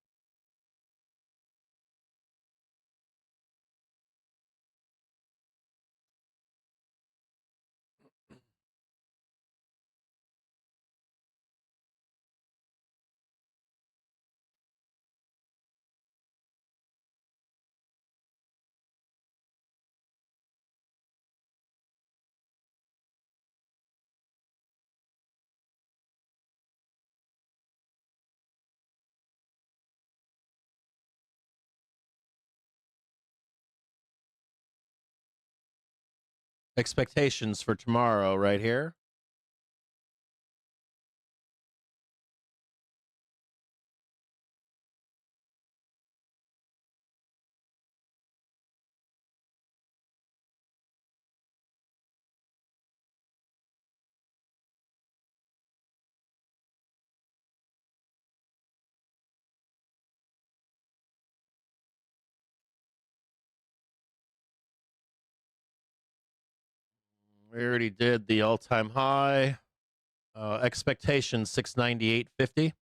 Expectations for tomorrow right here. We already did the all-time high. Expectation 698.50.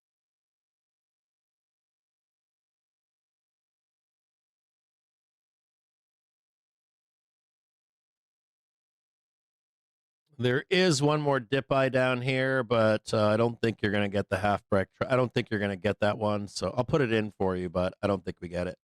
There is one more dip buy down here, but I don't think you're going to get the half break. I don't think you're going to get that one, so I'll put it in for you, but I don't think we get it.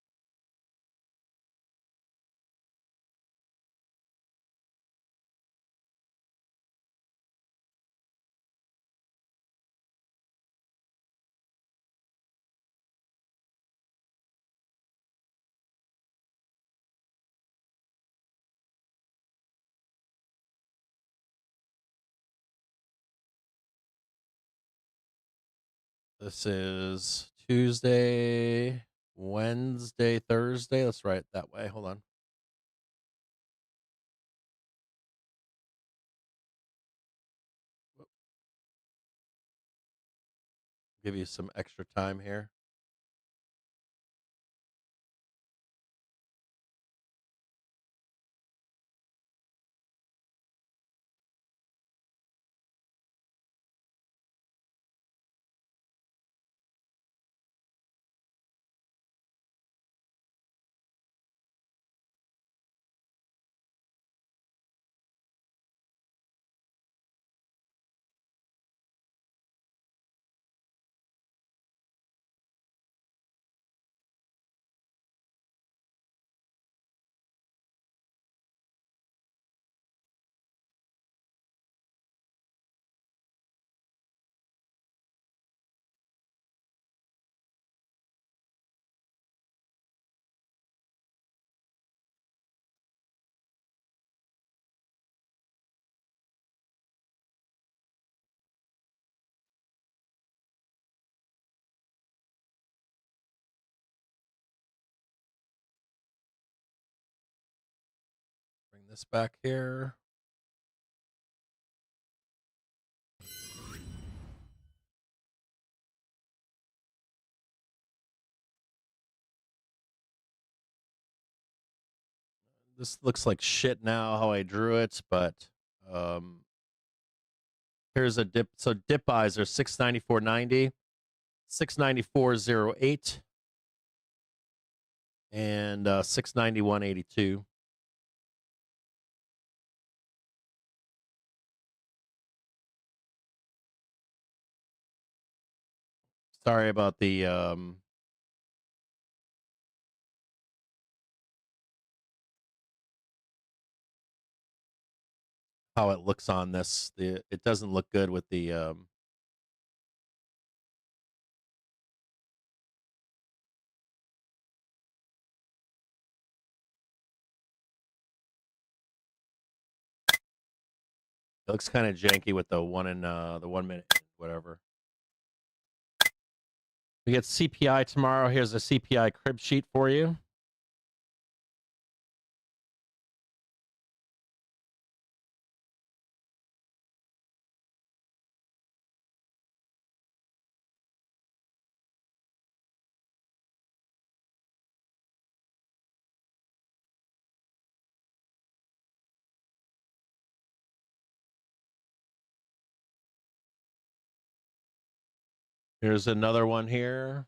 This is Tuesday, Wednesday, Thursday. Let's write it that way. Hold on. Give you some extra time here. Bring this back here. This looks like shit now how I drew it, but here's a dip. So dip buys are 694.90, 694.08, and 691.82. Sorry about the how it looks on this. It doesn't look good with the it looks kind of janky with the 1 minute whatever. We get CPI tomorrow. Here's a CPI crib sheet for you. Here's another one here.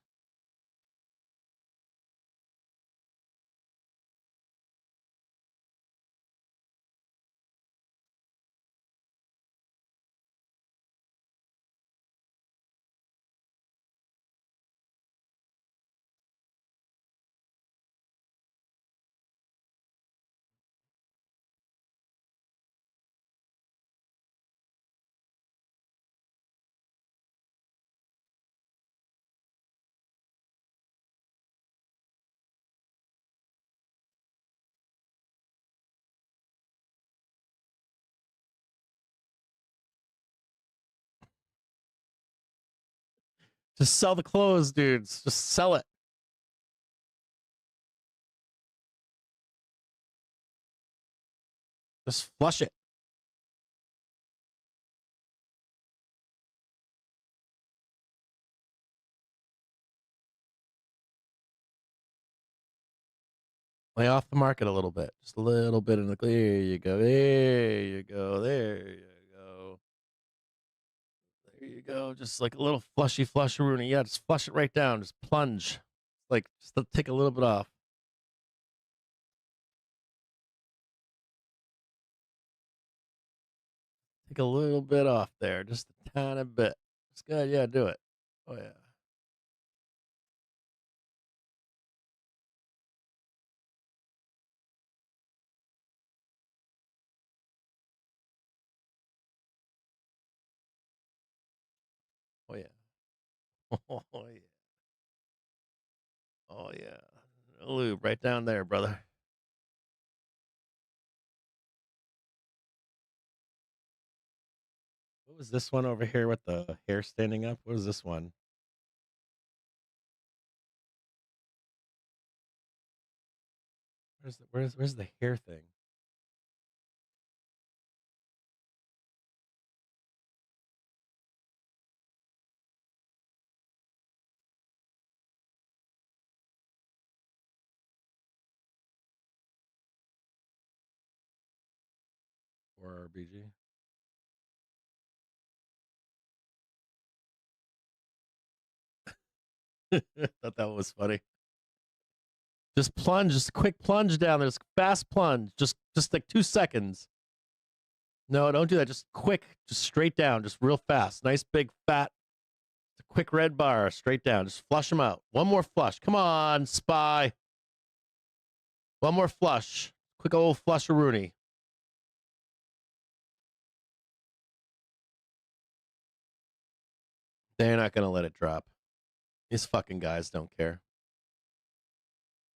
Just sell the clothes, dudes. Just sell it. Just flush it. Lay off the market a little bit. Just a little bit in the there you go. There you go. There you go. There you go. Just like a little flusheroonie. Yeah, just flush it right down. Just plunge. Like just to take a little bit off. Take a little bit off there. Just a tiny bit. It's good. Yeah, do it. Oh yeah. Oh yeah. Oh yeah. Oh yeah. Lube right down there, brother. What was this one over here with the hair standing up? What was this one? Where's the hair thing? Or RBG? Thought that was funny. Just plunge, just a quick plunge down there, just fast plunge, just like 2 seconds. No, don't do that. Just quick, just straight down, just real fast. Nice big fat, quick red bar, straight down. Just flush them out. One more flush. Come on, spy. One more flush. Quick old flusheroonie. They're not gonna let it drop. These fucking guys don't care.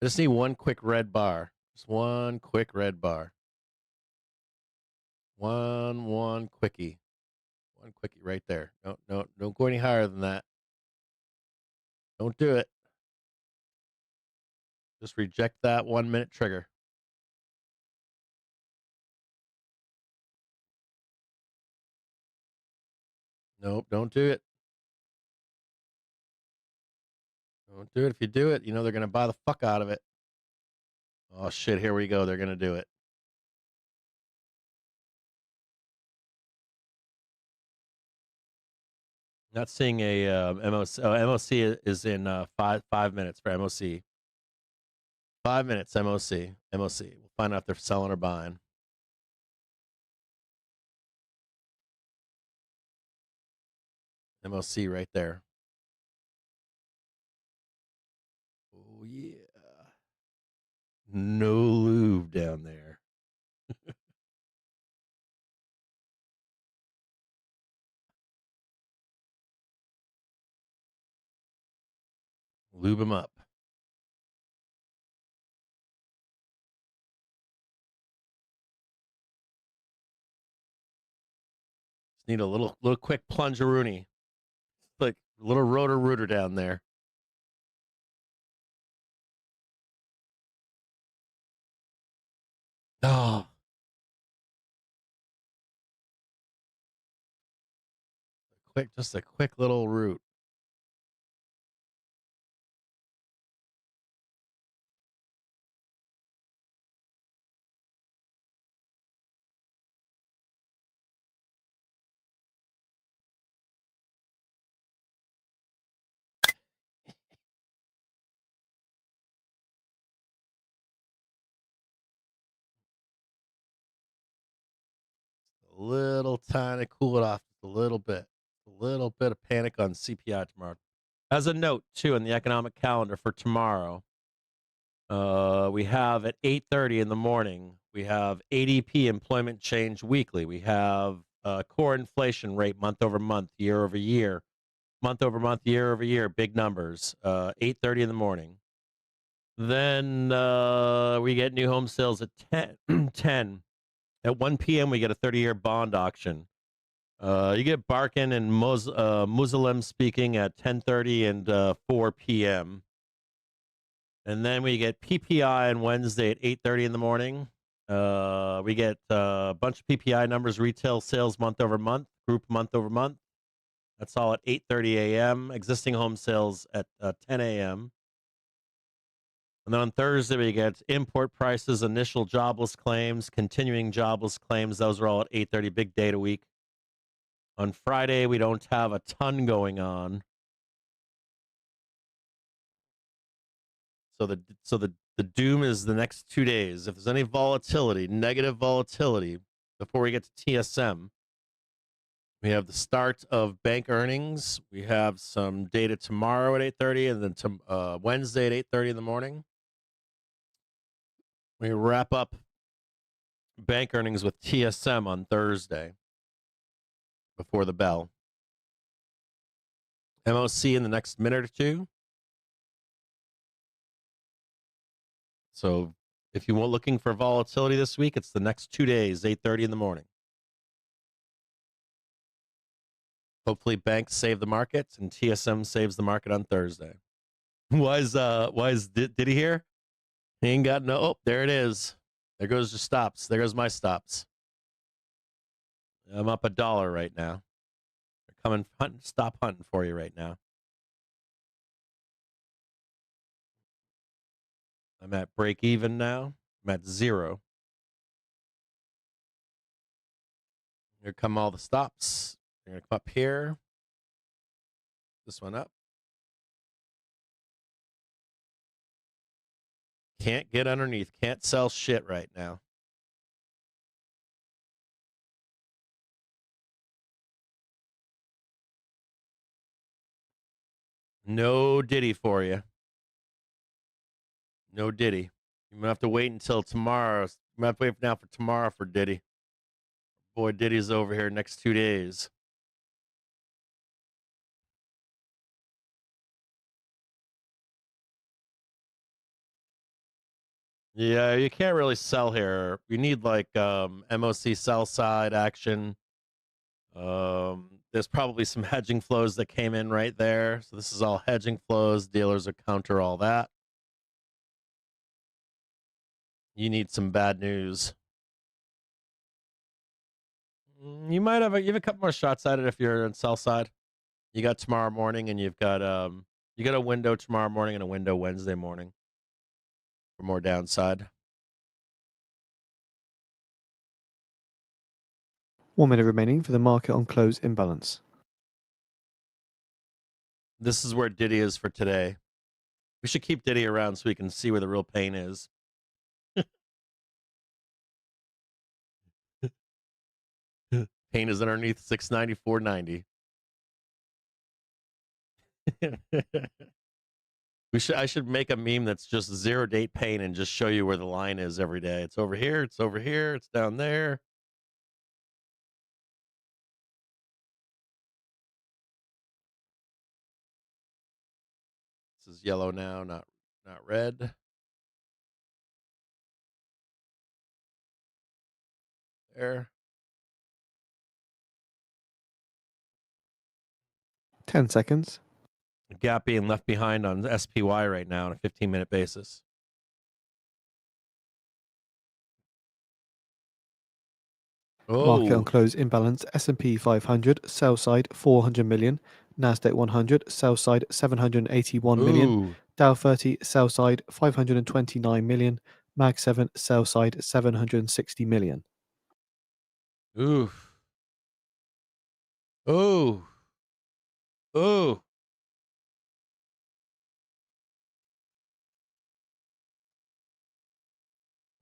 I just need one quick red bar. Just one quick red bar. One quickie. One quickie right there. Don't go any higher than that. Don't do it. Just reject that 1 minute trigger. Nope, don't do it. Don't do it. If you do it, you know they're gonna buy the fuck out of it. Oh shit, here we go. They're gonna do it. Not seeing a MOC. Oh, MOC is in 5 minutes for MOC. 5 minutes MOC. MOC. We'll find out if they're selling or buying. MOC right there. Oh yeah. No lube down there. Lube them up. Just need a little quick plunge-a-rooney. Like a little rotor-rooter down there. Oh. Just a quick little root. A little tiny, cool it off just a little bit. A little bit of panic on CPI tomorrow. As a note, too, in the economic calendar for tomorrow, we have at 8:30 in the morning, we have ADP employment change weekly. We have core inflation rate month over month, year over year. Month over month, year over year, big numbers. 8:30 in the morning. Then we get new home sales at 10. At 1 p.m., we get a 30-year bond auction. You get Barkin and Muslim speaking at 10:30 and 4 p.m. And then we get PPI on Wednesday at 8:30 in the morning. We get a bunch of PPI numbers, retail sales month over month, group month over month. That's all at 8:30 a.m. Existing home sales at 10 a.m. And then on Thursday, we get import prices, initial jobless claims, continuing jobless claims. Those are all at 8:30, big data week. On Friday, we don't have a ton going on. So the doom is the next 2 days. If there's any volatility, negative volatility, before we get to TSM, we have the start of bank earnings. We have some data tomorrow at 8:30, and then Wednesday at 8:30 in the morning. We wrap up bank earnings with TSM on Thursday before the bell. MOC in the next minute or two. So if you want looking for volatility this week, it's the next 2 days, 8:30 in the morning. Hopefully banks save the markets and TSM saves the market on Thursday. Why is Diddy here? He ain't got no. Oh, there it is. There goes your stops. There goes my stops. I'm up $1 right now. They're coming hunting, stop hunting for you right now. I'm at break even now. I'm at 0. Here come all the stops. They're gonna come up here. This one up. Can't get underneath. Can't sell shit right now. No Diddy for you. No Diddy. You're gonna have to wait until tomorrow. You're gonna have to wait now for tomorrow for Diddy. Boy, Diddy's over here next 2 days. Yeah, you can't really sell here. You need like MOC sell side action. There's probably some hedging flows that came in right there. So this is all hedging flows. Dealers will counter all that. You need some bad news. You might have you have a couple more shots at it if you're on sell side. You got tomorrow morning, and you got a window tomorrow morning and a window Wednesday morning for more downside. 1 minute remaining for the market on close imbalance. This is where Diddy is for today. We should keep Diddy around so we can see where the real pain is. Pain is underneath 694.90. I should make a meme that's just 0 date pain and just show you where the line is every day. It's over here, it's over here, it's down there. is yellow now, not red. There. 10 seconds. Gap being left behind on SPY right now on a 15-minute basis. Market on Oh, close imbalance. S&P 500 sell side 400 million. Nasdaq 100 sell side 781 million. ooh, Dow 30 sell side 529 million. Mag 7 sell side 760 million. ooh, ooh, ooh.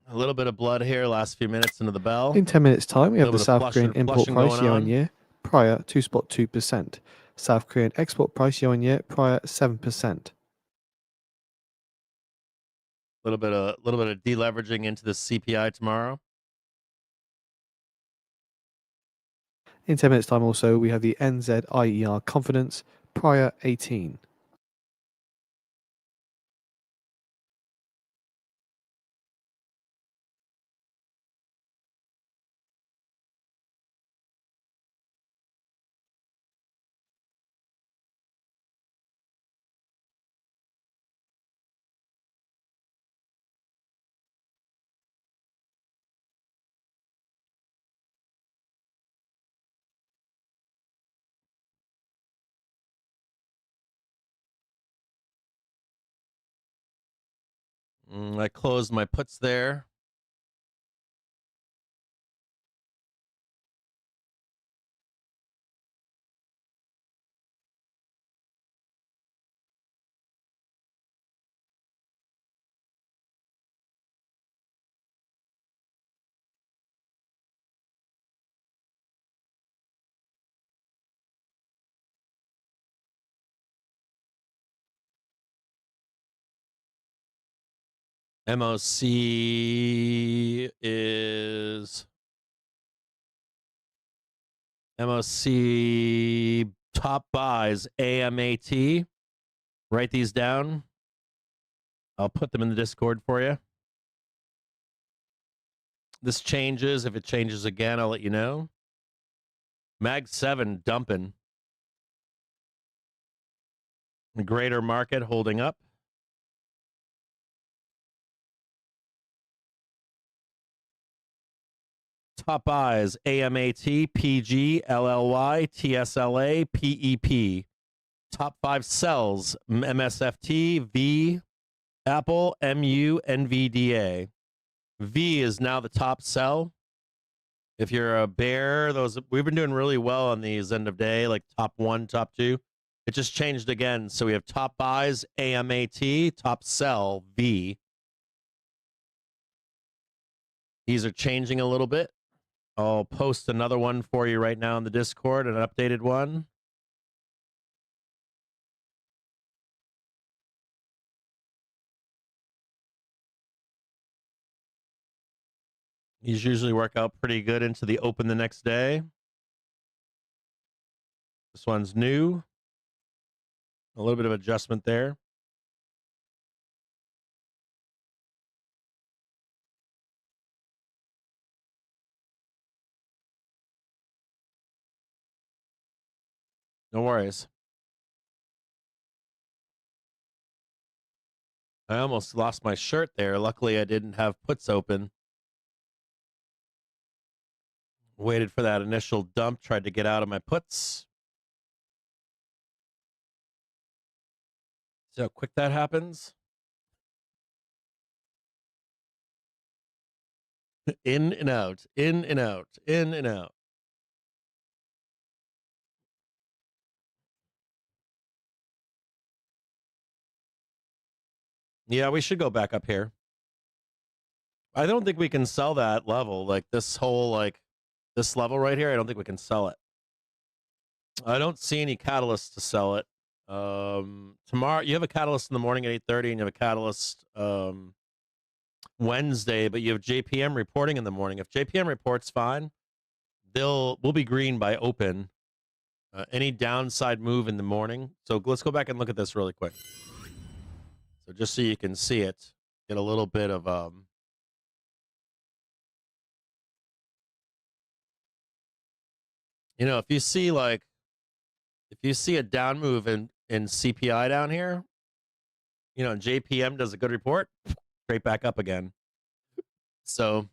A little bit of blood here. Last few minutes into the bell. In 10 minutes time, we have the Little bit of South Korean import flushing price going year on. on year prior 2.2%. South Korean export price year on year prior 7%. Little bit of deleveraging into the CPI tomorrow. In 10 minutes time also, we have the NZIER confidence prior 18. I closed my puts there. MOC is MOC top buys AMAT. Write these down. I'll put them in the Discord for you. This changes. If it changes again, I'll let you know. Mag 7 dumping. Greater market holding up. Top buys AMAT, PG, LLY, TSLA, PEP. Top 5 sells MSFT, V, Apple, MU, NVDA. V is now the top sell. If you're a bear, we've been doing really well on these end of day, like top 1, top 2. It just changed again. So we have top buys AMAT, top sell V. These are changing a little bit. I'll post another one for you right now in the Discord, an updated one. These usually work out pretty good into the open the next day. This one's new. A little bit of adjustment there. No worries. I almost lost my shirt there. Luckily, I didn't have puts open. Waited for that initial dump. Tried to get out of my puts. See how quick that happens? In and out, in and out, in and out. Yeah, we should go back up here. I don't think we can sell that level. Like this whole, this level right here, I don't think we can sell it. I don't see any catalyst to sell it. Tomorrow, you have a catalyst in the morning at 8:30, and you have a catalyst Wednesday, but you have JPM reporting in the morning. If JPM reports fine, we'll be green by open. Any downside move in the morning. So let's go back and look at this really quick. So just so you can see it, get a little bit of you know, if you see a down move in CPI down here, you know, JPM does a good report, straight back up again. So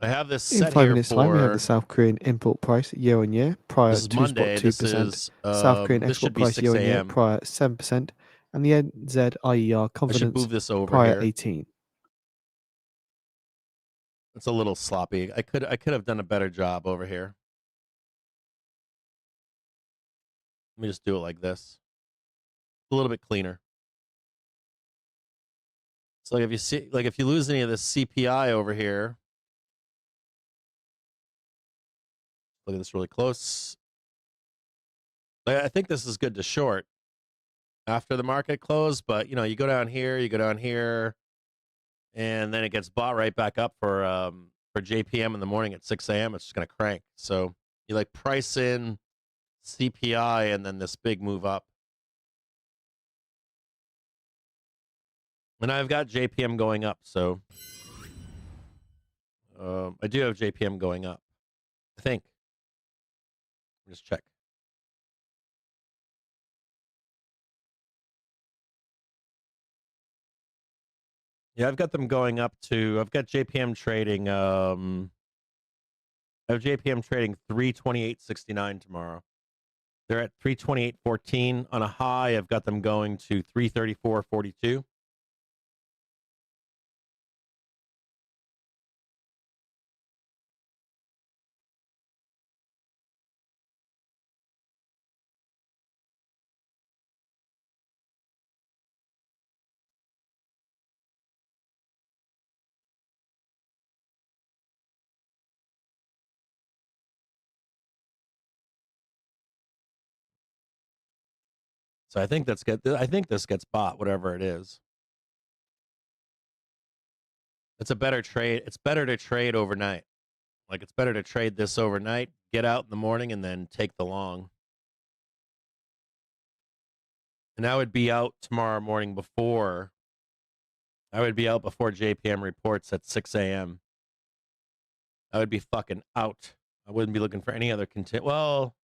I have this In set 5 here minutes' time, we have the for South Korean import price year on year prior this is Monday. This 2.2%, is South Korean this export should be price 6 year on year a.m. prior 7%, and the NZIER I should confidence move this over prior here. 18. It's a little sloppy. I could have done a better job over here. Let me just do it like this. A little bit cleaner. So like if you see, like if you lose any of this CPI over here, look at this really close. I think this is good to short after the market closed, but you know, you go down here, and then it gets bought right back up for JPM in the morning at 6 a.m. It's just gonna crank. So you like price in CPI and then this big move up. And I've got JPM going up, so I do have JPM going up. I think. Just check. Yeah, I've got them going up to. I've got JPM trading. I have JPM trading 328.69 tomorrow. They're at 328.14 on a high. I've got them going to 334.42. So I think that's good. I think this gets bought, whatever it is. It's a better trade. It's better to trade overnight. Like it's better to trade this overnight, get out in the morning, and then take the long. And I would be out tomorrow morning before. I would be out before JPM reports at 6 a.m. I would be fucking out. I wouldn't be looking for any other content. Well,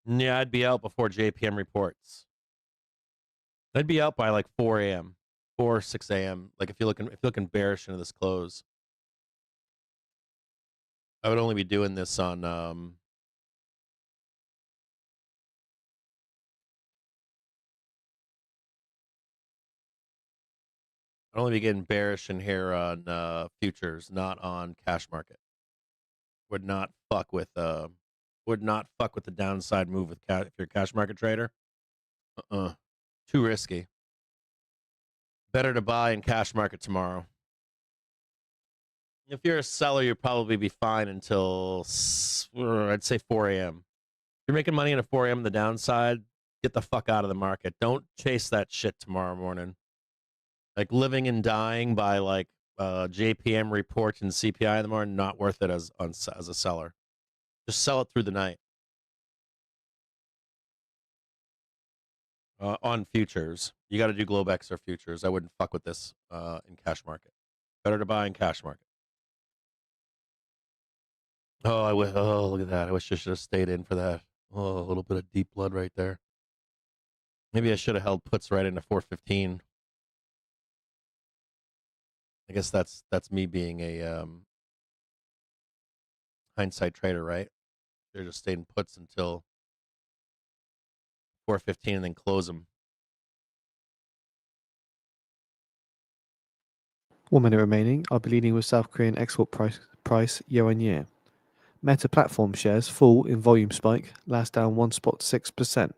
yeah, I'd be out before JPM reports. I'd be out by like 4 a.m., 4 or 6 a.m. Like if you're looking bearish into this close, I would only be doing this on I'd only be getting bearish in here on futures, not on cash market. Would not fuck with the downside move with if you're a cash market trader. Too risky. Better to buy in cash market tomorrow. If you're a seller, you'll probably be fine until I'd say 4 a.m. If you're making money at 4 a.m. the downside, get the fuck out of the market. Don't chase that shit tomorrow morning. Like living and dying by like JPM reports and CPI in the morning, not worth it as a seller. Just sell it through the night. On futures, you got to do Globex or futures. I wouldn't fuck with this in cash market. Better to buy in cash market. Oh, look at that. I wish I should have stayed in for that. Oh, a little bit of deep blood right there. Maybe I should have held puts right into 415. I guess that's me being a hindsight trader, right? They're just staying puts until 415 and then close them. 1 minute remaining. I'll be leading with South Korean export price year on year. Meta platform shares fall in volume spike, last down 1.6%.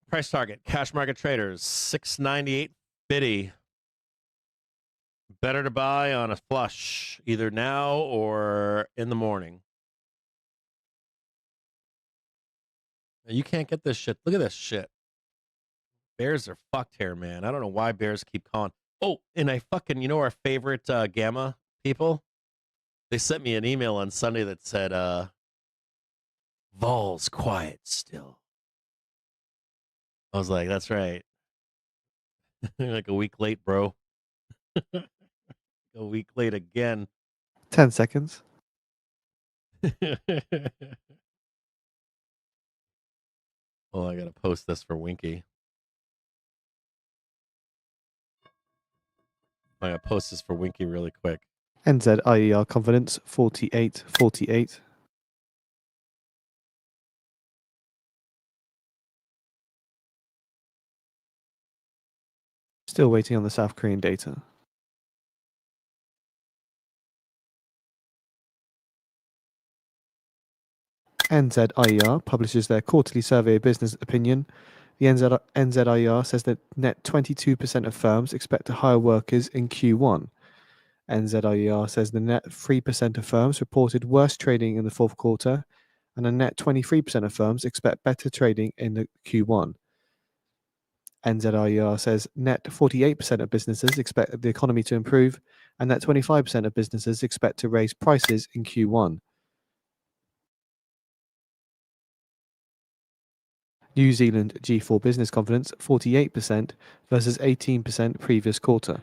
Price target, cash market traders, 698.50. Better to buy on a flush, either now or in the morning. You can't get this shit. Look at this shit. Bears are fucked here, man. I don't know why bears keep calling. Oh, and I fucking, you know our favorite Gamma people? They sent me an email on Sunday that said, Vol's quiet still. I was like, that's right. Like a week late, bro. A week late again. 10 seconds. Oh, I gotta post this for Winky. I gotta post this for Winky really quick. NZIER confidence 48.48. Still waiting on the South Korean data. NZIER publishes their quarterly survey of business opinion. The NZIER says that net 22% of firms expect to hire workers in Q1. NZIER says the net 3% of firms reported worse trading in the fourth quarter, and a net 23% of firms expect better trading in the Q1. NZIER says net 48% of businesses expect the economy to improve, and that 25% of businesses expect to raise prices in Q1. New Zealand G4 business confidence 48% versus 18% previous quarter.